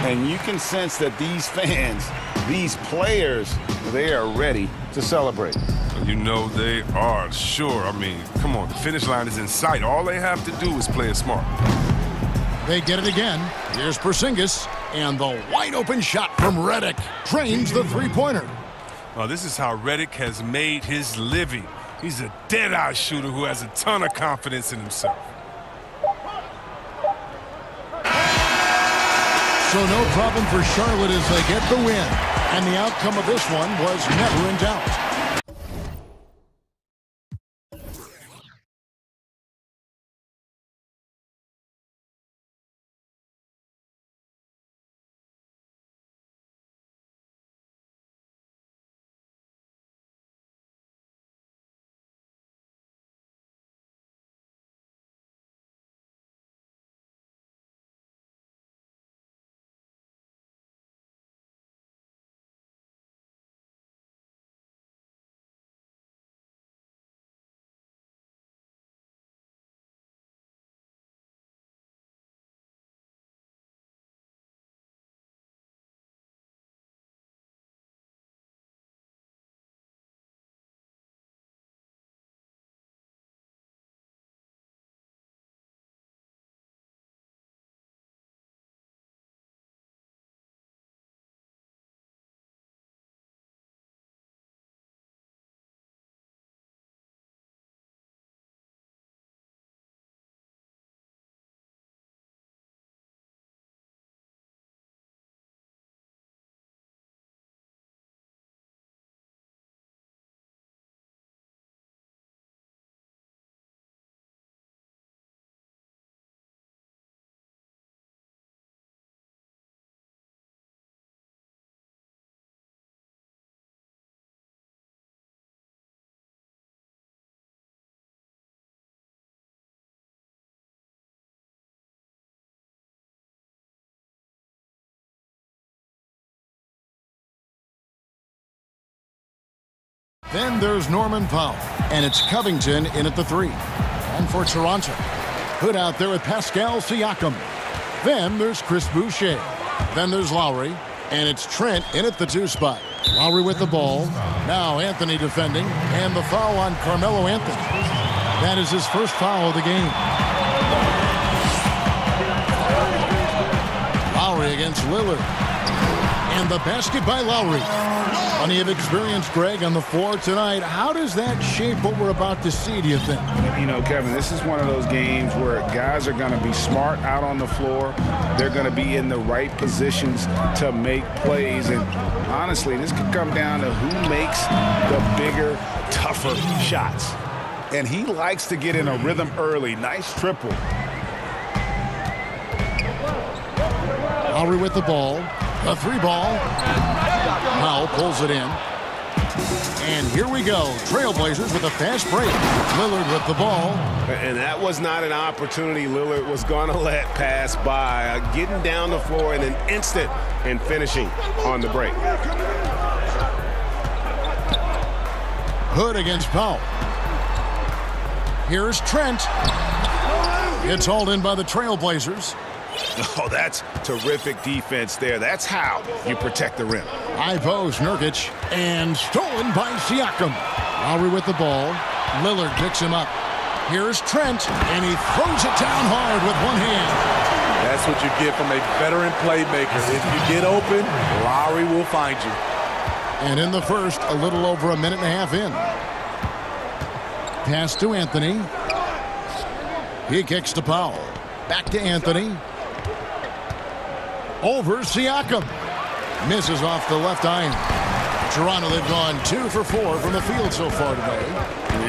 And you can sense that these fans, these players, they are ready to celebrate. You know they are, sure. I mean, come on, the finish line is in sight. All they have to do is play it smart. They get it again. Here's Porzingis, and the wide-open shot from Redick drains the three-pointer. Oh, this is how Redick has made his living. He's a dead-eye shooter who has a ton of confidence in himself. So no problem for Charlotte as they get the win. And the outcome of this one was never in doubt. Then there's Norman Powell, and it's Covington in at the 3. And for Toronto, Hood out there with Pascal Siakam. Then there's Chris Boucher. Then there's Lowry, and it's Trent in at the 2 spot. Lowry with the ball. Now Anthony defending, and the foul on Carmelo Anthony. That is his first foul of the game. Lowry against Lillard. And the basket by Lowry. Plenty of experience, Greg, on the floor tonight. How does that shape what we're about to see, do you think? You know, Kevin, this is one of those games where guys are going to be smart out on the floor. They're going to be in the right positions to make plays. And honestly, this could come down to who makes the bigger, tougher shots. And he likes to get in a rhythm early. Nice triple. Lowry with the ball. The 3 ball. Powell pulls it in. And here we go. Trailblazers with a fast break. Lillard with the ball. And that was not an opportunity Lillard was going to let pass by. Getting down the floor in an instant and finishing on the break. Hood against Powell. Here's Trent. It's hauled in by the Trailblazers. Oh, that's terrific defense there. That's how you protect the rim. High post, Nurkic, and stolen by Siakam. Lowry with the ball. Lillard picks him up. Here's Trent, and he throws it down hard with one hand. That's what you get from a veteran playmaker. If you get open, Lowry will find you. And in the first, a little over a minute and a half in. Pass to Anthony. He kicks to Powell. Back to Anthony. Over Siakam. Misses off the left iron. Toronto, they've gone 2 for 4 from the field so far today.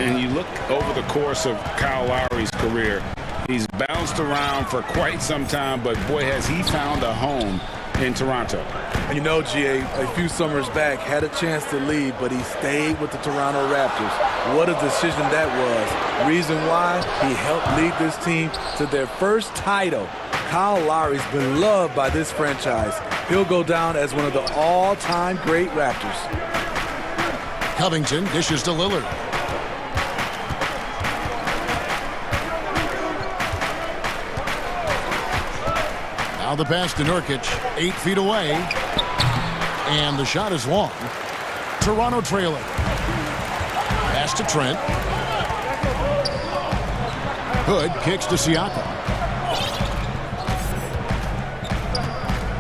And you look over the course of Kyle Lowry's career, he's bounced around for quite some time, but boy, has he found a home in Toronto. And you know, GA, a few summers back, had a chance to leave, but he stayed with the Toronto Raptors. What a decision that was. Reason why? He helped lead this team to their first title. Kyle Lowry's been loved by this franchise. He'll go down as one of the all-time great Raptors. Covington dishes to Lillard. Now the pass to Nurkic, 8 feet away. And the shot is long. Toronto trailing. Pass to Trent. Hood kicks to Siakam.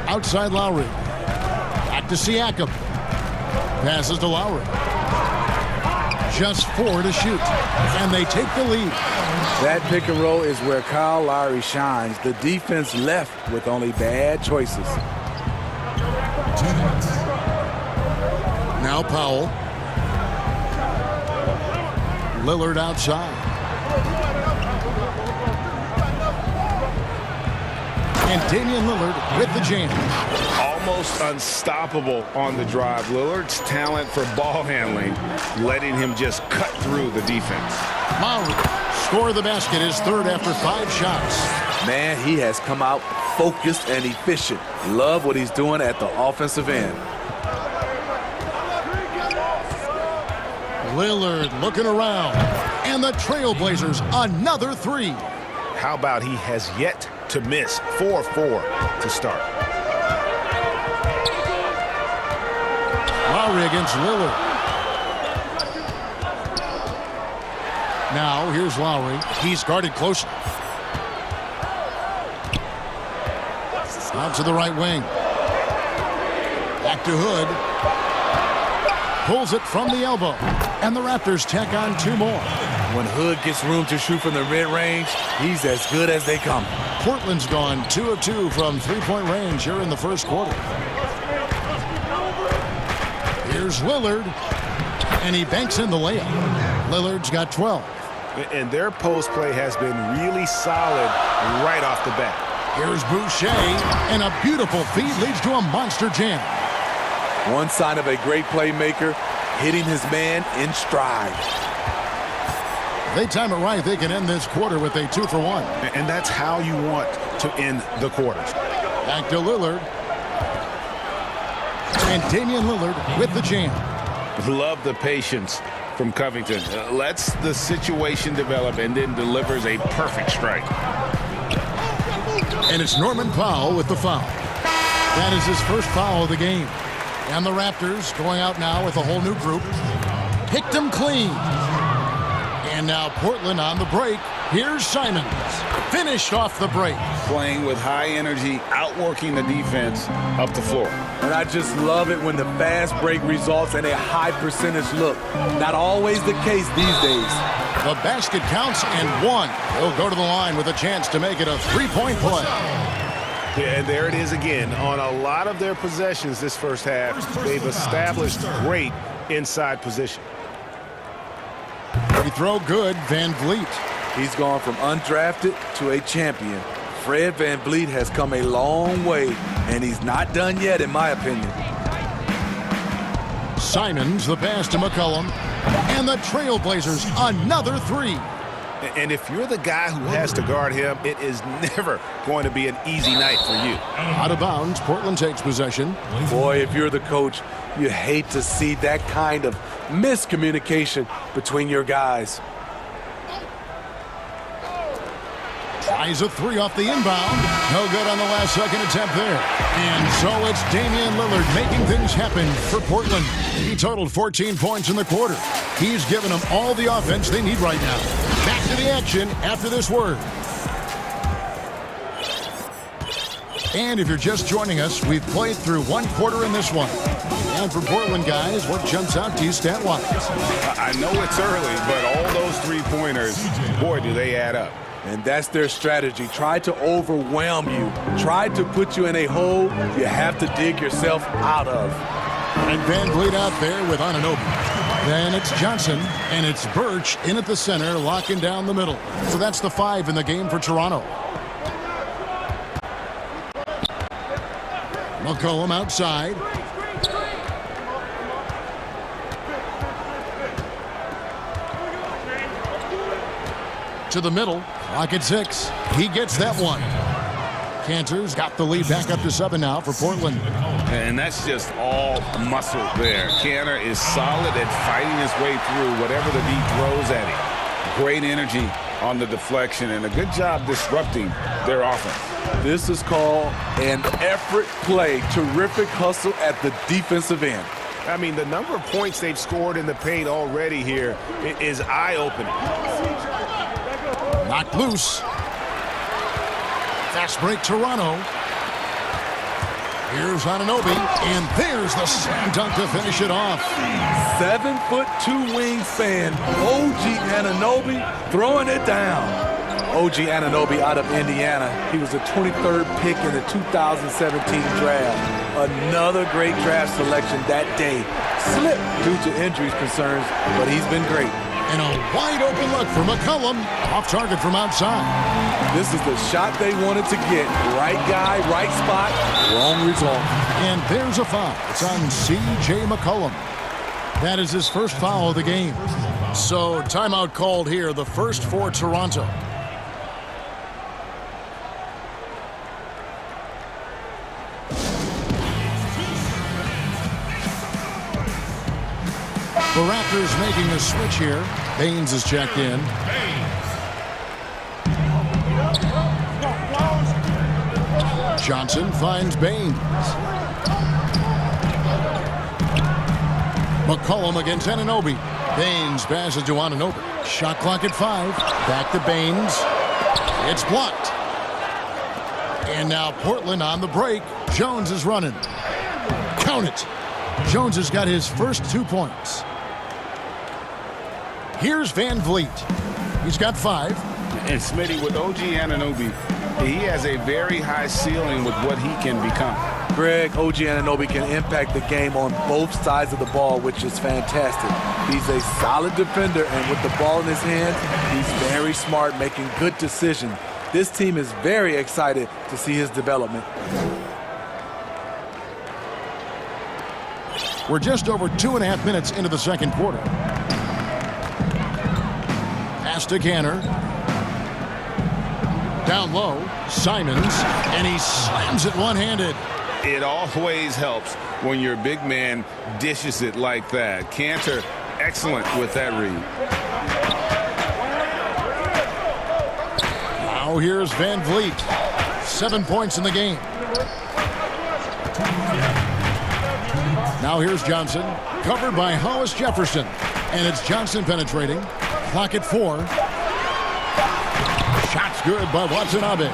Outside Lowry. Back to Siakam. Passes to Lowry. Just 4 to shoot. And they take the lead. That pick and roll is where Kyle Lowry shines. The defense left with only bad choices. Now Powell. Lillard outside. And Damian Lillard with the jam. Almost unstoppable on the drive. Lillard's talent for ball handling, letting him just cut through the defense. Lowry score the basket, his third after 5 shots. Man, he has come out focused and efficient. Love what he's doing at the offensive end. Lillard looking around. And the Trailblazers, another 3. How about he has yet to miss 4-4 to start. Lowry against Lillard. Now here's Lowry. He's guarded closely. Out to the right wing. Back to Hood. Pulls it from the elbow. And the Raptors tack on 2 more. When Hood gets room to shoot from the mid-range, he's as good as they come. Portland's gone 2 of 2 from 3-point range here in the first quarter. Here's Lillard, and he banks in the layup. Lillard's got 12. And their post play has been really solid right off the bat. Here's Boucher, and a beautiful feed leads to a monster jam. One sign of a great playmaker, hitting his man in stride. They time it right, they can end this quarter with a 2 for 1. And that's how you want to end the quarters. Back to Lillard. And Damian Lillard with the jam. Love the patience from Covington. Lets the situation develop and then delivers a perfect strike. And it's Norman Powell with the foul. That is his first foul of the game. And the Raptors going out now with a whole new group. Picked him clean. And now Portland on the break. Here's Simons. Finished off the break. Playing with high energy, outworking the defense up the floor. And I just love it when the fast break results in a high percentage look. Not always the case these days. The basket counts and one. He'll go to the line with a chance to make it a three-point play. Yeah, and there it is again. On a lot of their possessions this first half, they've established great inside position. Free throw good, Van Vliet. He's gone from undrafted to a champion. Fred Van Vliet has come a long way, and he's not done yet, in my opinion. Simons, the pass to McCollum. And the Trailblazers, another three. And if you're the guy who has to guard him, it is never going to be an easy night for you. Out of bounds, Portland takes possession. Boy, if you're the coach, you hate to see that kind of miscommunication between your guys. Tries a three off the inbound. No good on the last second attempt there. And so it's Damian Lillard making things happen for Portland. He totaled 14 points in the quarter. He's given them all the offense they need right now. Back to the action after this word. And if you're just joining us, we've played through one quarter in this one. And for Portland guys, what jumps out to you stat-wise? I know it's early, but all those three-pointers, boy, do they add up. And that's their strategy. Try to overwhelm you. Try to put you in a hole you have to dig yourself out of. And Van Vliet out there with Anunoby. Then it's Johnson, and it's Birch in at the center, locking down the middle. So that's the 5 in the game for Toronto. McCollum outside. To the middle, clock at 6. He gets that one. Cantor's got the lead back up to 7 now for Portland. And that's just all muscle there. Cantor is solid at fighting his way through whatever the D throws at him. Great energy on the deflection and a good job disrupting their offense. This is called an effort play. Terrific hustle at the defensive end. I mean, the number of points they've scored in the paint already here is eye-opening. Knocked loose. Fast break Toronto. Here's Anunoby, and there's the slam dunk to finish it off. 7'2" wingspan, OG Anunoby throwing it down. OG Anunoby out of Indiana. He was the 23rd pick in the 2017 draft. Another great draft selection that day. Slipped due to injuries concerns, but he's been great. And a wide-open look for McCollum. Off target from outside. This is the shot they wanted to get. Right guy, right spot, wrong result. And there's a foul. It's on C.J. McCollum. That is his first foul of the game. So timeout called here, the first for Toronto. The Raptors making a switch here. Baines is checked in. Johnson finds Baines. McCollum against Anunoby. Baines passes to Anunoby. Shot clock at 5. Back to Baines. It's blocked. And now Portland on the break. Jones is running. Count it. Jones has got his first 2 points. Here's Van Vliet. He's got 5. And Smitty, with OG Anunoby, he has a very high ceiling with what he can become. Greg, OG Anunoby can impact the game on both sides of the ball, which is fantastic. He's a solid defender, and with the ball in his hands, he's very smart, making good decisions. This team is very excited to see his development. We're just over 2.5 minutes into the second quarter. Pass to Cantor. Down low, Simons, and he slams it one-handed. It always helps when your big man dishes it like that. Cantor, excellent with that read. Now here's Van Vliet. 7 points in the game. Now here's Johnson, covered by Hollis Jefferson. And it's Johnson penetrating. Clock at 4. Shot's good by Watanabe.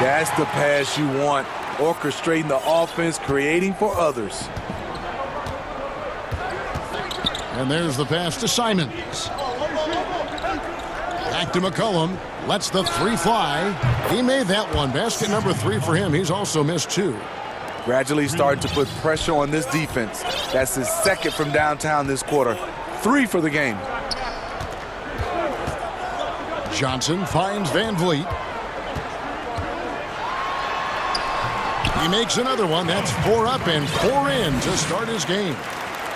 That's the pass you want. Orchestrating the offense, creating for others. And there's the pass to Simons. Back to McCollum. Lets the 3 fly. He made that one. Basket number 3 for him. He's also missed 2. Gradually starting to put pressure on this defense. That's his second from downtown this quarter. 3 for the game. Johnson finds Van Vliet. He makes another one. That's 4 up and 4 in to start his game.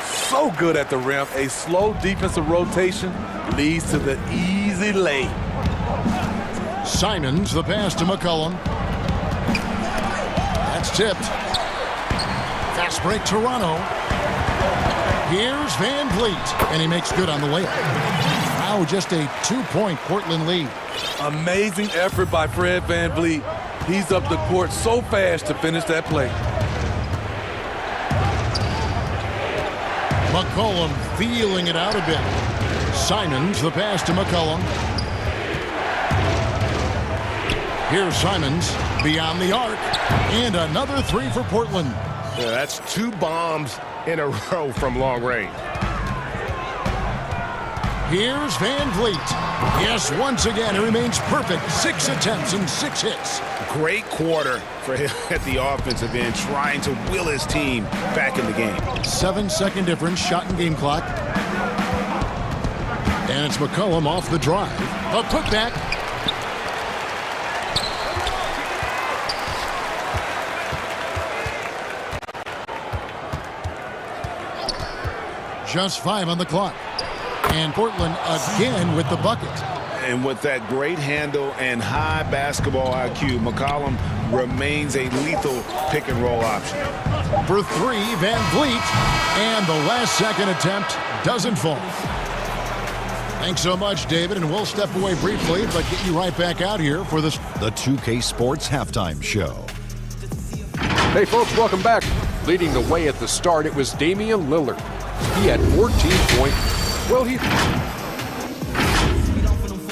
So good at the rim. A slow defensive rotation leads to the easy lay. Simons, the pass to McCollum. That's tipped. Fast break Toronto. Here's Van Vliet, and he makes good on the layup. Now just a 2-point Portland lead. Amazing effort by Fred Van Vliet. He's up the court so fast to finish that play. McCollum feeling it out a bit. Simons, the pass to McCollum. Here's Simons beyond the arc. And another 3 for Portland. Yeah, that's 2 bombs in a row from long range. Here's Van Vliet. Yes, once again, he remains perfect. 6 attempts and 6 hits. Great quarter for him at the offensive end, trying to will his team back in the game. 7-second difference, shot and game clock. And it's McCollum off the drive. A putback. Just 5 on the clock. And Portland again with the bucket. And with that great handle and high basketball IQ, McCollum remains a lethal pick-and-roll option. For 3, Van Vliet. And the last second attempt doesn't fall. Thanks so much, David. And we'll step away briefly, but get you right back out here for this. The 2K Sports Halftime Show. Hey, folks, welcome back. Leading the way at the start, it was Damian Lillard. He had 14 points. Well,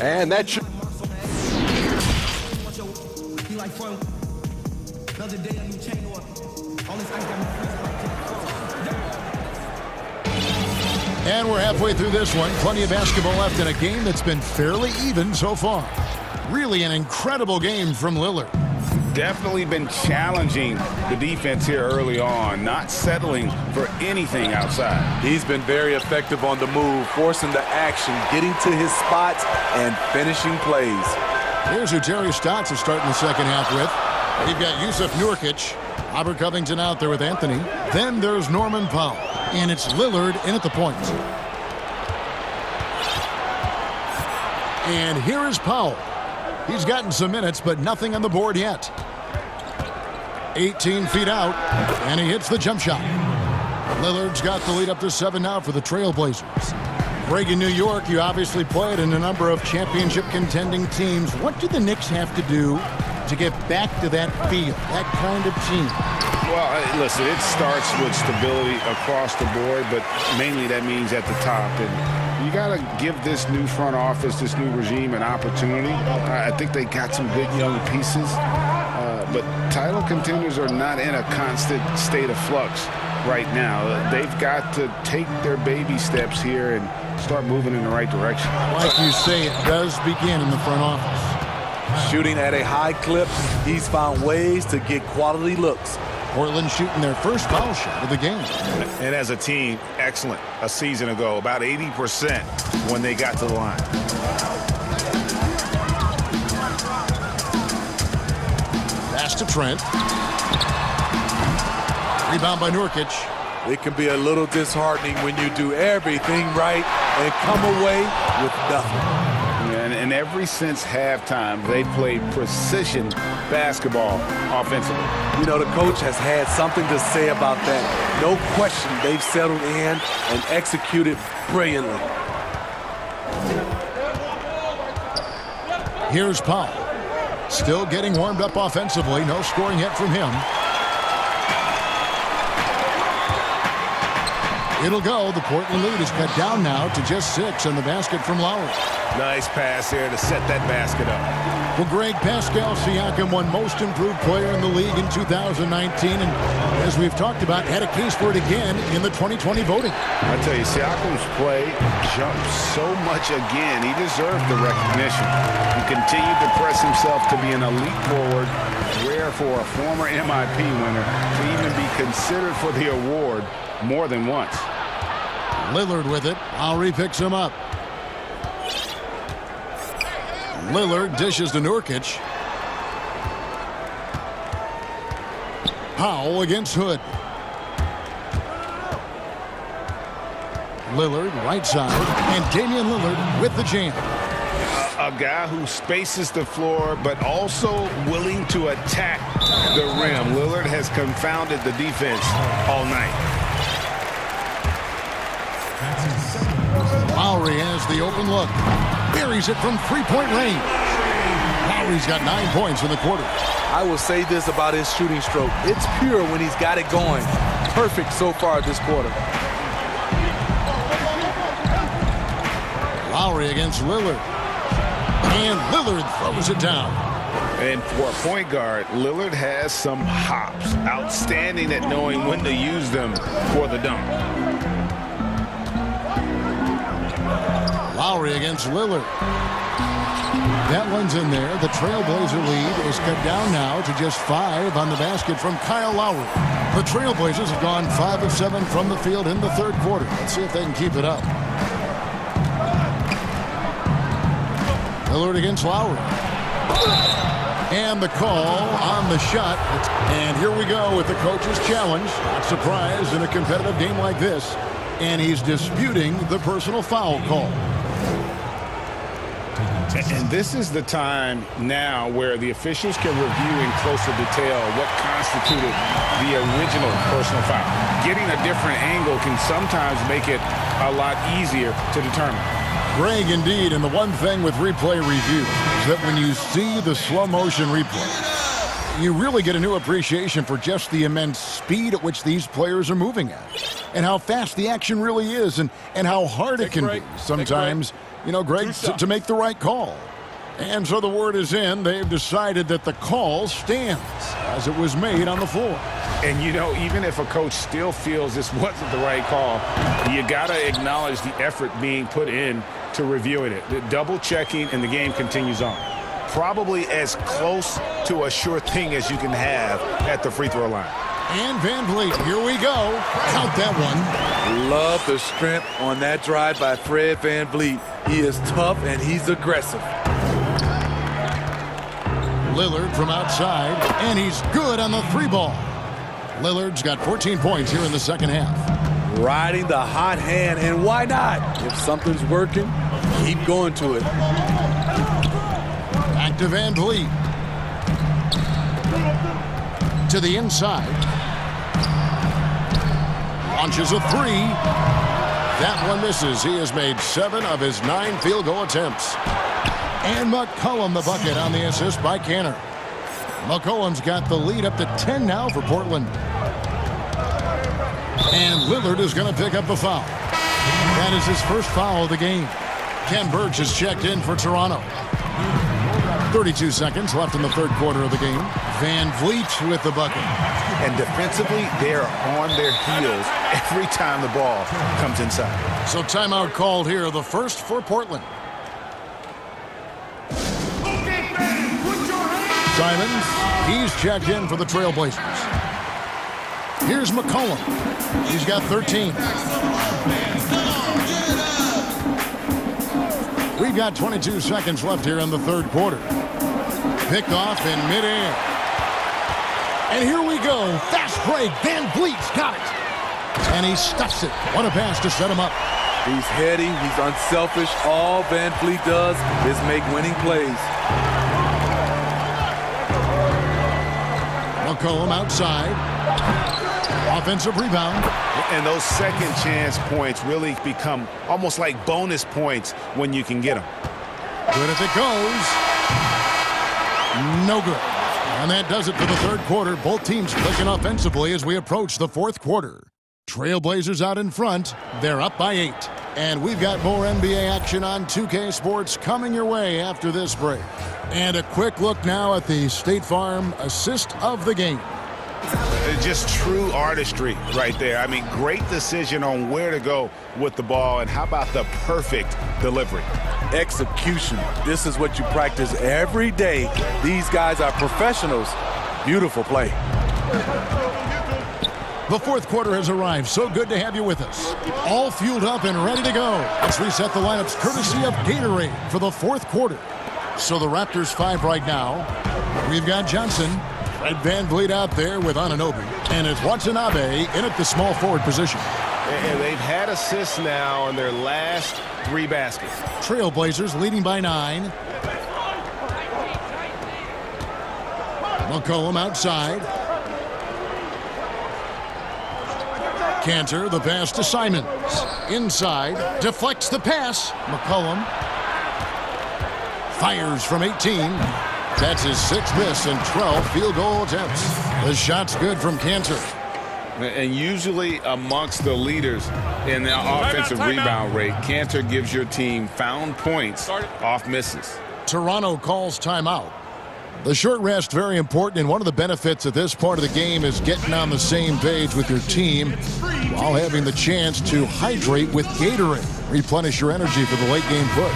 and that should. And we're halfway through this one. Plenty of basketball left in a game that's been fairly even so far. Really an incredible game from Lillard. Definitely been challenging the defense here early on, not settling for anything outside. He's been very effective on the move, forcing the action, getting to his spots, and finishing plays. Here's who Terry Stotts is starting the second half with. You've got Yusuf Nurkic, Robert Covington out there with Anthony. Then there's Norman Powell, and it's Lillard in at the point. And here is Powell. He's gotten some minutes, but nothing on the board yet. 18 feet out, and he hits the jump shot. Lillard's got the lead up to 7 now for the Trailblazers. Greg, in New York, you obviously played in a number of championship contending teams. What do the Knicks have to do to get back to that feel, that kind of team? Well, listen, it starts with stability across the board, but mainly that means at the top. And you got to give this new front office, this new regime, an opportunity. I think they got some good young pieces, but title contenders are not in a constant state of flux right now. They've got to take their baby steps here and start moving in the right direction. Like you say, it does begin in the front office. Shooting at a high clip, he's found ways to get quality looks. Portland shooting their first foul shot of the game. And as a team, excellent a season ago, about 80% when they got to the line. Pass to Trent. Rebound by Nurkic. It can be a little disheartening when you do everything right and come away with nothing. And and ever since halftime, they played precision basketball offensively. You know, the coach has had something to say about that. No question, they've settled in and executed brilliantly. Here's Powell. Still getting warmed up offensively. No scoring yet from him. It'll go. The Portland lead is cut down now to just 6 on the basket from Lowry. Nice pass there to set that basket up. Well, Greg, Pascal Siakam won Most Improved Player in the league in 2019, and as we've talked about, had a case for it again in the 2020 voting. I tell you, Siakam's play jumped so much again. He deserved the recognition. He continued to press himself to be an elite forward, rare for a former MIP winner to even be considered for the award more than once. Lillard with it. Lowry picks him up. Lillard dishes to Nurkic. Powell against Hood. Lillard right side, and Damian Lillard with the jam. A guy who spaces the floor, but also willing to attack the rim. Lillard has confounded the defense all night. Lowry has the open look. Buries it from three-point range. Lowry's got 9 points in the quarter. I will say this about his shooting stroke. It's pure when he's got it going. Perfect so far this quarter. Lowry against Lillard. And Lillard throws it down. And for a point guard, Lillard has some hops. Outstanding at knowing when to use them for the dunk. Lowry against Lillard. That one's in there. The Trailblazer lead is cut down now to just 5 on the basket from Kyle Lowry. The Trailblazers have gone 5 of 7 from the field in the third quarter. Let's see if they can keep it up. Lillard against Lowry. And the call on the shot. And here we go with the coach's challenge. Not surprised in a competitive game like this. And he's disputing the personal foul call. And this is the time now where the officials can review in closer detail what constituted the original personal foul. Getting a different angle can sometimes make it a lot easier to determine. Greg, indeed, and the one thing with replay review is that when you see the slow motion replay, you really get a new appreciation for just the immense speed at which these players are moving at and how fast the action really is and how hard it can be sometimes, you know, Greg, to make the right call. And so the word is in. They've decided that the call stands as it was made on the floor. And, you know, even if a coach still feels this wasn't the right call, you got to acknowledge the effort being put in to reviewing it. The double checking, and the game continues on. Probably as close to a sure thing as you can have at the free throw line. And Van Vliet, here we go. Count that one. Love the strength on that drive by Fred Van Vliet. He is tough and he's aggressive. Lillard from outside, and he's good on the 3-ball. Lillard's got 14 points here in the second half. Riding the hot hand, and why not? If something's working, keep going to it. Back to Van Vliet. To the inside. Launches a 3. That one misses. He has made 7 of his 9 field goal attempts. And McCollum the bucket on the assist by Canner. McCollum's got the lead up to 10 now for Portland. And Lillard is going to pick up a foul. That is his first foul of the game. Ken Burge has checked in for Toronto. 32 seconds left in the third quarter of the game. Van Vliet with the bucket. And defensively, they are on their heels every time the ball comes inside. So timeout called here, the first for Portland. Simons, he's checked in for the Trailblazers. Here's McCollum. He's got 13. We've got 22 seconds left here in the third quarter. Picked off in midair. And here we go. Fast break. Van Vliet's got it. And he stuffs it. What a pass to set him up. He's heady, he's unselfish. All Van Fleet does is make winning plays. McCollum outside. Offensive rebound. And those second chance points really become almost like bonus points when you can get them. Good if it goes. No good. And that does it for the third quarter. Both teams clicking offensively as we approach the fourth quarter. Trailblazers out in front. They're up by 8. And we've got more NBA action on 2K Sports coming your way after this break. And a quick look now at the State Farm assist of the game. Just true artistry right there. I mean, great decision on where to go with the ball, and how about the perfect delivery? Execution. This is what you practice every day. These guys are professionals. Beautiful play. The fourth quarter has arrived. So good to have you with us. All fueled up and ready to go. Let's reset the lineups courtesy of Gatorade for the fourth quarter. So the Raptors 5 right now. We've got Johnson. Fred VanVleet out there with Anunoby. And it's Watanabe in at the small forward position. And they've had assists now on their last 3 baskets. Trailblazers leading by 9. McCollum outside. Cantor, the pass to Simons. Inside, deflects the pass. McCollum fires from 18. That's his 6th miss and 12 field goal attempts. The shot's good from Cantor. And usually amongst the leaders in the offensive rebound rate, Cantor gives your team found points off misses. Toronto calls timeout. The short rest very important, and one of the benefits at this part of the game is getting on the same page with your team while having the chance to hydrate with Gatorade. Replenish your energy for the late game push.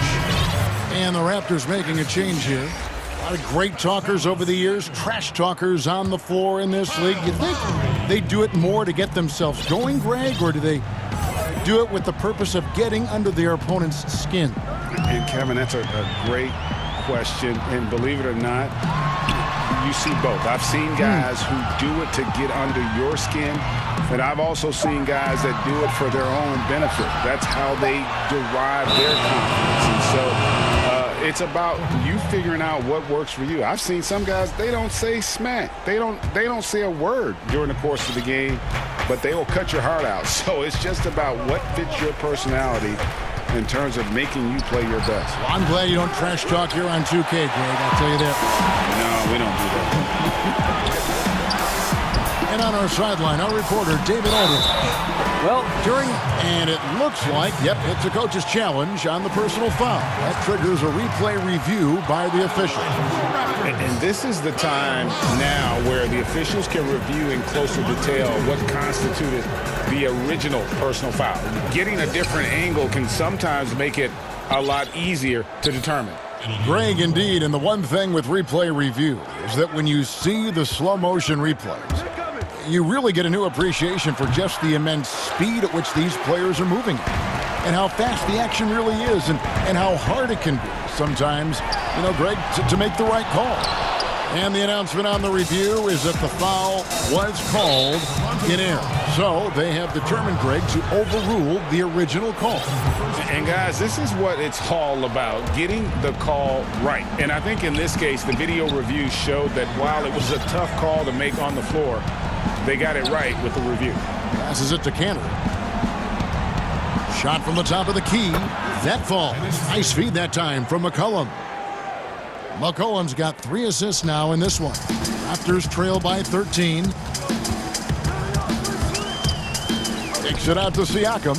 And the Raptors making a change here. A lot of great talkers over the years, trash talkers on the floor in this league. You think they do it more to get themselves going, Greg, or do they do it with the purpose of getting under their opponent's skin? And Kevin, that's a great question, and believe it or not, you see both. I've seen guys who do it to get under your skin, but I've also seen guys that do it for their own benefit. That's how they derive their confidence. And so it's about you figuring out what works for you. I've seen some guys, they don't say smack. They don't say a word during the course of the game, but they will cut your heart out. So it's just about what fits your personality in terms of making you play your best. Well, I'm glad you don't trash talk here on 2K, Greg. I'll tell you that. No, we don't do that. And on our sideline, our reporter, David Aldridge. Well, and it looks like, yep, it's a coach's challenge on the personal foul. That triggers a replay review by the official. And this is the time now where the officials can review in closer detail what constituted the original personal foul. Getting a different angle can sometimes make it a lot easier to determine. Greg, indeed, and the one thing with replay review is that when you see the slow motion replays, you really get a new appreciation for just the immense speed at which these players are moving and how fast the action really is and how hard it can be sometimes, Greg, to make the right call. And the announcement on the review is that the foul was called in error. So they have determined, Greg, to overrule the original call. And guys, this is what it's all about, getting the call right. And I think in this case, the video review showed that while it was a tough call to make on the floor, they got it right with the review. Passes it to Cantor. Shot from the top of the key. That falls. Nice feed that time from McCollum. McCollum's got 3 assists now in this one. Raptors trail by 13. Takes it out to Siakam.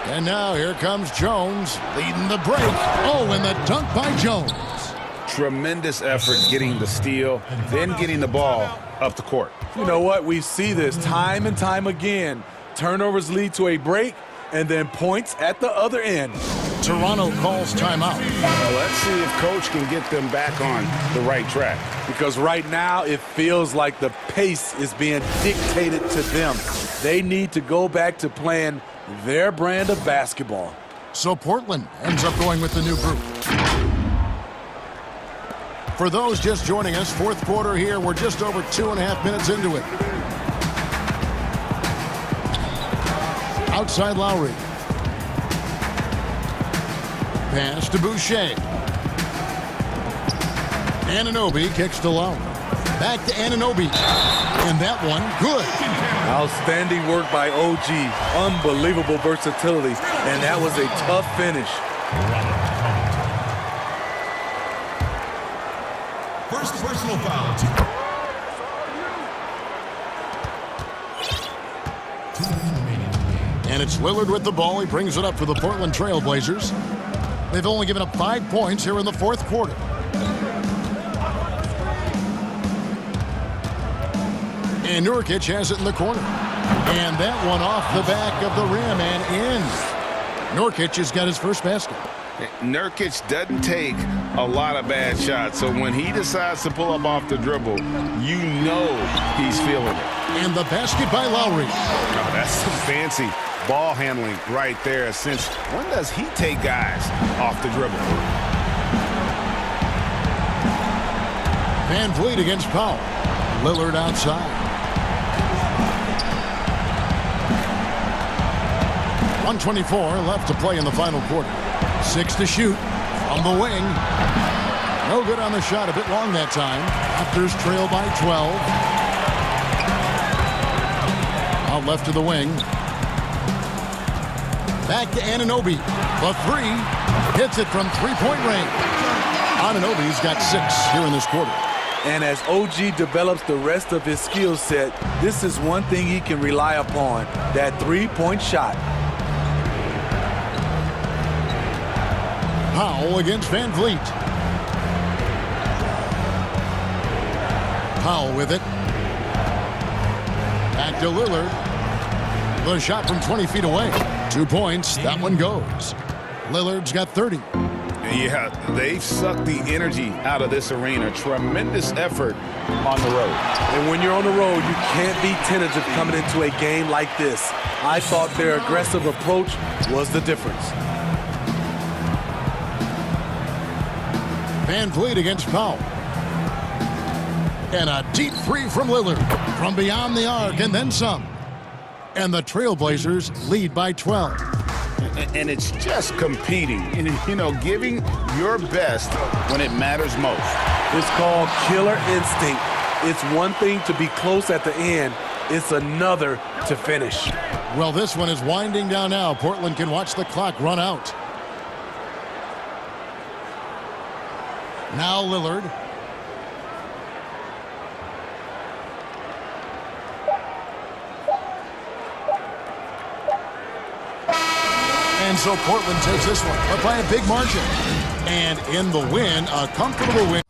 And now here comes Jones leading the break. Oh, and the dunk by Jones. Tremendous effort getting the steal, then getting the ball up the court. You know what? We see this time and time again. Turnovers lead to a break, and then points at the other end. Toronto calls timeout. Well, let's see if Coach can get them back on the right track. Because right now it feels like the pace is being dictated to them. They need to go back to playing their brand of basketball. So Portland ends up going with the new group. For those just joining us, fourth quarter here. We're just over 2.5 minutes into it. Outside Lowry. Pass to Boucher. Anunoby kicks to Lowry. Back to Anunoby. And that one, good. Outstanding work by OG. Unbelievable versatility. And that was a tough finish. First personal foul. And it's Lillard with the ball. He brings it up for the Portland Trail Blazers. They've only given up 5 points here in the fourth quarter. And Nurkic has it in the corner. And that one off the back of the rim and in. Nurkic has got his first basket. Nurkic doesn't take a lot of bad shots, so when he decides to pull up off the dribble, you know he's feeling it. And the basket by Lowry. Oh, that's some fancy ball handling right there, since when does he take guys off the dribble? Van Vliet against Powell. Lillard outside. 1:24 left to play in the final quarter. 6 to shoot from the wing. No good on the shot, a bit long that time. Raptors trail by 12. Out left to the wing. Back to Anunoby. The three. Hits it from three-point range. Anunoby's got 6 here in this quarter. And as OG develops the rest of his skill set, this is one thing he can rely upon, that three-point shot. Powell against Van Vliet. Powell with it. Back to Lillard. The shot from 20 feet away. 2 points. That one goes. Lillard's got 30. Yeah, they've sucked the energy out of this arena. Tremendous effort on the road. And when you're on the road, you can't be tentative coming into a game like this. I thought their aggressive approach was the difference. Van Vliet against Powell. And a deep three from Lillard. From beyond the arc and then some. And the Trailblazers lead by 12. And it's just competing, you know, giving your best when it matters most. It's called killer instinct. It's one thing to be close at the end. It's another to finish. Well, this one is winding down now. Portland can watch the clock run out. Now Lillard. And so Portland takes this one, but by a big margin. And in the win, a comfortable win.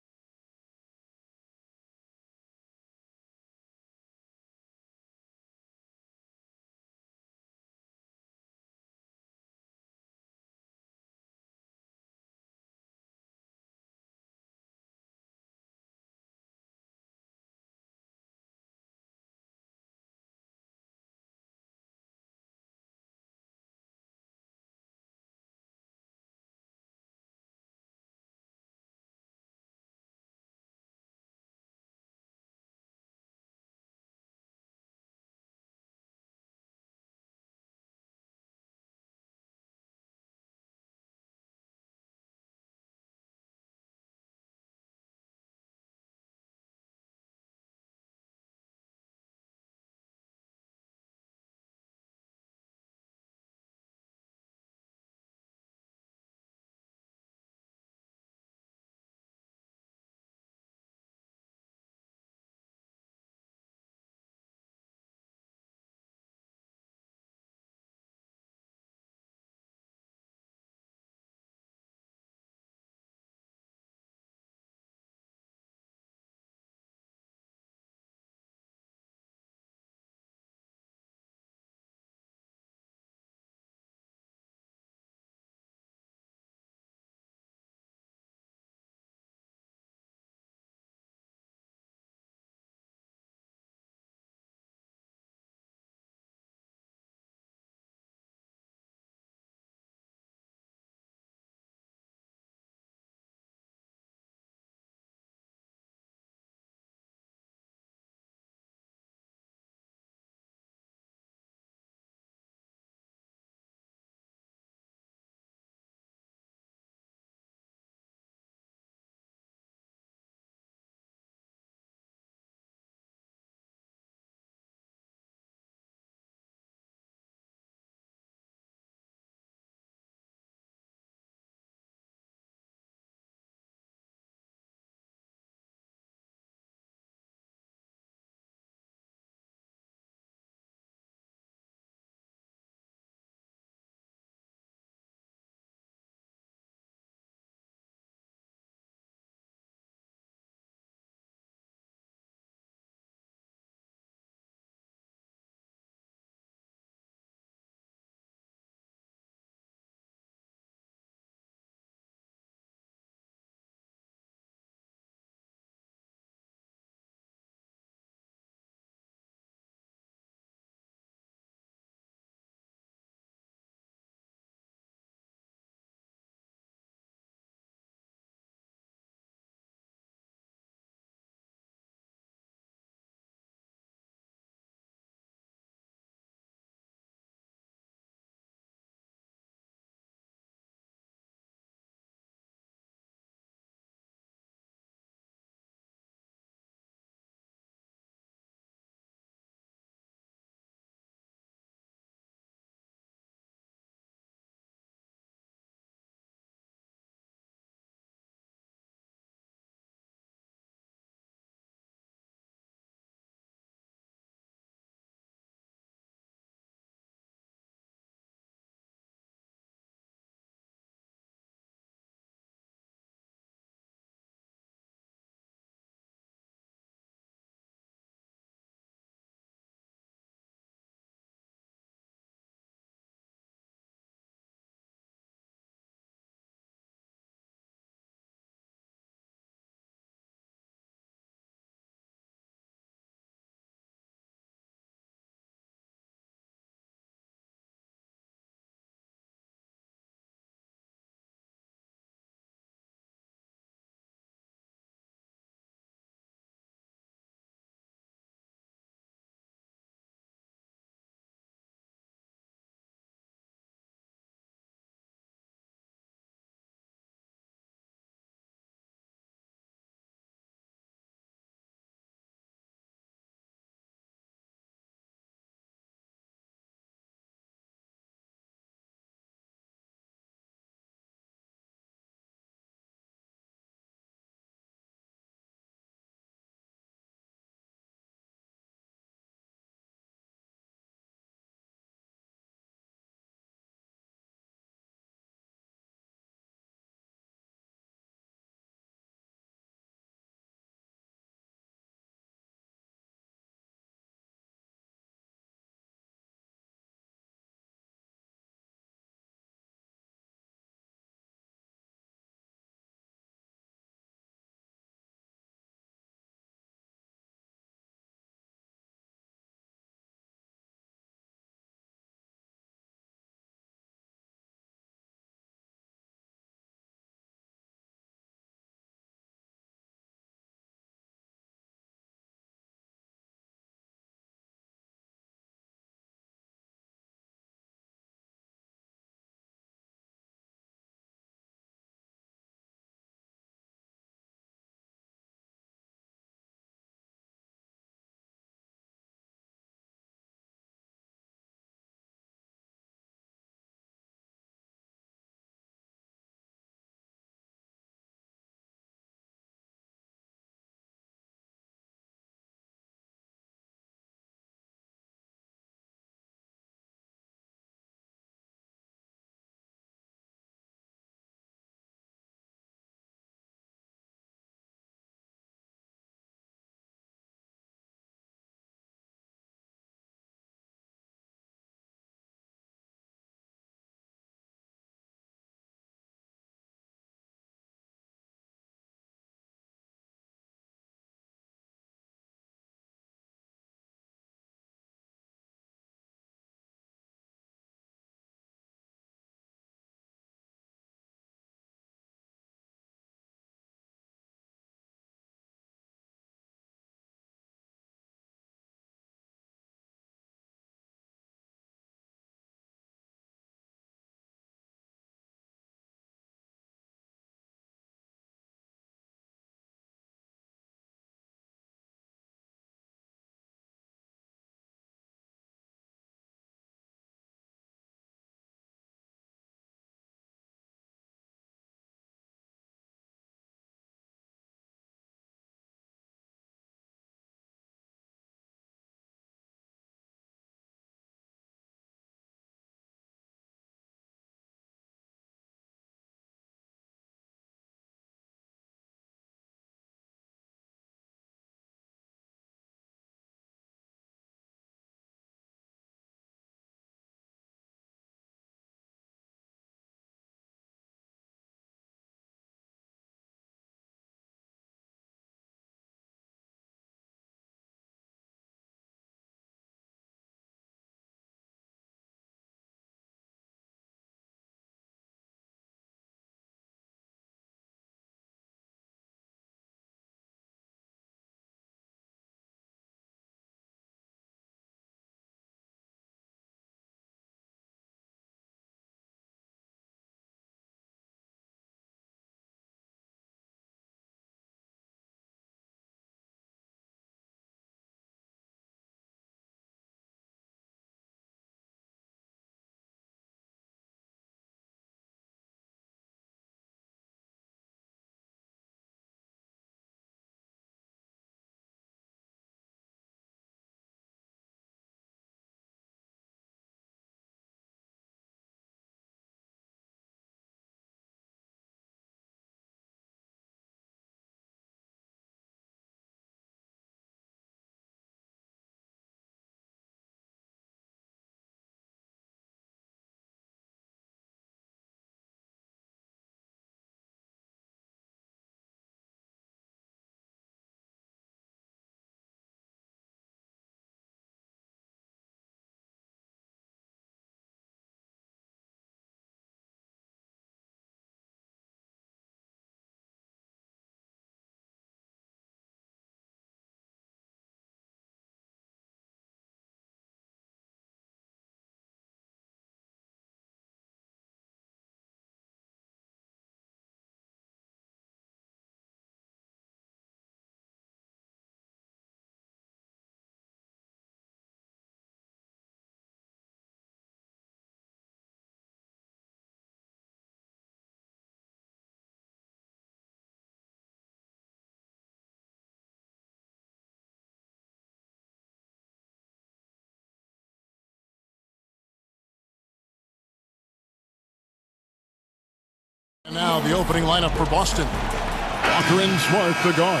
now the opening lineup for Boston. Walker and Smart, the guard.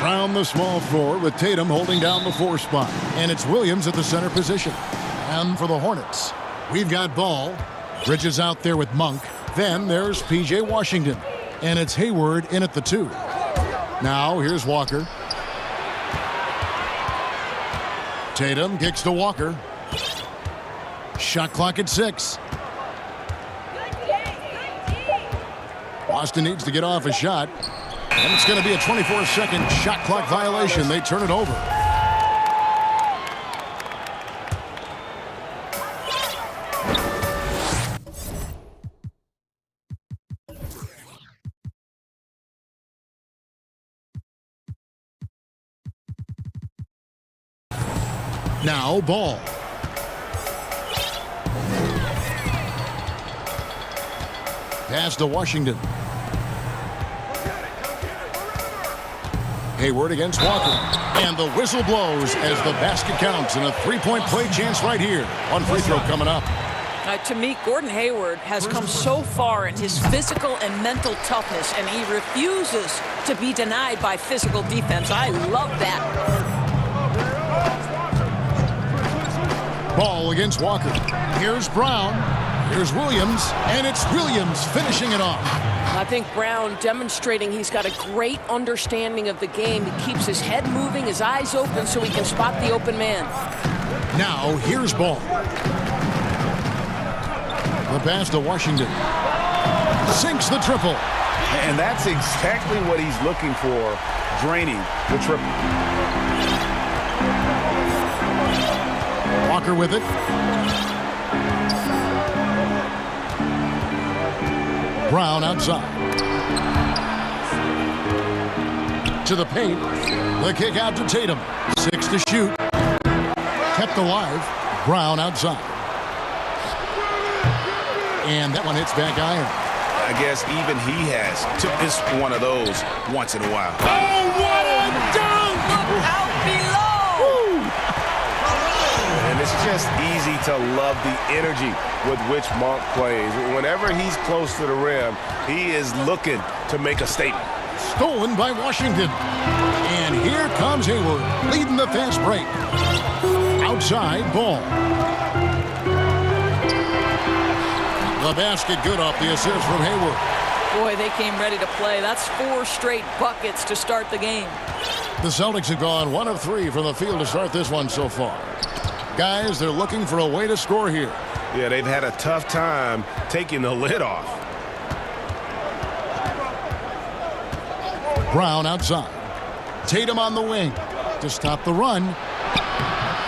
Brown, the small forward, with Tatum holding down the 4 spot. And it's Williams at the center position. And for the Hornets, we've got Ball. Bridges out there with Monk. Then there's P.J. Washington. And it's Hayward in at the 2. Now here's Walker. Tatum kicks to Walker. Shot clock at 6. Boston needs to get off a shot. And it's going to be a 24-second shot clock violation. They turn it over. Now Ball. Pass to Washington. Hayward against Walker. And the whistle blows as the basket counts. And a 3-point play chance right here. One free throw coming up. To me, Gordon Hayward has come so far in his physical and mental toughness, and he refuses to be denied by physical defense. I love that. Ball against Walker. Here's Brown. Here's Williams. And it's Williams finishing it off. I think Brown demonstrating he's got a great understanding of the game. He keeps his head moving, his eyes open so he can spot the open man. Now here's Ball. The pass to Washington. Sinks the triple. And that's exactly what he's looking for, draining the triple. Walker with it. Brown outside. To the paint. The kick out to Tatum. 6 to shoot. Kept alive. Brown outside. And that one hits back iron. I guess even he has to miss one of those once in a while. Oh, what a dunk! Look out below! And it's just easy to love the energy with which Monk plays. Whenever he's close to the rim, he is looking to make a statement. Stolen by Washington. And here comes Hayward, leading the fast break. Outside, Ball. The basket good off the assist from Hayward. Boy, they came ready to play. That's 4 straight buckets to start the game. The Celtics have gone 1 of 3 from the field to start this one so far. Guys, they're looking for a way to score here. Yeah, they've had a tough time taking the lid off. Brown outside. Tatum on the wing to stop the run.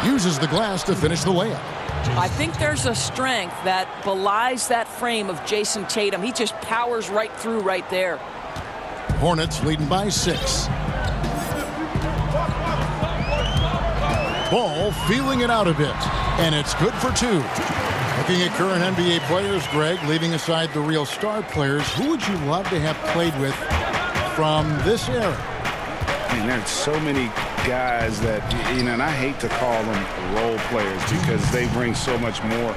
Uses the glass to finish the layup. I think there's a strength that belies that frame of Jason Tatum. He just powers right through right there. Hornets leading by 6. Ball feeling it out a bit, and it's good for 2. Looking at current NBA players, Greg, leaving aside the real star players, who would you love to have played with from this era? And there's so many guys that, you know, and I hate to call them role players because they bring so much more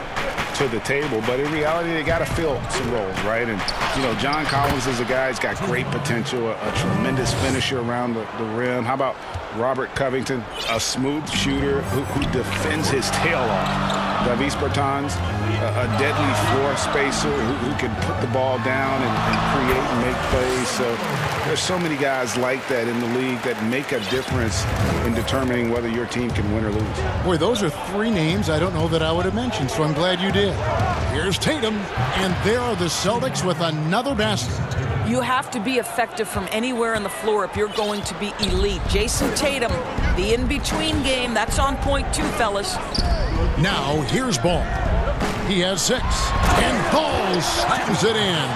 to the table, but in reality they got to fill some roles, right? And you know, John Collins is a guy who's got great potential, a tremendous finisher around the rim. How about Robert Covington, a smooth shooter who defends his tail off? Davis Bertans, a deadly floor spacer who can put the ball down and create and make plays. So there's so many guys like that in the league that make a difference in determining whether your team can win or lose. Boy, those are 3 names I don't know that I would have mentioned, so I'm glad you did. Here's Tatum, and there are the Celtics with another basket. You have to be effective from anywhere on the floor if you're going to be elite. Jason Tatum, the in-between game, that's on point too, fellas. Now, here's Ball. He has 6, and Ball slams it in.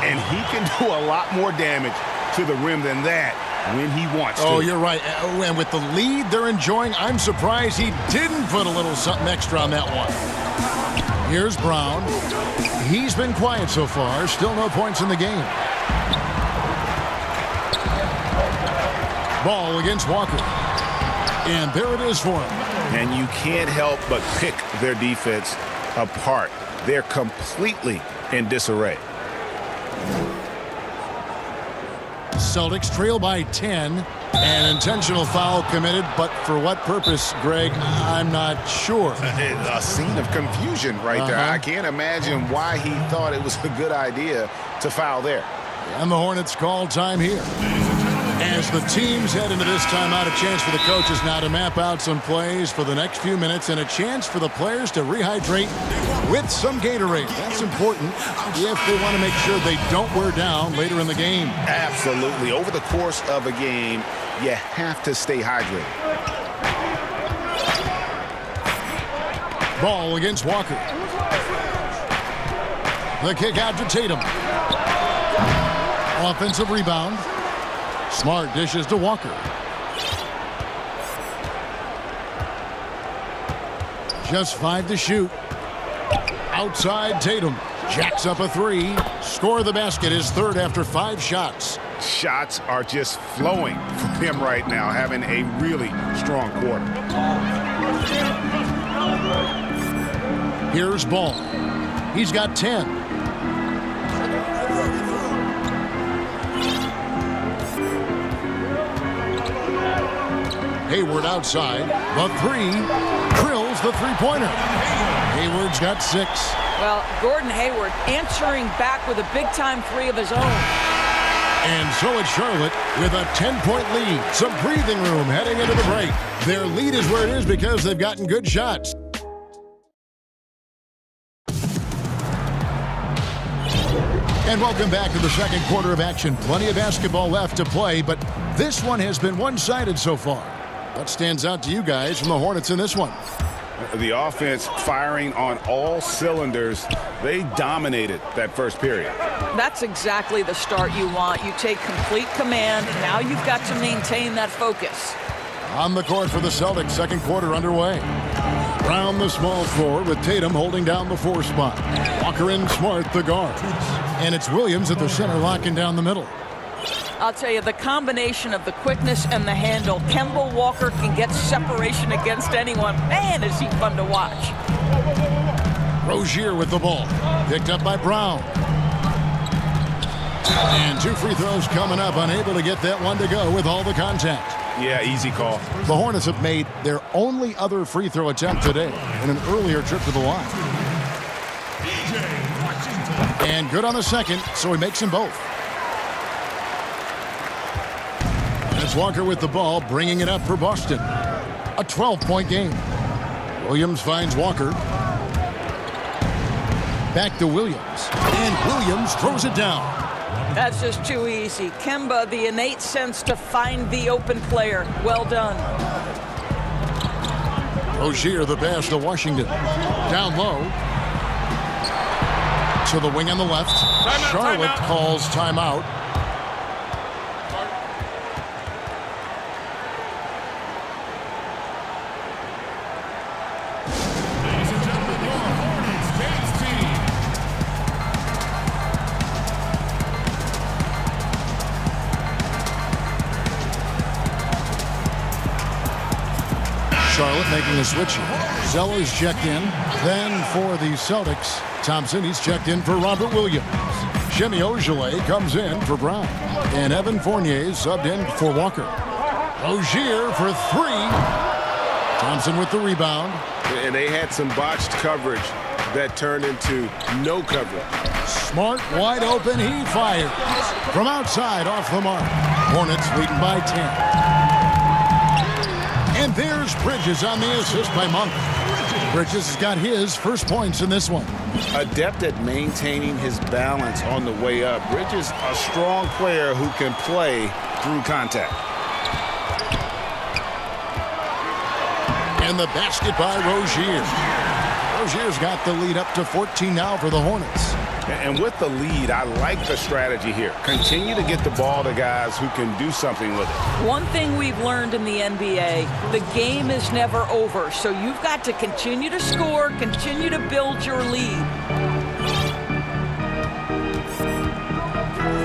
And he can do a lot more damage to the rim than that when he wants to. Oh, you're right. And with the lead they're enjoying, I'm surprised he didn't put a little something extra on that one. Here's Brown. He's been quiet so far. Still no points in the game. Ball against Walker. And there it is for him. And you can't help but pick their defense apart. They're completely in disarray. Celtics trail by 10. An intentional foul committed, but for what purpose, Greg, I'm not sure. A scene of confusion right there. I can't imagine why he thought it was a good idea to foul there. And the Hornets call time here. As the teams head into this timeout, a chance for the coaches now to map out some plays for the next few minutes and a chance for the players to rehydrate with some Gatorade. That's important if they want to make sure they don't wear down later in the game. Absolutely. Over the course of a game, you have to stay hydrated. Ball against Walker. The kick out to Tatum. Offensive rebound. Smart dishes to Walker. Just 5 to shoot. Outside Tatum. Jacks up a 3. Score the basket, his third after 5 shots. Shots are just flowing from him right now, having a really strong quarter. Here's Ball. He's got 10. Hayward outside. The 3. Drills the three-pointer. Hayward's got 6. Well, Gordon Hayward answering back with a big-time 3 of his own. And so it's Charlotte with a 10-point lead. Some breathing room heading into the break. Their lead is where it is because they've gotten good shots. And welcome back to the second quarter of action. Plenty of basketball left to play, but this one has been one-sided so far. What stands out to you guys from the Hornets in this one? The offense firing on all cylinders. They dominated that first period. That's exactly the start you want. You take complete command. Now you've got to maintain that focus. On the court for the Celtics, second quarter underway. Brown the small forward with Tatum holding down the 4 spot. Walker and Smart the guards. And it's Williams at the center locking down the middle. I'll tell you, the combination of the quickness and the handle, Kemba Walker can get separation against anyone. Man, is he fun to watch. Rozier with the ball. Picked up by Brown. And 2 free throws coming up. Unable to get that one to go with all the contact. Yeah, easy call. The Hornets have made their only other free throw attempt today in an earlier trip to the line. And good on the second, so he makes them both. It's Walker with the ball, bringing it up for Boston. A 12-point game. Williams finds Walker. Back to Williams. And Williams throws it down. That's just too easy. Kemba, the innate sense to find the open player. Well done. Rozier, the pass to Washington. Down low. To the wing on the left. Charlotte calls timeout. Charlotte making a switch here. Zeller's checked in. Then for the Celtics, Thompson, he's checked in for Robert Williams. Jimmy Ogilvy comes in for Brown. And Evan Fournier subbed in for Walker. Rozier for 3. Thompson with the rebound. And they had some botched coverage that turned into no coverage. Smart wide open. He fires. From outside off the mark. Hornets leading by 10. And there's Bridges on the assist by Monk. Bridges has got his first points in this one. Adept at maintaining his balance on the way up. Bridges, a strong player who can play through contact. And the basket by Rozier. Rozier's got the lead up to 14 now for the Hornets. And with the lead, I like the strategy here. Continue to get the ball to guys who can do something with it. One thing we've learned in the NBA, the game is never over. So you've got to continue to score, continue to build your lead.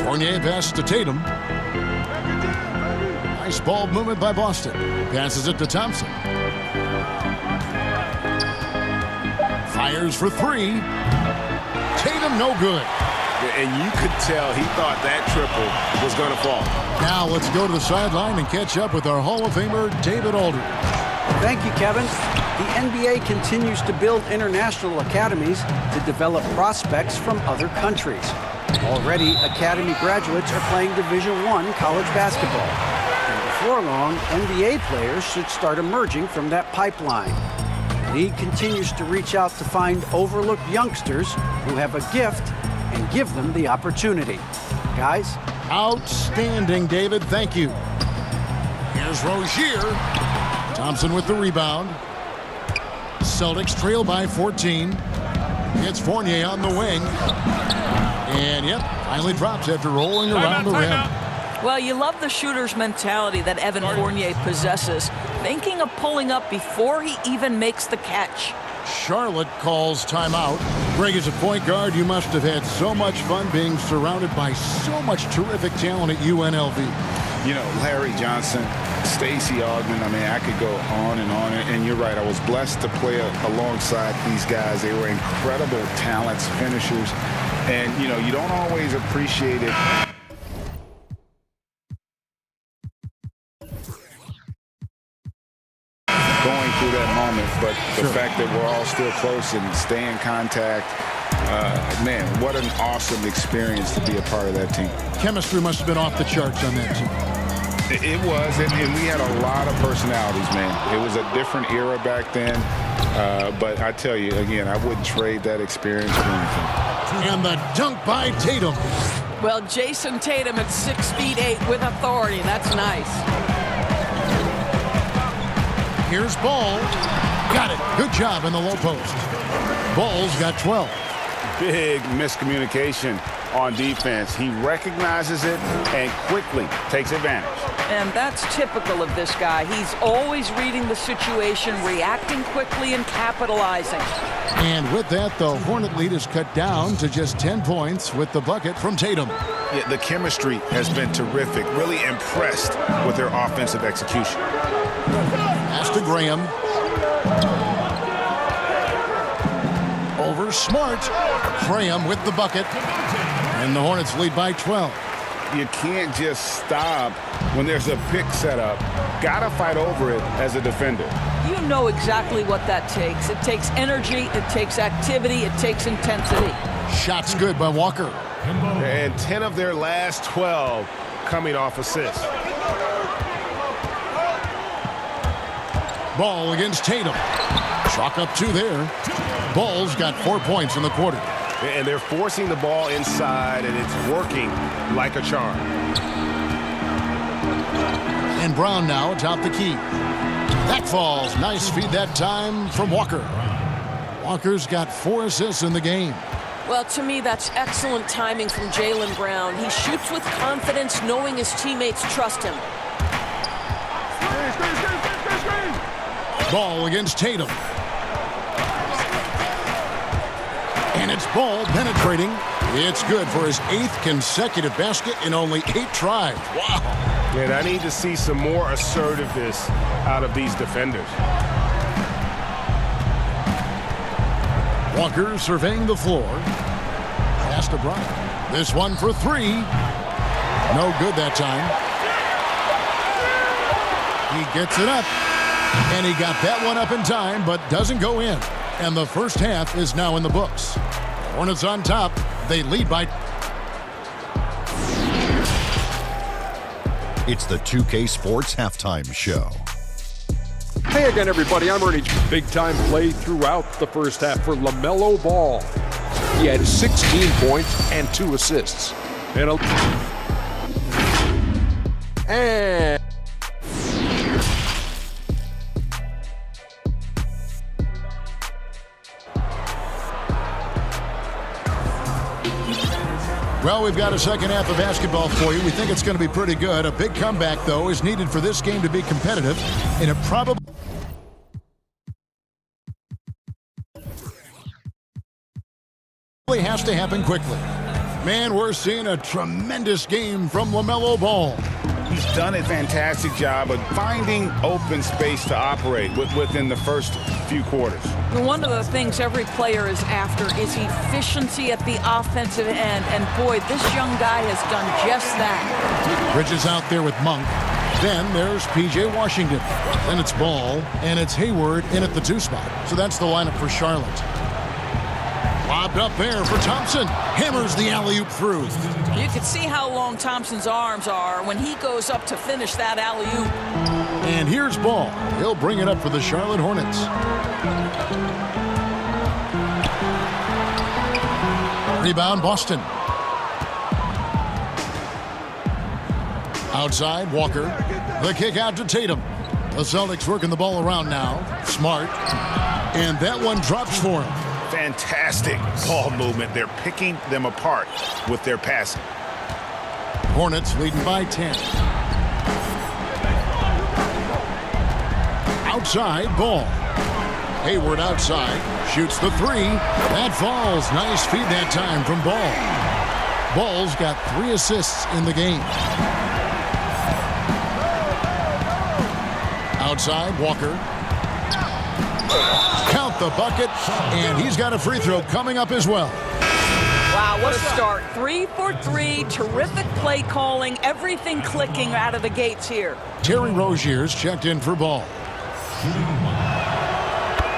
Fournier pass to Tatum. Nice ball movement by Boston. Passes it to Thompson. Fires for 3. Tatum no good. And you could tell he thought that triple was going to fall. Now let's go to the sideline and catch up with our Hall of Famer, David Aldridge. Thank you, Kevin. The NBA continues to build international academies to develop prospects from other countries. Already, academy graduates are playing Division I college basketball. And before long, NBA players should start emerging from that pipeline. The league continues to reach out to find overlooked youngsters who have a gift and give them the opportunity. Guys? Outstanding, David. Thank you. Here's Rozier. Thompson with the rebound. Celtics trail by 14. Gets Fournier on the wing. And, yep, finally drops after rolling around the rim. Well, you love the shooter's mentality that Evan Fournier possesses, thinking of pulling up before he even makes the catch. Charlotte calls timeout. Greg, as a point guard, you must have had so much fun being surrounded by so much terrific talent at UNLV. You know, Larry Johnson, Stacey Augmon, I mean, I could go on. And you're right, I was blessed to play alongside these guys. They were incredible talents, finishers. And, you know, you don't always appreciate it. Going through that moment, but the fact that we're all still close and stay in contact, man, what an awesome experience to be a part of that team. Chemistry must have been off the charts on that team. It was, and we had a lot of personalities, man. It was a different era back then, but I tell you, again, I wouldn't trade that experience for anything. And the dunk by Tatum. Well, Jason Tatum at 6'8" with authority. That's nice. Here's Ball. Got it. Good job in the low post. Ball's got 12. Big miscommunication on defense. He recognizes it and quickly takes advantage. And that's typical of this guy. He's always reading the situation, reacting quickly, and capitalizing. And with that, the Hornet lead is cut down to just 10 points with the bucket from Tatum. Yeah, the chemistry has been terrific. Really impressed with their offensive execution. Pass to Graham. Over Smart. Graham with the bucket. And the Hornets lead by 12. You can't just stop when there's a pick set up. Gotta fight over it as a defender. You know exactly what that takes. It takes energy, it takes activity, it takes intensity. Shot's good by Walker. And 10 of their last 12 coming off assists. Ball against Tatum. Chalk up 2 there. Ball's got 4 points in the quarter. And they're forcing the ball inside, and it's working like a charm. And Brown now atop the key. That falls. Nice feed that time from Walker. Walker's got 4 assists in the game. Well, to me, that's excellent timing from Jaylen Brown. He shoots with confidence, knowing his teammates trust him. Ball against Tatum. And it's Ball penetrating. It's good for his 8th consecutive basket in only 8 tries. Wow. And I need to see some more assertiveness out of these defenders. Walker surveying the floor. Pass to Brown. This one for 3. No good that time. He gets it up. And he got that one up in time, but doesn't go in. And the first half is now in the books. Hornets on top. They lead by... It's the 2K Sports Halftime Show. Hey again, everybody. I'm Ernie. Big-time play throughout the first half for LaMelo Ball. He had 16 points and 2 assists. And well, we've got a second half of basketball for you. We think it's going to be pretty good. A big comeback, though, is needed for this game to be competitive, and it probably has to happen quickly. Man, we're seeing a tremendous game from LaMelo Ball. He's done a fantastic job of finding open space to operate within the first few quarters. One of the things every player is after is efficiency at the offensive end. And boy, this young guy has done just that. Bridges out there with Monk. Then there's P.J. Washington. Then it's Ball, and it's Hayward in at the 2 spot. So that's the lineup for Charlotte. Lobbed up there for Thompson. Hammers the alley-oop through. You can see how long Thompson's arms are when he goes up to finish that alley-oop. And here's Ball. He'll bring it up for the Charlotte Hornets. Rebound, Boston. Outside, Walker. The kick out to Tatum. The Celtics working the ball around now. Smart. And that one drops for him. Fantastic ball movement. They're picking them apart with their passing. Hornets leading by 10. Outside, Ball. Hayward outside. Shoots the 3. That falls. Nice feed that time from Ball. Ball's got 3 assists in the game. Outside, Walker. Count the bucket, and he's got a free throw coming up as well. Wow, what a start. 3 for 3, terrific play calling, everything clicking out of the gates here. Terry Rozier's checked in for Ball.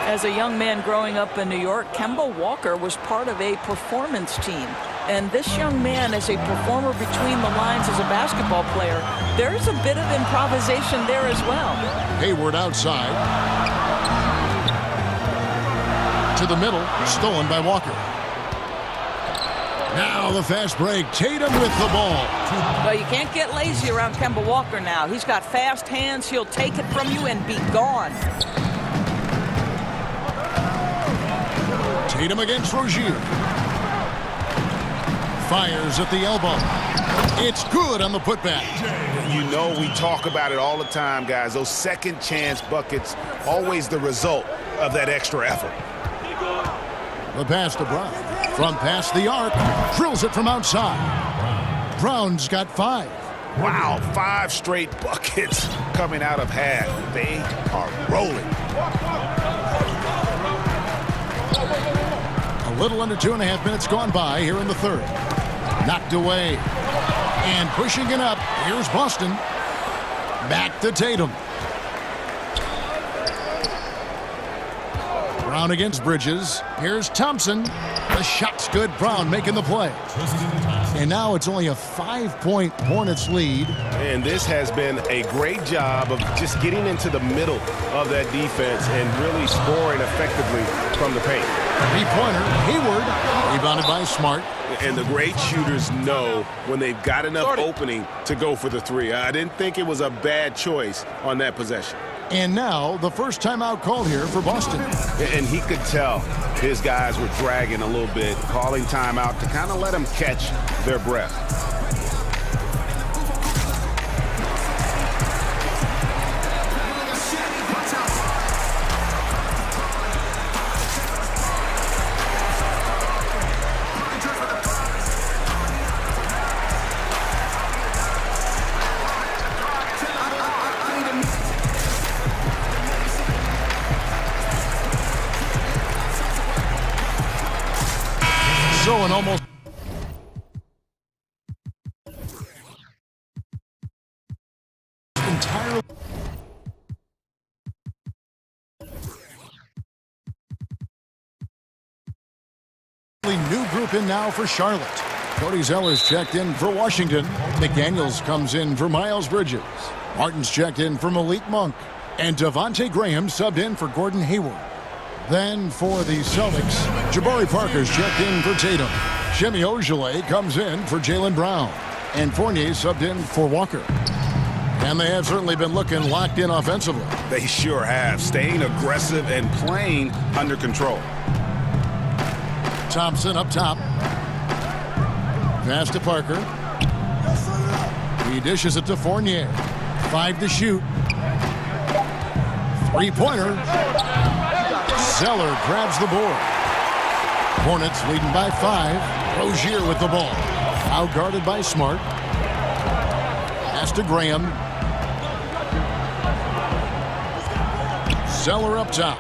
As a young man growing up in New York, Kemba Walker was part of a performance team. And this young man is a performer between the lines as a basketball player. There's a bit of improvisation there as well. Hayward outside. To the middle, stolen by Walker. Now the fast break. Tatum with the ball. Well, you can't get lazy around Kemba Walker now. He's got fast hands. He'll take it from you and be gone. Tatum against Rozier. Fires at the elbow. It's good on the putback. You know, we talk about it all the time, guys. Those second chance buckets, always the result of that extra effort. The pass to Brown. From past the arc. Drills it from outside. Brown's got 5. Wow, 5 straight buckets coming out of half. They are rolling. A little under 2.5 minutes gone by here in the third. Knocked away. And pushing it up. Here's Boston. Back to Tatum. Brown against Bridges. Here's Thompson. The shot's good. Brown making the play. And now it's only a 5-point Hornets lead. And this has been a great job of just getting into the middle of that defense and really scoring effectively from the paint. 3-pointer, Hayward, rebounded by Smart. And the great shooters know when they've got enough opening to go for the 3. I didn't think it was a bad choice on that possession. And now the first timeout called here for Boston. And he could tell his guys were dragging a little bit, calling timeout to kind of let them catch their breath. So an almost entirely new group in now for Charlotte. Cody Zeller's checked in for Washington. McDaniels comes in for Miles Bridges. Martin's checked in for Malik Monk. And Devontae Graham subbed in for Gordon Hayward. Then for the Celtics, Jabari Parker's checked in for Tatum. Shemi Ojeleye comes in for Jaylen Brown. And Fournier subbed in for Walker. And they have certainly been looking locked in offensively. They sure have, staying aggressive and playing under control. Thompson up top. Pass to Parker. He dishes it to Fournier. 5 to shoot. 3-pointer. Zeller grabs the board. Hornets leading by 5. Rozier with the ball. Outguarded by Smart. Pass pass to Graham. Zeller up top.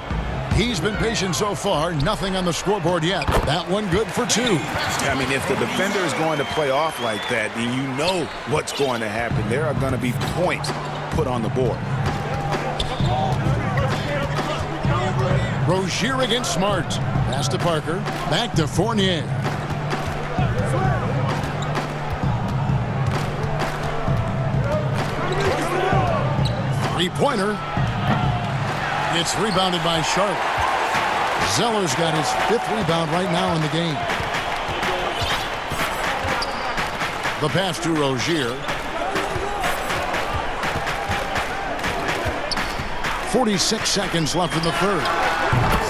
He's been patient so far. Nothing on the scoreboard yet. That one good for 2. I mean, if the defender is going to play off like that, then you know what's going to happen. There are going to be points put on the board. Rozier against Smart. Pass to Parker. Back to Fournier. Three-pointer. It's rebounded by Charlotte. Zeller's got his 5th rebound right now in the game. The pass to Rozier. 46 seconds left in the third.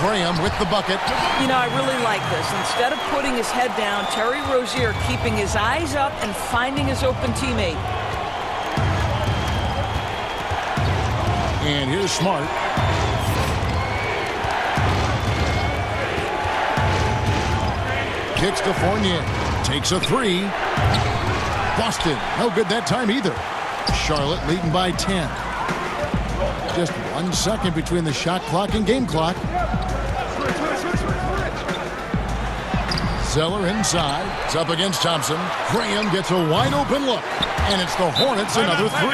Graham with the bucket. You know, I really like this. Instead of putting his head down, Terry Rozier keeping his eyes up and finding his open teammate. And here's Smart. Kicks to Fournier. Takes a 3. Boston. No good that time either. Charlotte leading by 10. Just 1 second between the shot clock and game clock. Zeller inside. It's up against Thompson. Graham gets a wide open look. And it's the Hornets another 3.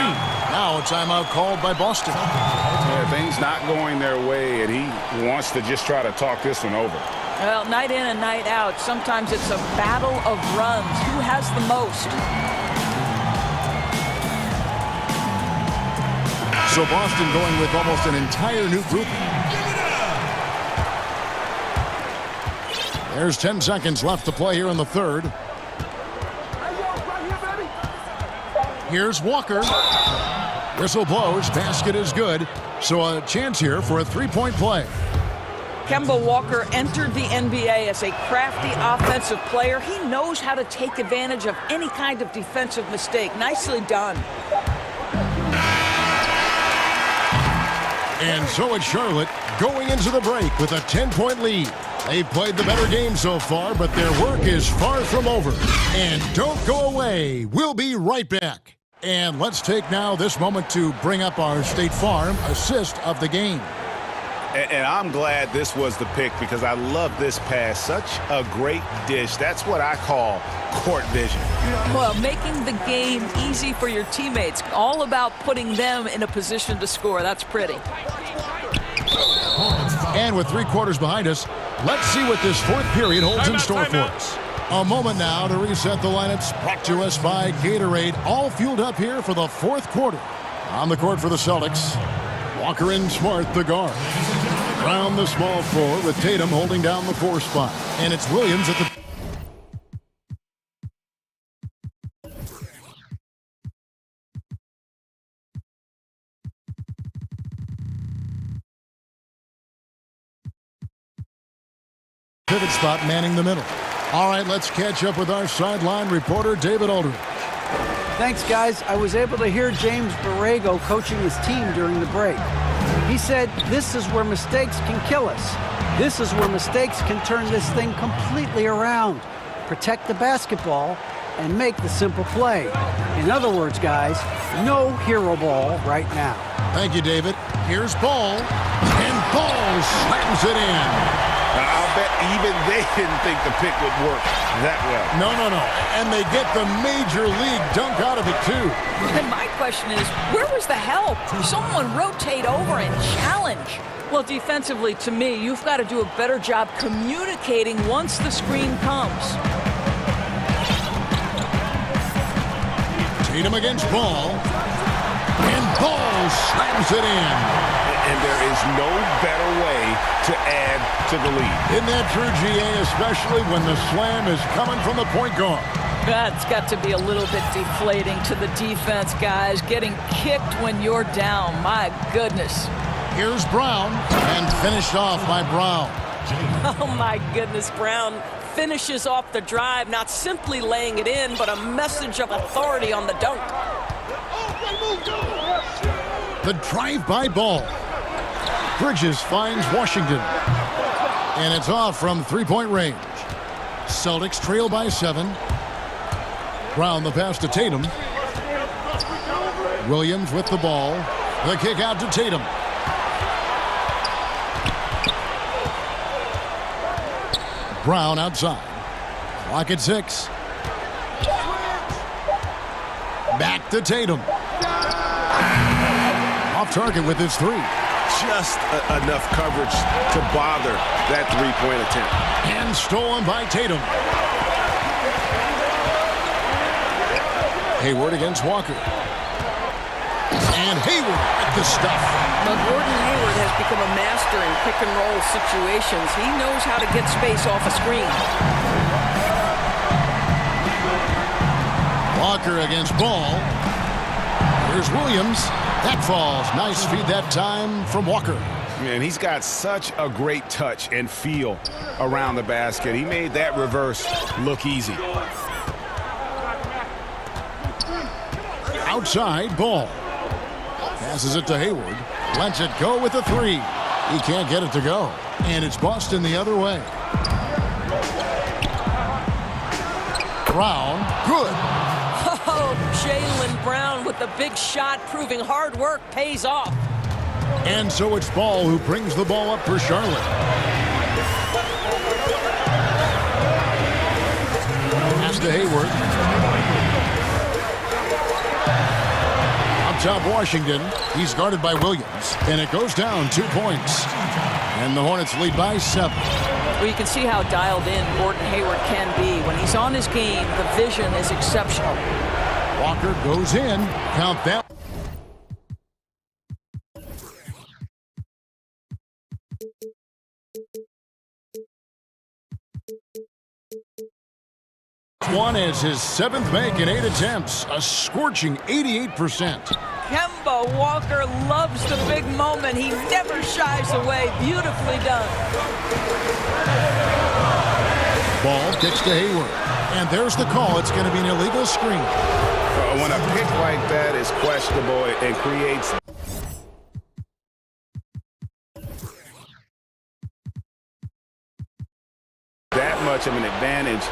Now a timeout called by Boston. Yeah, things not going their way, and he wants to just try to talk this one over. Well, night in and night out, sometimes it's a battle of runs. Who has the most? So Boston going with almost an entire new group. There's 10 seconds left to play here in the third. Here's Walker. Whistle blows. Basket is good. So a chance here for a 3-point play. Kemba Walker entered the NBA as a crafty offensive player. He knows how to take advantage of any kind of defensive mistake. Nicely done. And so it's Charlotte going into the break with a 10-point lead. They've played the better game so far, but their work is far from over. And don't go away. We'll be right back. And let's take now this moment to bring up our State Farm assist of the game. And I'm glad this was the pick because I love this pass. Such a great dish. That's what I call court vision. Well, making the game easy for your teammates. All about putting them in a position to score. That's pretty. And with 3 quarters behind us, let's see what this 4th period holds in store for us. A moment now to reset the lineups, brought to us by Gatorade, all fueled up here for the 4th quarter. On the court for the Celtics, Walker and Smart, the guard. Brown, the small forward, with Tatum holding down the 4 spot. And it's Williams at the... pivot spot manning the middle. All right, let's catch up with our sideline reporter, David Aldridge. Thanks, guys. I was able to hear James Borrego coaching his team during the break. He said, this is where mistakes can kill us. This is where mistakes can turn this thing completely around. Protect the basketball and make the simple play. In other words, guys, no hero ball right now. Thank you, David. Here's Ball, and Ball slams it in. I'll bet even they didn't think the pick would work that well. No. And they get the major league dunk out of it, too. And my question is, where was the help? Someone rotate over and challenge. Well, defensively, to me, you've got to do a better job communicating once the screen comes. Tatum against Ball. And Ball slams it in. And there is no better way to add to the lead. Isn't that true, GA, especially when the slam is coming from the point guard? That's got to be a little bit deflating to the defense, guys. Getting kicked when you're down. My goodness. Here's Brown, and finished off by Brown. Oh, my goodness, Brown finishes off the drive, not simply laying it in, but a message of authority on the dunk. The drive-by ball. Bridges finds Washington. And it's off from 3-point range. Celtics trail by 7. Brown the pass to Tatum. Williams with the ball. The kick out to Tatum. Brown outside. Clock at 6. Back to Tatum. Off target with his 3. Just enough coverage to bother that three-point attempt. And stolen by Tatum. Hayward against Walker. And Hayward with the stuff. Now, Gordon Hayward has become a master in pick-and-roll situations. He knows how to get space off a screen. Walker against Ball. Here's Williams. That falls. Nice feed that time from Walker. Man, he's got such a great touch and feel around the basket. He made that reverse look easy. Outside, Ball. Passes it to Hayward. Lets it go with a 3. He can't get it to go. And it's Boston the other way. Brown, good. Oh, Jaylen Brown with the big shot, proving hard work pays off. And so it's Ball who brings the ball up for Charlotte. Pass to Hayward. Up top, Washington. He's guarded by Williams. And it goes down 2 points. And the Hornets lead by 7. Well, you can see how dialed in Gordon Hayward can be. When he's on his game, the vision is exceptional. Walker goes in. Count that. One is his 7th make in 8 attempts, a scorching 88%. Kemba Walker loves the big moment. He never shies away. Beautifully done. Ball kicks to Hayward. And there's the call. It's going to be an illegal screen. When a pick like that is questionable, it creates that much of an advantage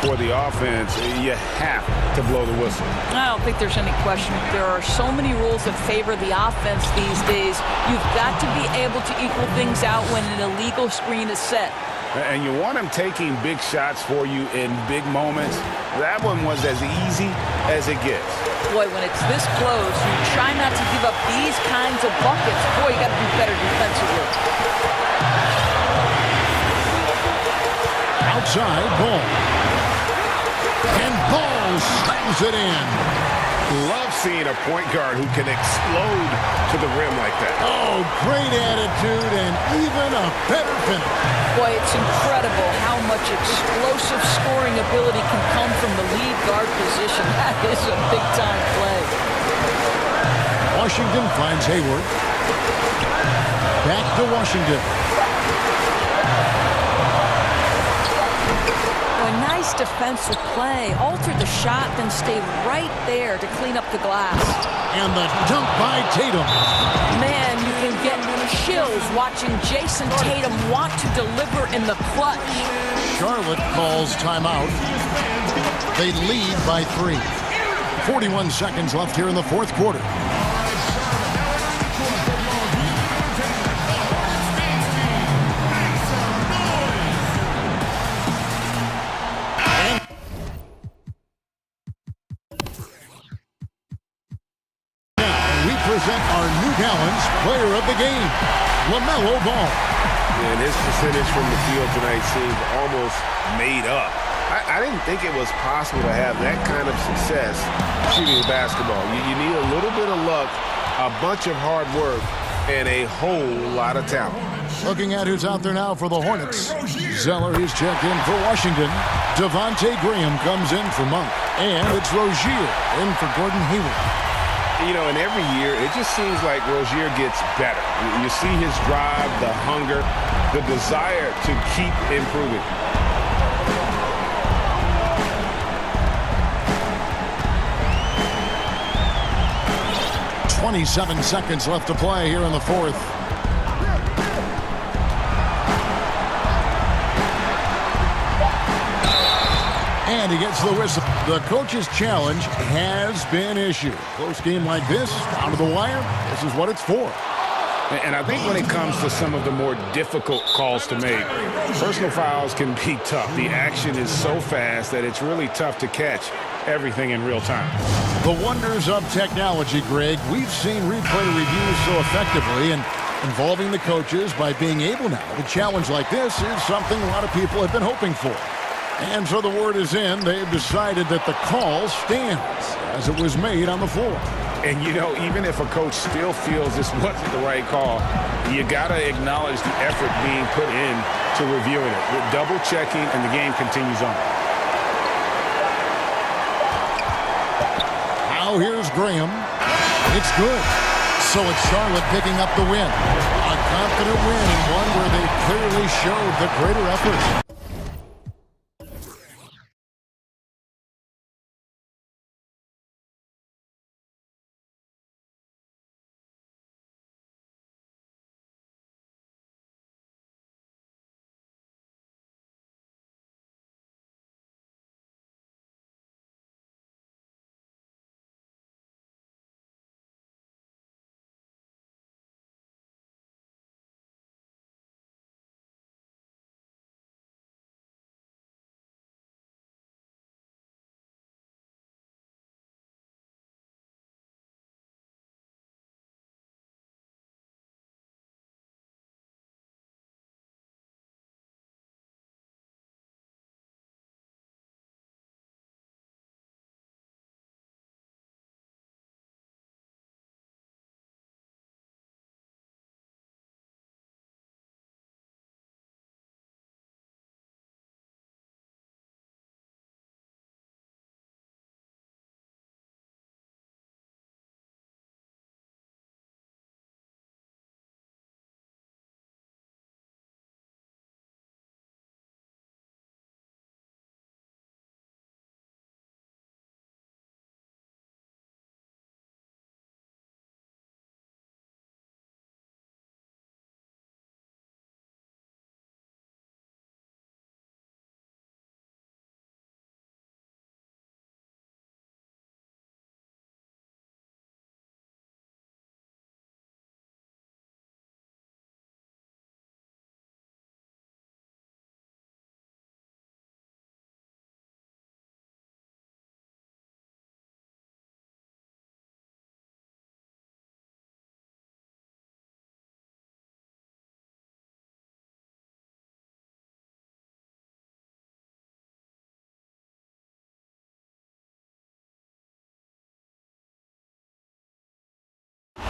for the offense. You have to blow the whistle. I don't think there's any question. There are so many rules that favor the offense these days. You've got to be able to equal things out when an illegal screen is set. And you want him taking big shots for you in big moments. That one was as easy as it gets. Boy, when it's this close, you try not to give up these kinds of buckets. Boy, you got to do better defensively. Outside, Ball. And Ball slams it in. Love seeing a point guard who can explode to the rim like that. Oh, great attitude and even a better finish. Boy, it's incredible how much explosive scoring ability can come from the lead guard position. That is a big-time play. Washington finds Hayward. Back to Washington. Nice defensive play. Alter the shot, then stay right there to clean up the glass. And the dunk by Tatum. Man, you can get chills watching Jason Tatum want to deliver in the clutch. Charlotte calls timeout. They lead by 3. 41 seconds left here in the 4th quarter. Present our New Balance player of the game, LaMelo Ball. And his percentage from the field tonight seemed almost made up. I didn't think it was possible to have that kind of success shooting basketball. You need a little bit of luck, a bunch of hard work, and a whole lot of talent. Looking at who's out there now for the Hornets. Zeller is checked in for Washington. Devontae Graham comes in for Monk. And it's Rozier in for Gordon Hayward. You know, and every year, it just seems like Rozier gets better. You see his drive, the hunger, the desire to keep improving. .27 seconds left to play here in the 4th. And And he gets the whistle. The coach's challenge has been issued. Close game like this, down to the wire, this is what it's for. And I think when it comes to some of the more difficult calls to make, personal fouls can be tough. The action is so fast that it's really tough to catch everything in real time. The wonders of technology, Greg. We've seen replay reviews so effectively, and involving the coaches by being able now to challenge like this is something a lot of people have been hoping for. And so the word is in. They've decided that the call stands as it was made on the floor. And, you know, even if a coach still feels this wasn't the right call, you got to acknowledge the effort being put in to reviewing it. With double checking, and the game continues on. Now here's Graham. It's good. So it's Charlotte picking up the win. A confident win, and one where they clearly showed the greater effort.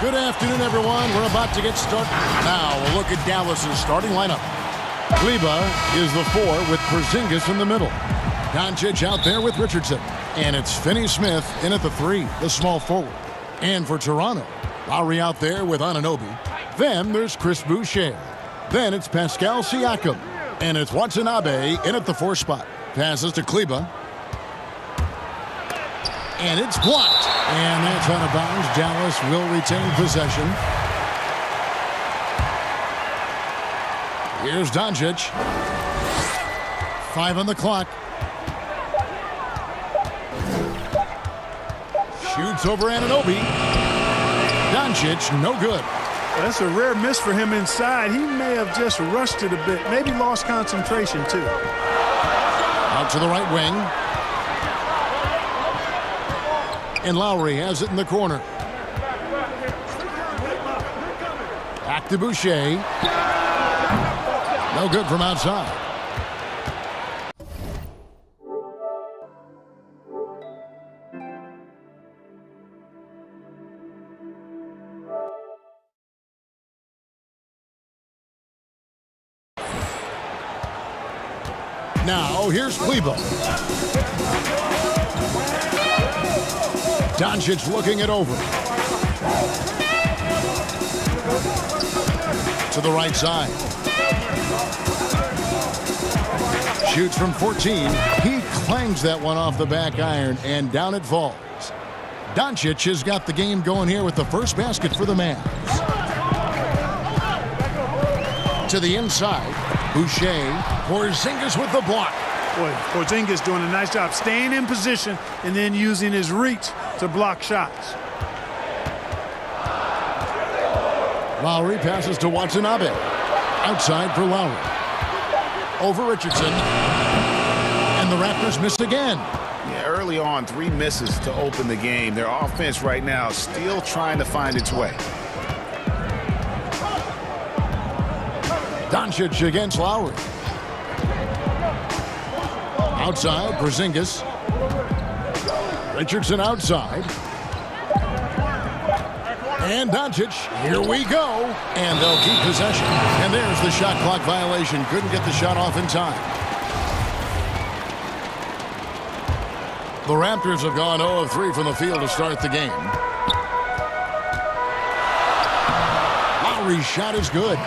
Good afternoon, everyone. We're about to get started. Now, we'll look at Dallas's starting lineup. Kleba is the 4 with Porzingis in the middle. Doncic out there with Richardson. And it's Finney-Smith in at the 3, the small forward. And for Toronto, Lowry out there with Anunoby. Then there's Chris Boucher. Then it's Pascal Siakam. And it's Watanabe in at the 4 spot. Passes to Kleba. And it's blocked. And that's out of bounds. Dallas will retain possession. Here's Doncic. 5 on the clock. Shoots over Anunoby. Doncic, no good. That's a rare miss for him inside. He may have just rushed it a bit. Maybe lost concentration, too. Out to the right wing. And Lowry has it in the corner. Back to Boucher. No good from outside. Now, here's Kleba. Doncic looking it over. To the right side. Shoots from 14. He clangs that one off the back iron, and down it falls. Doncic has got the game going here with the first basket for the Mavs. To the inside. Boucher. Porzingis with the block. Boy, Porzingis doing a nice job staying in position and then using his reach to block shots. Lowry passes to Watanabe. Outside for Lowry. Over Richardson. And the Raptors miss again. Yeah, early on, 3 misses to open the game. Their offense right now still trying to find its way. Doncic against Lowry. Outside, Porzingis. Richardson outside. And Doncic, here we go. And they'll keep possession. And there's the shot clock violation. Couldn't get the shot off in time. The Raptors have gone 0 of 3 from the field to start the game. Lowry's shot is good.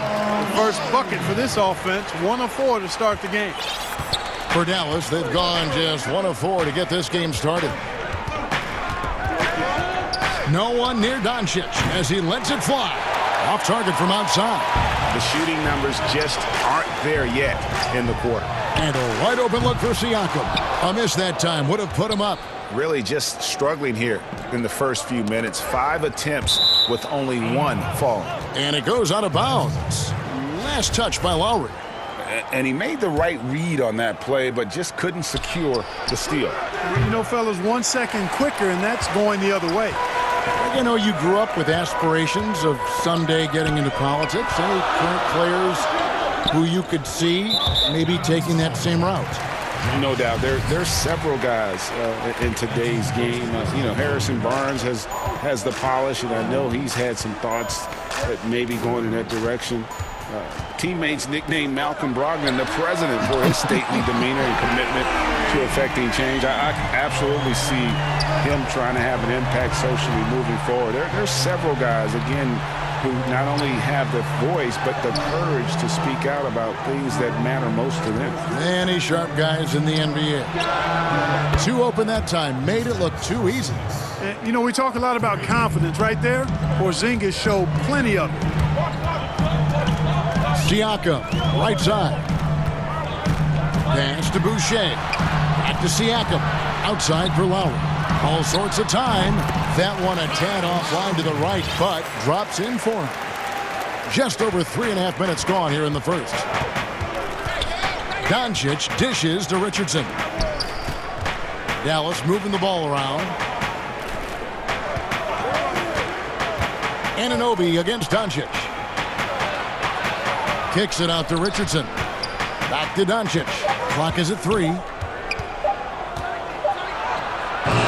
First bucket for this offense, 1 of 4 to start the game. For Dallas, they've gone just 1 of 4 to get this game started. No one near Doncic as he lets it fly. Off target from outside. The shooting numbers just aren't there yet in the quarter. And a wide open look for Siakam. A miss that time would have put him up. Really just struggling here in the first few minutes. 5 attempts with only 1 falling. And it goes out of bounds. Last touch by Lowry. And he made the right read on that play, but just couldn't secure the steal. You know, fellas, 1 second quicker, and that's going the other way. You know, you grew up with aspirations of someday getting into politics. Any current players who you could see maybe taking that same route? No doubt. There's several guys in today's game. You know, Harrison Barnes has the polish, and I know he's had some thoughts that maybe going in that direction. Teammates nicknamed Malcolm Brogdon the president for his stately demeanor and commitment to effecting change. I absolutely see him trying to have an impact socially moving forward. There's several guys, again, who not only have the voice, but the courage to speak out about things that matter most to them. Many sharp guys in the NBA. Too open that time. Made it look too easy. You know, we talk a lot about confidence right there. Porzingis showed plenty of it. Siakam, right side. Pass to Boucher. Back to Siakam. Outside for Lowry. All sorts of time. That one a tad offline to the right, but drops in for him. Just over 3.5 minutes gone here in the first. Doncic dishes to Richardson. Dallas moving the ball around. Anunoby against Doncic. Kicks it out to Richardson. Back to Doncic. Clock is at 3.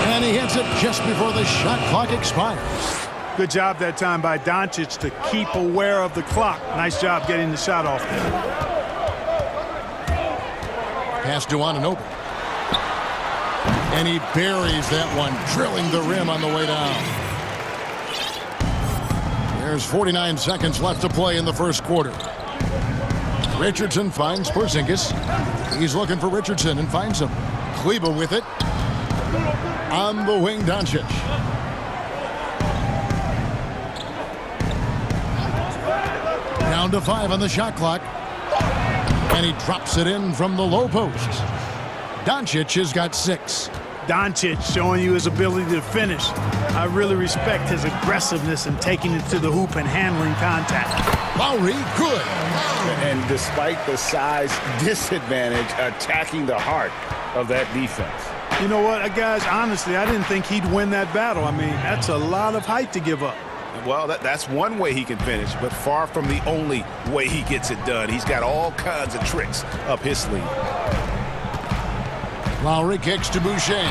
And he hits it just before the shot clock expires. Good job that time by Doncic to keep aware of the clock. Nice job getting the shot off there. Pass to Anunoby. And he buries that one, drilling the rim on the way down. There's 49 seconds left to play in the first quarter. Richardson finds Porzingis. He's looking for Richardson and finds him. Kleba with it. On the wing, Doncic. Down to 5 on the shot clock. And he drops it in from the low post. Doncic has got 6. Doncic showing you his ability to finish. I really respect his aggressiveness in taking it to the hoop and handling contact. Lowry, good. And despite the size disadvantage, attacking the heart of that defense. You know what, guys, honestly, I didn't think he'd win that battle. I mean, that's a lot of height to give up. Well, that's one way he can finish, but far from the only way he gets it done. He's got all kinds of tricks up his sleeve. Lowry kicks to Boucher.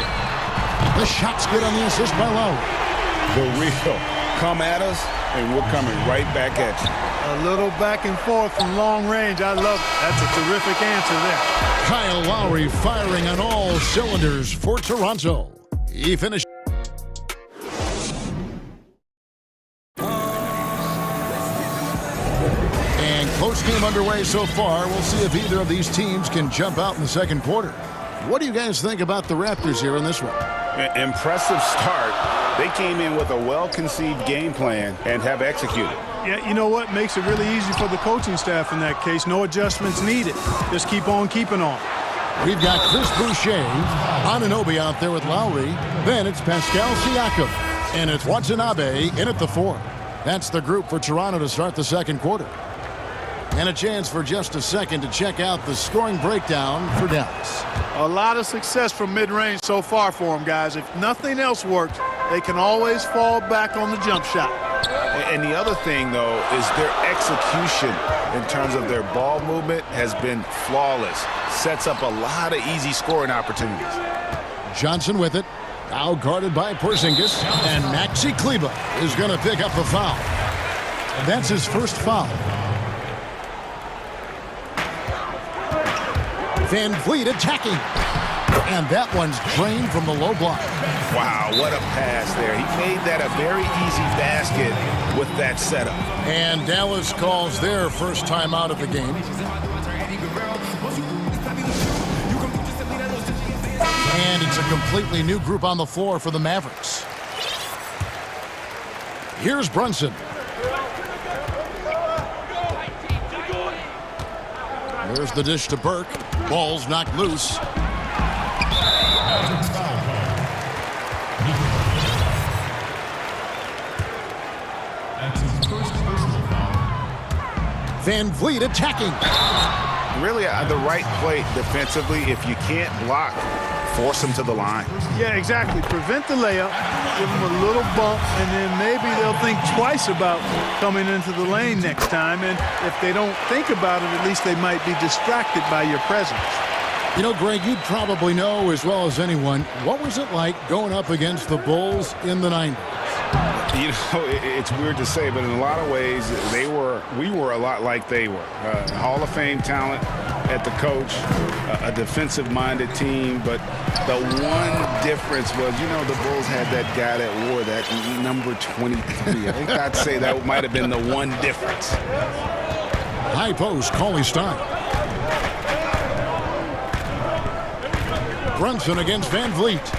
The shot's good on the assist by Lowry. The real come at us, and we're coming right back at you. A little back and forth from long range. I love it. That's a terrific answer there. Kyle Lowry firing on all cylinders for Toronto. He finished. And close game underway so far. We'll see if either of these teams can jump out in the second quarter. What do you guys think about the Raptors here in this one? Impressive start. They came in with a well-conceived game plan and have executed. Yeah, you know what? Makes it really easy for the coaching staff in that case. No adjustments needed. Just keep on keeping on. We've got Chris Boucher, Anunoby out there with Lowry. Then it's Pascal Siakam. And it's Watanabe in at the 4. That's the group for Toronto to start the second quarter. And a chance for just a second to check out the scoring breakdown for Dallas. A lot of success from mid-range so far for them, guys. If nothing else works, they can always fall back on the jump shot. And the other thing, though, is their execution in terms of their ball movement has been flawless. Sets up a lot of easy scoring opportunities. Johnson with it. Now guarded by Porzingis. And Maxi Kleber is going to pick up the foul. And that's his first foul. Van Vliet attacking. And that one's drained from the low block. Wow, what a pass there. He made that a very easy basket with that setup. And Dallas calls their first time out of the game. And it's a completely new group on the floor for the Mavericks. Here's Brunson. There's the dish to Burke. Ball's knocked loose. Van Vliet attacking. Really the right play defensively. If you can't block, force him to the line. Yeah, exactly. Prevent the layup, give him a little bump, and then maybe they'll think twice about coming into the lane next time. And if they don't think about it, at least they might be distracted by your presence. You know, Greg, you'd probably know as well as anyone, what was it like going up against the Bulls in the 90s? You know, it's weird to say, but in a lot of ways, we were a lot like they were. Hall of Fame talent at the coach, a defensive-minded team, but the one difference was, you know, the Bulls had that guy that wore that number 23. I think I'd say that might have been the one difference. High post, Cauley Stein. Brunson against Van Vliet.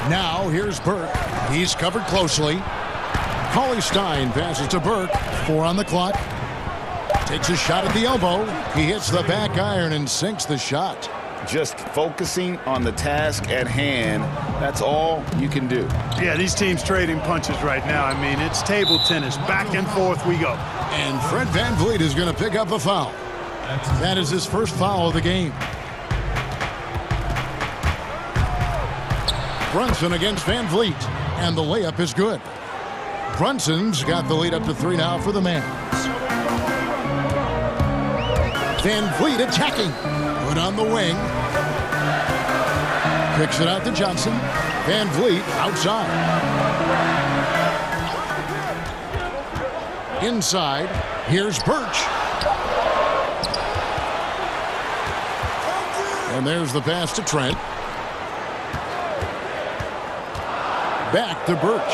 Now here's Burke. He's covered closely. Cauley Stein passes to Burke. 4 on the clock. Takes a shot at the elbow. He hits the back iron and sinks the shot. Just focusing on the task at hand. That's all you can do. Yeah, these teams trading punches right now. I mean, it's table tennis. Back and forth we go. And Fred Van Vliet is going to pick up the foul. That is his first foul of the game. Brunson against Van Vliet, and the layup is good. Brunson's got the lead up to 3 now for the Mavs. Van Vliet attacking. Good on the wing. Kicks it out to Johnson. Van Vliet outside. Inside, here's Birch. And there's the pass to Trent. Back to Birch.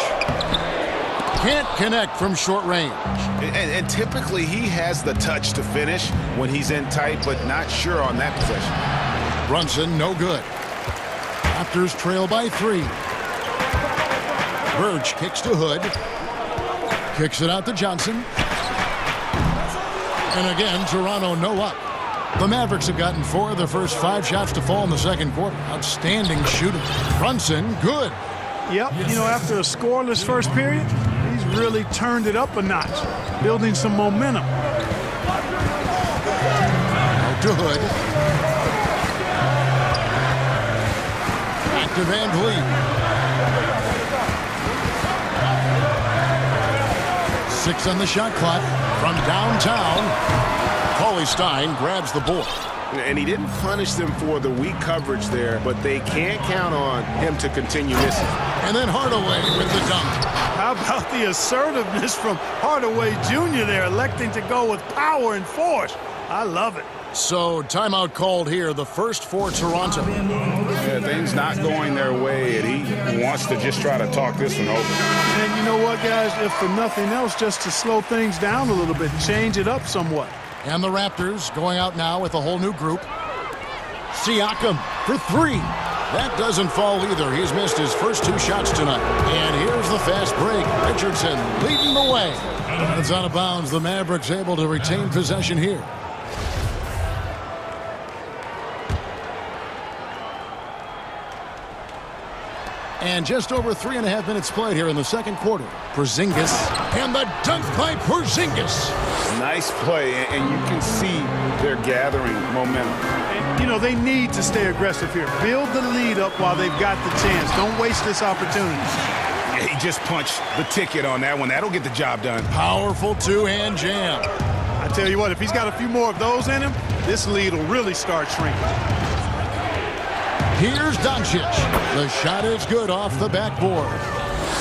Can't connect from short range. And typically he has the touch to finish when he's in tight, but not sure on that possession. Brunson, no good. Raptors trail by 3. Birch kicks to Hood. Kicks it out to Johnson. And again, Toronto no up. The Mavericks have gotten 4 of their first 5 shots to fall in the second quarter. Outstanding shooting. Brunson, good. Yep, you know, after a scoreless first period, he's really turned it up a notch, building some momentum. Out to Hood. Back to Van Vliet. 6 on the shot clock from downtown. Cauley Stein grabs the board. And he didn't punish them for the weak coverage there, but they can't count on him to continue missing. And then Hardaway with the dunk. How about the assertiveness from Hardaway Jr. there, electing to go with power and force. I love it. So timeout called here, the first for Toronto. Yeah, things not going their way, and he wants to just try to talk this one over. And you know what, guys? If for nothing else, just to slow things down a little bit, change it up somewhat. And the Raptors going out now with a whole new group. Siakam for 3. That doesn't fall either. He's missed his first 2 shots tonight. And here's the fast break. Richardson leading the way. And it's out of bounds. The Mavericks able to retain possession here. And just over 3.5 minutes played here in the second quarter. Porzingis, and the dunk by Porzingis. Nice play, and you can see they're gathering momentum. And, you know, they need to stay aggressive here. Build the lead up while they've got the chance. Don't waste this opportunity. Yeah, he just punched the ticket on that one. That'll get the job done. Powerful two-hand jam. I tell you what, if he's got a few more of those in him, this lead will really start shrinking. Here's Doncic. The shot is good off the backboard.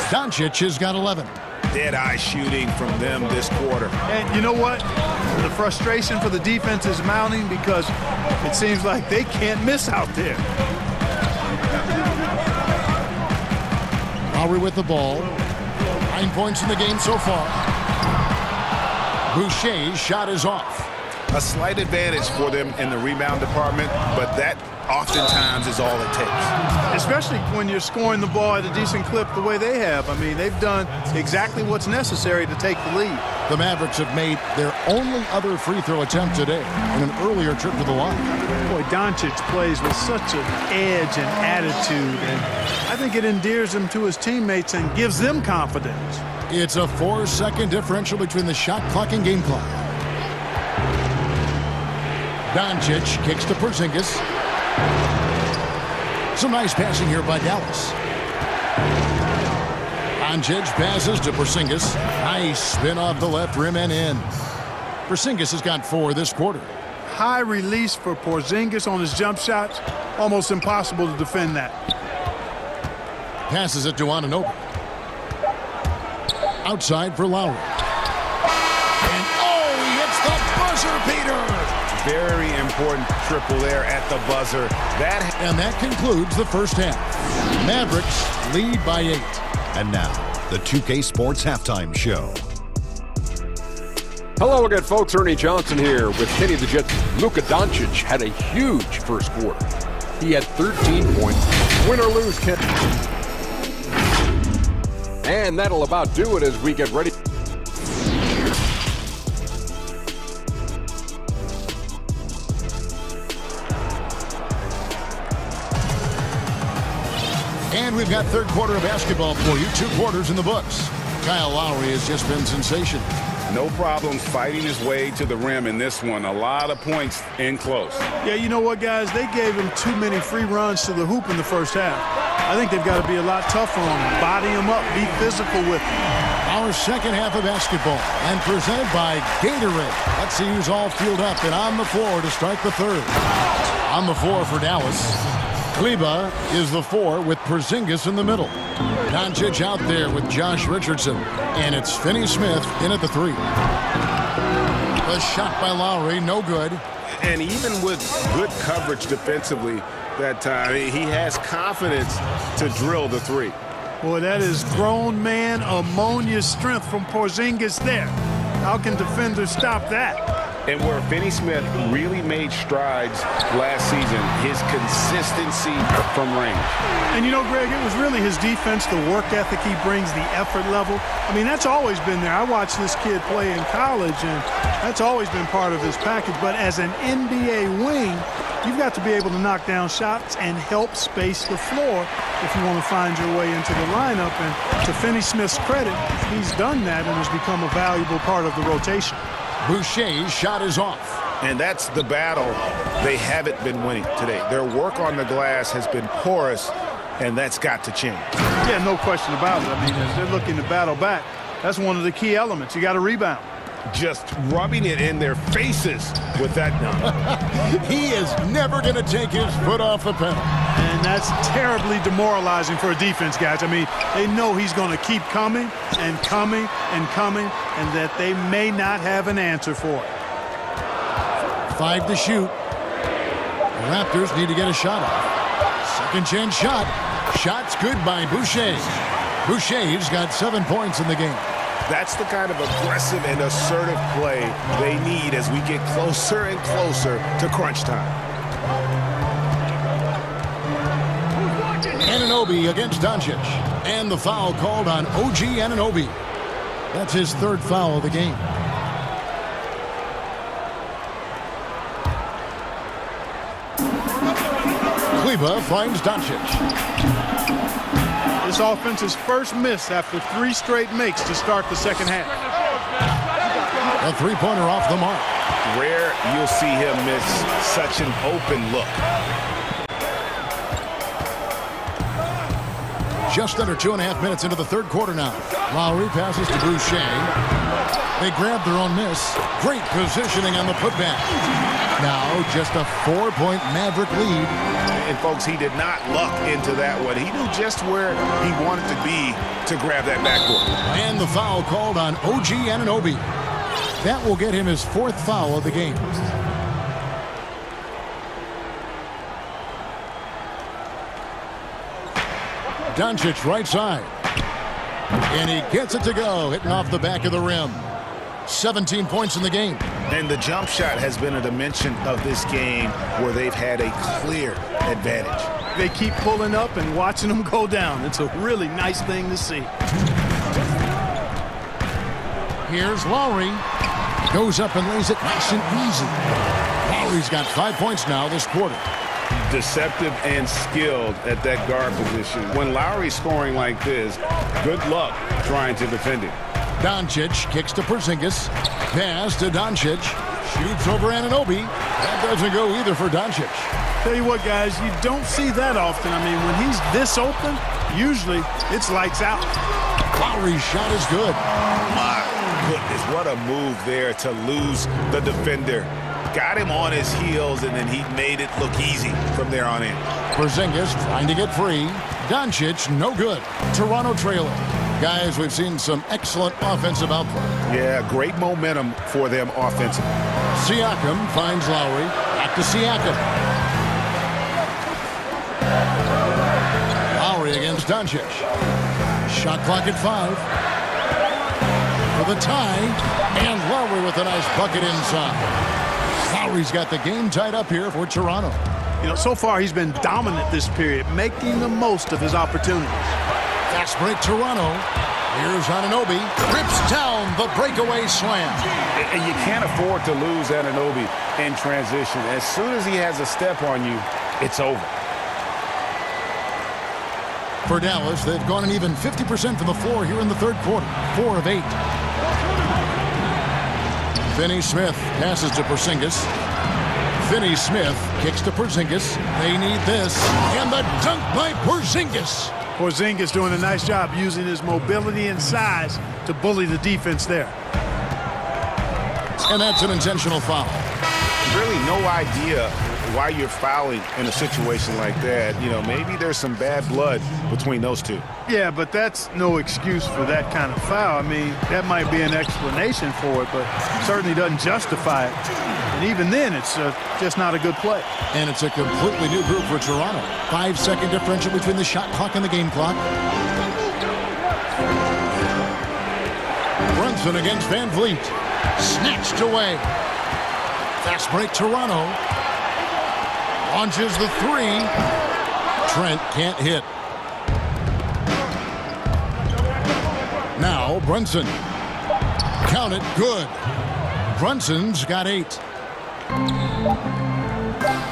Doncic has got 11. Dead-eye shooting from them this quarter. And you know what? The frustration for the defense is mounting because it seems like they can't miss out there. Lowry with the ball. 9 points in the game so far. Boucher's shot is off. A slight advantage for them in the rebound department, but that oftentimes is all it takes. Especially when you're scoring the ball at a decent clip the way they have. I mean, they've done exactly what's necessary to take the lead. The Mavericks have made their only other free throw attempt today in an earlier trip to the line. Boy, Doncic plays with such an edge and attitude, and I think it endears him to his teammates and gives them confidence. It's a 4-second differential between the shot clock and game clock. Doncic kicks to Porzingis. Some nice passing here by Dallas. Doncic passes to Porzingis. Nice spin off the left rim and in. Porzingis has got 4 this quarter. High release for Porzingis on his jump shots. Almost impossible to defend that. Passes it to Anunoby. Outside for Lowry. And he hits the buzzer beater. Very important triple there at the buzzer. And that concludes the first half. Mavericks lead by 8. And now, the 2K Sports Halftime Show. Hello again, folks. Ernie Johnson here with Kenny the Jet. Luka Doncic had a huge first quarter. He had 13 points. Win or lose, Ken. And that'll about do it as we get ready. And we've got third quarter of basketball for you. 2 quarters in the books. Kyle Lowry has just been sensational. No problems fighting his way to the rim in this one. A lot of points in close. Yeah, you know what, guys? They gave him too many free runs to the hoop in the first half. I think they've got to be a lot tougher on him. Body him up, be physical with him. Our second half of basketball and presented by Gatorade. Let's see who's all fueled up and on the floor to start the third. On the floor for Dallas. Kleba is the 4 with Porzingis in the middle. Doncic out there with Josh Richardson. And it's Finney-Smith in at the 3. The shot by Lowry, no good. And even with good coverage defensively that time, he has confidence to drill the 3. Boy, that is grown man ammonia strength from Porzingis there. How can defenders stop that? And where Finney-Smith really made strides last season, his consistency from range. And you know, Greg, it was really his defense, the work ethic he brings, the effort level. I mean, that's always been there. I watched this kid play in college, and that's always been part of his package. But as an NBA wing, you've got to be able to knock down shots and help space the floor if you want to find your way into the lineup. And to Finney-Smith's credit, he's done that and has become a valuable part of the rotation. Boucher's shot is off. And that's the battle they haven't been winning today. Their work on the glass has been porous, and that's got to change. Yeah, no question about it. I mean, as they're looking to battle back, that's one of the key elements. You got to rebound. Just rubbing it in their faces with that dunk. He is never going to take his foot off the pedal. And that's terribly demoralizing for a defense, guys. I mean, they know he's going to keep coming and coming and coming, and that they may not have an answer for it. 5 to shoot. The Raptors need to get a shot off. Second chance shot. Shot's good by Boucher. Boucher's got 7 points in the game. That's the kind of aggressive and assertive play they need as we get closer and closer to crunch time. Anunoby against Doncic. And the foul called on OG Anunoby. That's his 3rd foul of the game. Kleba finds Doncic. this offense's first miss after 3 straight makes to start the second half. A three-pointer off the mark. Rare you'll see him miss such an open look. Just under 2.5 minutes into the third quarter now. Lowry passes to Boucher. They grab their own miss. Great positioning on the putback. Now just a 4-point Maverick lead. And folks, he did not luck into that one. He knew just where he wanted to be to grab that backboard. And the foul called on OG Anunoby. That will get him his 4th foul of the game. Doncic right side. And he gets it to go, hitting off the back of the rim. 17 points in the game. And the jump shot has been a dimension of this game where they've had a clear advantage. They keep pulling up and watching them go down. It's a really nice thing to see. Here's Lowry. Goes up and lays it nice and easy. Lowry's got 5 points now this quarter. Deceptive and skilled at that guard position. When Lowry's scoring like this, good luck trying to defend him. Doncic kicks to Porzingis. Pass to Doncic. Shoots over Anunoby. That doesn't go either for Doncic. Tell you what, guys, you don't see that often. I mean, when he's this open, usually it's lights out. Lowry's shot is good. My goodness, what a move there to lose the defender. Got him on his heels, and then he made it look easy from there on in. Porzingis trying to get free. Doncic, no good. Toronto trailing. Guys, we've seen some excellent offensive output. Yeah, great momentum for them offensively. Siakam finds Lowry. Back to Siakam. Lowry against Doncic. Shot clock at 5. For the tie. And Lowry with a nice bucket inside. Lowry's got the game tied up here for Toronto. You know, so far he's been dominant this period, making the most of his opportunities. Fast break Toronto. Here's Anunoby. Rips down the breakaway slam. And you can't afford to lose Anunoby in transition. As soon as he has a step on you, it's over. For Dallas, they've gone an even 50% from the floor here in the third quarter. 4 of 8. Finney-Smith passes to Porzingis. Finney-Smith kicks to Porzingis. They need this. And the dunk by Porzingis. Porzingis doing a nice job using his mobility and size to bully the defense there. And that's an intentional foul. Really no idea why you're fouling in a situation like that. You know, maybe there's some bad blood between those two. Yeah, but that's no excuse for that kind of foul. I mean, that might be an explanation for it, but certainly doesn't justify it. And even then, it's just not a good play. And it's a completely new group for Toronto. 5-second differential between the shot clock and the game clock. Brunson against Van Vliet. Snatched away. Fast break Toronto. Launches the 3. Trent can't hit. Now Brunson. Count it. Good. Brunson's got 8.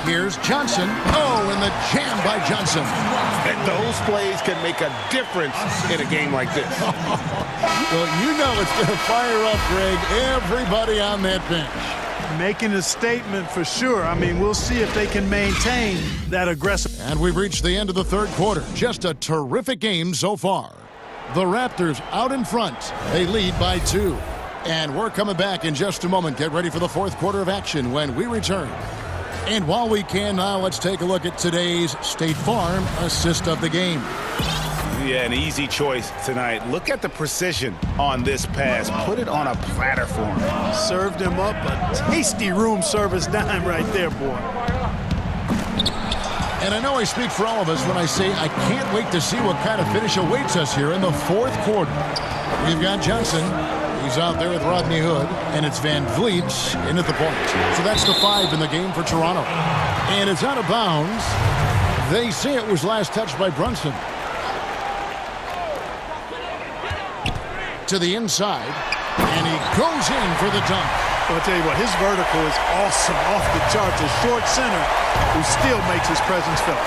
Here's Johnson. Oh, and the jam by Johnson. And those plays can make a difference in a game like this. Well, you know it's going to fire up, Greg, everybody on that bench. Making a statement for sure. I mean, we'll see if they can maintain that aggressive. And we've reached the end of the third quarter. Just a terrific game so far. The Raptors out in front. They lead by 2. And we're coming back in just a moment. Get ready for the fourth quarter of action when we return. And while we can now, let's take a look at today's State Farm assist of the game. Yeah, an easy choice tonight. Look at the precision on this pass. Put it on a platter for him. Served him up a tasty room service dime right there, boy. And I know I speak for all of us when I say I can't wait to see what kind of finish awaits us here in the fourth quarter. We've got Johnson. He's out there with Rodney Hood, and it's Van Vliet in at the point. So that's the 5 in the game for Toronto. And it's out of bounds. They say it was last touched by Brunson. To the inside, and he goes in for the dunk. Well, I'll tell you what, his vertical is awesome, off the charts. A short center who still makes his presence felt.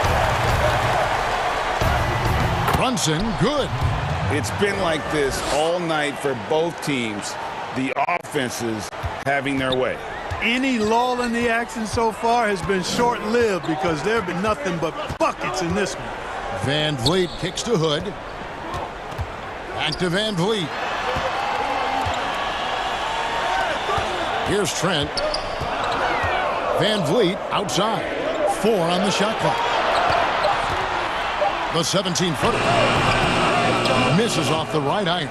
Brunson, good. It's been like this all night for both teams. The offenses having their way. Any lull in the action so far has been short-lived because there have been nothing but buckets in this one. Van Vliet kicks to Hood. Back to Van Vliet. Here's Trent. Van Vliet outside. 4 on the shot clock. The 17-footer misses off the right iron.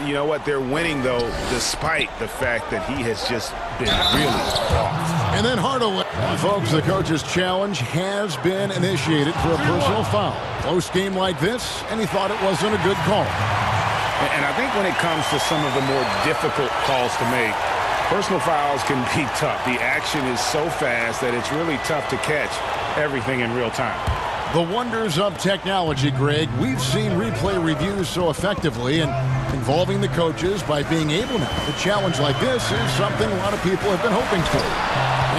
You know what? They're winning, though, despite the fact that he has just been really off. And then Hardaway. Folks, the coach's challenge has been initiated for a personal foul. Close game like this, and he thought it wasn't a good call. And I think when it comes to some of the more difficult calls to make, personal fouls can be tough. The action is so fast that it's really tough to catch everything in real time. The wonders of technology, Greg. We've seen replay reviews so effectively, and involving the coaches by being able now to challenge like this is something a lot of people have been hoping for.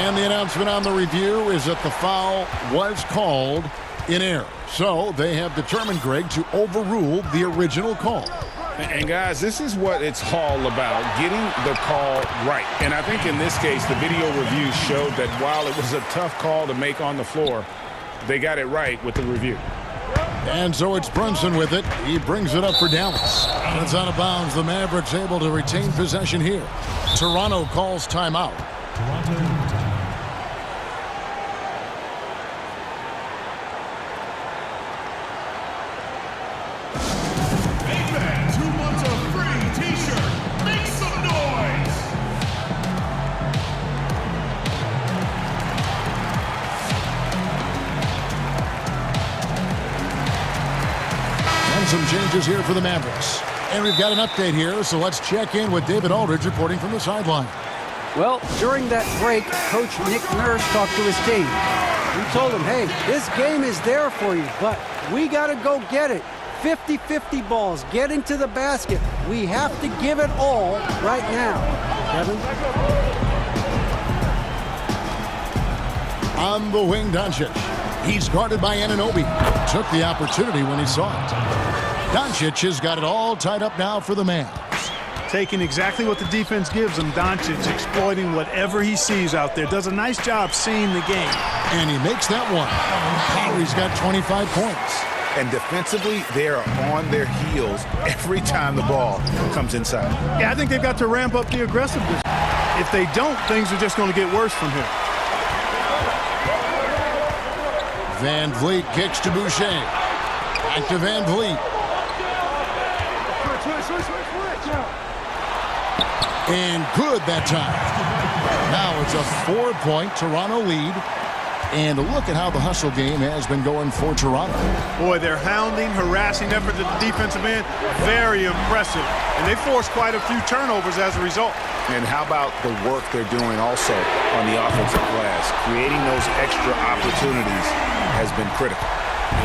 And the announcement on the review is that the foul was called in error. So they have determined, Greg, to overrule the original call. And guys, this is what it's all about, getting the call right. And I think in this case, the video review showed that while it was a tough call to make on the floor, they got it right with the review. And so it's Brunson with it. He brings it up for Dallas. And it's out of bounds. The Mavericks able to retain possession here. Toronto calls timeout. Some changes here for the Mavericks. And we've got an update here, so let's check in with David Aldridge reporting from the sideline. Well, during that break, Coach Nick Nurse talked to his team. He told them, hey, this game is there for you, but we got to go get it. 50-50 balls, getting to the basket. We have to give it all right now. Kevin? On the wing, Doncic. He's guarded by Anunoby. Took the opportunity when he saw it. Doncic has got it all tied up now for the Mavs. Taking exactly what the defense gives him, Doncic exploiting whatever he sees out there. Does a nice job seeing the game. And he makes that one. He's got 25 points. And defensively, they are on their heels every time the ball comes inside. Yeah, I think they've got to ramp up the aggressiveness. If they don't, things are just going to get worse from here. Van Vliet kicks to Boucher. Back to Van Vliet. And good that time. Now it's a 4-point Toronto lead. And look at how the hustle game has been going for Toronto. Boy, their hounding, harassing effort at the defensive end, very impressive. And they forced quite a few turnovers as a result. And how about the work they're doing also on the offensive glass? Creating those extra opportunities has been critical.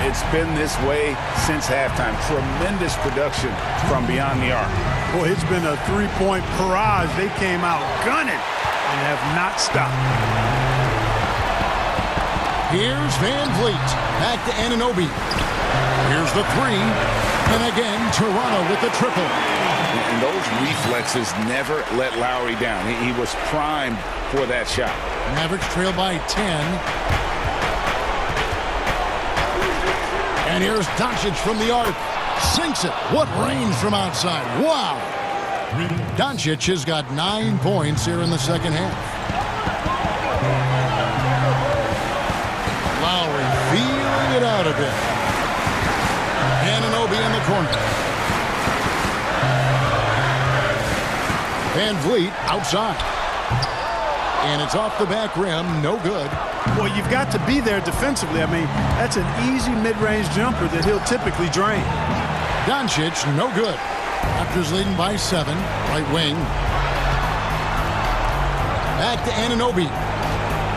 It's been this way since halftime. Tremendous production from beyond the arc. Boy, it's been a three-point barrage. They came out gunning and have not stopped. Here's Van Vliet. Back to Anunoby. Here's the three. And again, Toronto with the triple. And those reflexes never let Lowry down. He was primed for that shot. Mavericks trail by 10. And here's Doncic from the arc. Sinks it. What range from outside. Wow. Doncic has got 9 points here in the second half. Lowry feeling it out a bit. Anunoby in the corner. Van Vliet outside. And it's off the back rim. No good. Well, you've got to be there defensively. I mean, that's an easy mid-range jumper that he'll typically drain. Doncic, no good. Raptors leading by 7. Right wing. Back to Anunoby.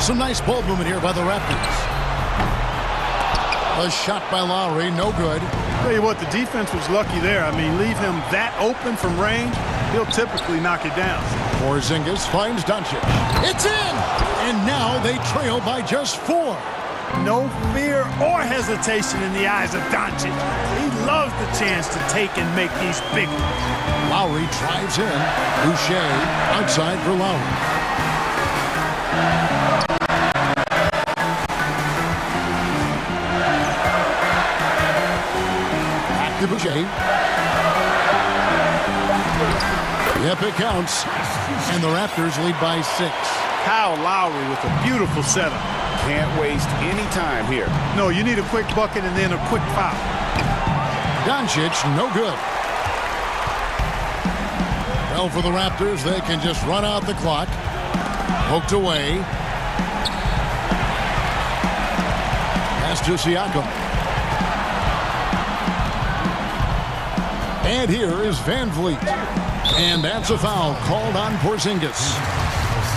Some nice ball movement here by the Raptors. A shot by Lowry, no good. Tell you what, the defense was lucky there. I mean, leave him that open from range, he'll typically knock it down. Porzingis finds Doncic. It's in! And now they trail by just 4. No fear or hesitation in the eyes of Doncic. He loves the chance to take and make these big ones. Lowry drives in. Boucher outside for Lowry. Back to Boucher. Yep, it counts. And the Raptors lead by 6. Kyle Lowry with a beautiful setup. Can't waste any time here. No, you need a quick bucket and then a quick foul. Doncic, no good. Well, for the Raptors, they can just run out the clock. Poked away. Pass to Siakam. And here is Van Vliet. And that's a foul called on Porzingis.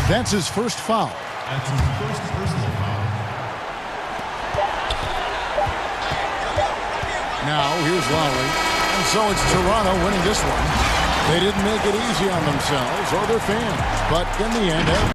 That's his first foul. That's his first personal foul. Now, here's Lowry. And so it's Toronto winning this one. They didn't make it easy on themselves or their fans, but in the end...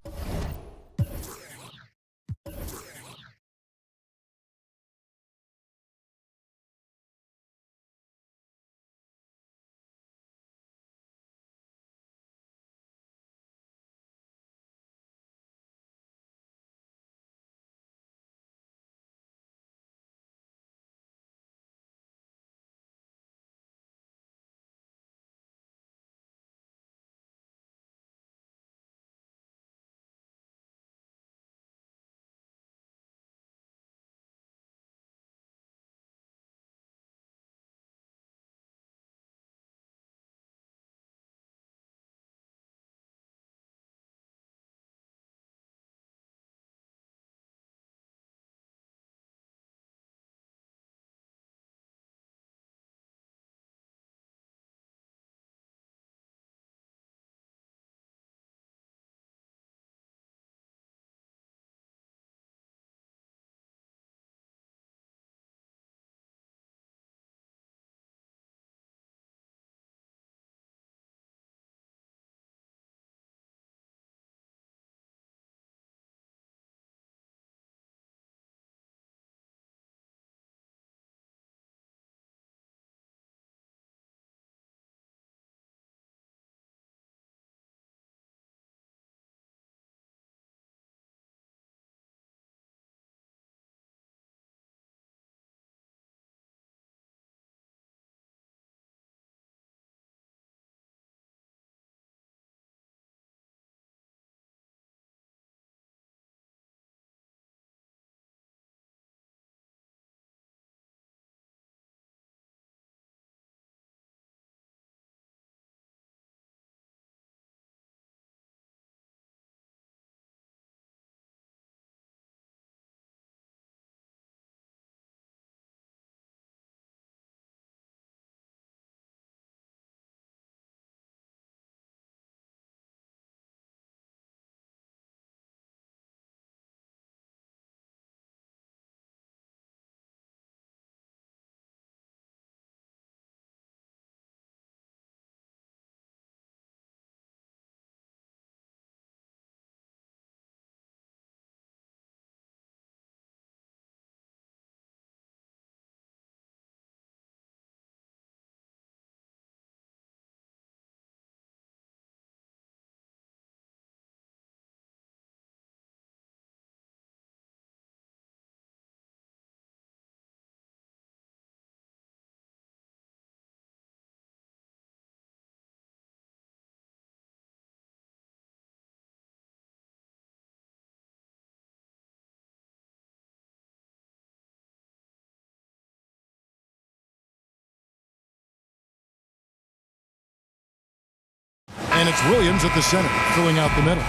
And it's Williams at the center, filling out the middle.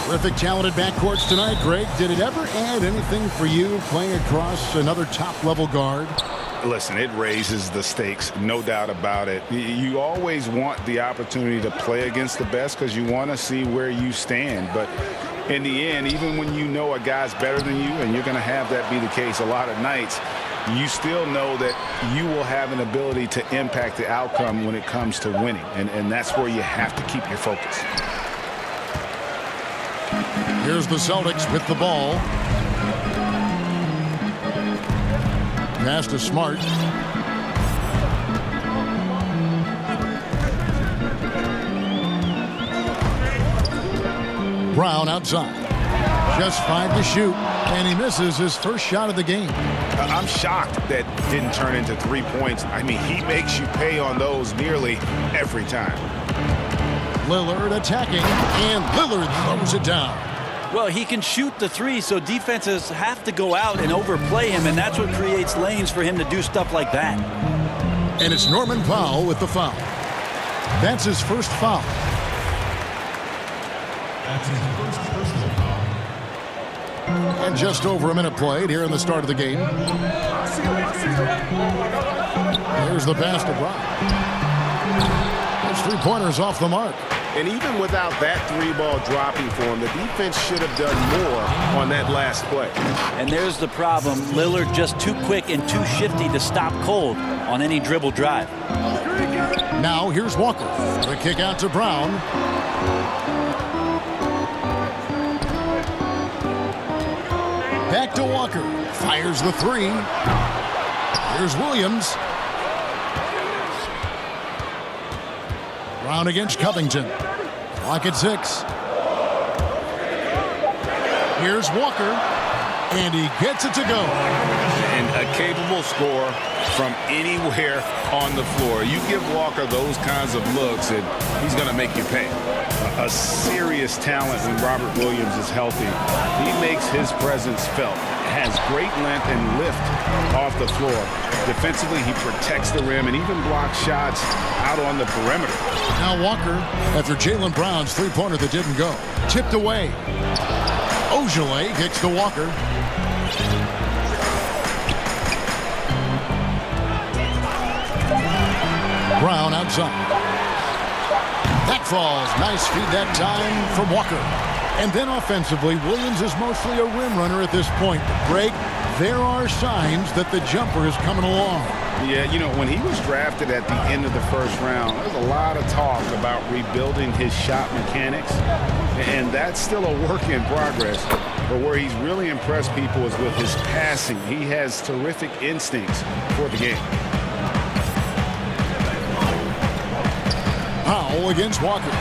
Terrific, talented backcourts tonight, Greg. Did it ever add anything for you playing across another top-level guard? Listen, it raises the stakes, no doubt about it. You always want the opportunity to play against the best because you want to see where you stand. But in the end, even when you know a guy's better than you, and you're going to have that be the case a lot of nights, you still know that you will have an ability to impact the outcome when it comes to winning. And that's where you have to keep your focus. Here's the Celtics with the ball. Pass to Smart. Brown outside. Just 5 to shoot, and he misses his first shot of the game. I'm shocked that didn't turn into 3 points. I mean, he makes you pay on those nearly every time. Lillard attacking, and Lillard throws it down. Well, he can shoot the three, so defenses have to go out and overplay him, and that's what creates lanes for him to do stuff like that. And it's Norman Powell with the foul. That's his first foul. That's his first personal foul. And just over a minute played here in the start of the game. Here's the pass to Brown. Those 3-pointers off the mark. And even without that 3-ball dropping for him, the defense should have done more on that last play. And there's the problem. Lillard just too quick and too shifty to stop cold on any dribble drive. Now here's Walker. The kick out to Brown. Back to Walker. Fires the 3. Here's Williams. Brown against Covington. Clock at 6. Here's Walker. And he gets it to go. And a capable scorer from anywhere on the floor. You give Walker those kinds of looks, and he's going to make you pay. A serious talent when Robert Williams is healthy. He makes his presence felt. Has great length and lift off the floor. Defensively, he protects the rim and even blocks shots out on the perimeter. Now Walker, after Jaylen Brown's 3-pointer that didn't go. Tipped away. Ojale kicks to Walker. Brown outside. That falls. Nice feed that time from Walker. And then offensively, Williams is mostly a rim runner at this point. Greg, there are signs that the jumper is coming along. Yeah, you know, when he was drafted at the end of the first round, there was a lot of talk about rebuilding his shot mechanics. And that's still a work in progress. But where he's really impressed people is with his passing. He has terrific instincts for the game. Powell against Walker.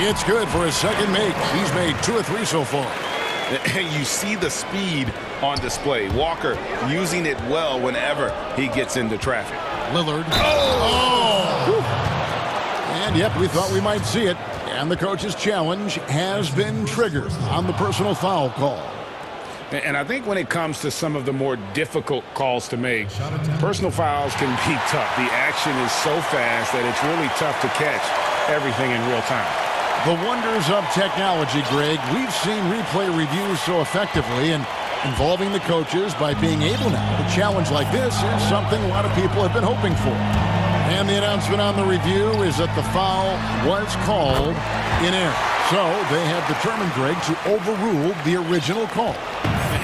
It's good for his second make. He's made 2 of 3 so far. You see the speed on display. Walker using it well whenever he gets into traffic. Lillard. Oh! And yep, we thought we might see it. And the coach's challenge has been triggered on the personal foul call. And I think when it comes to some of the more difficult calls to make, personal fouls can be tough. The action is so fast that it's really tough to catch everything in real time. The wonders of technology, Greg. We've seen replay reviews so effectively, and involving the coaches by being able now to challenge like this is something a lot of people have been hoping for. And the announcement on the review is that the foul was called in error. So they have determined, Greg, to overrule the original call.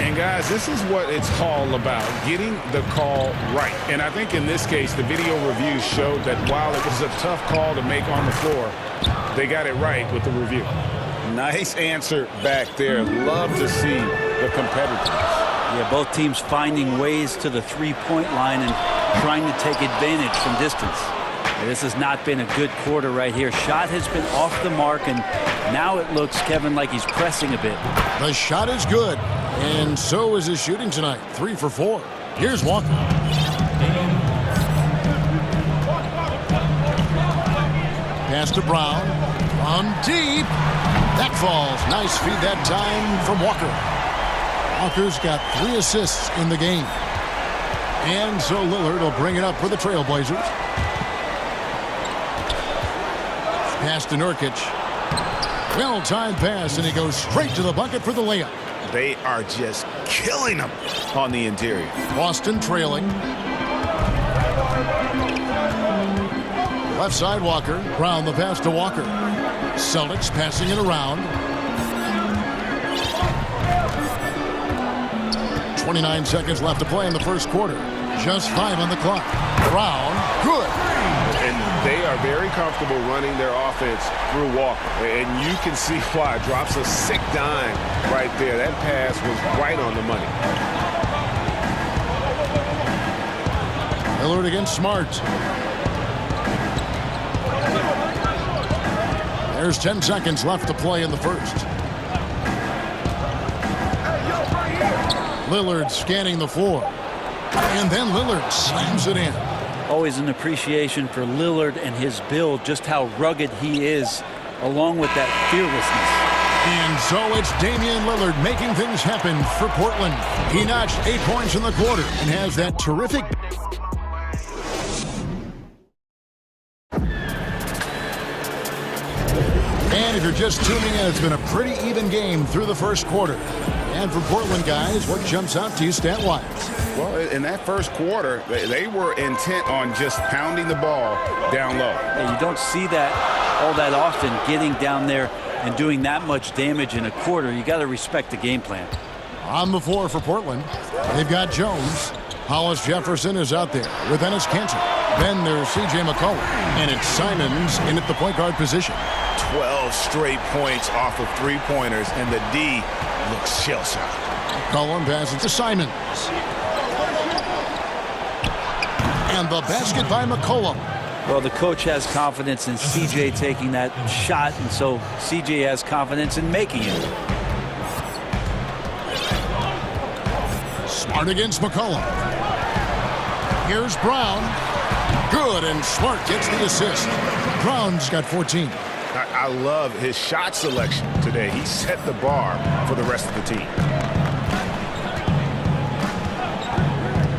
And guys, this is what it's all about, getting the call right. And I think in this case, the video reviews showed that while it was a tough call to make on the floor, they got it right with the review. Nice answer back there. Love to see the competitors. Yeah, both teams finding ways to the 3-point line and trying to take advantage from distance. This has not been a good quarter right here. Shot has been off the mark, and now it looks, Kevin, like he's pressing a bit. The shot is good, and so is his shooting tonight. 3 for 4. Here's Walker. Pass to Brown. From deep. That falls. Nice feed that time from Walker. Walker's got 3 assists in the game. And so Lillard will bring it up for the Trailblazers. Pass to Nurkic. Well-timed pass, and he goes straight to the bucket for the layup. They are just killing them on the interior. Boston trailing. Left side Walker. Brown the pass to Walker. Celtics passing it around. 29 seconds left to play in the first quarter. Just 5 on the clock. Brown, good. And they are very comfortable running their offense through Walker. And you can see why. Drops a sick dime right there. That pass was right on the money. Lillard against Smart. There's 10 seconds left to play in the first. Lillard scanning the floor. And then Lillard slams it in. Always an appreciation for Lillard and his build, just how rugged he is, along with that fearlessness. And so it's Damian Lillard making things happen for Portland. He notched 8 points in the quarter and has that terrific... And if you're just tuning in, it's been a pretty even game through the first quarter. And for Portland guys, what jumps out to you stat-wise? Well, in that first quarter, they were intent on just pounding the ball down low. Yeah, you don't see that all that often, getting down there and doing that much damage in a quarter. You got to respect the game plan. On the floor for Portland, they've got Jones. Hollis Jefferson is out there with Enes Kanter. Then there's C.J. McCollum. And it's Simons in at the point guard position. 12 straight points off of three-pointers, and the D looks shell-shocked. McCollum passes to Simons. And the basket by McCollum. Well, the coach has confidence in C.J. taking that shot, and so C.J. has confidence in making it. Smart against McCollum. Here's Brown. Good, and Smart gets the assist. Brown's got 14. I love his shot selection today. He set the bar for the rest of the team.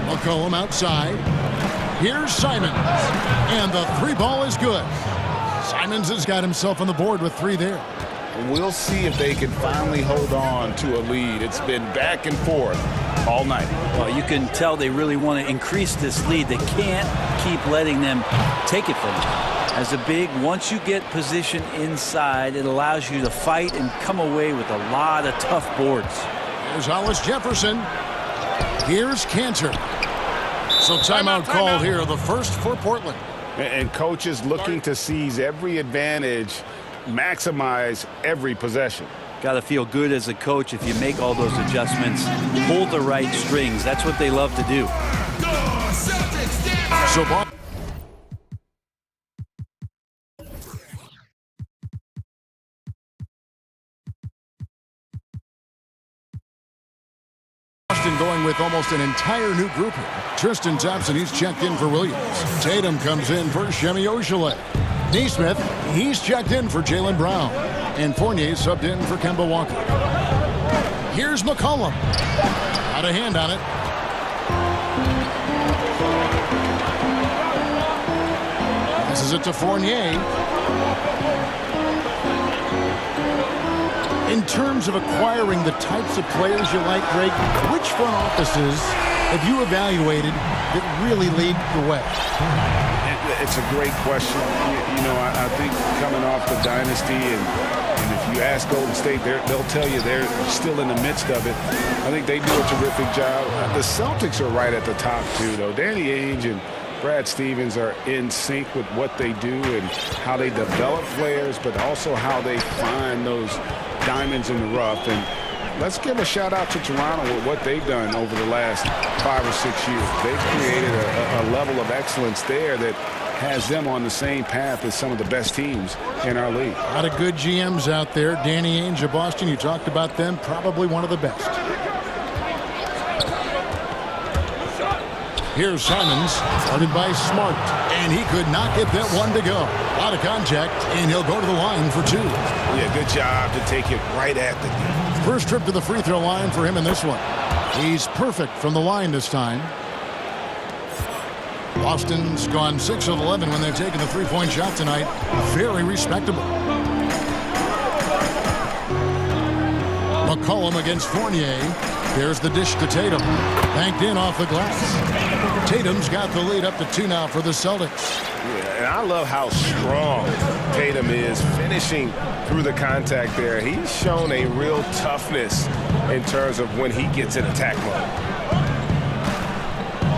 McCollum outside. Here's Simons. And the three ball is good. Simons has got himself on the board with 3 there. We'll see if they can finally hold on to a lead. It's been back and forth all night. Well, you can tell they really want to increase this lead. They can't keep letting them take it from them. As a big, once you get position inside, it allows you to fight and come away with a lot of tough boards. Here's Hollis Jefferson. Here's Kanter. So timeout called here, the first for Portland. And coaches looking to seize every advantage, maximize every possession. Got to feel good as a coach if you make all those adjustments, pull the right strings. That's what they love to do. So Boston going with almost an entire new group here. Tristan Thompson, he's checked in for Williams. Tatum comes in for Shemi Ojeleye. Neesmith, he's checked in for Jaylen Brown. And Fournier subbed in for Kemba Walker. Here's McCollum. Got a hand on it. Passes it to Fournier. In terms of acquiring the types of players you like, Greg, which front offices have you evaluated that really lead the way? It's a great question. You know, I think coming off the dynasty, and if you ask Golden State, they'll tell you they're still in the midst of it. I think they do a terrific job. The Celtics are right at the top, too, though. Danny Ainge and Brad Stevens are in sync with what they do and how they develop players, but also how they find those diamonds in the rough. And let's give a shout out to Toronto with what they've done over the last 5 or 6 years. They've created a level of excellence there that has them on the same path as some of the best teams in our league. A lot of good GMs out there. Danny Ainge of Boston, you talked about them, probably one of the best. Here's Simons, started by Smart, and he could not get that one to go. A lot of contact, and he'll go to the line for 2. Yeah, good job to take it right at the D. First trip to the free throw line for him in this one. He's perfect from the line this time. Boston's gone 6 of 11 when they've taken the three-point shot tonight. Very respectable. McCollum against Fournier. There's the dish to Tatum. Banked in off the glass. Tatum's got the lead up to 2 now for the Celtics. Yeah, and I love how strong Tatum is finishing through the contact there. He's shown a real toughness in terms of when he gets in attack mode.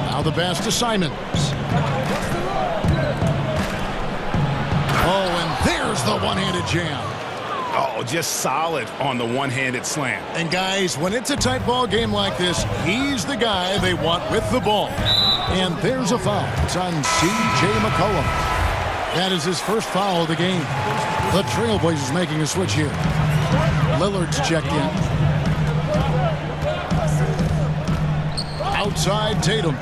Now the pass to Simons. Oh, and there's the one-handed jam. Oh, just solid on the one-handed slam. And guys, when it's a tight ball game like this, he's the guy they want with the ball. And there's a foul. It's on C.J. McCollum. That is his first foul of the game. The Trailblazers making a switch here. Lillard's checked in. Outside Tatum.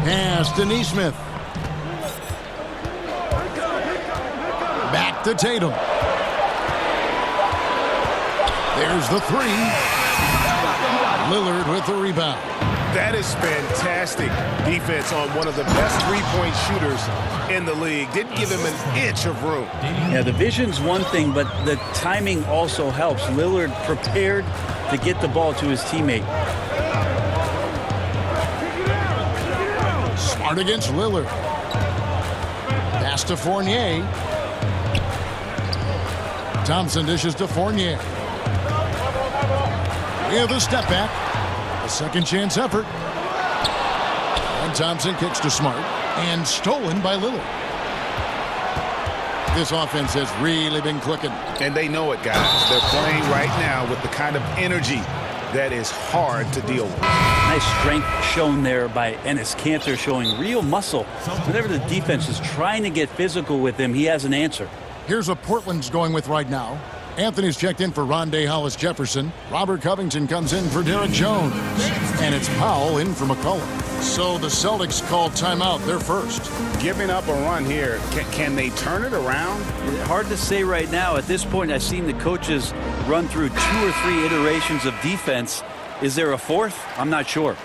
Pass to Nesmith. Back to Tatum. There's the three. Lillard with the rebound. That is fantastic defense on one of the best three-point shooters in the league. Didn't give him an inch of room. Yeah, the vision's one thing, but the timing also helps. Lillard prepared to get the ball to his teammate. Smart against Lillard. Pass to Fournier. Thompson dishes to Fournier. Yeah, the step back. A second chance effort. And Thompson kicks to Smart. And stolen by Lillard. This offense has really been clicking. And they know it, guys. They're playing right now with the kind of energy that is hard to deal with. Nice strength shown there by Enes Kanter, showing real muscle. Whenever the defense is trying to get physical with him, he has an answer. Here's what Portland's going with right now. Anthony's checked in for Rondé Hollis-Jefferson. Robert Covington comes in for Derek Jones. And it's Powell in for McCollum. So the Celtics called timeout. They're first. Giving up a run here. Can they turn it around? Hard to say right now. At this point, I've seen the coaches run through 2 or 3 iterations of defense. Is there a fourth? I'm not sure.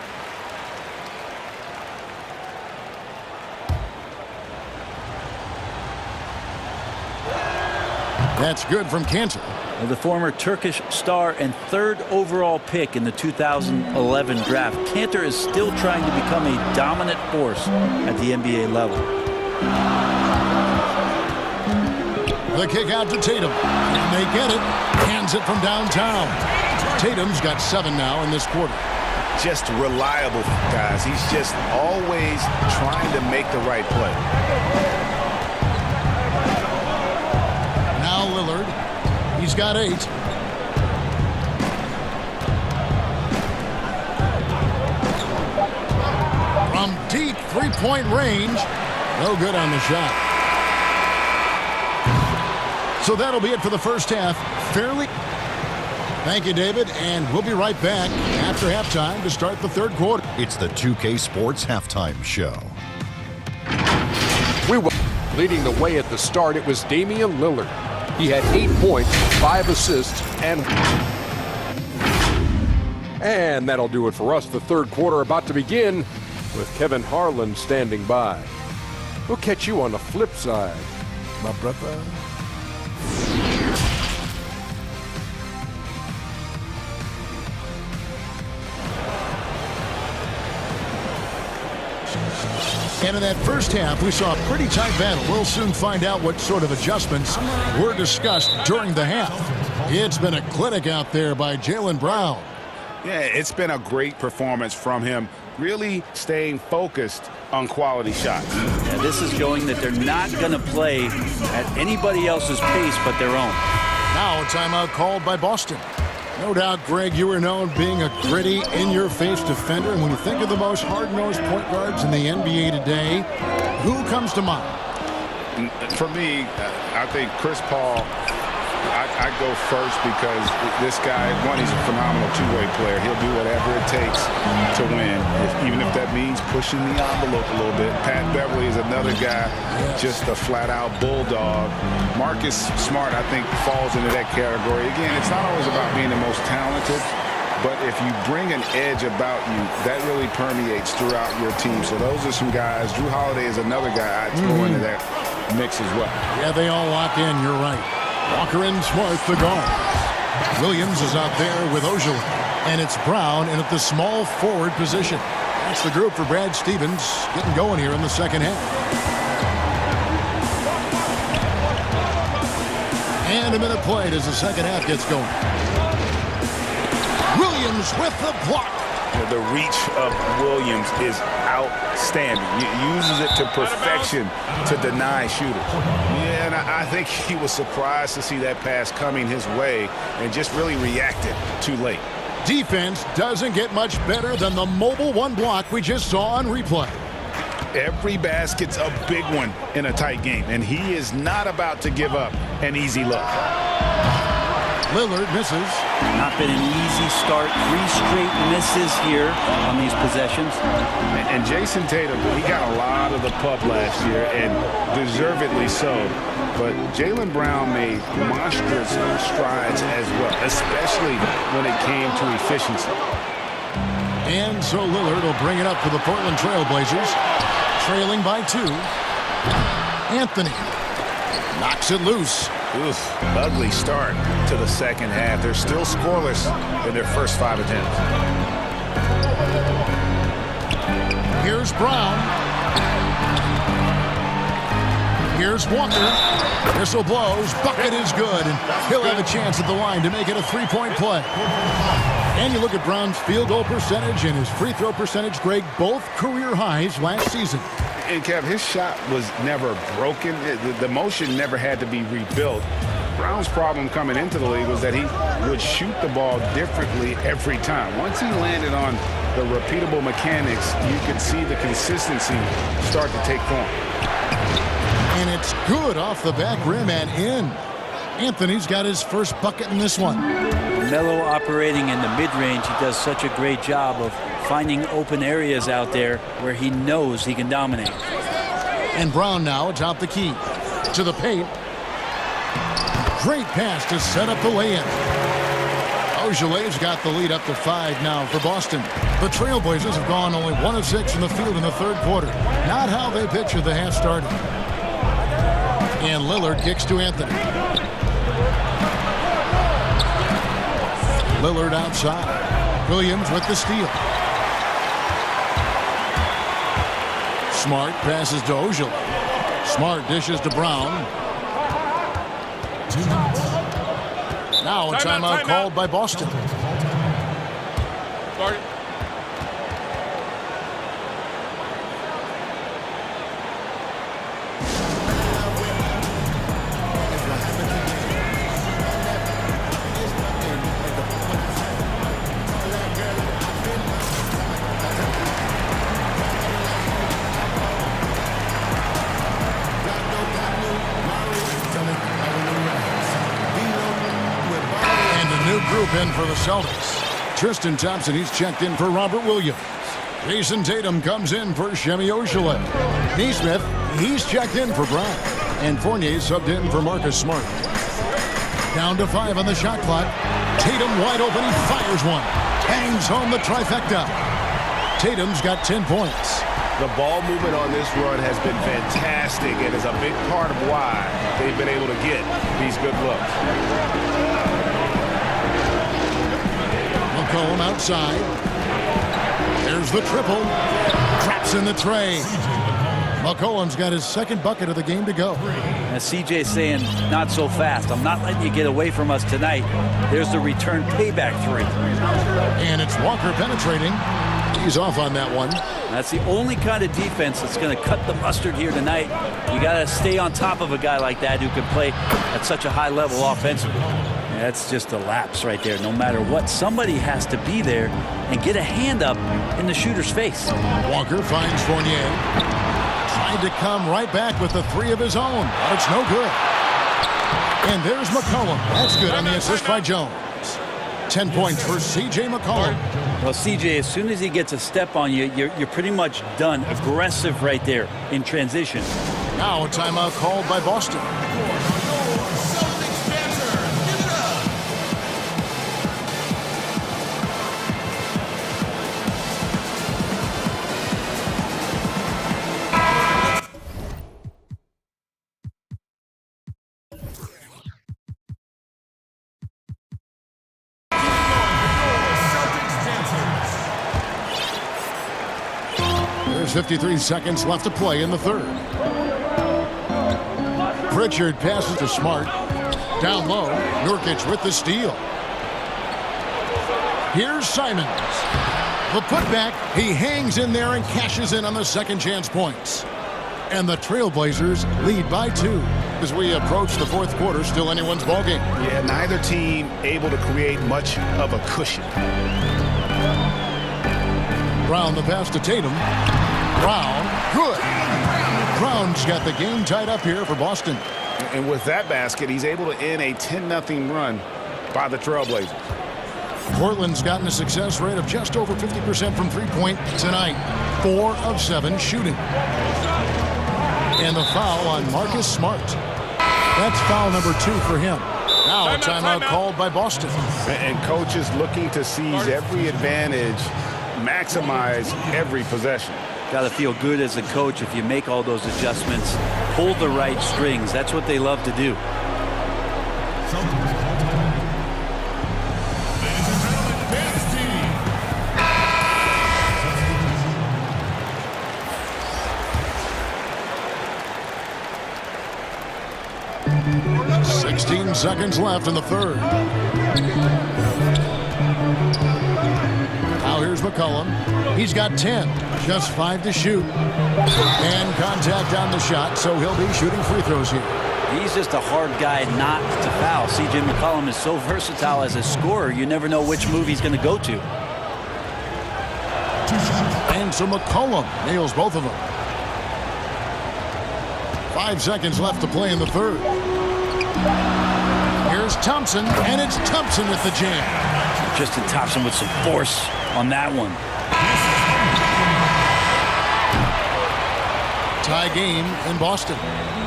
That's good from Kanter. Well, the former Turkish star and 3rd overall pick in the 2011 draft, Kanter is still trying to become a dominant force at the NBA level. The kick out to Tatum. And they get it. Hands it from downtown. Tatum's got 7 now in this quarter. Just reliable, guys. He's just always trying to make the right play. Now Lillard. He's got 8. From deep three-point range. No good on the shot. So that'll be it for the first half. Fairly. Thank you, David. And we'll be right back after halftime to start the third quarter. It's the 2K Sports Halftime Show. We were leading the way at the start. It was Damian Lillard. He had 8 points, 5 assists, and that'll do it for us. The third quarter about to begin with Kevin Harlan standing by. We'll catch you on the flip side, my brother. And in that first half, we saw a pretty tight battle. We'll soon find out what sort of adjustments were discussed during the half. It's been a clinic out there by Jaylen Brown. Yeah, it's been a great performance from him, really staying focused on quality shots. Yeah, this is showing that they're not going to play at anybody else's pace but their own. Now a timeout called by Boston. No doubt, Greg, you are known being a gritty, in-your-face defender. And when you think of the most hard-nosed point guards in the NBA today, who comes to mind? For me, I think Chris Paul, I go first because this guy, one, he's a phenomenal two-way player. He'll do whatever it takes to win, even if that means pushing the envelope a little bit. Pat Beverly is another guy, just a flat-out bulldog. Marcus Smart, I think, falls into that category. Again, it's not always about being the most talented, but if you bring an edge about you, that really permeates throughout your team. So those are some guys. Drew Holiday is another guy I'd throw into that mix as well. Yeah, they all lock in. You're right. Walker and Smart, the guard. Williams is out there with Ojala. And it's Brown in at the small forward position. That's the group for Brad Stevens getting going here in the second half. And a minute played as the second half gets going. Williams with the block. The reach of Williams is outstanding. He uses it to perfection to deny shooters. Yeah, and I think he was surprised to see that pass coming his way and just really reacted too late. Defense doesn't get much better than the mobile one block we just saw on replay. Every basket's a big one in a tight game, and he is not about to give up an easy look. Lillard misses. Not been an easy start. 3 straight misses here on these possessions. And Jason Tatum, he got a lot of the pub last year, and deservedly so. But Jaylen Brown made monstrous strides as well, especially when it came to efficiency. And so Lillard will bring it up for the Portland Trail Blazers, trailing by 2. Anthony knocks it loose. Oof, ugly start to the second half. They're still scoreless in their first 5 attempts. Here's Brown. Here's Walker. Whistle blows. Bucket is good. And he'll have a chance at the line to make it a 3-point play. And you look at Brown's field goal percentage and his free throw percentage, Greg, both career highs last season. And, Kev, his shot was never broken. The motion never had to be rebuilt. Brown's problem coming into the league was that he would shoot the ball differently every time. Once he landed on the repeatable mechanics, you could see the consistency start to take form. And it's good off the back rim and in. Anthony's got his first bucket in this one. Melo operating in the mid-range. He does such a great job of finding open areas out there where he knows he can dominate. And Brown now atop the key. To the paint. Great pass to set up the lay-in. Ojelé's got the lead up to 5 now for Boston. The Trailblazers have gone only 1 of 6 in the field in the third quarter. Not how they pictured the half started. And Lillard kicks to Anthony. Lillard outside. Williams with the steal. Smart passes to Ojelé. Smart dishes to Brown. Now a timeout called by Boston. Sorry. Group in for the Celtics. Tristan Thompson, he's checked in for Robert Williams. Jason Tatum comes in for Semi Ojelé. Neesmith, he's checked in for Brown. And Fournier subbed in for Marcus Smart. Down to 5 on the shot clock. Tatum wide open, he fires one. Hangs home the trifecta. Tatum's got 10 points. The ball movement on this run has been fantastic and is a big part of why they've been able to get these good looks. McCollum outside. There's the triple. Traps in the tray. McCollum's got his second bucket of the game to go. As CJ's saying, not so fast. I'm not letting you get away from us tonight. There's the return payback 3. And it's Walker penetrating. He's off on that one. That's the only kind of defense that's going to cut the mustard here tonight. You got to stay on top of a guy like that who can play at such a high level offensively. That's just a lapse right there. No matter what, somebody has to be there and get a hand up in the shooter's face. Walker finds Fournier. Tried to come right back with the 3 of his own, but it's no good. And there's McCollum. That's good on the assist by Jones. 10 points for C.J. McCollum. Well, C.J., as soon as he gets a step on you, you're pretty much done. Aggressive right there in transition. Now a timeout called by Boston. There's 53 seconds left to play in the third. Pritchard passes to Smart. Down low, Nurkic with the steal. Here's Simons. The putback, he hangs in there and cashes in on the second chance points. And the Trailblazers lead by 2 as we approach the fourth quarter. Still anyone's ballgame. Yeah, neither team able to create much of a cushion. Brown the pass to Tatum. Brown, good. Brown's got the game tied up here for Boston. And with that basket, he's able to end a 10-0 run by the Trailblazers. Portland's gotten a success rate of just over 50% from three-point tonight. 4 of 7 shooting. And the foul on Marcus Smart. That's foul number 2 for him. Now a timeout called by Boston. And coaches looking to seize every advantage, maximize every possession. Got to feel good as a coach if you make all those adjustments, pull the right strings. That's what they love to do. Dance team. 16 seconds left in the third. Now here's McCollum. He's got 10, just 5 to shoot. And contact on the shot, so he'll be shooting free throws here. He's just a hard guy not to foul. C.J. McCollum is so versatile as a scorer, you never know which move he's going to go to. And so McCollum nails both of them. 5 seconds left to play in the third. Here's Thompson, and it's Thompson with the jam. Justin Thompson with some force on that one. Tie game in Boston.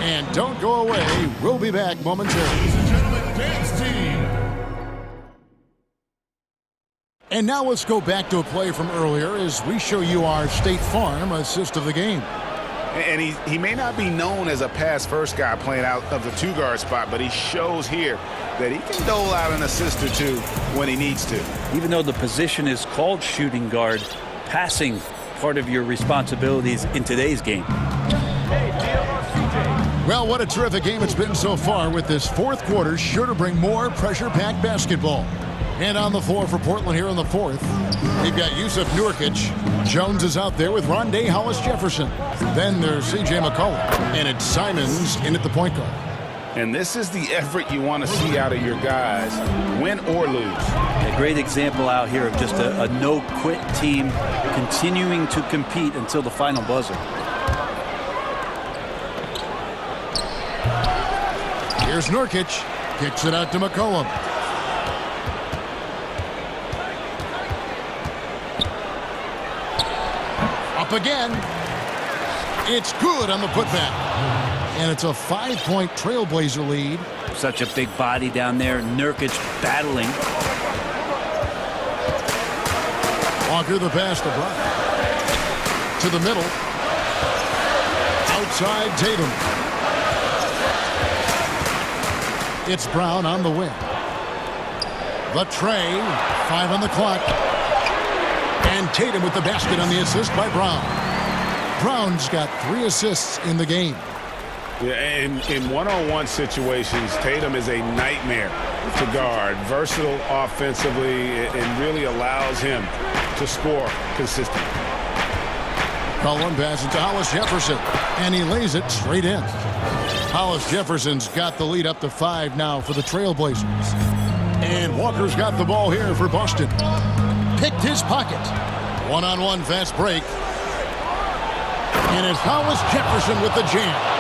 And don't go away. We'll be back momentarily. Ladies and gentlemen, dance team. And now let's go back to a play from earlier as we show you our State Farm assist of the game. And he may not be known as a pass-first guy playing out of the 2-guard spot, but he shows here that he can dole out an assist or 2 when he needs to. Even though the position is called shooting guard, passing part of your responsibilities in today's game. Well, what a terrific game it's been so far, with this fourth quarter sure to bring more pressure-packed basketball. And on the floor for Portland here in the fourth, we've got Yusuf Nurkic. Jones is out there with Rondé Hollis-Jefferson. Then there's C.J. McCollum, and it's Simons in at the point guard. And this is the effort you want to see out of your guys, win or lose. A great example out here of just a no-quit team continuing to compete until the final buzzer. Here's Nurkic, kicks it out to McCollum. Up again. It's good on the putback. And it's a 5-point Trailblazer lead. Such a big body down there. Nurkic battling. Walker the pass to Brown. To the middle. Outside Tatum. It's Brown on the wing. The tray. 5 on the clock. And Tatum with the basket on the assist by Brown. Brown's got 3 assists in the game. Yeah, and in one-on-one situations, Tatum is a nightmare to guard. Versatile offensively, and really allows him to score consistently. Cullen passes to Hollis-Jefferson, and he lays it straight in. Hollis-Jefferson's got the lead up to 5 now for the Trailblazers. And Walker's got the ball here for Boston. Picked his pocket. One-on-one fast break. And it's Hollis-Jefferson with the jam.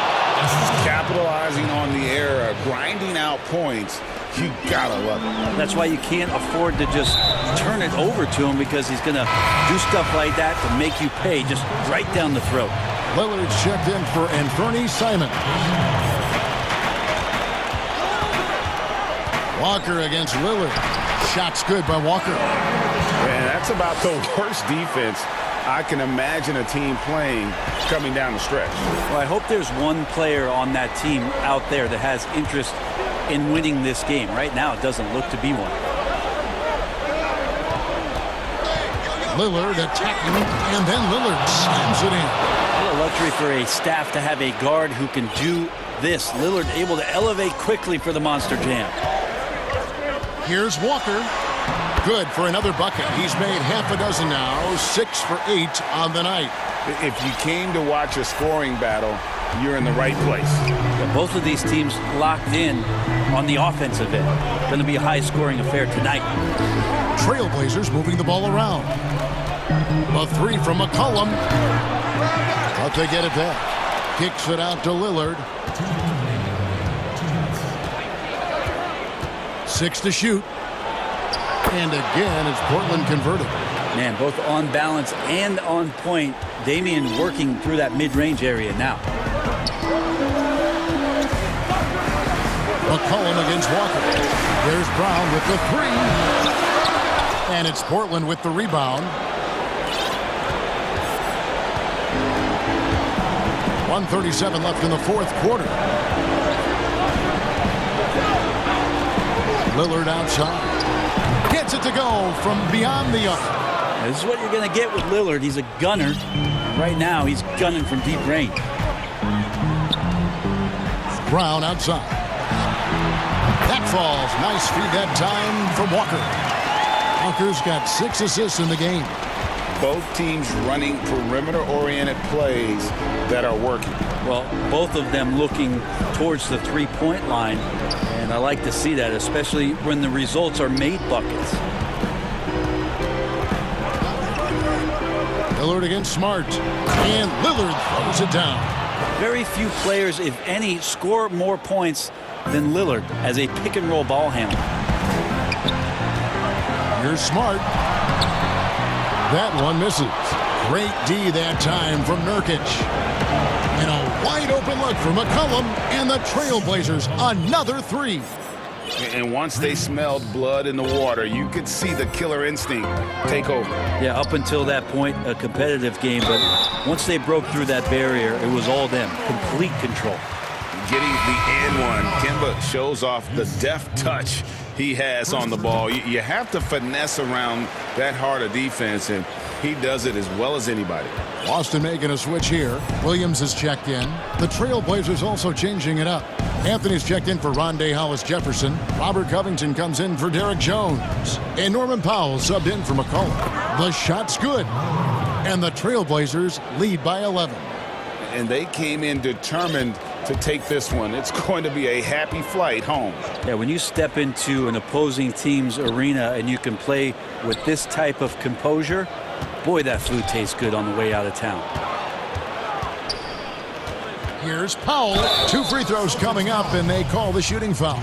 Capitalizing on the error, grinding out points. You gotta love it. That's why you can't afford to just turn it over to him, because he's going to do stuff like that to make you pay just right down the throat. Lillard's checked in for Anthony Simon. Walker against Lillard. Shot's good by Walker. And that's about the worst defense I can imagine a team playing coming down the stretch. Well, I hope there's one player on that team out there that has interest in winning this game. Right now, it doesn't look to be one. Lillard attacking, and then Lillard slams it in. What a luxury for a staff to have a guard who can do this. Lillard able to elevate quickly for the Monster Jam. Here's Walker. Good for another bucket. He's made half a dozen now, 6 for 8 on the night. If you came to watch a scoring battle, you're in the right place. Yeah, both of these teams locked in on the offensive end. Going to be a high-scoring affair tonight. Trailblazers moving the ball around. A 3 from McCollum. But they get it back. Kicks it out to Lillard. 6 to shoot. And again, it's Portland converted. Man, both on balance and on point. Damian working through that mid-range area now. McCollum against Walker. There's Brown with the 3. And it's Portland with the rebound. 1:37 left in the fourth quarter. Lillard outside. Gets it to go from beyond the arc. This is what you're going to get with Lillard. He's a gunner. Right now, he's gunning from deep range. Brown outside. That falls. Nice feed that time from Walker. Walker's got 6 assists in the game. Both teams running perimeter-oriented plays that are working. Well, both of them looking towards the three-point line. And I like to see that, especially when the results are made buckets. Lillard against Smart. And Lillard throws it down. Very few players, if any, score more points than Lillard as a pick-and-roll ball handler. Here's Smart. That one misses. Great D that time from Nurkic. And a wide-open look for McCollum. And the Trailblazers, another 3. And once they smelled blood in the water, you could see the killer instinct take over. Yeah, up until that point, a competitive game. But once they broke through that barrier, it was all them. Complete control. Getting the and one. Kemba shows off the deft touch he has on the ball. You have to finesse around that hard a defense, and he does it as well as anybody. Boston making a switch here. Williams has checked in. The Trailblazers also changing it up. Anthony's checked in for Rondé Hollis-Jefferson. Robert Covington comes in for Derek Jones. And Norman Powell subbed in for McCollum. The shot's good. And the Trailblazers lead by 11. And they came in determined to take this one. It's going to be a happy flight home. Yeah, when you step into an opposing team's arena and you can play with this type of composure, boy, that food tastes good on the way out of town. Here's Powell. 2 free throws coming up, and they call the shooting foul.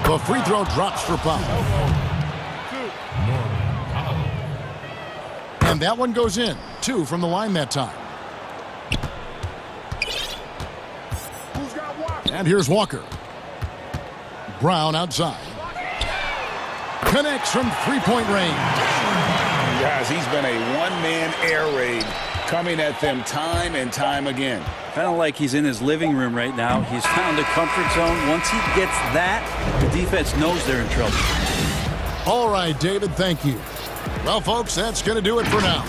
The free throw drops for Powell. And that one goes in. 2 from the line that time. And here's Walker. Brown outside. Connects from three-point range. Guys, he's been a one-man air raid coming at them time and time again. Kind of like he's in his living room right now. He's found a comfort zone. Once he gets that, the defense knows they're in trouble. All right, David, thank you. Well, folks, that's going to do it for now.